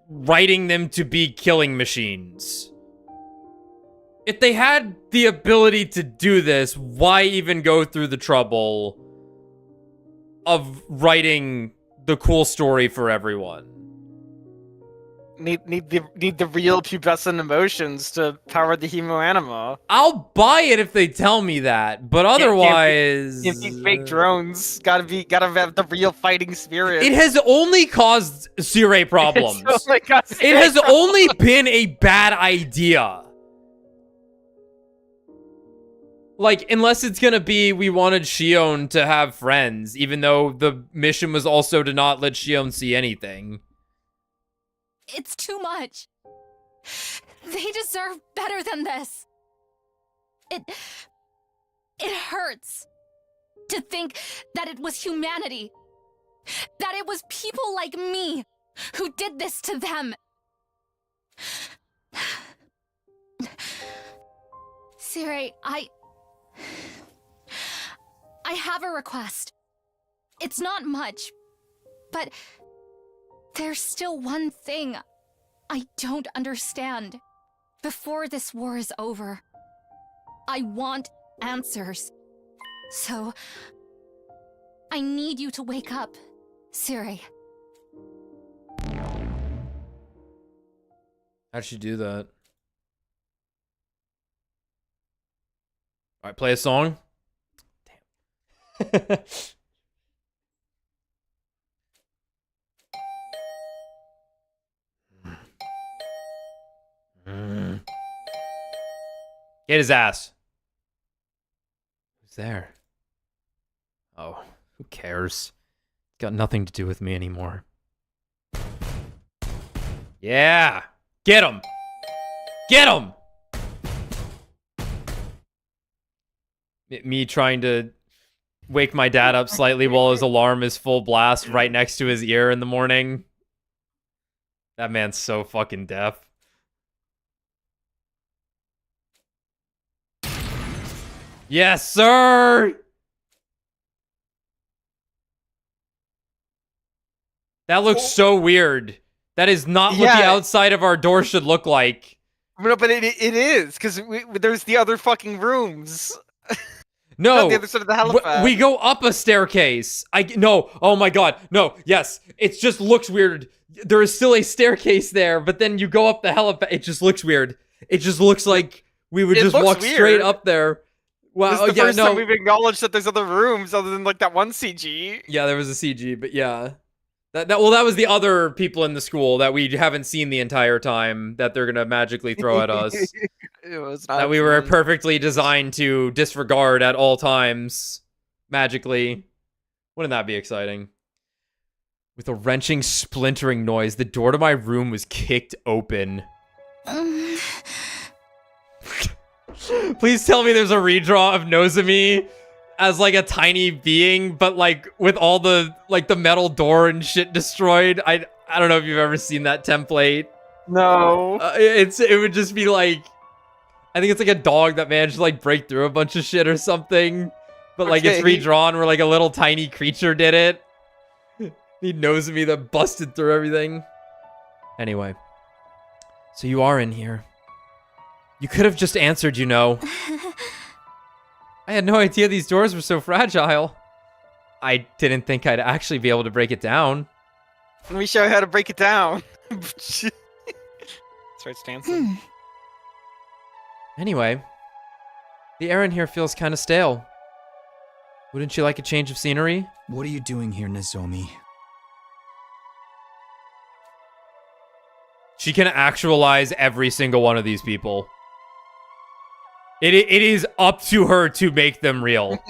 writing them to be killing machines? If they had the ability to do this, why even go through the trouble of writing the cool story for everyone? Need the real pubescent emotions to power the hemo anima. I'll buy it if they tell me that, but otherwise, Can't be fake drones. Gotta have the real fighting spirit. it has only caused Sirei problems. It has only been a bad idea. Like, unless it's gonna be we wanted Shion to have friends, even though the mission was also to not let Shion see anything. It's too much. They deserve better than this. It hurts to think that it was humanity, that it was people like me who did this to them. Sirei, I have a request. It's not much, but there's still one thing I don't understand. Before this war is over, I want answers. So, I need you to wake up, Sirei. How'd she do that? Alright, play a song. Damn. Get his ass. Who's there? Oh, who cares? Got nothing to do with me anymore. Yeah! Get him! Get him! Me trying to wake my dad up slightly while his alarm is full blast right next to his ear in the morning. That man's so fucking deaf. Yes, sir! That looks so weird. That is not what the outside of our door should look like. No, but it is, because there's the other fucking rooms. No, the other side of the helipad. We go up a staircase. No, oh my god, no, yes. It just looks weird. There is still a staircase there, but then you go up the helipad. It just looks weird. It just looks like we would just walk straight up there. Wow, this is the first time we've acknowledged that there's other rooms other than like that one CG. Yeah, there was a CG, but yeah. That was the other people in the school that we haven't seen the entire time that they're gonna magically throw at us. It was not that we were perfectly designed to disregard at all times. Magically. Wouldn't that be exciting? With a wrenching, splintering noise, the door to my room was kicked open. Please tell me there's a redraw of Nozomi as like a tiny being, but like with all the like the metal door and shit destroyed. I don't know if you've ever seen that template. No. It would just be like, I think it's like a dog that managed to like break through a bunch of shit or something, but like it's redrawn where like a little tiny creature did it. He knows me that busted through everything. Anyway, so you are in here. You could have just answered, you know. I had no idea these doors were so fragile. I didn't think I'd actually be able to break it down. Let me show you how to break it down. Starts dancing. Anyway, the air in here feels kind of stale. Wouldn't you like a change of scenery? What are you doing here, Nozomi? She can actualize every single one of these people. It is up to her to make them real.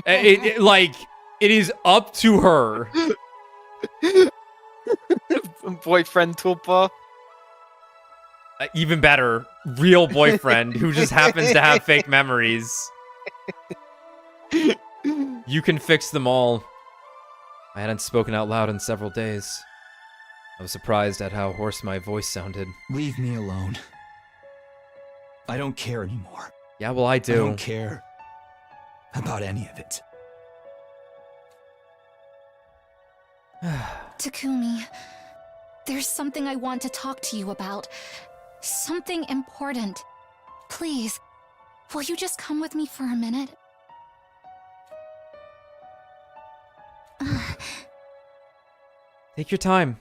It is up to her. Boyfriend Tulpa. Even better, real boyfriend who just happens to have fake memories. You can fix them all. I hadn't spoken out loud in several days. I was surprised at how hoarse my voice sounded. Leave me alone. I don't care anymore. Yeah, well, I do. I don't care about any of it. Takumi, there's something I want to talk to you about. Something important. Please, will you just come with me for a minute? Take your time.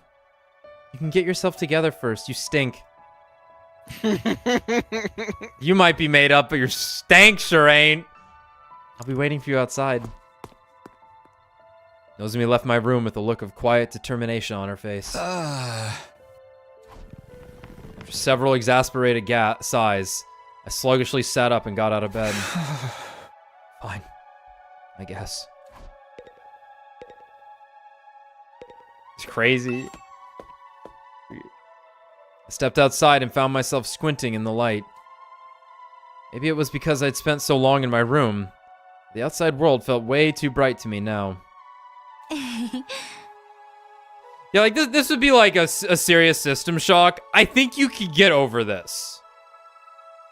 You can get yourself together first. You stink. You might be made up, but your stank sure ain't. I'll be waiting for you outside. Nozomi left my room with a look of quiet determination on her face. After several exasperated sighs, I sluggishly sat up and got out of bed. Fine, I guess. It's crazy. I stepped outside and found myself squinting in the light. Maybe it was because I'd spent so long in my room. The outside world felt way too bright to me now. Yeah, like this would be like a serious system shock. I think you could get over this.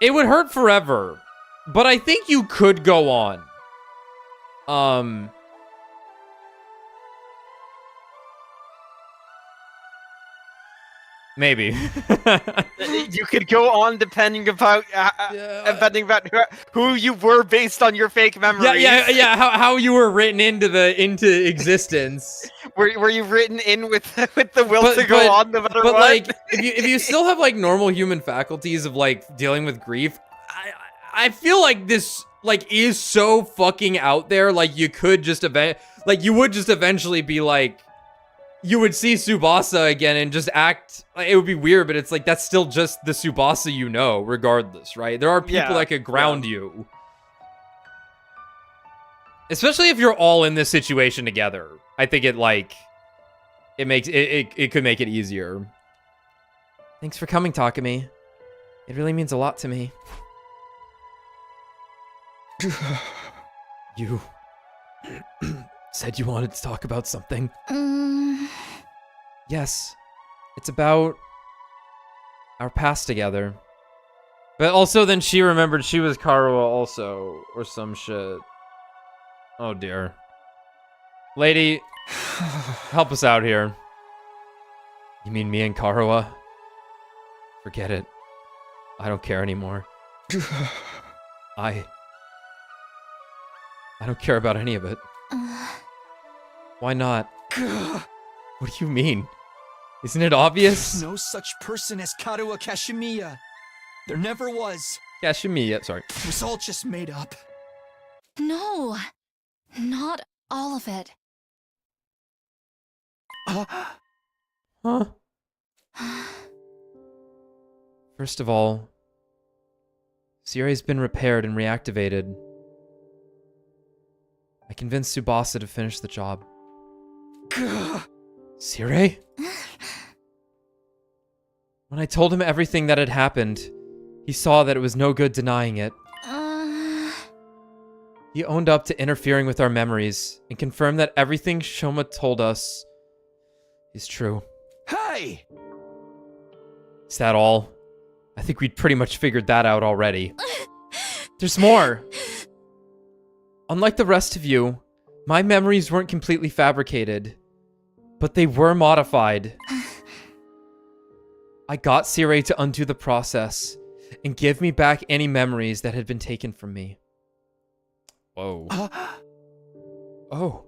It would hurt forever, but I think you could go on. Maybe. You could go on depending about who you were based on your fake memories. Yeah. How you were written into existence. Were you written in with the will to go on no matter what? But like, if you still have like normal human faculties of like dealing with grief, I feel like this like is so fucking out there. Like you could just you would just eventually be like. You would see Tsubasa again and just act like it would be weird, but it's like that's still just the Tsubasa you know, regardless, right? There are people that could ground you. Especially if you're all in this situation together. I think it could make it easier. Thanks for coming, Takumi. It really means a lot to me. You said you wanted to talk about something. Yes, it's about our past together. But also then she remembered she was Karuo also, or some shit. Oh dear. Lady, help us out here. You mean me and Karuo? Forget it. I don't care anymore. I don't care about any of it. Why not? What do you mean? Isn't it obvious? There's no such person as Karuo Kashimiya. There never was. Kashimiya, sorry. It was all just made up. No, not all of it. Huh? First of all, Siri's been repaired and reactivated. I convinced Tsubasa to finish the job. Sire? When I told him everything that had happened, he saw that it was no good denying it. He owned up to interfering with our memories and confirmed that everything Shoma told us is true. Hey! Is that all? I think we'd pretty much figured that out already. There's more! Unlike the rest of you, my memories weren't completely fabricated, but they were modified. I got Sire to undo the process and give me back any memories that had been taken from me. Whoa. Oh.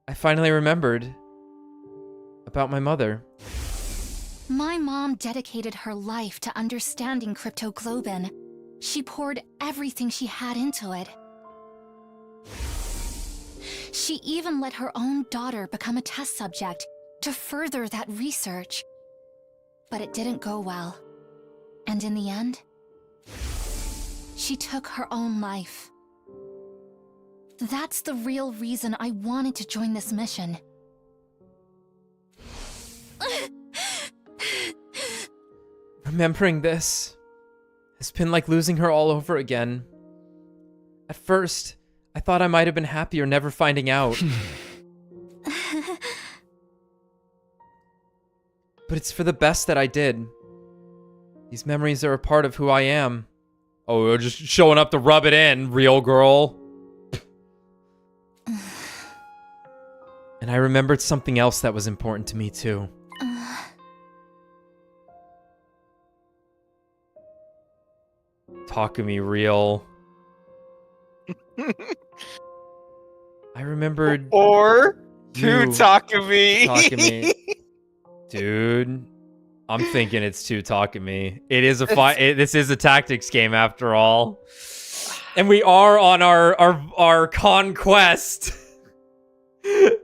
I finally remembered about my mother. My mom dedicated her life to understanding cryptoglobin. She poured everything she had into it. She even let her own daughter become a test subject to further that research. But it didn't go well. And in the end, she took her own life. That's the real reason I wanted to join this mission. Remembering this has been like losing her all over again. At first, I thought I might have been happier never finding out. But it's for the best that I did. These memories are a part of who I am. Oh, you're just showing up to rub it in, real girl. And I remembered something else that was important to me too. Takumi real. I remembered... Or Two Takumi. Takumi. Dude, I'm thinking it's two Takumi. It is a this is a tactics game after all. And we are on our conquest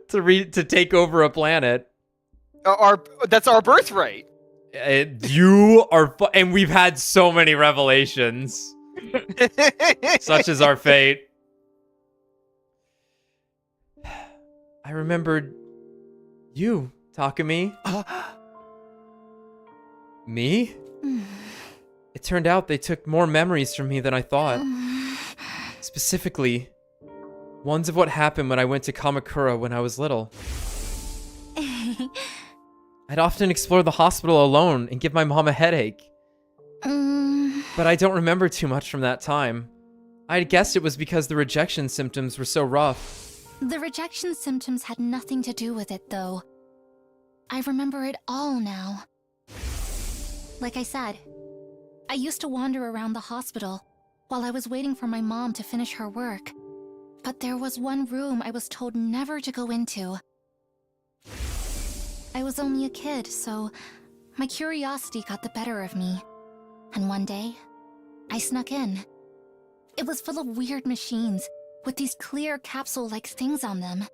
to take over a planet. That's our birthright. You are, and we've had so many revelations. Such is our fate. I remembered you, Takumi. Me? It turned out they took more memories from me than I thought. Specifically, ones of what happened when I went to Kamakura when I was little. I'd often explore the hospital alone and give my mom a headache. But I don't remember too much from that time. I guessed it was because the rejection symptoms were so rough. The rejection symptoms had nothing to do with it, though. I remember it all now. Like I said, I used to wander around the hospital while I was waiting for my mom to finish her work. But there was one room I was told never to go into. I was only a kid, so my curiosity got the better of me. And one day, I snuck in. It was full of weird machines with these clear capsule-like things on them.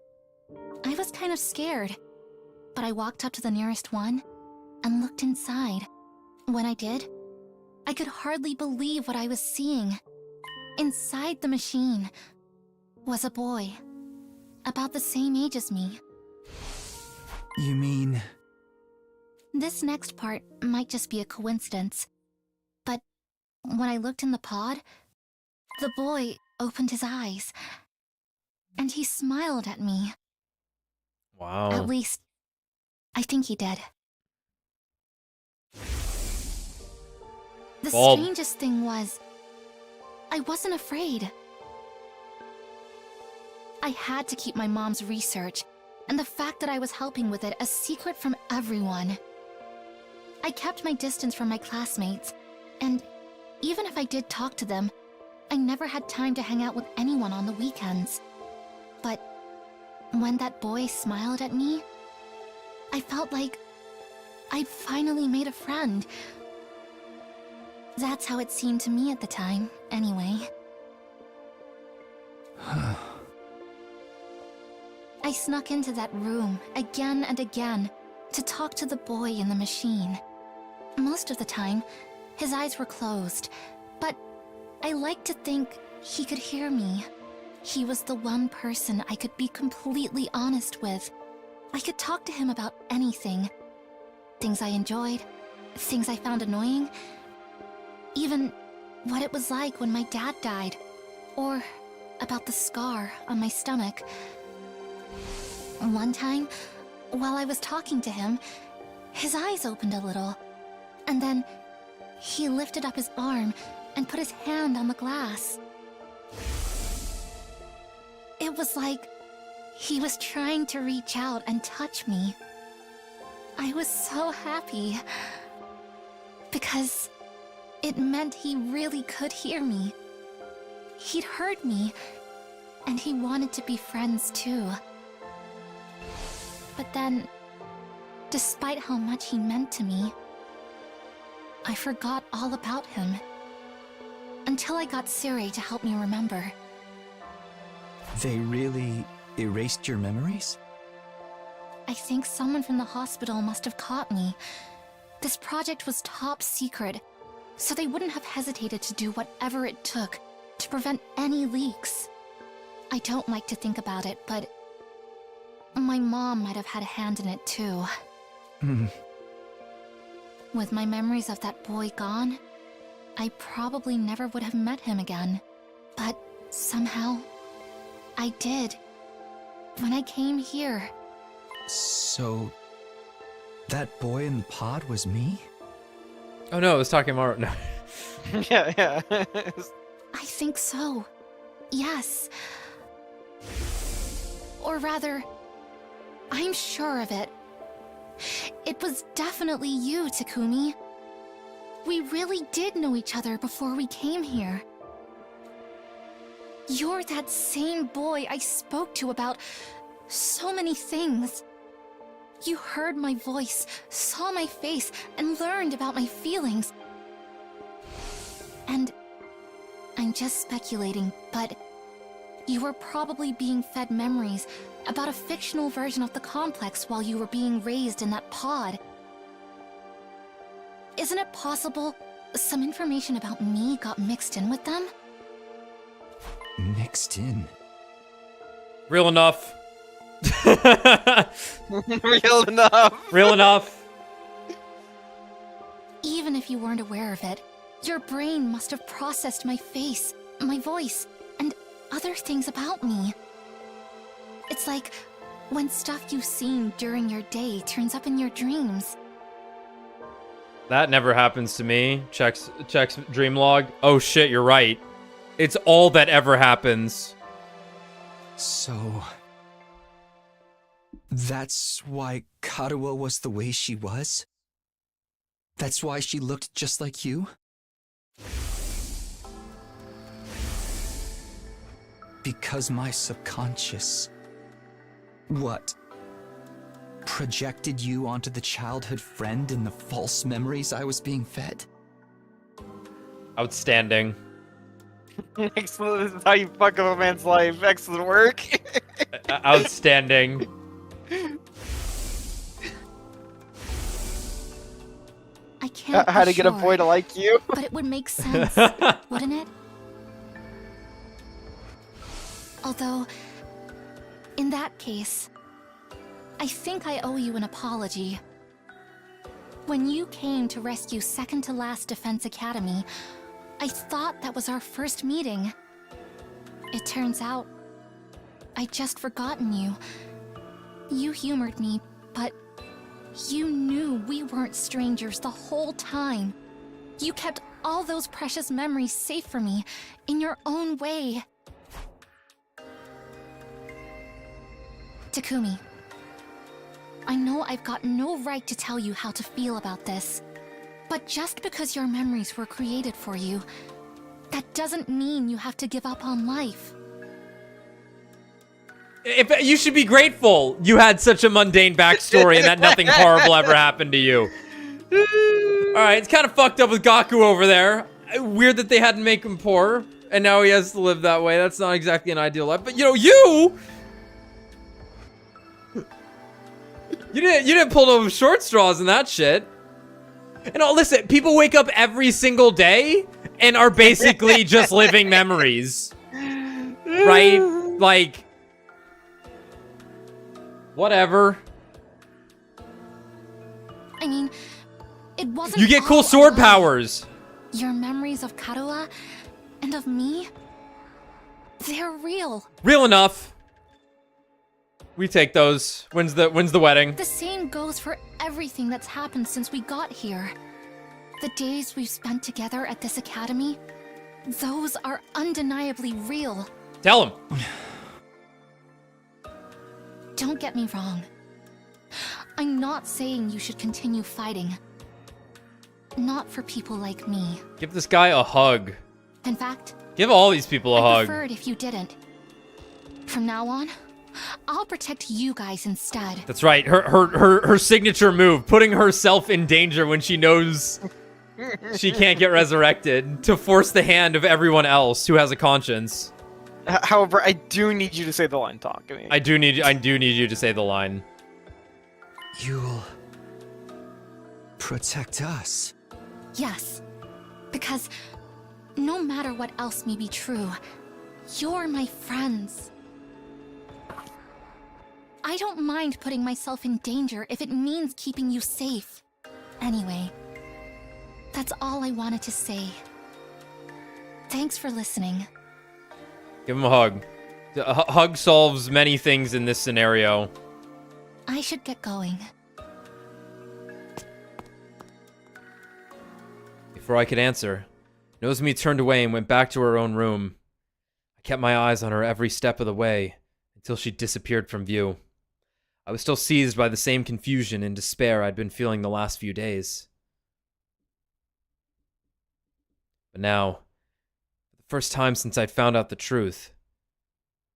I was kind of scared, but I walked up to the nearest one and looked inside. When I did, I could hardly believe what I was seeing. Inside the machine was a boy, about the same age as me. You mean... This next part might just be a coincidence, but when I looked in the pod, the boy opened his eyes, and he smiled at me. Wow. At least, I think he did. The strangest thing was, I wasn't afraid. I had to keep my mom's research and the fact that I was helping with it a secret from everyone. I kept my distance from my classmates, and even if I did talk to them, I never had time to hang out with anyone on the weekends. But when that boy smiled at me, I felt like I'd finally made a friend. That's how it seemed to me at the time, anyway. I snuck into that room again and again to talk to the boy in the machine. Most of the time, his eyes were closed, but I liked to think he could hear me. He was the one person I could be completely honest with. I could talk to him about anything. Things I enjoyed, things I found annoying, even what it was like when my dad died, or about the scar on my stomach. One time, while I was talking to him, his eyes opened a little, and then he lifted up his arm and put his hand on the glass. It was like he was trying to reach out and touch me. I was so happy, because it meant he really could hear me. He'd heard me, and he wanted to be friends too. But then, despite how much he meant to me, I forgot all about him. Until I got Siri to help me remember. They really erased your memories? I think someone from the hospital must have caught me. This project was top secret, so they wouldn't have hesitated to do whatever it took to prevent any leaks. I don't like to think about it, but my mom might have had a hand in it too. With my memories of that boy gone, I probably never would have met him again. But somehow, I did. When I came here. So, that boy in the pod was me? Oh no, I was talking more. No. Yeah. I think so. Yes. Or rather, I'm sure of it. It was definitely you, Takumi. We really did know each other before we came here. You're that same boy I spoke to about So many things. You heard my voice, saw my face, and learned about my feelings. And I'm just speculating, but you were probably being fed memories about a fictional version of the complex while you were being raised in that pod. Isn't it possible some information about me got mixed in with them? Mixed in? Real enough. Real enough. Real enough. Even if you weren't aware of it, your brain must have processed my face, my voice, and other things about me. It's like when stuff you've seen during your day turns up in your dreams. That never happens to me. Checks dream log. Oh shit, you're right. It's all that ever happens. So... that's why Kadoa was the way she was? That's why she looked just like you? Because my subconscious... what? Projected you onto the childhood friend in the false memories I was being fed? Outstanding. Excellent. This is how you fuck up a man's life. Excellent work. Outstanding. I can't How be to get a sure, boy to like you? but it would make sense, wouldn't it? Although, in that case, I think I owe you an apology. When you came to rescue second to last Defense Academy, I thought that was our first meeting. It turns out, I'd just forgotten you. You humored me, but you knew we weren't strangers the whole time. You kept all those precious memories safe for me, in your own way. Takumi, I know I've got no right to tell you how to feel about this, but just because your memories were created for you, that doesn't mean you have to give up on life. If you should be grateful you had such a mundane backstory and that nothing horrible ever happened to you. Alright, it's kind of fucked up with Gaku over there. Weird that they had to make him poor, and now he has to live that way. That's not exactly an ideal life. But you know, you didn't pull no short straws in that shit. And listen, people wake up every single day and are basically just living memories. Right? Like, whatever. I mean, it wasn't You get cool all sword a lie. powers. Your memories of Kadoa and of me, they're real. Real enough. We take those. When's the wedding? The same goes for everything that's happened since we got here. The days we've spent together at this academy, those are undeniably real. Tell him. Don't get me wrong. I'm not saying you should continue fighting. Not for people like me. Give this guy a hug. In fact, Give all these people a I'd hug. prefer it if you didn't. From now on, I'll protect you guys instead. That's right. Her signature move, putting herself in danger when she knows she can't get resurrected, to force the hand of everyone else who has a conscience. However, I do need you to say the line talk. I do need you to say the line. You'll protect us. Yes, because no matter what else may be true, you're my friends. I don't mind putting myself in danger if it means keeping you safe. Anyway, that's all I wanted to say. Thanks for listening. Give him a hug. A hug solves many things in this scenario. I should get going. Before I could answer, Nozomi turned away and went back to her own room. I kept my eyes on her every step of the way until she disappeared from view. I was still seized by the same confusion and despair I'd been feeling the last few days. But now, for the first time since I'd found out the truth,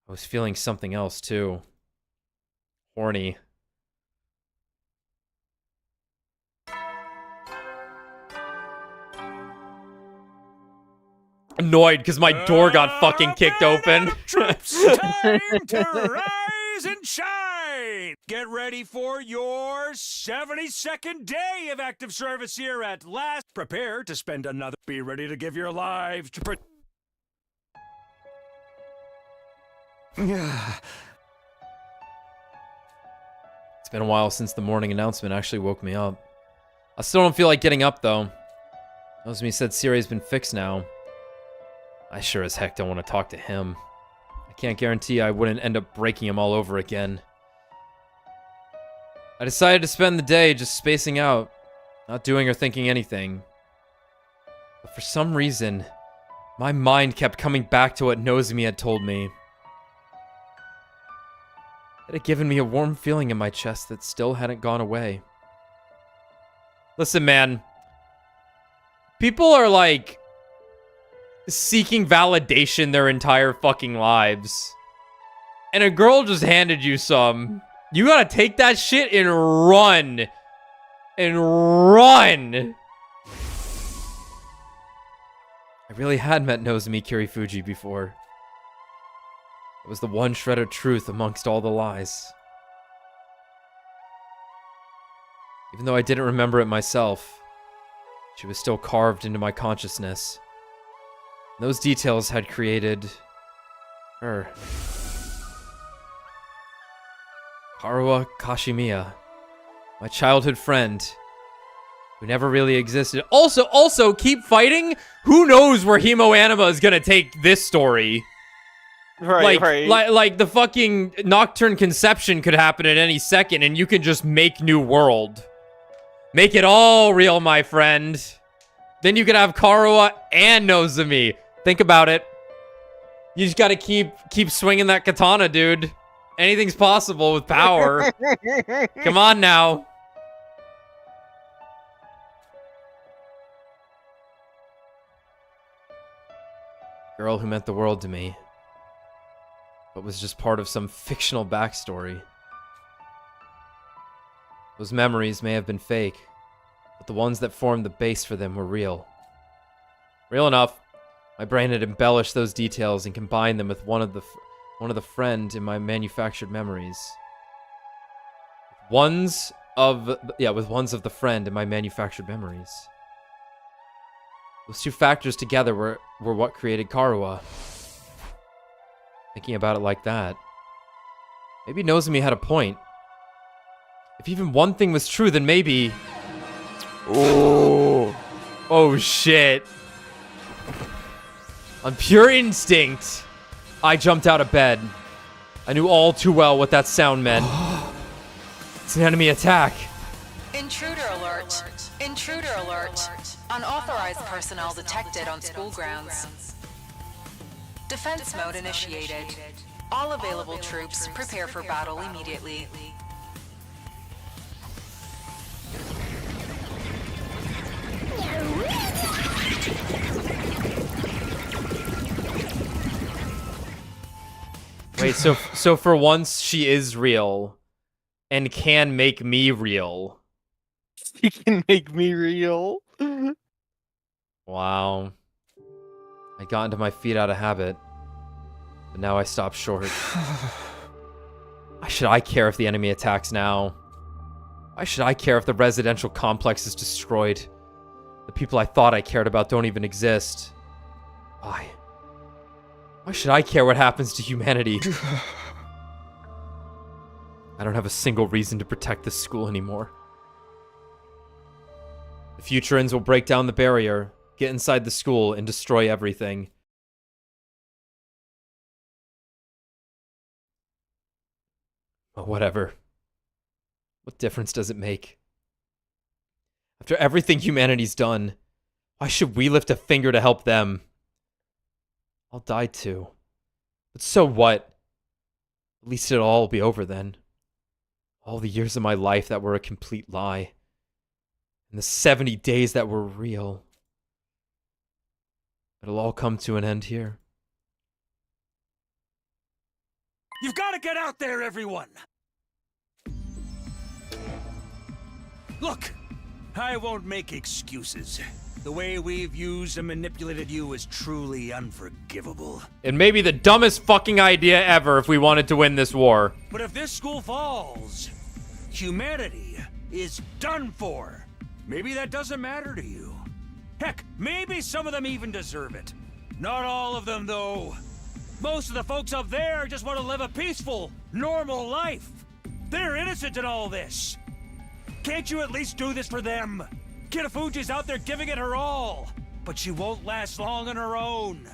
I was feeling something else too. Horny. Annoyed because my door got fucking kicked open. Troops, time to rise and shine! Get ready for your 72nd day of active service here at last. Prepare to spend another. Be ready to give your lives to. It's been a while since the morning announcement actually woke me up. I still don't feel like getting up though. Nozomi said Siri's been fixed now. I sure as heck don't want to talk to him. I can't guarantee I wouldn't end up breaking him all over again. I decided to spend the day just spacing out, not doing or thinking anything. But for some reason, my mind kept coming back to what Nozomi had told me. It had given me a warm feeling in my chest that still hadn't gone away. Listen, man. People are like seeking validation their entire fucking lives. And a girl just handed you some. You gotta take that shit and run. And run. I really had met Nozomi Kirifuji before. It was the one shred of truth amongst all the lies. Even though I didn't remember it myself, she was still carved into my consciousness. Those details had created her. Karuwa Kashimiya, my childhood friend, who never really existed. Also, keep fighting? Who knows where Himo Anima is gonna take this story? Right, like the fucking Nocturne Conception could happen at any second, and you can just make New World. Make it all real, my friend. Then you could have Karuwa and Nozomi. Think about it. You just gotta keep swinging that katana, dude. Anything's possible with power. Come on now. Girl who meant the world to me, but was just part of some fictional backstory. Those memories may have been fake, but the ones that formed the base for them were real. Real enough. My brain had embellished those details and combined them with one of the friend in my manufactured memories. With ones of the friend in my manufactured memories. Those two factors together were what created Karuwa. Thinking about it like that, maybe Nozomi had a point. If even one thing was true, then maybe... Oh shit. On pure instinct, I jumped out of bed. I knew all too well what that sound meant. It's an enemy attack. Intruder alert. Intruder alert. Unauthorized personnel detected on school grounds. Defense mode initiated. All available troops prepare for battle immediately. Wait, so for once she is real and can make me real. She can make me real. Wow. I got into my feet out of habit, but now I stopped short. Why should I care if the enemy attacks now? Why should I care if the residential complex is destroyed? The people I thought I cared about don't even exist. Why? Why should I care what happens to humanity? I don't have a single reason to protect this school anymore. The Futurans will break down the barrier, get inside the school, and destroy everything. Well, whatever. What difference does it make? After everything humanity's done, why should we lift a finger to help them? I'll die too. But so what? At least it'll all be over then. All the years of my life that were a complete lie. And the 70 days that were real. It'll all come to an end here. You've got to get out there, everyone! Look, I won't make excuses. The way we've used and manipulated you is truly unforgivable. It may be the dumbest fucking idea ever if we wanted to win this war. But if this school falls, humanity is done for. Maybe that doesn't matter to you. Heck, maybe some of them even deserve it. Not all of them, though. Most of the folks up there just want to live a peaceful, normal life. They're innocent in all this. Can't you at least do this for them? Kitafuji's out there giving it her all, but she won't last long on her own.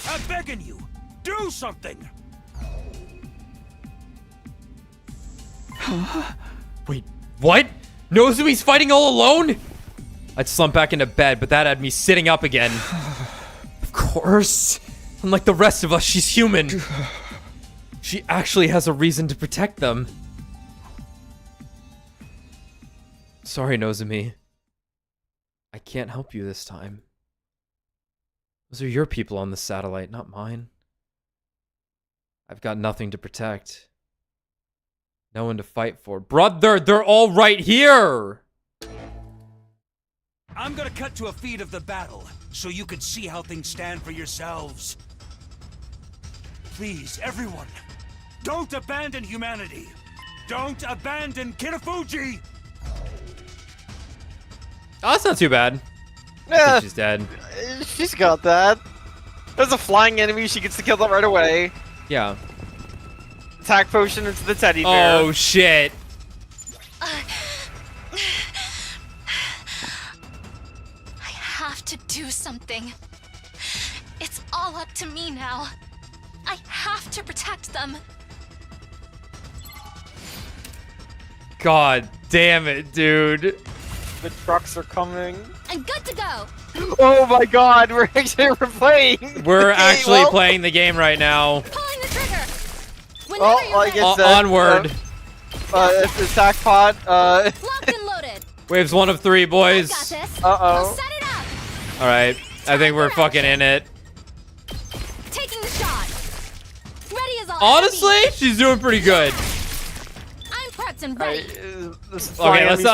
I'm begging you, do something! Wait, what? Nozumi's fighting all alone? I'd slump back into bed, but that had me sitting up again. Of course. Unlike the rest of us, she's human. She actually has a reason to protect them. Sorry, Nozumi. I can't help you this time. Those are your people on the satellite, not mine. I've got nothing to protect. No one to fight for. Brother, they're all right here! I'm gonna cut to a feed of the battle, so you can see how things stand for yourselves. Please, everyone, don't abandon humanity. Don't abandon Kitafuji! Oh, that's not too bad. I Yeah, think she's dead. She's got that. There's a flying enemy, she gets to kill them right away. Yeah. Attack potion into the teddy bear. Oh, shit. I have to do something. It's all up to me now. I have to protect them. God damn it, dude. The trucks are coming. I'm good to go. Oh my god, we're playing. We're actually playing the game right now. Pulling the trigger. Oh, I guess that. Onward. It's the attack pod. Locked and loaded. Waves 1 of 3, boys. Uh-oh. Set it up. Alright, I think we're fucking in it. Taking the shot. Ready as all Honestly, she's doing pretty good. I'm prepped and ready. Okay, let's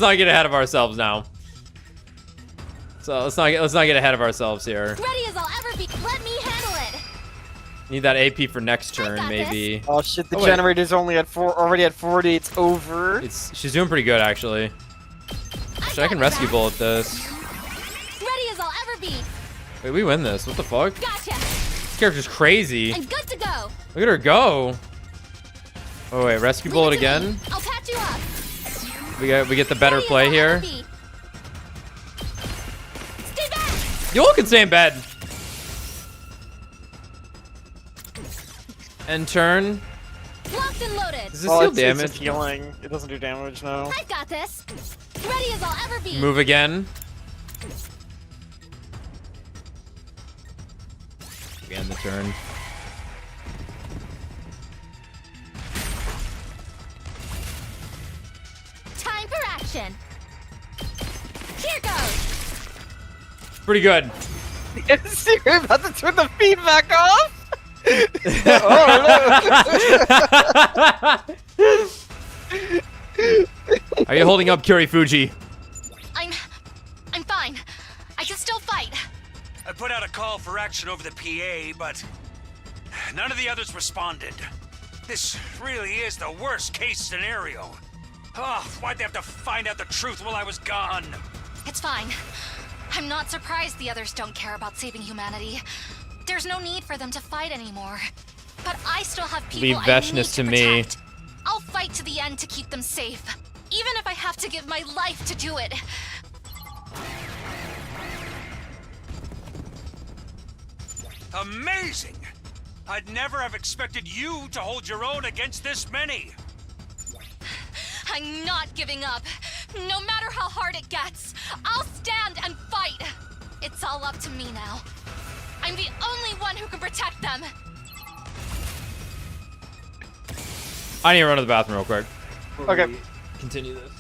not get ahead of ourselves now. So let's not get ahead of ourselves here. Ready as I'll ever be. Let me handle it. Need that AP for next turn, maybe. Oh shit, the generator's only at already at 40. It's over. She's doing pretty good actually. Actually, I can rescue bullet this. Ready as I'll ever be. Wait, we win this. What the fuck? Gotcha. This character's crazy. I'm good to go. Look at her go. Oh wait, rescue bullet again. I'll patch you up. We get the better play here. Stay back. You all can stay in bed. End turn. Locked and loaded. Does this deal damage? It's healing. It doesn't do damage, no. I've got this. Ready as I'll ever be. Move again. Again the turn. Time for action. Here goes. Pretty good. You're about to turn the feedback off? Are you holding up, Kirifuji? I'm fine. I can still fight. I put out a call for action over the PA, but none of the others responded. This really is the worst case scenario. Oh, why'd they have to find out the truth while I was gone? It's fine. I'm not surprised the others don't care about saving humanity. There's no need for them to fight anymore. But I still have people Leave I need Veshness to me. protect. I'll fight to the end to keep them safe. Even if I have to give my life to do it. Amazing! I'd never have expected you to hold your own against this many. I'm not giving up. No matter how hard it gets, I'll stand and fight. It's all up to me now. I'm the only one who can protect them. I need to run to the bathroom real quick. Okay. Continue this.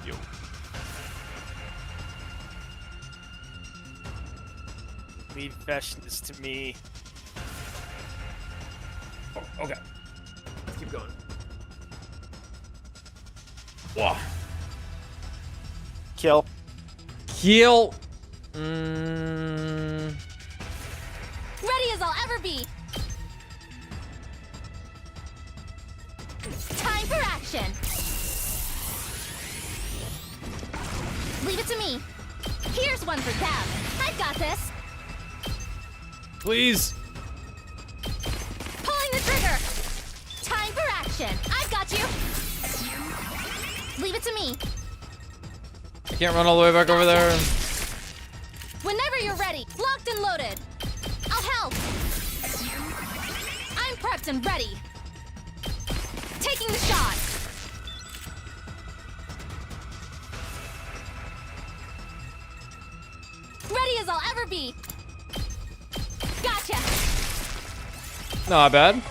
you. Leave freshness to me. Oh, okay. Let's keep going. Whoa. Kill. Kill. Ready as I'll ever be. Time for action. Leave it to me. Here's one for them. I've got this. Please. Pulling the trigger. Time for action. I've got you. Leave it to me. I can't run all the way back over there. Whenever you're ready, locked and loaded. I'll help. I'm prepped and ready. Taking the shot. Ready as I'll ever be. Gotcha. Not bad.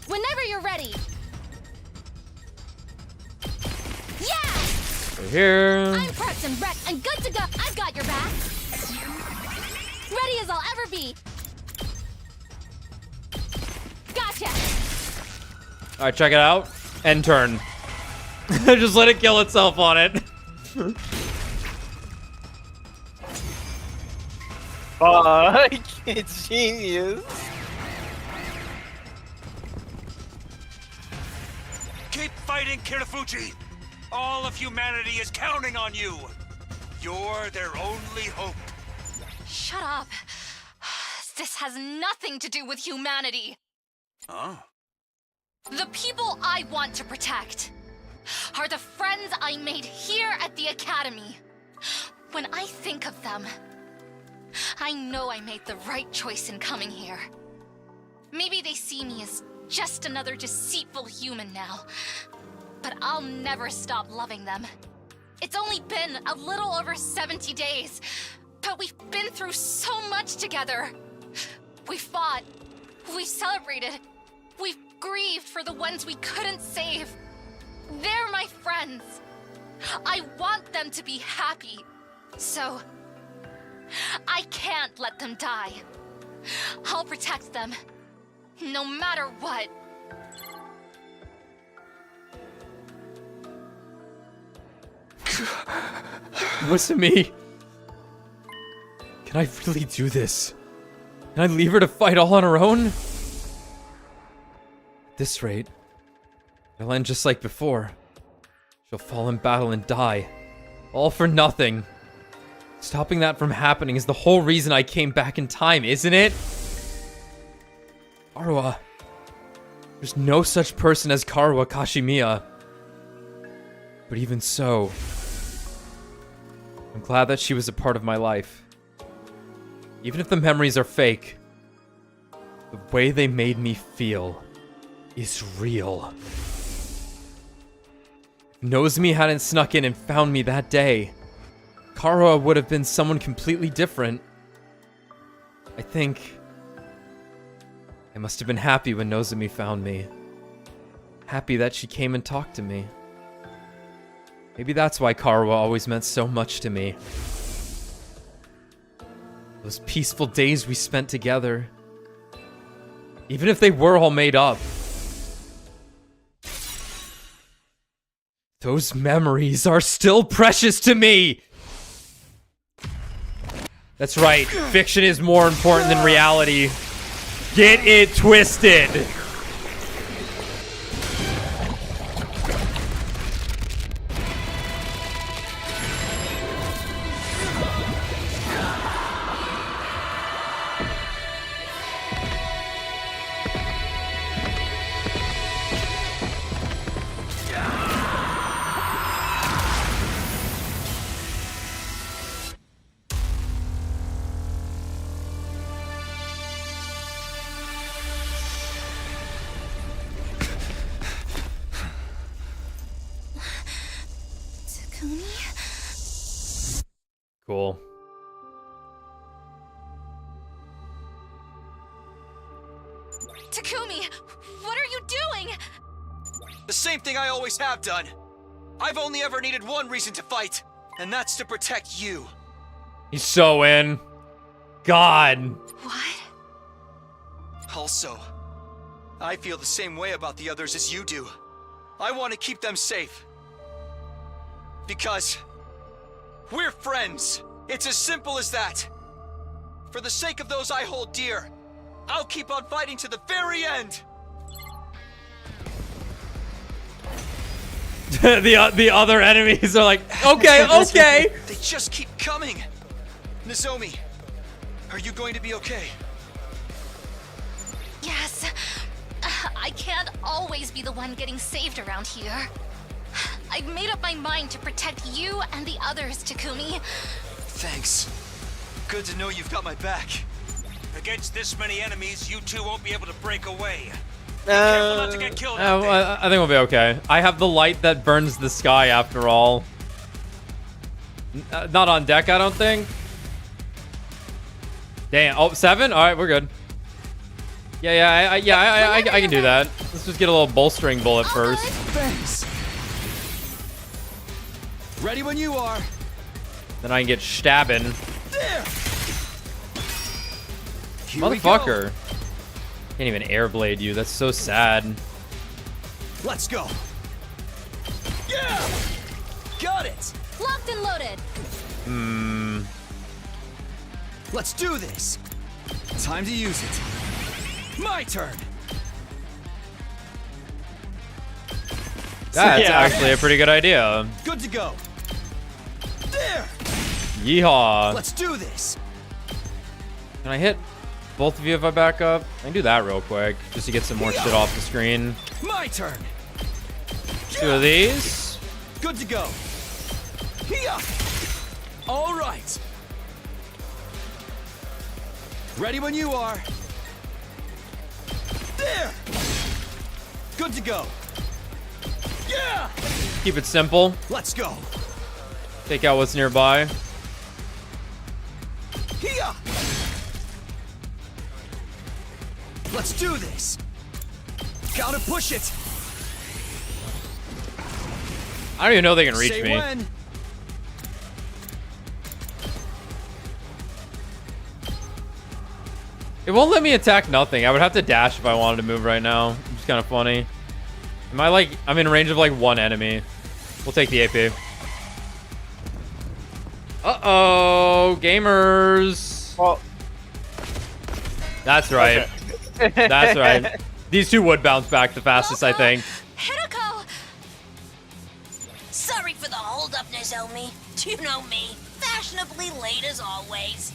Whenever you're ready. Yeah! Right here. I'm prepped and wrecked and good to go. I've got your back. Ready as I'll ever be. Gotcha. All right, check it out. End turn. Just let it kill itself on it. Fuck, it's genius. Keep fighting, Kirafuji! All of humanity is counting on you! You're their only hope. Shut up. This has nothing to do with humanity. Oh. The people I want to protect are the friends I made here at the Academy. When I think of them, I know I made the right choice in coming here. Maybe they see me as just another deceitful human now, but I'll never stop loving them. It's only been a little over 70 days, but we've been through so much together. We fought, we've celebrated, we've grieved for the ones we couldn't save. They're my friends. I want them to be happy, so I can't let them die. I'll protect them, no matter what. Listen to me. Can I really do this? Can I leave her to fight all on her own? At this rate, it'll end just like before. She'll fall in battle and die. All for nothing. Stopping that from happening is the whole reason I came back in time, isn't it? Karuha. There's no such person as Karuha Kashimiya. But even so, I'm glad that she was a part of my life. Even if the memories are fake, the way they made me feel is real. If Nozomi hadn't snuck in and found me that day, Karuha would have been someone completely different. I think I must have been happy when Nozomi found me. Happy that she came and talked to me. Maybe that's why Karuha always meant so much to me. Those peaceful days we spent together. Even if they were all made up. Those memories are still precious to me! That's right, fiction is more important than reality. Get it twisted! Cool. Takumi, same thing I always have done. I've only ever needed one reason to fight, and that's to protect you. He's so in. God. What? Also, I feel the same way about the others as you do. I want to keep them safe. Because we're friends. It's as simple as that. For the sake of those I hold dear, I'll keep on fighting to the very end. the other enemies are like, okay, okay. They just keep coming. Nozomi, are you going to be okay? Yes. I can't always be the one getting saved around here. I've made up my mind to protect you and the others, Takumi. Thanks. Good to know you've got my back. Against this many enemies, you two won't be able to break away. Be careful not to get killed out there. I think we'll be okay. I have the light that burns the sky after all. Not on deck, I don't think. Damn. Oh, 7? All right, we're good. Yeah, I can do that. Let's just get a little bolstering bullet first. Thanks. Ready when you are. Then I can get stabbing. There. Motherfucker. Can't even airblade you. That's so sad. Let's go. Yeah. Got it. Locked and loaded. Let's do this. Time to use it. My turn. That's actually a pretty good idea. Good to go. There. Yeehaw. Let's do this. Can I hit both of you if I back up? I can do that real quick, just to get some more shit off the screen. My turn. 2 of these. Good to go. Here. All right. Ready when you are. There. Good to go. Yeah. Keep it simple. Let's go. Take out what's nearby. Here. Let's do this. Gotta push it. I don't even know they can reach Say me. When. It won't let me attack nothing. I would have to dash if I wanted to move right now. It's kind of funny. Am I like... I'm in range of like one enemy. We'll take the AP. Uh-oh. Gamers. Well... That's right. Okay. That's right. These two would bounce back the fastest, I think. Hideko! Sorry for the hold-up, Nozomi. You know me. Fashionably late as always.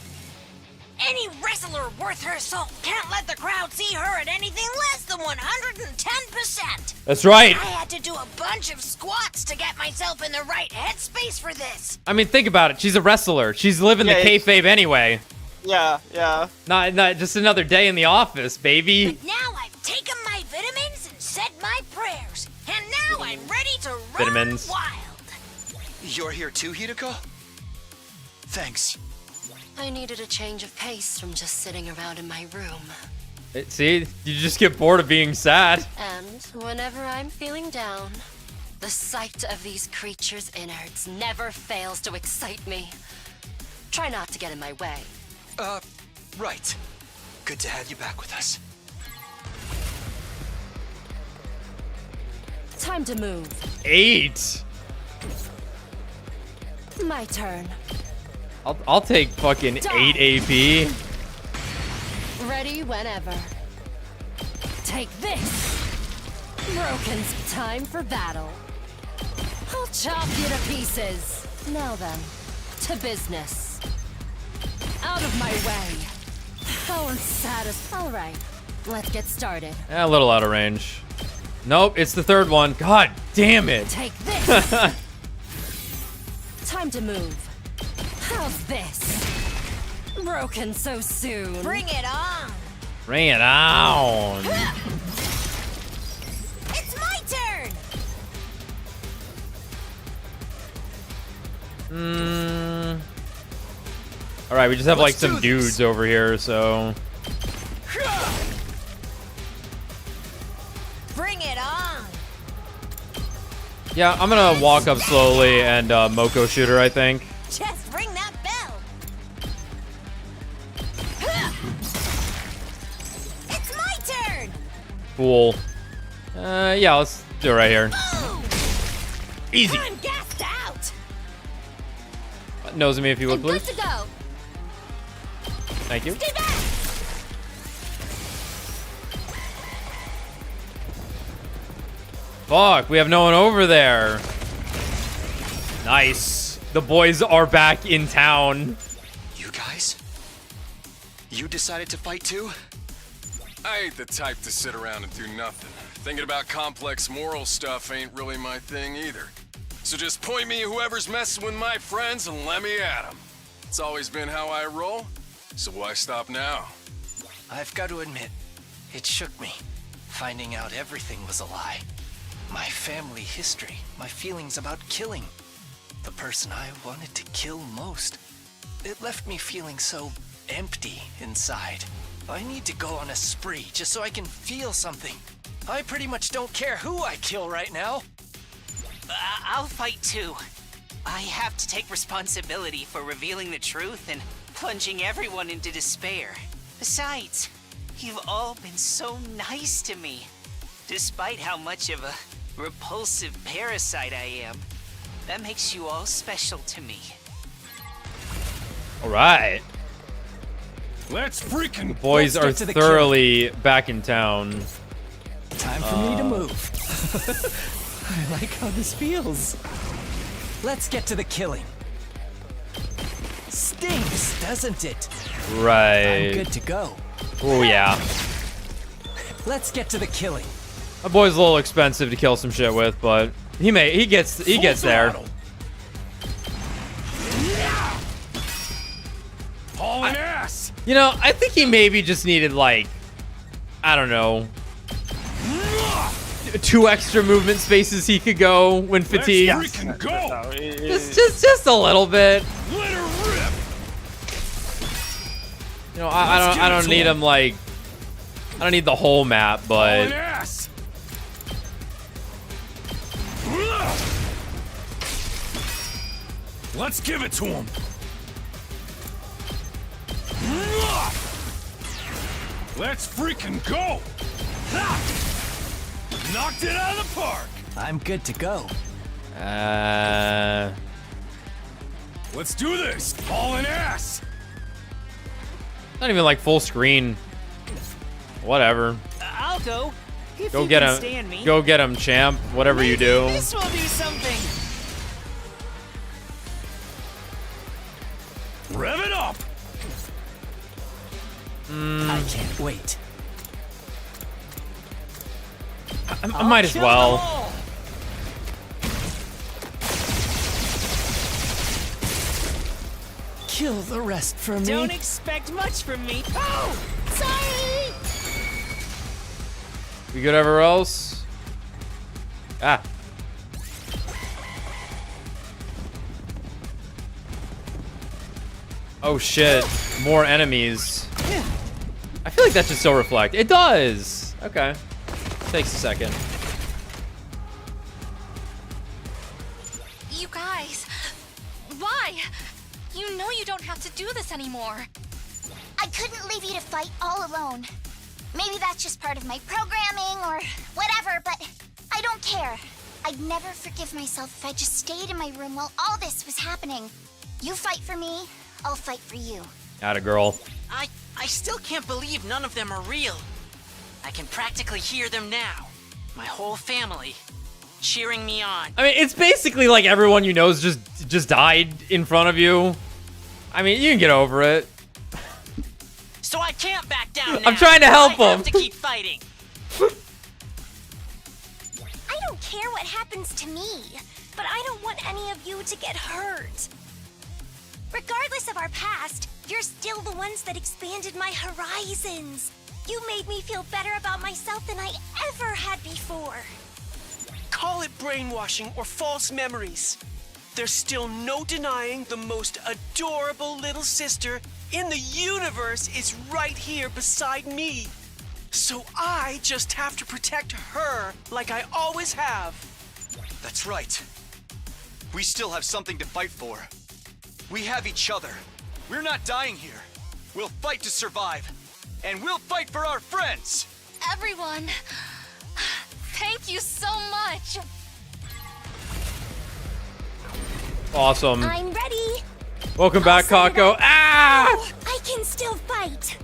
Any wrestler worth her salt can't let the crowd see her at anything less than 110%. That's right. I had to do a bunch of squats to get myself in the right headspace for this. I mean, think about it. She's a wrestler. She's living the kayfabe anyway. Yeah. Not just another day in the office, baby. But now I've taken my vitamins and said my prayers. And now I'm ready to run Vitamins. wild. You're here too, Hideko? Thanks. I needed a change of pace from just sitting around in my room. See? You just get bored of being sad. And whenever I'm feeling down, the sight of these creatures' innards never fails to excite me. Try not to get in my way. Right. Good to have you back with us. Time to move. 8. My turn. I'll take fucking 8 AP. Ready whenever. Take this. Broken's time for battle. I'll chop you to pieces. Now then, to business. Out of my way. How unsatisfying. All right, let's get started. Yeah, a little out of range. Nope, it's the third one. God damn it. Take this. Time to move. How's this? Broken so soon. Bring it on. Bring it on. It's my turn. All right, we just have like Let's do some this. dudes over here, so. Bring it on. Yeah, I'm gonna walk up slowly and Moko shoot her, I think. Just ring that bell. It's my turn. Cool. Yeah, let's do it right here. Easy. I'm gassed out. Nose me if you would, Good please. to go. Thank you. Stay back. Fuck, we have no one over there. Nice. The boys are back in town. You guys? You decided to fight too? I ain't the type to sit around and do nothing. Thinking about complex moral stuff ain't really my thing either. So just point me whoever's messing with my friends and let me at them. It's always been how I roll, so why stop now? I've got to admit, it shook me, finding out everything was a lie. My family history, my feelings about killing. The person I wanted to kill most. It left me feeling so empty inside. I need to go on a spree just so I can feel something. I pretty much don't care who I kill right now. I'll fight too. I have to take responsibility for revealing the truth and plunging everyone into despair. Besides, you've all been so nice to me. Despite how much of a repulsive parasite I am, that makes you all special to me. All right. Let's freaking The boys are thoroughly back in town. Time for me to move. I like how this feels. Let's get to the killing. Stinks, doesn't it? Right. I'm good to go. Oh yeah. Let's get to the killing. My boy's a little expensive to kill some shit with, but he gets there. Hauling ass. You know, I think he maybe just needed like, I don't know, 2 extra movement spaces he could go when fatigued. Let's freaking go. Just a little bit. Let her rip. You know, I don't need him like, I don't need the whole map, but. Hauling ass. Let's give it to him. Let's freaking go. Knocked it out of the park. I'm good to go. Let's do this. Hauling ass. Not even like full screen. Whatever. I'll go. If Go you get can him. stand me. Go get him, champ. Whatever you do. This will do something. Rev it up. I can't wait. I might as well. Kill the rest for me. Don't expect much from me. Oh, sorry. We good everywhere else? Ah. Oh shit. More enemies. I feel like that should still reflect. It does. Okay. Takes a second. You guys, why? You know you don't have to do this anymore. I couldn't leave you to fight all alone. Maybe that's just part of my programming or whatever, but I don't care. I'd never forgive myself if I just stayed in my room while all this was happening. You fight for me, I'll fight for you. Atta girl. I still can't believe none of them are real. I can practically hear them now. My whole family cheering me on. I mean, it's basically like everyone you know just died in front of you. I mean, you can get over it. So I can't back down now. I'm trying to help I have him. to keep fighting. I don't care what happens to me, but I don't want any of you to get hurt. Regardless of our past, you're still the ones that expanded my horizons. You made me feel better about myself than I ever had before. Call it brainwashing or false memories. There's still no denying the most adorable little sister in the universe is right here beside me. So I just have to protect her like I always have. That's right. We still have something to fight for. We have each other. We're not dying here. We'll fight to survive. And we'll fight for our friends! Everyone, thank you so much. Awesome. I'm ready. Welcome back, Kako. Ah! I can still fight.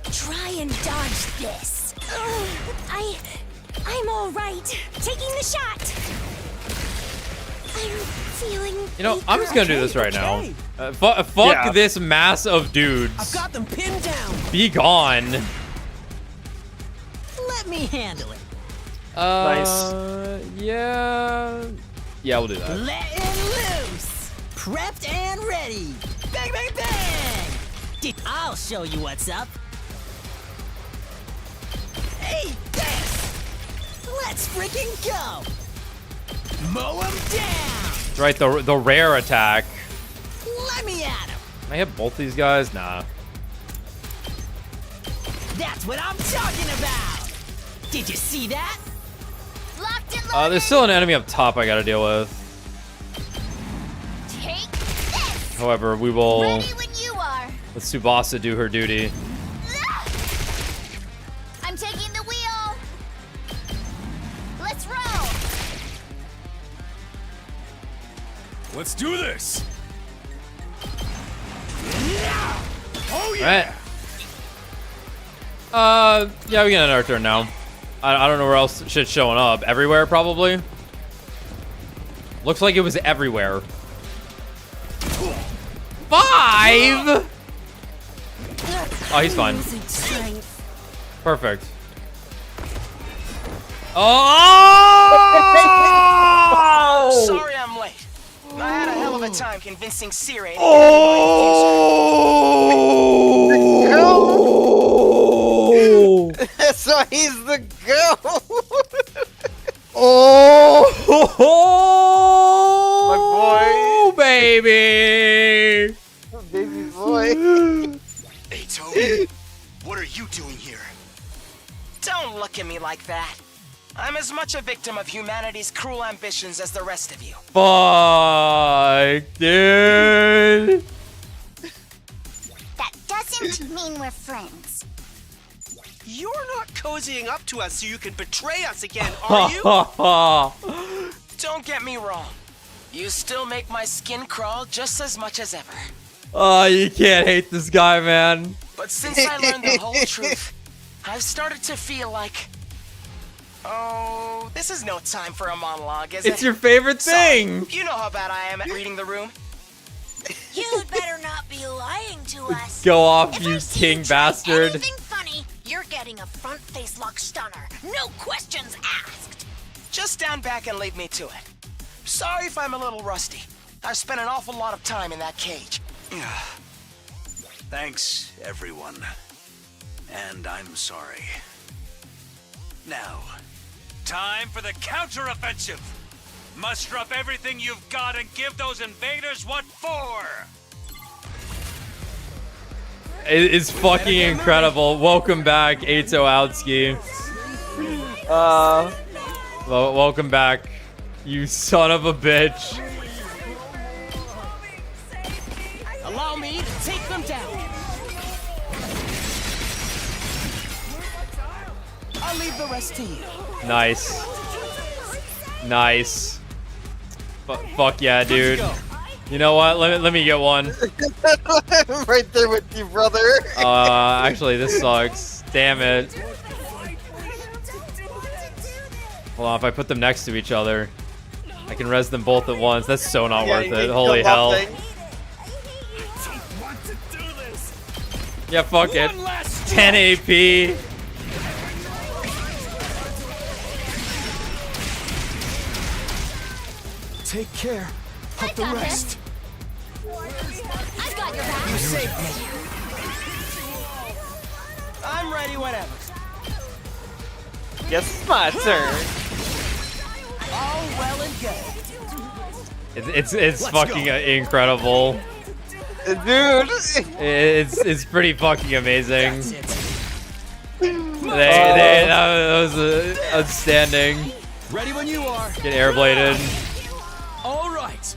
Try and dodge this. I'm all right. Taking the shot. I'm feeling. You know, I'm just gonna do this right now. Fuck this mass of dudes. I've got them pinned down. Be gone. Let me handle it. Nice. Yeah, we'll do that. Letting loose. Prepped and ready. Bang, bang, bang. I'll show you what's up. Hey, this. Let's freaking go. Mow him down. That's right, the rare attack. Let me at him. Can I hit both these guys? Nah. That's what I'm talking about. Did you see that? Locked and There's still an enemy up top I gotta deal with. take this. However, we will Ready when you are. let Tsubasa do her duty. I'm taking the wheel. Let's roll. Let's do this. Oh yeah. Yeah, we can end our turn now. I don't know where else shit's showing up. Everywhere, probably. Looks like it was everywhere. 5! Oh, he's fine. Perfect. Oh! Sorry I'm late. I had a hell of a time convincing Sire. Oh! So he's the girl. Oh! My boy. Baby! Baby boy. Atto, what are you doing here? Don't look at me like that. I'm as much a victim of humanity's cruel ambitions as the rest of you. Fuck, dude. That doesn't mean we're friends. You're not cozying up to us so you can betray us again, are you? Don't get me wrong. You still make my skin crawl just as much as ever. Oh, you can't hate this guy, man. But since I learned the whole truth, I've started to feel like... Oh, this is no time for a monologue, is it? It's your favorite thing. Sorry, you know how bad I am at reading the room. You'd better not be lying to us. Go off, you king bastard. Anything funny, you're getting a front face lock stunner. No questions asked. Just stand back and leave me to it. Sorry if I'm a little rusty. I've spent an awful lot of time in that cage. Thanks, everyone. And I'm sorry. Now, time for the counteroffensive. Muster up everything you've got and give those invaders what for. It's fucking incredible. Welcome back, Atto Outski. Welcome back, you son of a bitch. Allow me to take them down. I'll leave the rest to you. Nice. Nice. Fuck yeah, dude. You know what? Let me get one. I'm right there with you, brother. Actually, this sucks. Damn it. Hold on, if I put them next to each other, I can res them both at once. That's so not worth it. Holy hell. Yeah, fuck it. 10 AP. Take care of the rest. I've got your back. You saved me. I'm ready whenever. Guess it's my turn. All well and good. It's fucking incredible. Dude. It's pretty fucking amazing. That was outstanding. Ready when you are. Get airbladed. All right.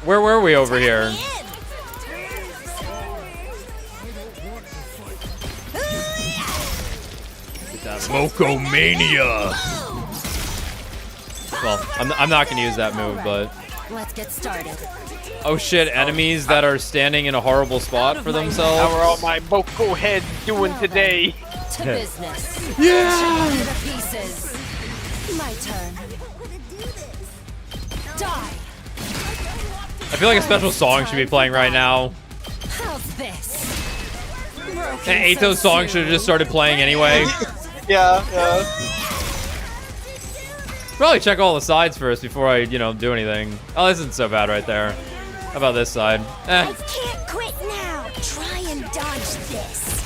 Where were we over here? Smokomania. Well, I'm not gonna use that move, but. Let's get started. Oh shit! Enemies that are standing in a horrible spot for themselves. How are all my Boko heads doing today? To business. Yeah. To the pieces. My turn. Die. I feel like a special song should be playing right now. How's this? And Atto's song should have just started playing anyway. Yeah. Probably check all the sides first before I, do anything. Oh, this isn't so bad right there. How about this side? I can't quit now. Try and dodge this.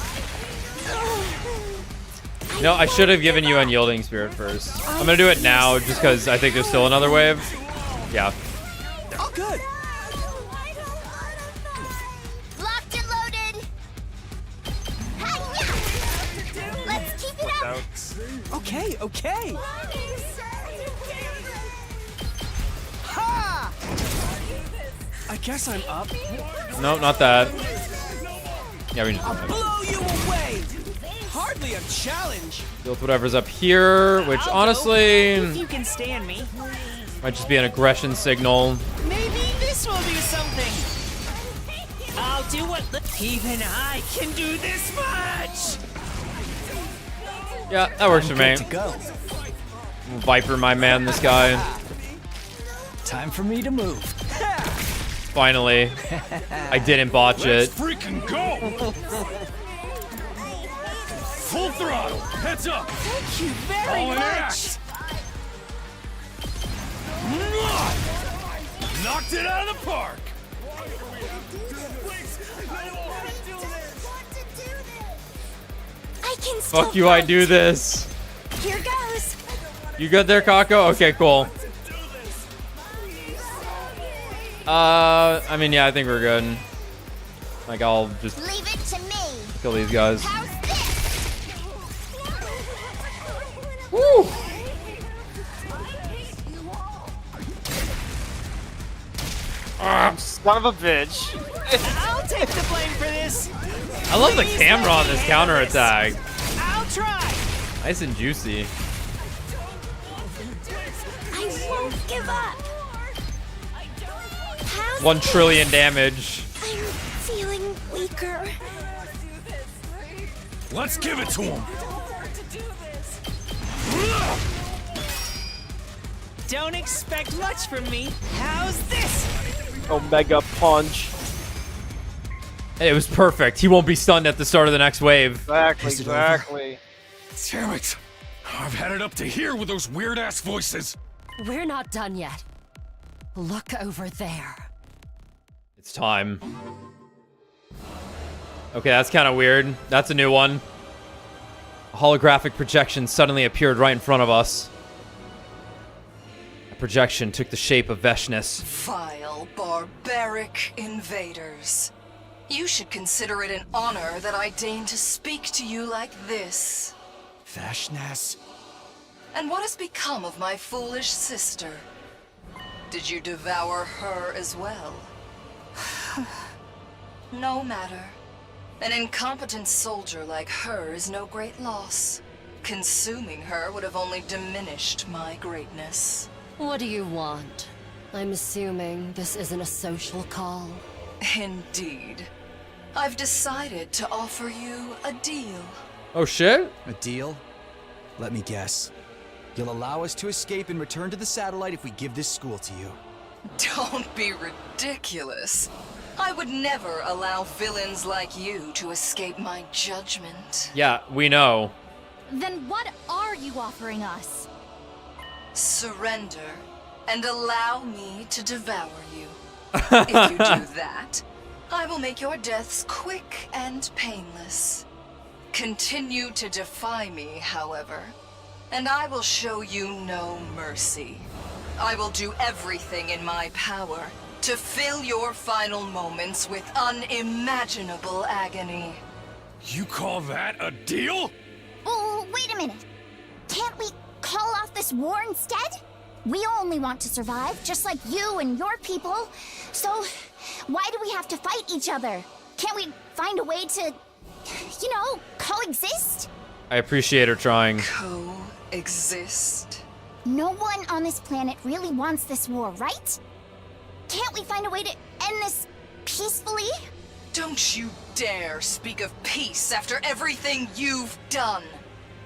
No, I should have given you Unyielding Spirit first. I'm gonna do it now just because I think there's still another wave. Yeah. Oh, good. Locked and loaded. Hi-ya! Let's keep it up. Okay. Ha! I guess I'm up. No, not that. Yeah, we just I'll blow you away. Hardly a challenge. deal with whatever's up here, which honestly If you can stand me. might just be an aggression signal. Maybe this will do something. I'll do what even I can do this much. Yeah, that works for me. Good to go. Viper, my man, this guy. Time for me to move. Finally, I didn't botch it. Freaking go! Full throttle, heads up. Thank you very All in much. act. Knocked it out of the park. I can still Fuck you, I do this. Here goes. You good there, Kako? Okay, cool. I mean, yeah, I think we're good. Like, I'll just Leave it to me. kill these guys. How's this? Woo! Son of a bitch. I'll take the blame for this. I love the camera on this counterattack. I'll try. Nice and juicy. I won't give up. How's 1 trillion damage. I'm feeling weaker. Let's give it to him. Don't expect much from me. How's this? Omega punch. It was perfect. He won't be stunned at the start of the next wave. Exactly. Damn it. I've had it up to here with those weird-ass voices. We're not done yet. Look over there. It's time. Okay, that's kind of weird. That's a new one. A holographic projection suddenly appeared right in front of us. The projection took the shape of Veshness. Vile, barbaric invaders. You should consider it an honor that I deign to speak to you like this. Veshness. And what has become of my foolish sister? Did you devour her as well? No matter. An incompetent soldier like her is no great loss. Consuming her would have only diminished my greatness. What do you want? I'm assuming this isn't a social call. Indeed. I've decided to offer you a deal. Oh shit? A deal? Let me guess. You'll allow us to escape and return to the satellite if we give this school to you. Don't be ridiculous. I would never allow villains like you to escape my judgment. Yeah, we know. Then what are you offering us? Surrender and allow me to devour you. If you do that, I will make your deaths quick and painless. Continue to defy me, however, and I will show you no mercy. I will do everything in my power to fill your final moments with unimaginable agony. You call that a deal? Oh, wait a minute. Can't we call off this war instead? We only want to survive, just like you and your people. So, why do we have to fight each other? Can't we find a way to, you know, coexist? I appreciate her trying. Coexist? No one on this planet really wants this war, right? Can't we find a way to end this peacefully? Don't you dare speak of peace after everything you've done.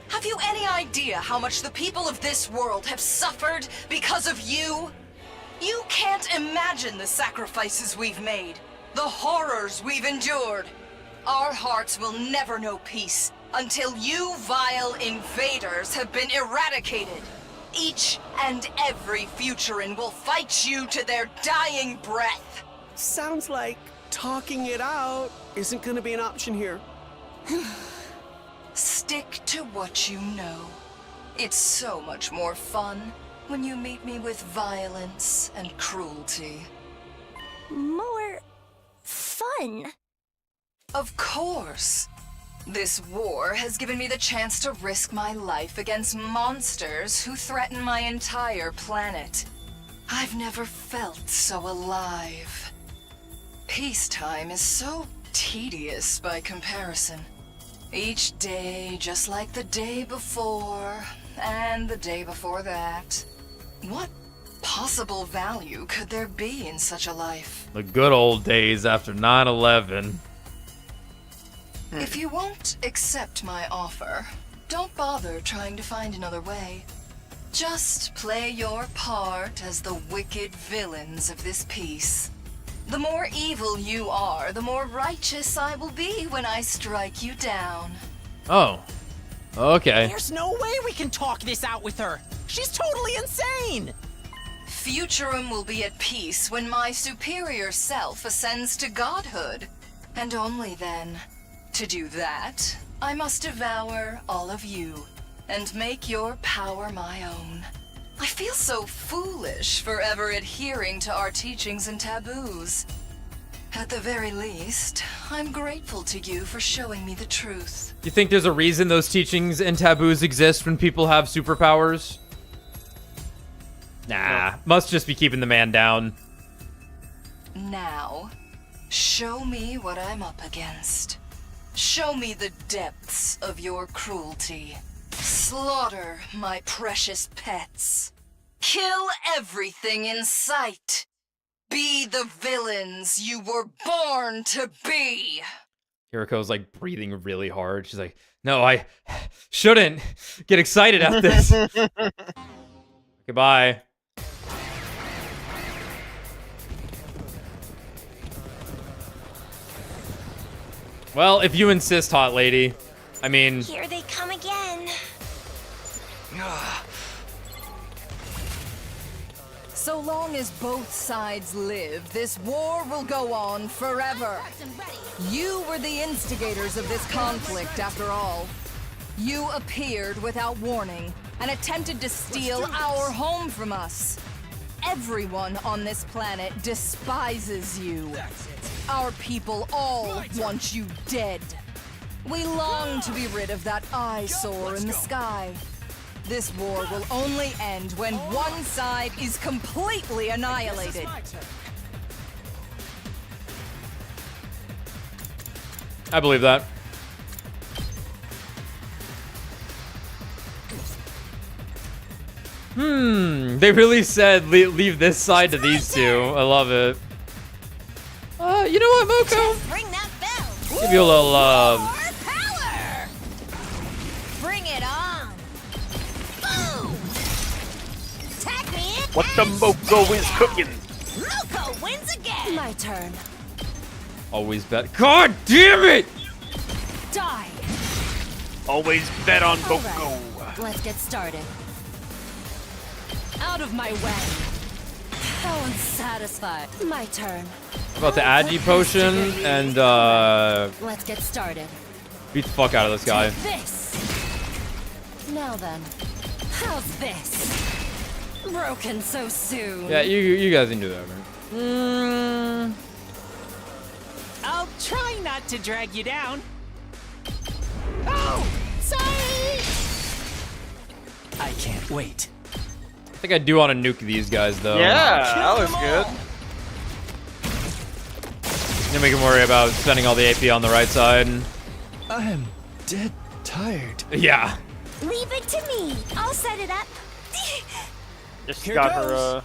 Have you any idea how much the people of this world have suffered because of you? You can't imagine the sacrifices we've made, the horrors we've endured. Our hearts will never know peace until you vile invaders have been eradicated. Each and every Futuran will fight you to their dying breath. Sounds like talking it out isn't gonna be an option here. Stick to what you know. It's so much more fun when you meet me with violence and cruelty. More fun? Of course. This war has given me the chance to risk my life against monsters who threaten my entire planet. I've never felt so alive. Peacetime is so tedious by comparison. Each day just like the day before, and the day before that. What possible value could there be in such a life? The good old days after 9/11. If you won't accept my offer, don't bother trying to find another way. Just play your part as the wicked villains of this piece. The more evil you are, the more righteous I will be when I strike you down. Oh. Okay. There's no way we can talk this out with her. She's totally insane. Futurum will be at peace when my superior self ascends to godhood. And only then. To do that, I must devour all of you and make your power my own. I feel so foolish forever adhering to our teachings and taboos. At the very least, I'm grateful to you for showing me the truth. You think there's a reason those teachings and taboos exist when people have superpowers? Nah, must just be keeping the man down. Now, show me what I'm up against. Show me the depths of your cruelty. Slaughter my precious pets. Kill everything in sight. Be the villains you were born to be. Hiriko's like breathing really hard. She's like, no, I shouldn't get excited at this. Goodbye. Well, if you insist, hot lady. I mean... Here they come again. So long as both sides live, this war will go on forever. You were the instigators of this conflict, after all. You appeared without warning and attempted to steal our home from us. Everyone on this planet despises you. Our people all want you dead. We long to be rid of that eyesore in the sky. This war will only end when one side is completely annihilated. I believe that. They really said leave this side to these two. I love it. You know what, Moko? Ring that bell. Give you a little love. Power! Bring it on. Boom! Tag me in. What the Moko is cooking? Moko wins again. My turn. Always bet. God damn it! Die. Always bet on All Moko. right, let's get started. Out of my way. How unsatisfied. My turn. About the Agi potion and Let's get started. beat the fuck out of this guy. Take this. Now then, how's this? Broken so soon. Yeah, you guys can do that, right? I'll try not to drag you down. Oh, sorry. Wait. I think I do want to nuke these guys, though. Yeah, that was good. Then we can worry about spending all the AP on the right side. I am dead tired. Yeah. Leave it to me. I'll set it up. She's got her,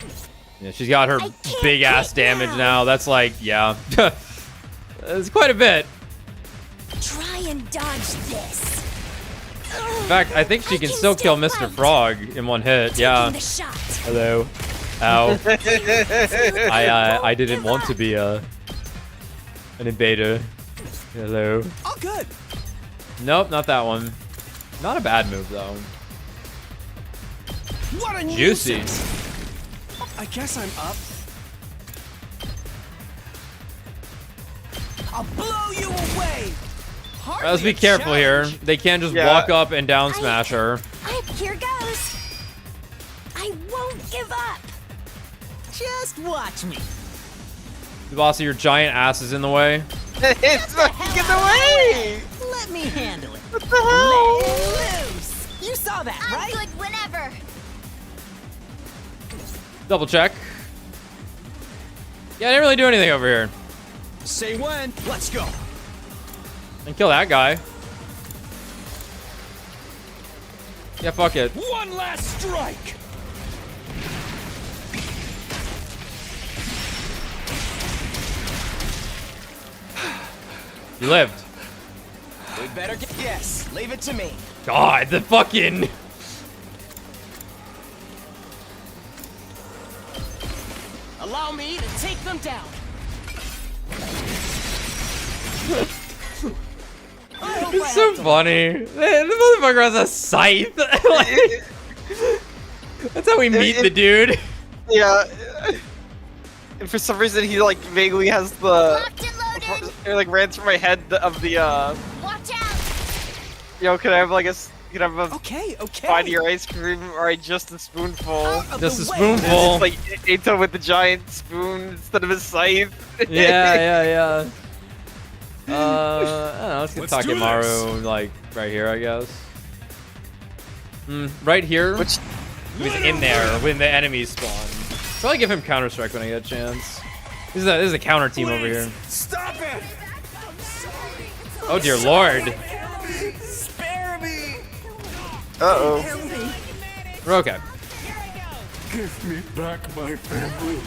Yeah, she's got her big ass damage now. That's like, yeah. It's quite a bit. Try and dodge this. In fact, I think she can still kill Mr. Frog in one hit. Yeah. Hello. Ow. I didn't want to be an invader. Hello. All good. Nope, not that one. Not a bad move though. What a Juicy. nuisance. I guess I'm up. I'll blow you away. Let's be careful here. They can't just walk up and down smash her. Here goes. I won't give up. Just watch me. Boss, your giant ass is in the way. It's fucking in the way. Let me handle it. What the hell? Let it loose. You saw that, right? I'm good whenever. Double check. Yeah, I didn't really do anything over here. Say when. Let's go. And kill that guy. Yeah, fuck it. One last strike. You lived. We better get. Yes, leave it to me. God, the fucking. Allow me to take them down. It's so funny. The motherfucker has a scythe. Like, that's how we meet the dude. Yeah. And for some reason, he like vaguely has the. It like ran through my head of the. Watch out! Yo, can I have like a? Can I have a? Okay. Find your ice cream, or just a spoonful. Just a spoonful. It's like Atto with the giant spoon instead of his scythe. Yeah. I don't know, let's get Takemaru, like, right here, I guess. Right here? Which he was in there when the enemies spawn. Probably give him Counter-Strike when I get a chance. This is a counter team over here. Stop it! Oh, dear lord. Spare me! Uh-oh. We're okay. Give me back my family.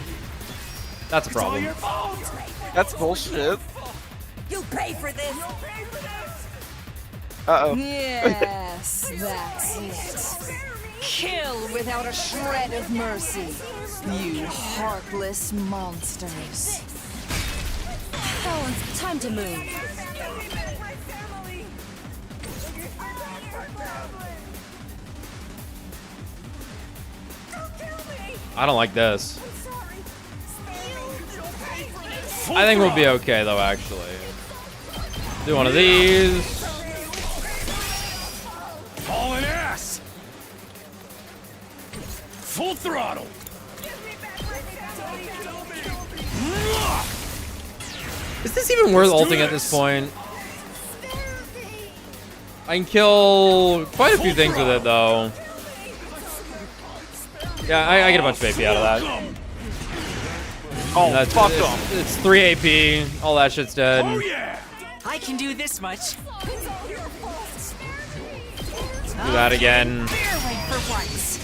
That's a problem. That's bullshit. You'll pay for this. Uh-oh. Yes, that's it. Kill without a shred of mercy, you heartless monsters. Oh, it's time to move. I don't like this. I think we'll be okay, though, actually. Do one of these. Hauling ass! Full throttle! Is this even worth ulting at this point? I can kill quite a few things with it, though. Yeah, I get a bunch of AP out of that. Oh, fuck them. It's 3 AP. All that shit's dead. Oh yeah! I can do this much. Do that again.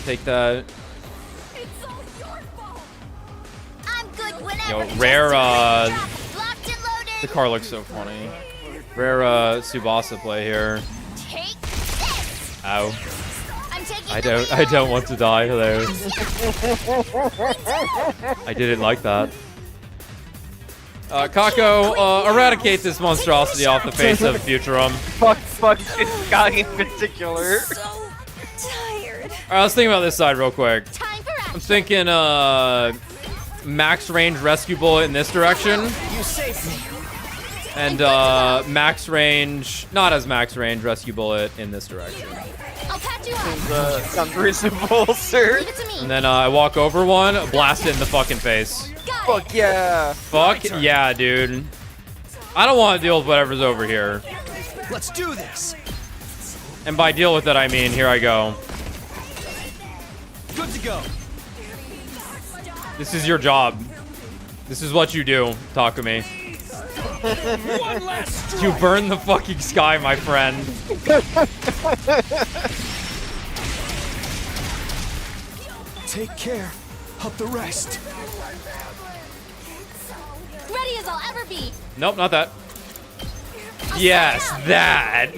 Take that. I'm good whenever. Yo, rare, the car looks so funny. Rare, Tsubasa play here. Take this. Ow. I'm taking I don't want to die. Hello. I didn't like that. Kako, eradicate this monstrosity off the face of Futurum. Fuck this guy in particular. Tired. Alright, let's think about this side real quick. I'm thinking, max range rescue bullet in this direction. You saved me. And, max range, not as max range rescue bullet in this direction. I'll catch you up. Sounds reasonable, sir. Leave it to me. And then, I walk over one, blast it in the fucking face. Fuck yeah. Fuck yeah, dude. I don't want to deal with whatever's over here. Let's do this. And by deal with it, I mean, here I go. Good to go. This is your job. This is what you do, Takumi. You burn the fucking sky, my friend. Take care of the rest. Ready as I'll ever be. Nope, not that. Yes, that.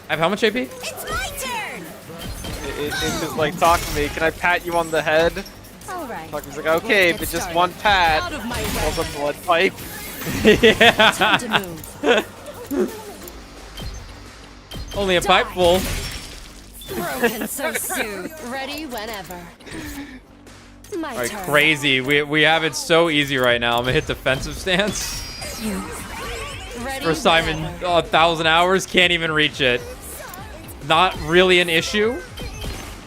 I have how much AP? It's my turn. It's just like, talk to me. Can I pat you on the head? All right. Takumi's like, okay, but just one pat. Out of my Pulls way. a blood pipe. Yeah. Time to move. Only a pipe full. Broken so soon. Ready whenever. My Alright, turn. crazy. We have it so easy right now. I'm gonna hit defensive stance. Ready First time in 1,000 hours, can't even reach it. Not really an issue.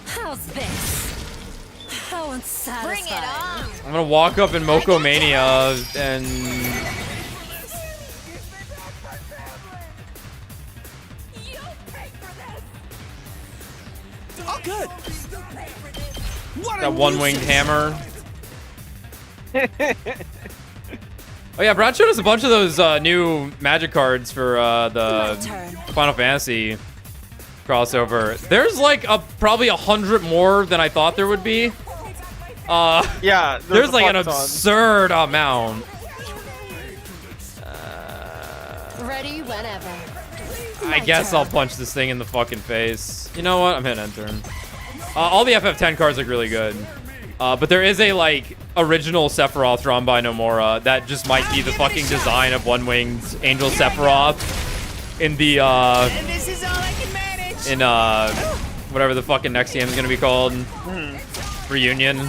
How's this? How unsatisfying. Bring it on. I'm gonna walk up in Moko Mania and Oh, good. that one-winged hammer. Oh yeah, Brad showed us a bunch of those new magic cards for the Final Fantasy crossover. There's like probably 100 more than I thought there would be. Yeah, there's like an a ton. absurd amount. Ready whenever. I guess I'll punch this thing in the fucking face. You know what? I'm hitting end turn. All the FF10 cards look really good. But there is a, like, original Sephiroth drawn by Nomura that just might be the fucking design of one-winged Angel Sephiroth in the, And this is all I can manage. in, whatever the fucking next game is gonna be called. Reunion.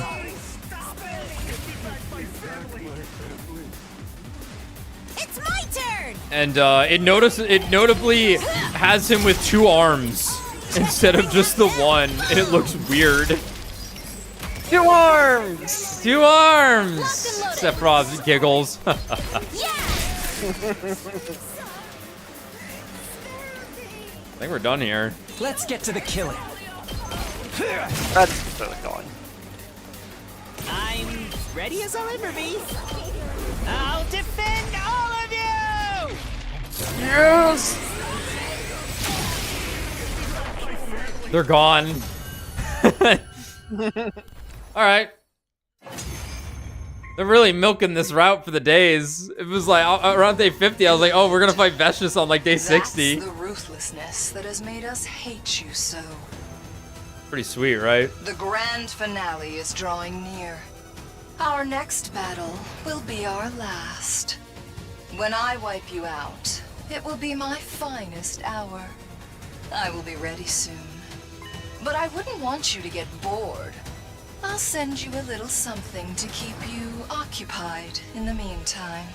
It's my turn. And, it notably has him with 2 arms instead of just the one, and it looks weird. 2 arms! 2 arms! Sephiroth giggles. I think we're done here. Let's get to the killing. That's really going. I'm ready as I'll ever be. I'll defend all of you! Yes! They're gone. Alright. They're really milking this route for the days. It was like, around day 50, I was like, oh, we're gonna fight Vestius on like day 60. That's the ruthlessness that has made us hate you so. Pretty sweet, right? The grand finale is drawing near. Our next battle will be our last. When I wipe you out, it will be my finest hour. I will be ready soon. But I wouldn't want you to get bored. I'll send you a little something to keep you occupied in the meantime.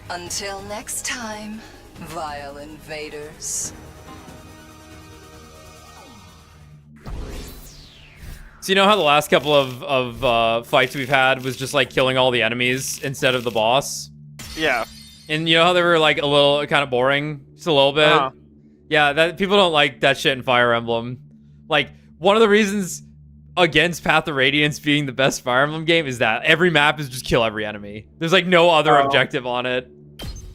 Until next time, vile invaders. So you know how the last couple of fights we've had was just like killing all the enemies instead of the boss? Yeah. And you know how they were like a little kind of boring? Just a little bit? Yeah, that people don't like that shit in Fire Emblem. Like, one of the reasons against Path of Radiance being the best Fire Emblem game is that every map is just kill every enemy. There's like no other objective on it.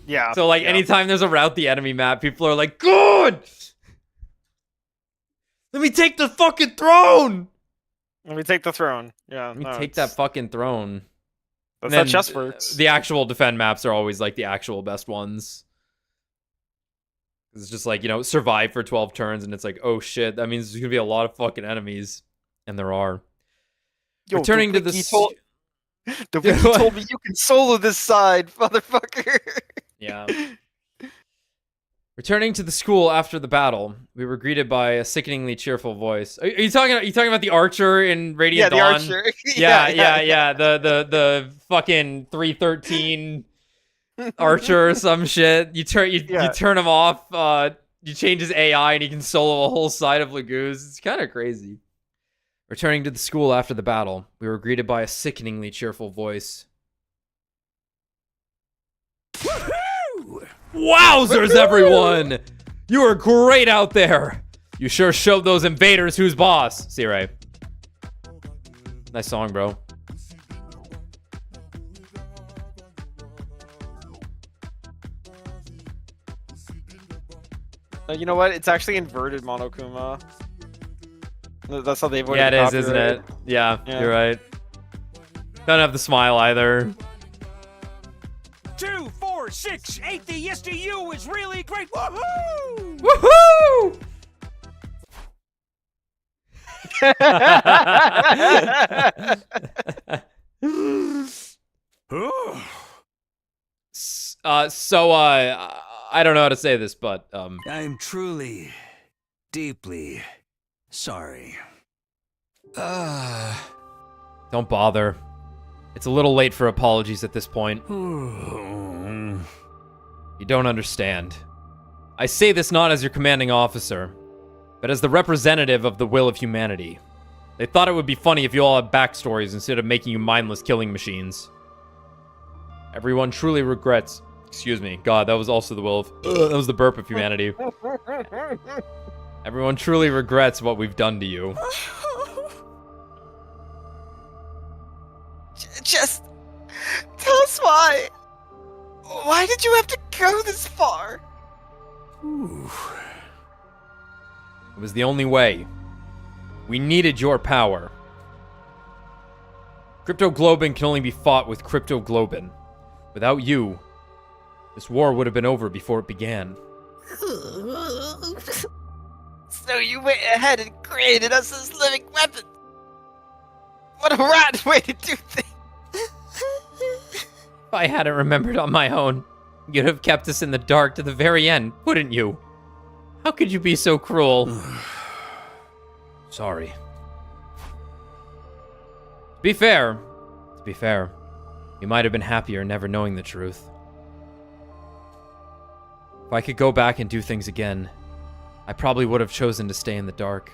Yeah. So like anytime there's a route the enemy map, people are like, good! Let me take the fucking throne! Let me take the throne. Yeah. Let me take that fucking throne. That's And how chess works. The actual defend maps are always like the actual best ones. It's just like, you know, survive for 12 turns and it's like, oh shit, that means there's gonna be a lot of fucking enemies. And there are. Yo, Returning to the... The wiki told me you can solo this side, motherfucker. Yeah. Returning to the school after the battle, we were greeted by a sickeningly cheerful voice. Are you talking about the archer in Radiant Dawn? Yeah, the archer. Yeah. The fucking 313 archer or some shit. You turn him off. You change his AI and he can solo a whole side of Lagoos. It's kind of crazy. Returning to the school after the battle, we were greeted by a sickeningly cheerful voice. Wowzers, everyone! You are great out there! You sure showed those invaders who's boss. See, right? Nice song, bro. You know what? It's actually inverted Monokuma. That's how they avoided Yeah, it the is, isn't it? copyright. Yeah, Yeah. you're right. Don't have the smile either. 2, 4, 6, 8. The yes to you is really great. Woohoo! Woohoo! I don't know how to say this, but I'm truly, deeply sorry. Don't bother. It's a little late for apologies at this point. You don't understand. I say this not as your commanding officer, but as the representative of the will of humanity. They thought it would be funny if you all had backstories instead of making you mindless killing machines. Everyone truly regrets... Excuse me. God, that was also the will of... that was the burp of humanity. Everyone truly regrets what we've done to you. Just tell us why. Why did you have to go this far? It was the only way. We needed your power. Cryptoglobin can only be fought with cryptoglobin. Without you, this war would have been over before it began. So you went ahead and created us as living weapons. What a rotten way to do things. If I hadn't remembered on my own, you'd have kept us in the dark to the very end, wouldn't you? How could you be so cruel? Sorry. To be fair, you might have been happier never knowing the truth. If I could go back and do things again, I probably would have chosen to stay in the dark.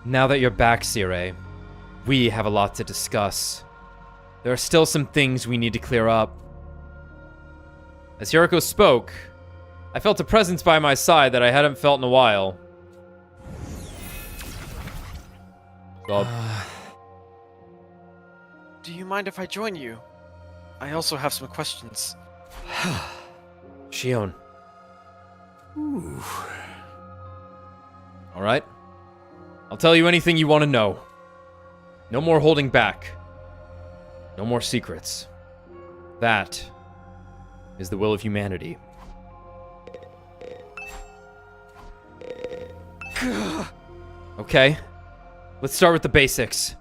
Now that you're back, Sire, we have a lot to discuss. There are still some things we need to clear up. As Hiroko spoke, I felt a presence by my side that I hadn't felt in a while. God. Do you mind if I join you? I also have some questions. Shion. Alright. I'll tell you anything you want to know. No more holding back. No more secrets. That is the will of humanity. Okay. Let's start with the basics.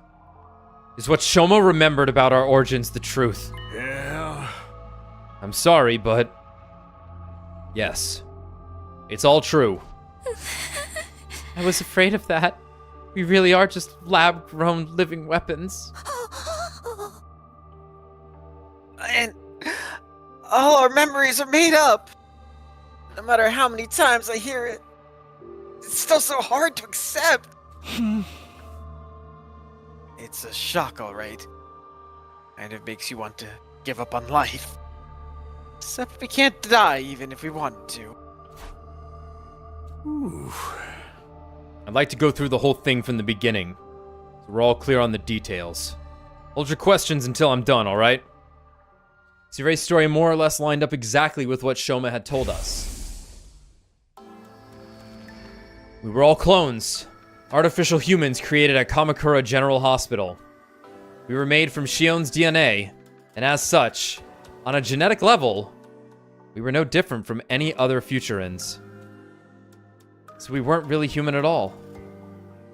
Is what Shoma remembered about our origins the truth? Yeah. I'm sorry, but... yes. It's all true. I was afraid of that. We really are just lab-grown living weapons. And all our memories are made up. No matter how many times I hear it, it's still so hard to accept. It's a shock, alright. And it makes you want to give up on life. Except we can't die even if we wanted to. I'd like to go through the whole thing from the beginning, so we're all clear on the details. Hold your questions until I'm done, alright? Sirei's story more or less lined up exactly with what Shoma had told us. We were all clones. Artificial humans created at Kamakura General Hospital. We were made from Shion's DNA, and as such, on a genetic level, we were no different from any other Futurans. So we weren't really human at all.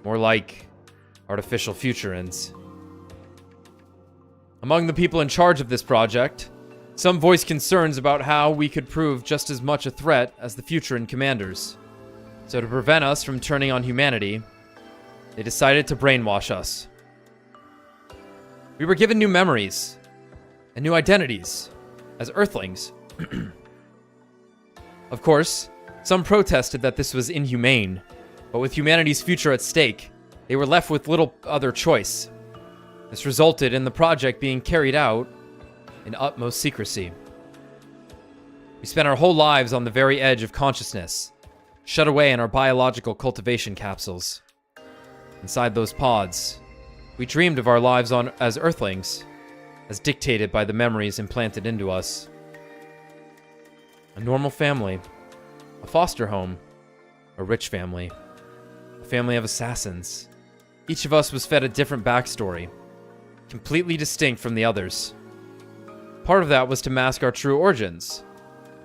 More like artificial Futurans. Among the people in charge of this project, some voiced concerns about how we could prove just as much a threat as the Futuran commanders. So to prevent us from turning on humanity, they decided to brainwash us. We were given new memories and new identities as Earthlings. Of course, some protested that this was inhumane, but with humanity's future at stake, they were left with little other choice. This resulted in the project being carried out in utmost secrecy. We spent our whole lives on the very edge of consciousness, shut away in our biological cultivation capsules. Inside those pods, We dreamed of our lives as Earthlings, as dictated by the memories implanted into us. A normal family, a foster home, a rich family, a family of assassins. Each of us was fed a different backstory, completely distinct from the others. Part of that was to mask our true origins,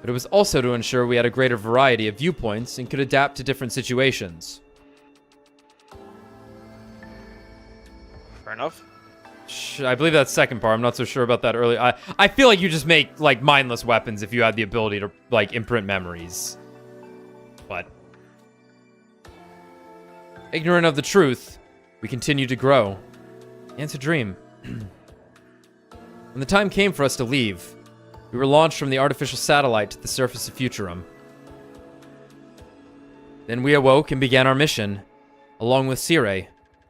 but it was also to ensure we had a greater variety of viewpoints and could adapt to different situations. Fair enough. I believe that's second part. I'm not so sure about that early. I feel like you just make, like, mindless weapons if you had the ability to, like, imprint memories. But ignorant of the truth, we continued to grow and to dream. When the time came for us to leave, we were launched from the artificial satellite to the surface of Futurum. Then we awoke and began our mission, along with Sire,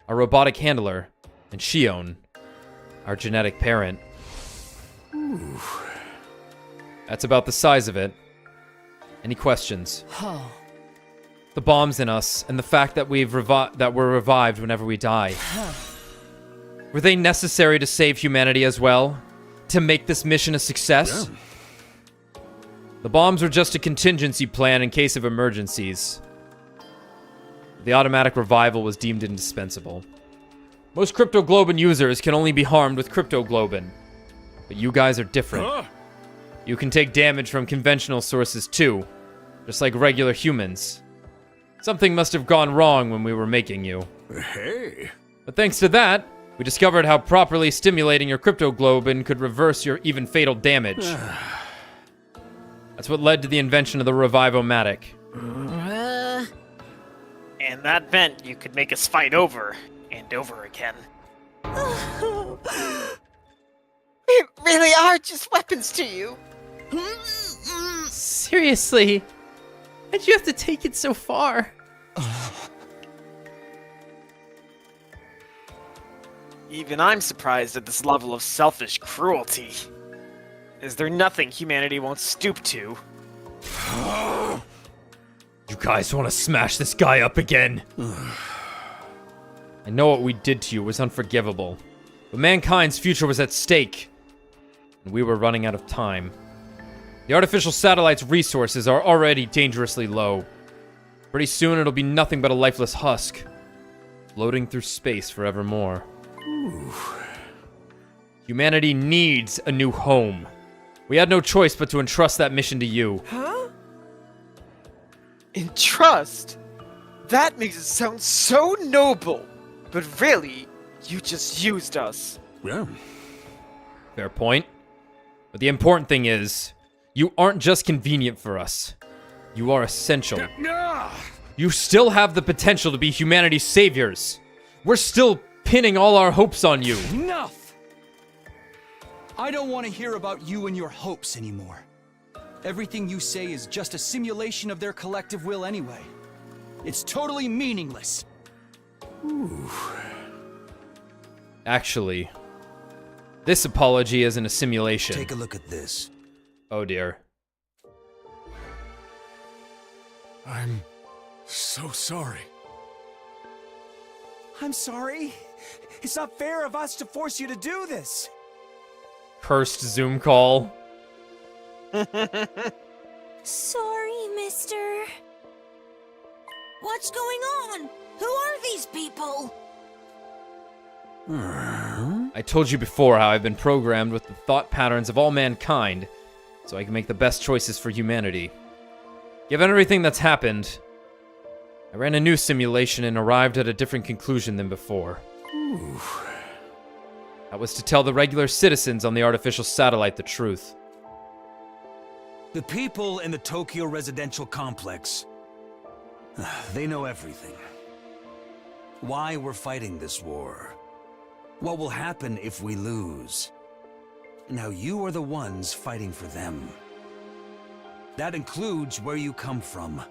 our robotic handler, and Shion, our genetic parent. Ooh. That's about the size of it. Any questions? The bombs in us, and the fact that we're revived whenever we die. Were they necessary to save humanity as well? To make this mission a success? Yeah. The bombs were just a contingency plan in case of emergencies. The automatic revival was deemed indispensable. Most cryptoglobin users can only be harmed with cryptoglobin. But you guys are different. You can take damage from conventional sources too, just like regular humans. Something must have gone wrong when we were making you. Hey. But thanks to that, we discovered how properly stimulating your cryptoglobin could reverse your even fatal damage. That's what led to the invention of the Revivomatic. And that meant you could make us fight over and over again. We really are just weapons to you. Seriously? Why'd you have to take it so far? Even I'm surprised at this level of selfish cruelty. Is there nothing humanity won't stoop to? You guys want to smash this guy up again? I know what we did to you was unforgivable, but mankind's future was at stake, and we were running out of time. The artificial satellite's resources are already dangerously low. Pretty soon it'll be nothing but a lifeless husk, floating through space forevermore. Ooh. Humanity needs a new home. We had no choice but to entrust that mission to you. Huh? Entrust? That makes it sound so noble. But really, you just used us. Yeah. Fair point. But the important thing is, you aren't just convenient for us. You are essential. You still have the potential to be humanity's saviors. We're still pinning all our hopes on you. Enough! I don't want to hear about you and your hopes anymore. Everything you say is just a simulation of their collective will anyway. It's totally meaningless. Ooh. Actually, this apology isn't a simulation. Take a look at this. Oh dear. I'm so sorry. I'm sorry. It's not fair of us to force you to do this. Cursed Zoom call. Sorry, mister. What's going on? Who are these people? I told you before how I've been programmed with the thought patterns of all mankind, so I can make the best choices for humanity. Given everything that's happened, I ran a new simulation and arrived at a different conclusion than before. Ooh. That was to tell the regular citizens on the artificial satellite the truth. The people in the Tokyo residential complex, they know everything. Why we're fighting this war. What will happen if we lose. Now you are the ones fighting for them. That includes where you come from,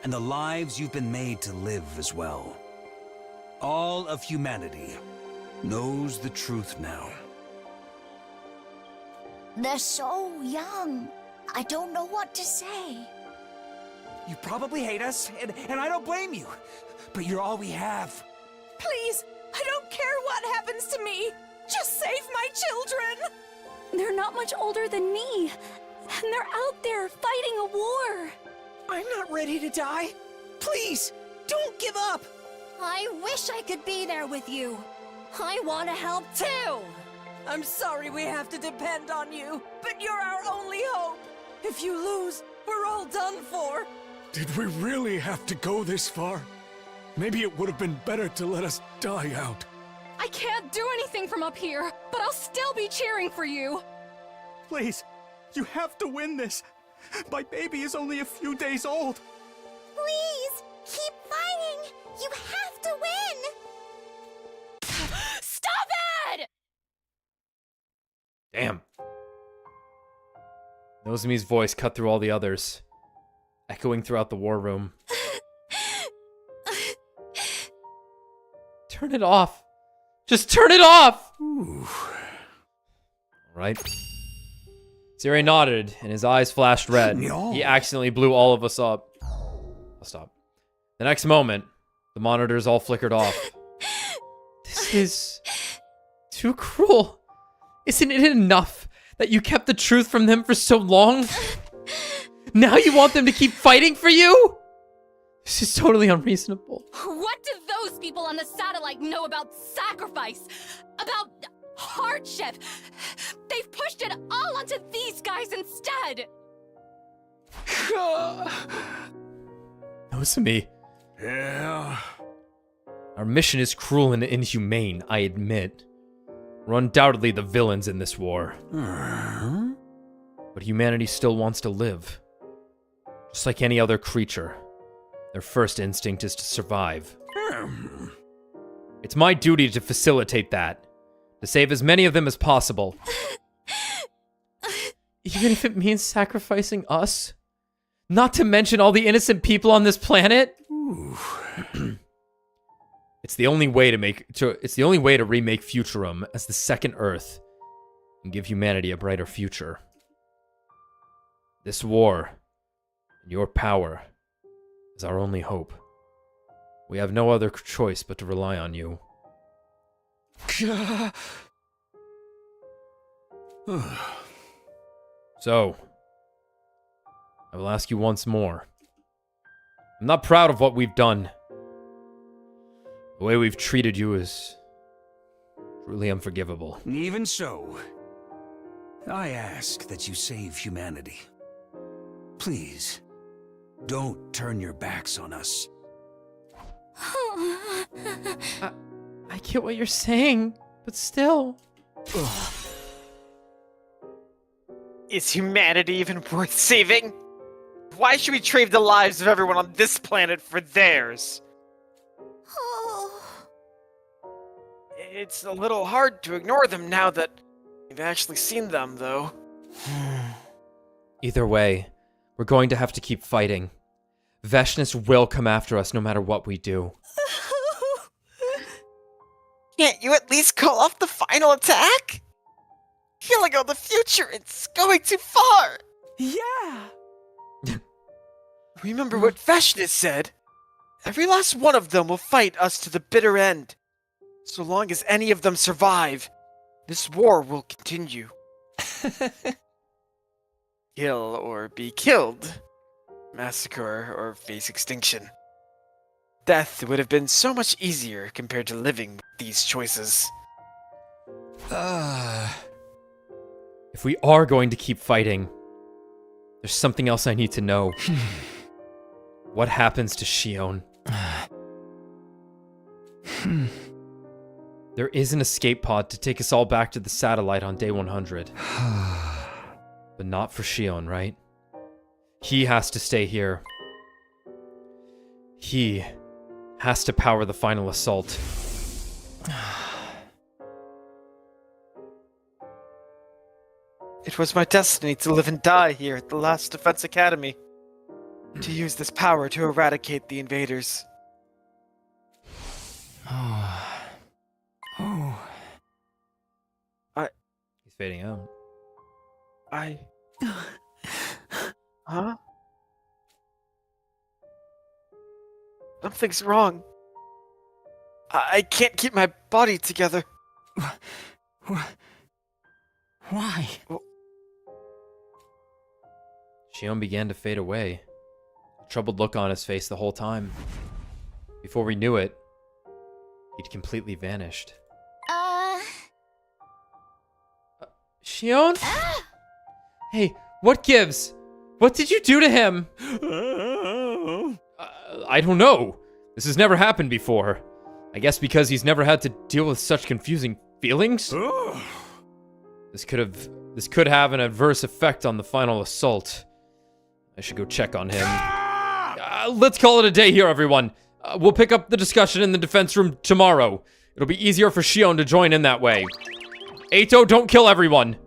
and the lives you've been made to live as well. All of humanity knows the truth now. They're so young. I don't know what to say. You probably hate us, and I don't blame you. But you're all we have. Please, I don't care what happens to me. Just save my children. They're not much older than me, and they're out there fighting a war. I'm not ready to die. Please, don't give up. I wish I could be there with you. I want to help too. I'm sorry we have to depend on you, but you're our only hope. If you lose, we're all done for. Did we really have to go this far? Maybe it would have been better to let us die out. I can't do anything from up here, but I'll still be cheering for you. Please, you have to win this. My baby is only a few days old. Please, keep fighting. You have to win. Stop it! Damn. Nozomi's voice cut through all the others, echoing throughout the war room. Turn it off. Just turn it off! Alright. Ziri nodded, and his eyes flashed red. He accidentally blew all of us up. I'll stop. The next moment, the monitors all flickered off. This is too cruel. Isn't it enough that you kept the truth from them for so long? Now you want them to keep fighting for you? This is totally unreasonable. What do those people on the satellite know about sacrifice? About hardship? They've pushed it all onto these guys instead! Nozomi. Yeah. Our mission is cruel and inhumane, I admit. We're undoubtedly the villains in this war. But humanity still wants to live. Just like any other creature. Their first instinct is to survive. It's my duty to facilitate that. To save as many of them as possible. Even if it means sacrificing us? Not to mention all the innocent people on this planet? It's the only way to remake Futurum as the second Earth and give humanity a brighter future. This war, and your power, is our only hope. We have no other choice but to rely on you. So, I will ask you once more. I'm not proud of what we've done. The way we've treated you is truly unforgivable. Even so, I ask that you save humanity. Please, don't turn your backs on us. I get what you're saying, but still. Is humanity even worth saving? Why should we trade the lives of everyone on this planet for theirs? It's a little hard to ignore them now that we've actually seen them, though. Either way, we're going to have to keep fighting. Veshness will come after us no matter what we do. Can't you at least call off the final attack? Killing all the future, it's going too far! Yeah! Remember what Veshness said? Every last one of them will fight us to the bitter end. So long as any of them survive, this war will continue. Kill or be killed. Massacre or face extinction. Death would have been so much easier compared to living with these choices. If we are going to keep fighting, there's something else I need to know. What happens to Shion? There is an escape pod to take us all back to the satellite on day 100. But not for Shion, right? He has to stay here. He has to power the final assault. It was my destiny to live and die here at the last Defense Academy. To use this power to eradicate the invaders. He's fading out. Huh? Something's wrong. I can't keep my body together. Why? Shion began to fade away, a troubled look on his face the whole time. Before we knew it, he'd completely vanished. Shion? Hey, what gives? What did you do to him? I don't know. This has never happened before. I guess because he's never had to deal with such confusing feelings? This could have an adverse effect on the final assault. I should go check on him. Let's call it a day here, everyone. We'll pick up the discussion in the defense room tomorrow. It'll be easier for Shion to join in that way. Atto, don't kill everyone.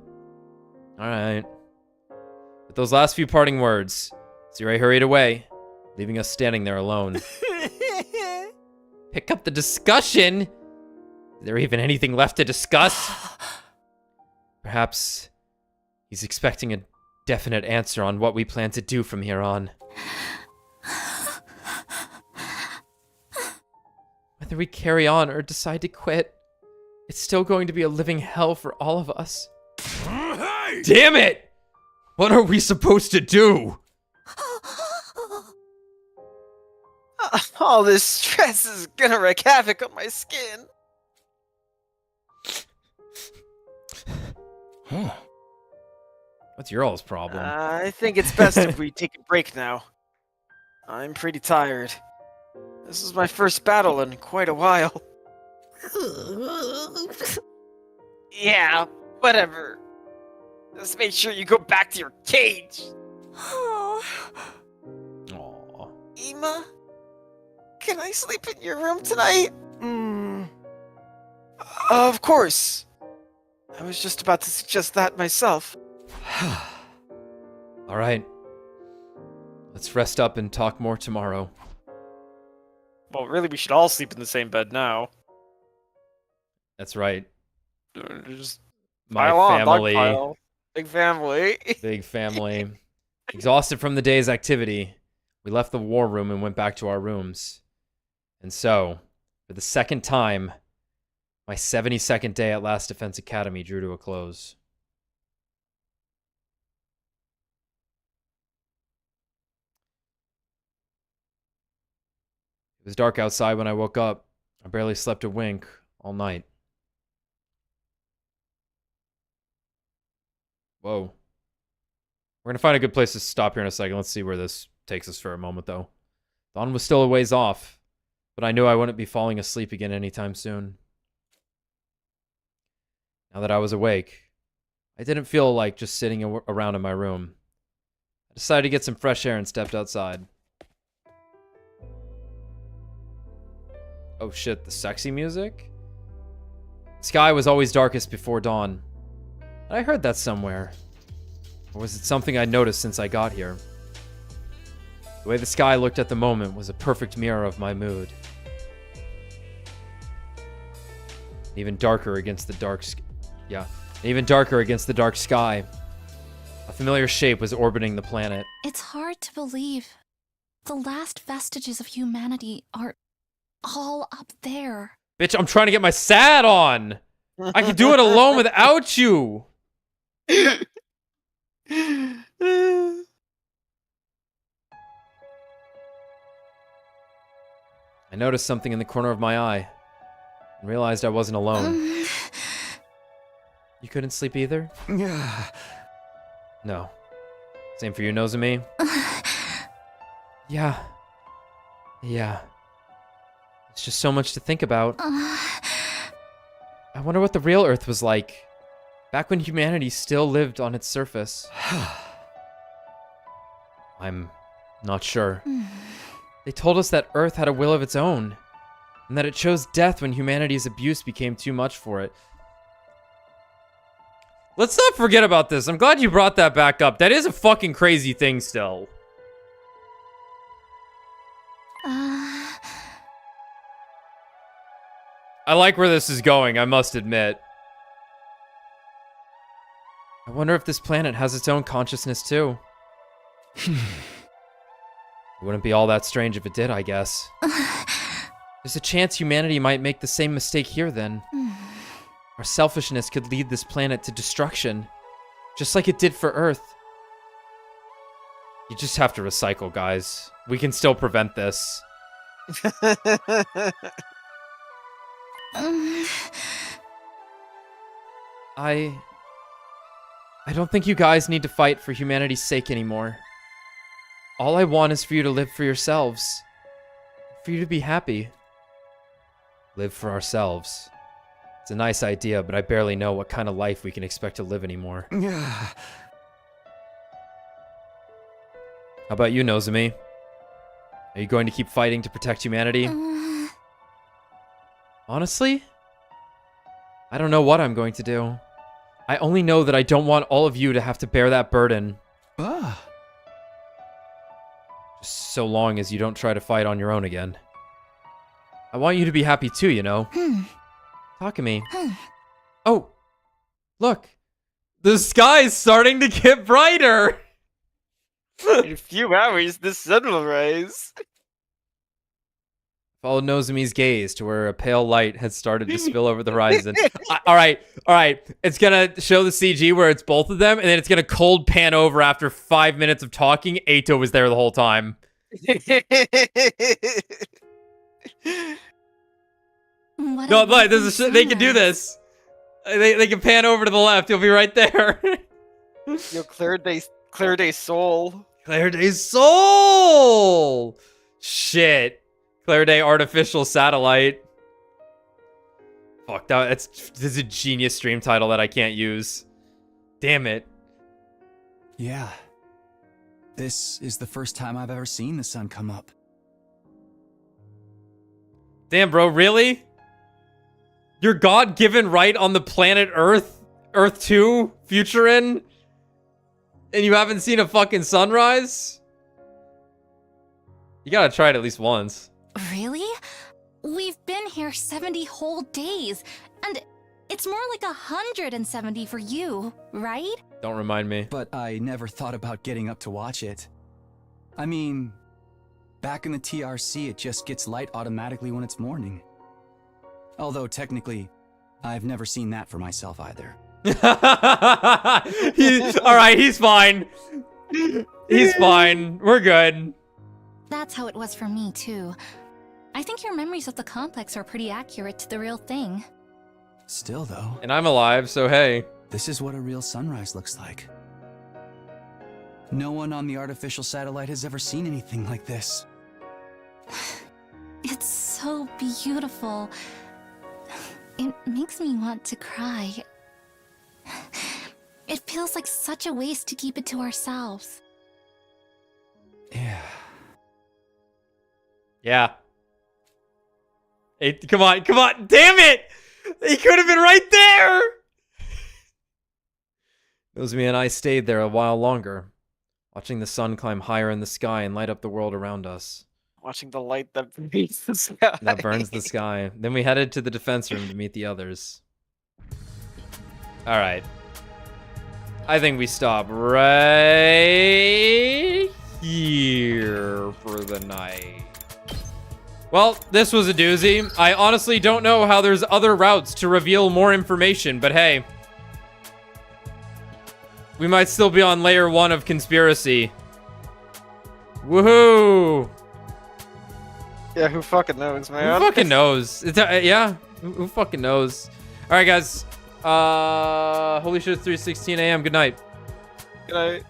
Alright. With those last few parting words, Zirai hurried away, leaving us standing there alone. Pick up the discussion? Is there even anything left to discuss? Perhaps he's expecting a definite answer on what we plan to do from here on. Whether we carry on or decide to quit, it's still going to be a living hell for all of us. Hey! Damn it! What are we supposed to do? All this stress is gonna wreak havoc on my skin. What's your all's problem? I think it's best if we take a break now. I'm pretty tired. This is my first battle in quite a while. Yeah, whatever. Just make sure you go back to your cage. Aww. Ima? Can I sleep in your room tonight? Of course. I was just about to suggest that myself. Alright. Let's rest up and talk more tomorrow. Well, really, we should all sleep in the same bed now. That's right. Just My pile on, family. dog pile. Big family. Big family. Exhausted from the day's activity, we left the war room and went back to our rooms. And so, for the second time, my 72nd day at Last Defense Academy drew to a close. It was dark outside when I woke up. I barely slept a wink all night. Whoa. We're gonna find a good place to stop here in a second. Let's see where this takes us for a moment, though. Dawn was still a ways off, but I knew I wouldn't be falling asleep again anytime soon. Now that I was awake, I didn't feel like just sitting around in my room. I decided to get some fresh air and stepped outside. Oh shit, the sexy music? The sky was always darkest before dawn. I heard that somewhere. Or was it something I noticed since I got here? The way the sky looked at the moment was a perfect mirror of my mood. Even darker against the dark sky. A familiar shape was orbiting the planet. It's hard to believe. The last vestiges of humanity are all up there. Bitch, I'm trying to get my SAD on! I can do it alone without you! I noticed something in the corner of my eye and realized I wasn't alone. You couldn't sleep either? No. Same for you, Nozomi? Yeah. It's just so much to think about. I wonder what the real Earth was like, back when humanity still lived on its surface. I'm not sure. They told us that Earth had a will of its own, and that it chose death when humanity's abuse became too much for it. Let's not forget about this. I'm glad you brought that back up. That is a fucking crazy thing still. I like where this is going, I must admit. I wonder if this planet has its own consciousness too. It wouldn't be all that strange if it did, I guess. There's a chance humanity might make the same mistake here then. Our selfishness could lead this planet to destruction, just like it did for Earth. You just have to recycle, guys. We can still prevent this. I don't think you guys need to fight for humanity's sake anymore. All I want is for you to live for yourselves. For you to be happy. Live for ourselves. It's a nice idea, but I barely know what kind of life we can expect to live anymore. Yeah. How about you, Nozomi? Are you going to keep fighting to protect humanity? Honestly? I don't know what I'm going to do. I only know that I don't want all of you to have to bear that burden. Just so long as you don't try to fight on your own again. I want you to be happy too, you know? Talk to me. Oh! Look! The sky's starting to get brighter! In a few hours, the sun will rise. Follow Nozomi's gaze to where a pale light has started to spill over the horizon. All right. It's gonna show the CG where it's both of them, and then it's gonna cold pan over after 5 minutes of talking. Atto was there the whole time. No, but they can do this. They can pan over to the left. You'll be right there. Yo, Claire Day Soul. Claire Day Soul! Shit. Claire Day Artificial Satellite. Fuck, this is a genius stream title that I can't use. Damn it. Yeah. This is the first time I've ever seen the sun come up. Damn, bro, really? Your God-given right on the planet Earth, Earth 2, Futurum, and you haven't seen a fucking sunrise? You gotta try it at least once. Really? We've been here 70 whole days, and it's more like 170 for you, right? Don't remind me. But I never thought about getting up to watch it. I mean, back in the TRC, it just gets light automatically when it's morning. Although, technically, I've never seen that for myself either. Alright, he's fine. He's fine. We're good. That's how it was for me, too. I think your memories of the complex are pretty accurate to the real thing. Still, though. And I'm alive, so hey. This is what a real sunrise looks like. No one on the artificial satellite has ever seen anything like this. It's so beautiful. It makes me want to cry. It feels like such a waste to keep it to ourselves. Yeah. Yeah. Hey, come on, damn it! He could have been right there! Nozomi and I stayed there a while longer, watching the sun climb higher in the sky and light up the world around us. Watching the light that burns the sky. That burns the sky. Then we headed to the defense room to meet the others. Alright. I think we stop right here for the night. Well, this was a doozy. I honestly don't know how there's other routes to reveal more information, but hey. We might still be on layer 1 of conspiracy. Woohoo! Yeah, who fucking knows, man? Who fucking knows? It's, yeah, who fucking knows? Alright, guys. Holy shit, it's 3:16 a.m. Good night. Good night.